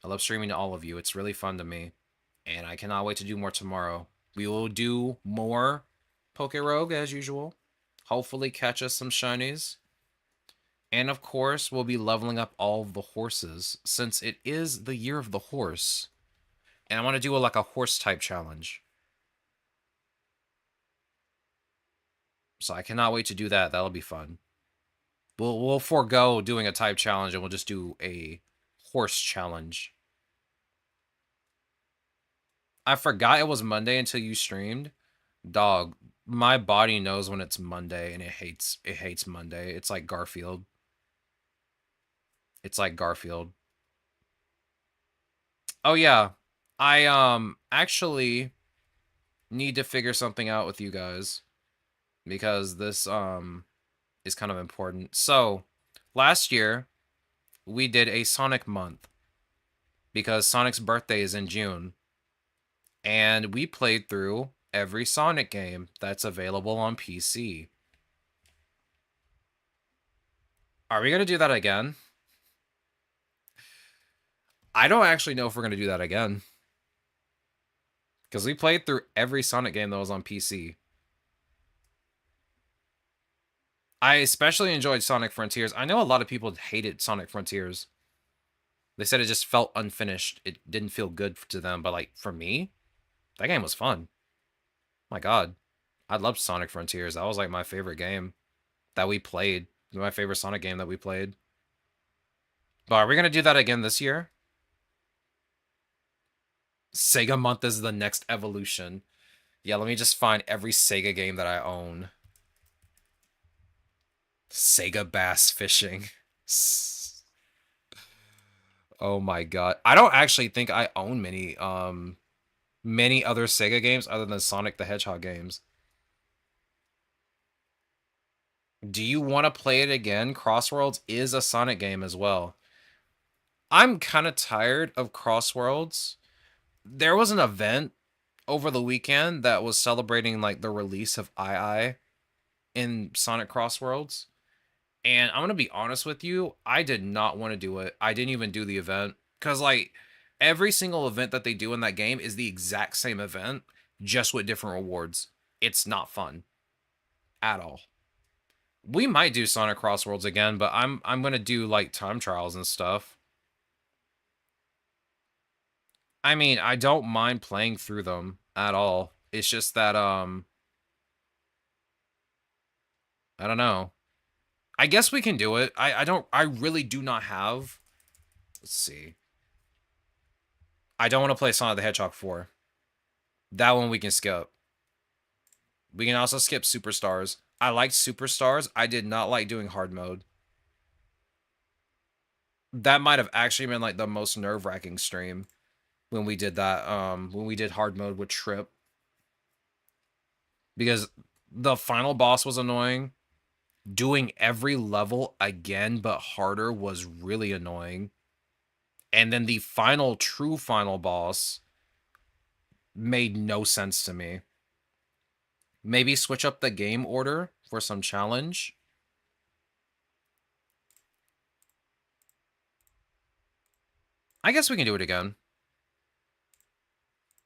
I love streaming to all of you. It's really fun to me. And I cannot wait to do more tomorrow. We will do more PokéRogue as usual. Hopefully catch us some shinies. And of course, we'll be leveling up all of the horses since it is the year of the horse. And I want to do like a horse type challenge. So I cannot wait to do that. That'll be fun. We'll forego doing a type challenge and we'll just do a horse challenge. I forgot it was Monday until you streamed. Dog, my body knows when it's Monday and it hates Monday. It's like Garfield. It's like Garfield. Oh yeah. I actually need to figure something out with you guys because this is kind of important. So, last year we did a Sonic month because Sonic's birthday is in June. And we played through every Sonic game that's available on PC. Are we going to do that again? I don't actually know if we're going to do that again. Because we played through every Sonic game that was on PC. I especially enjoyed Sonic Frontiers. I know a lot of people hated Sonic Frontiers. They said it just felt unfinished. It didn't feel good to them. But like, for me, that game was fun. My God. I loved Sonic Frontiers. That was like my favorite game that we played. My favorite Sonic game that we played. But are we going to do that again this year? Sega month is the next evolution. Yeah, let me just find every Sega game that I own. Sega bass fishing. Oh my God. I don't actually think I own many other Sega games other than Sonic the Hedgehog games. Do you want to play it again? Crossworlds is a Sonic game as well. I'm kind of tired of Crossworlds. There was an event over the weekend that was celebrating like the release of II in Sonic Crossworlds. And I'm going to be honest with you, I did not want to do it. I didn't even do the event cuz like every single event that they do in that game is the exact same event just with different rewards. It's not fun at all. We might do Sonic Crossworlds again, but I'm going to do like time trials and stuff. I mean, I don't mind playing through them at all. It's just that I don't know. I guess we can do it. I really do not have. Let's see. I don't want to play Sonic the Hedgehog 4. That one we can skip. We can also skip Superstars. I liked Superstars. I did not like doing hard mode. That might have actually been like the most nerve-wracking stream when we did that when we did hard mode with Trip. Because the final boss was annoying. Doing every level again but harder was really annoying. And then the final, true final boss made no sense to me. Maybe switch up the game order for some challenge. I guess we can do it again.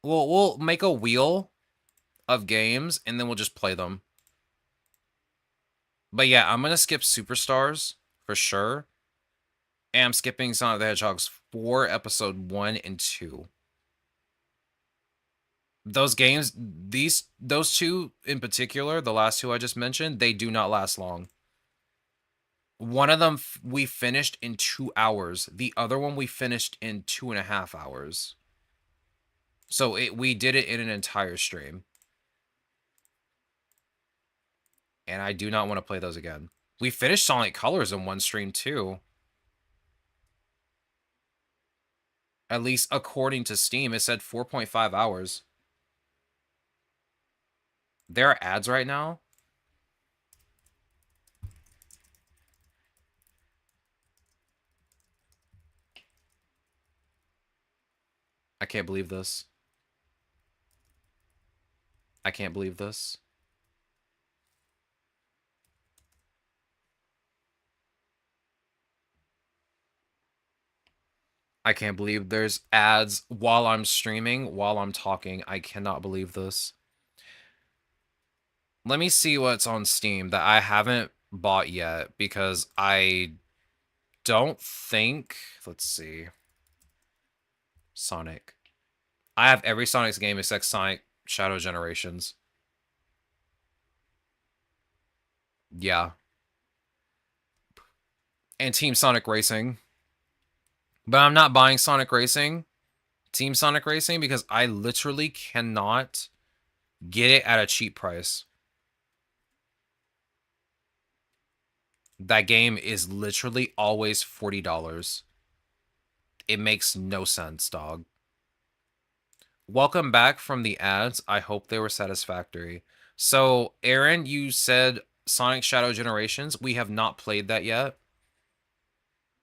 We'll make a wheel of games, and then we'll just play them. But yeah, I'm going to skip Superstars for sure. And I'm skipping Sonic the Hedgehog's 4, Episode 1 and 2. Those games, those two in particular, the last two I just mentioned, they do not last long. One of them we finished in 2 hours. The other one we finished in 2.5 hours. So we did it in an entire stream. And I do not want to play those again. We finished Sonic Colors in one stream too. At least according to Steam, it said 4.5 hours. There are ads right now. I can't believe this. I can't believe this. I can't believe there's ads while I'm streaming, while I'm talking. I cannot believe this. Let me see what's on Steam that I haven't bought yet, because I don't think... Let's see. Sonic. I have every Sonic's game except Sonic Shadow Generations. Yeah. And Team Sonic Racing. But I'm not buying Sonic Racing, Team Sonic Racing, because I literally cannot get it at a cheap price. That game is literally always $40. It makes no sense, dog. Welcome back from the ads. I hope they were satisfactory. So, Aaron, you said Sonic Shadow Generations. We have not played that yet.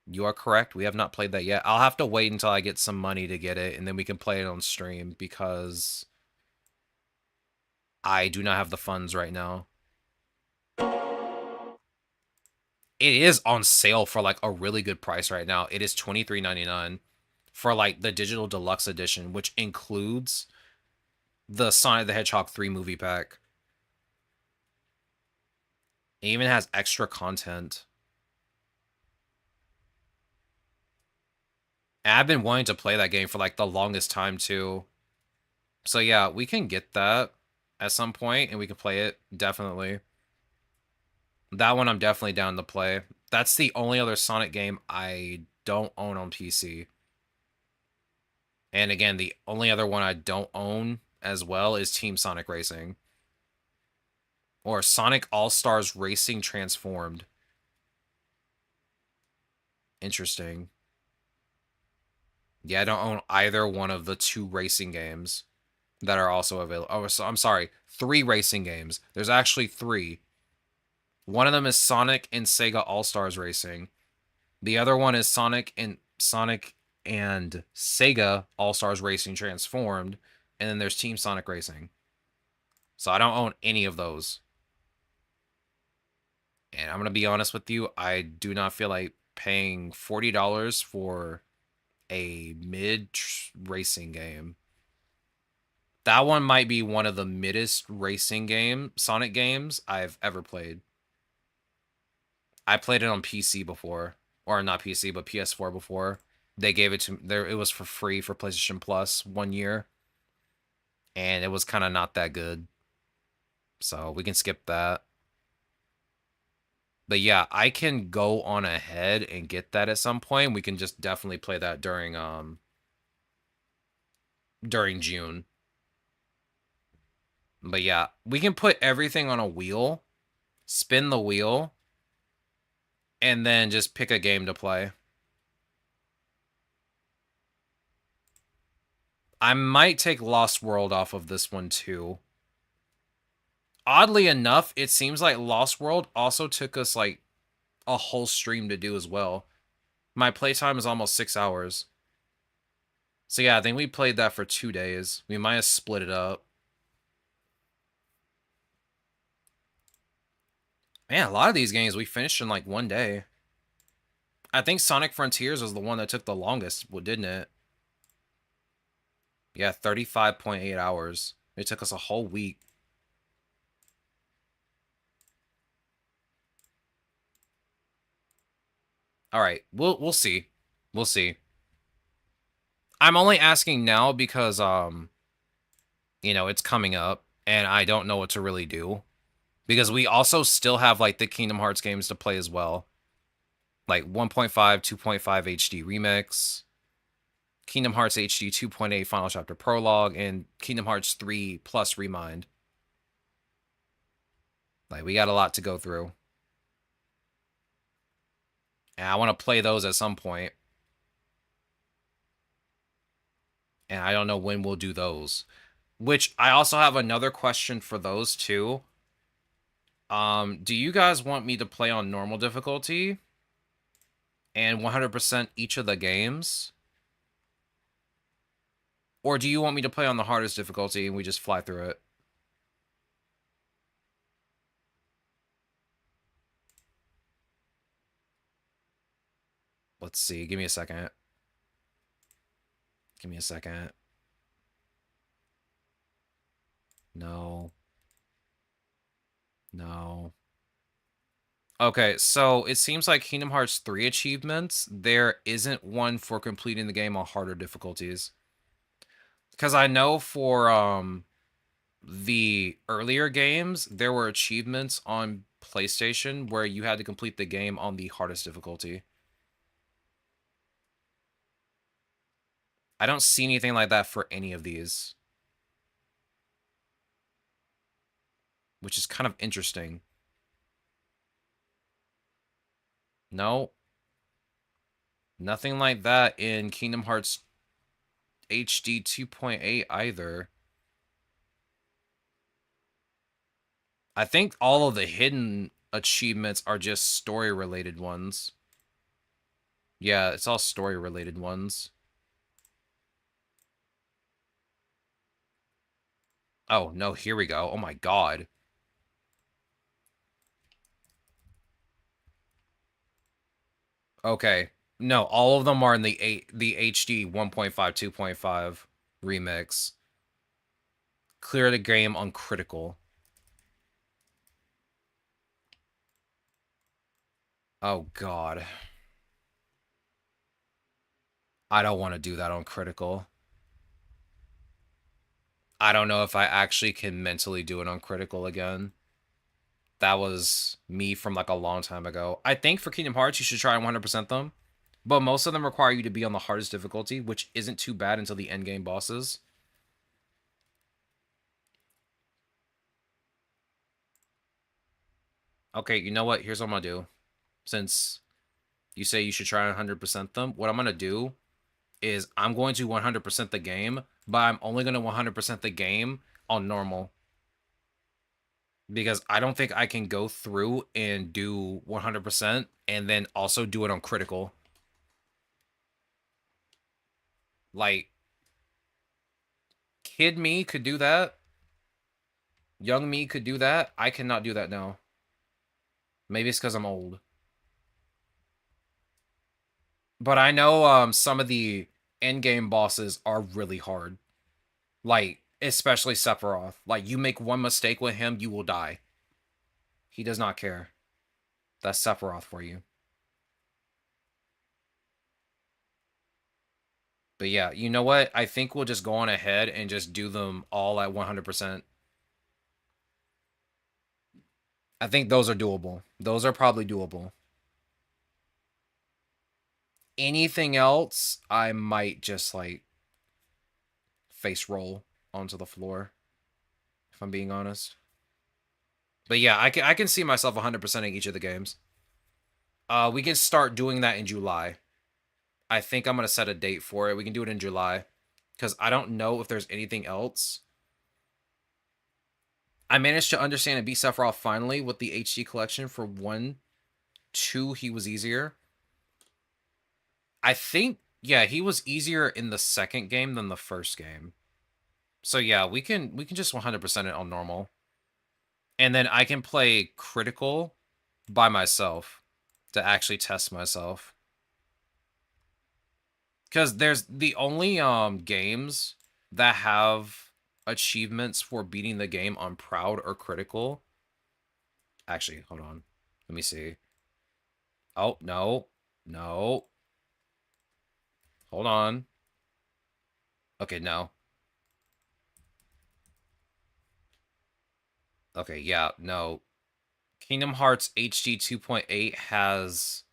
You are correct. We have not played that yet. I'll have to wait until I get some money to get it, and then we can play it on stream, because I do not have the funds right now. It is on sale for like a really good price right now. It is $23.99 for like the digital deluxe edition, which includes the Sonic the Hedgehog 3 movie pack. It even has extra content. And I've been wanting to play that game for like the longest time too. So yeah, we can get that at some point and we can play it, definitely. That one I'm definitely down to play. That's the only other Sonic game I don't own on PC. And again, the only other one I don't own as well is Team Sonic Racing. Or Sonic All-Stars Racing Transformed. Interesting. Yeah, I don't own either one of the 2 racing games that are also available. Oh, so, I'm sorry. 3 racing games. There's actually 3. One of them is Sonic and Sega All-Stars Racing. The other one is Sonic and Sega All-Stars Racing Transformed. And then there's Team Sonic Racing. So I don't own any of those. And I'm going to be honest with you, I do not feel like paying $40 for a mid racing game. That one might be one of the middest racing Sonic games I've ever played. I played it on PC before, or not PC, but PS4 before. They gave it to there. It was for free for PlayStation Plus 1 year, and it was kind of not that good. So we can skip that. But yeah, I can go on ahead and get that at some point. We can just definitely play that during June. But yeah, we can put everything on a wheel, spin the wheel, and then just pick a game to play. I might take Lost World off of this one too. Oddly enough, it seems like Lost World also took us like a whole stream to do as well. My playtime is almost 6 hours. So yeah, I think we played that for 2 days. We might have split it up. Man, a lot of these games we finished in like 1 day. I think Sonic Frontiers was the one that took the longest, didn't it? Yeah, 35.8 hours. It took us a whole week. All right, we'll see. We'll see. I'm only asking now because it's coming up and I don't know what to really do because we also still have like the Kingdom Hearts games to play as well. Like 1.5, 2.5 HD Remix, Kingdom Hearts HD 2.8 Final Chapter Prologue, and Kingdom Hearts 3 Plus Remind. Like, we got a lot to go through. And I want to play those at some point. And I don't know when we'll do those. Which, I also have another question for those too. Do you guys want me to play on normal difficulty? And 100% each of the games? Or do you want me to play on the hardest difficulty and we just fly through it? Let's see. Give me a second. Give me a second. No. No. Okay, so it seems like Kingdom Hearts 3 achievements, there isn't one for completing the game on harder difficulties. Because I know for the earlier games, there were achievements on PlayStation where you had to complete the game on the hardest difficulty. I don't see anything like that for any of these, which is kind of interesting. No, nothing like that in Kingdom Hearts HD 2.8 either. I think all of the hidden achievements are just story-related ones. Yeah, it's all story-related ones. Oh, no, here we go. Oh my god. Okay. No, all of them are in the HD 1.5, 2.5 remix. Clear the game on critical. Oh god. I don't want to do that on critical. I don't know if I actually can mentally do it on critical again. That was me from like a long time ago. I think for Kingdom Hearts, you should try and 100% them. But most of them require you to be on the hardest difficulty, which isn't too bad until the endgame bosses. Okay, you know what? Here's what I'm going to do. Since you say you should try and 100% them, what I'm going to do is I'm going to 100% the game, but I'm only going to 100% the game on normal. Because I don't think I can go through and do 100% and then also do it on critical. Like, kid me could do that. Young me could do that. I cannot do that now. Maybe it's because I'm old. But I know some of the endgame bosses are really hard. Like, especially Sephiroth. Like, you make one mistake with him, you will die. He does not care. That's Sephiroth for you. But yeah, you know what? I think we'll just go on ahead and just do them all at 100%. I think those are doable. Those are probably doable. Anything else, I might just like face roll onto the floor, if I'm being honest. But yeah, I can see myself 100%ing each of the games. We can start doing that in July. I think I'm going to set a date for it. We can do it in July. Because I don't know if there's anything else. I managed to understand and beat Sephiroth finally with the HD collection for 1. 2, he was easier. I think Yeah, he was easier in the second game than the first game. So yeah, we can just 100% it on normal. And then I can play critical by myself to actually test myself. Cuz there's the only games that have achievements for beating the game on proud or critical. Actually, hold on. Let me see. Oh, no. No. Hold on. Okay, no. Okay, yeah, no. Kingdom Hearts HD 2.8 has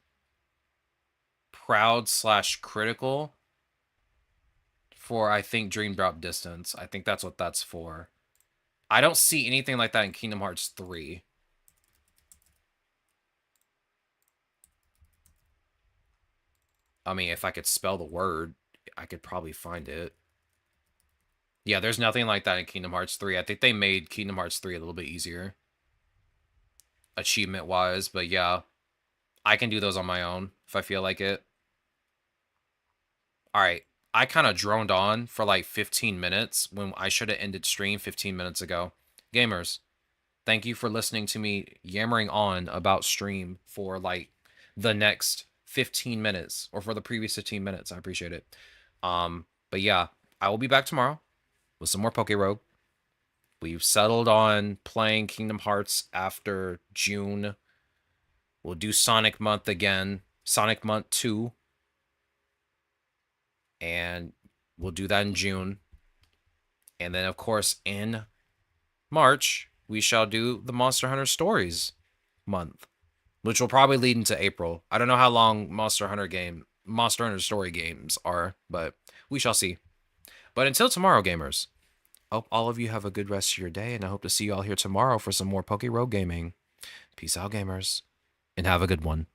proud slash critical for, I think, Dream Drop Distance. I think that's what that's for. I don't see anything like that in Kingdom Hearts 3. I mean, if I could spell the word, I could probably find it. Yeah, there's nothing like that in Kingdom Hearts 3. I think they made Kingdom Hearts 3 a little bit easier, achievement-wise, but yeah, I can do those on my own if I feel like it. All right, I kind of droned on for like 15 minutes when I should have ended stream 15 minutes ago. Gamers, thank you for listening to me yammering on about stream for like the next 15 minutes or for the previous 15 minutes. I appreciate it. But yeah, I will be back tomorrow with some more PokéRogue. We've settled on playing Kingdom Hearts after June. We'll do Sonic Month again, Sonic Month 2, and we'll do that in June. And then, of course, in March, we shall do the Monster Hunter Stories month, which will probably lead into April. I don't know how long Monster Hunter Story games are, but we shall see. But until tomorrow, gamers, hope all of you have a good rest of your day, and I hope to see you all here tomorrow for some more PokéRogue gaming. Peace out, gamers, and have a good one.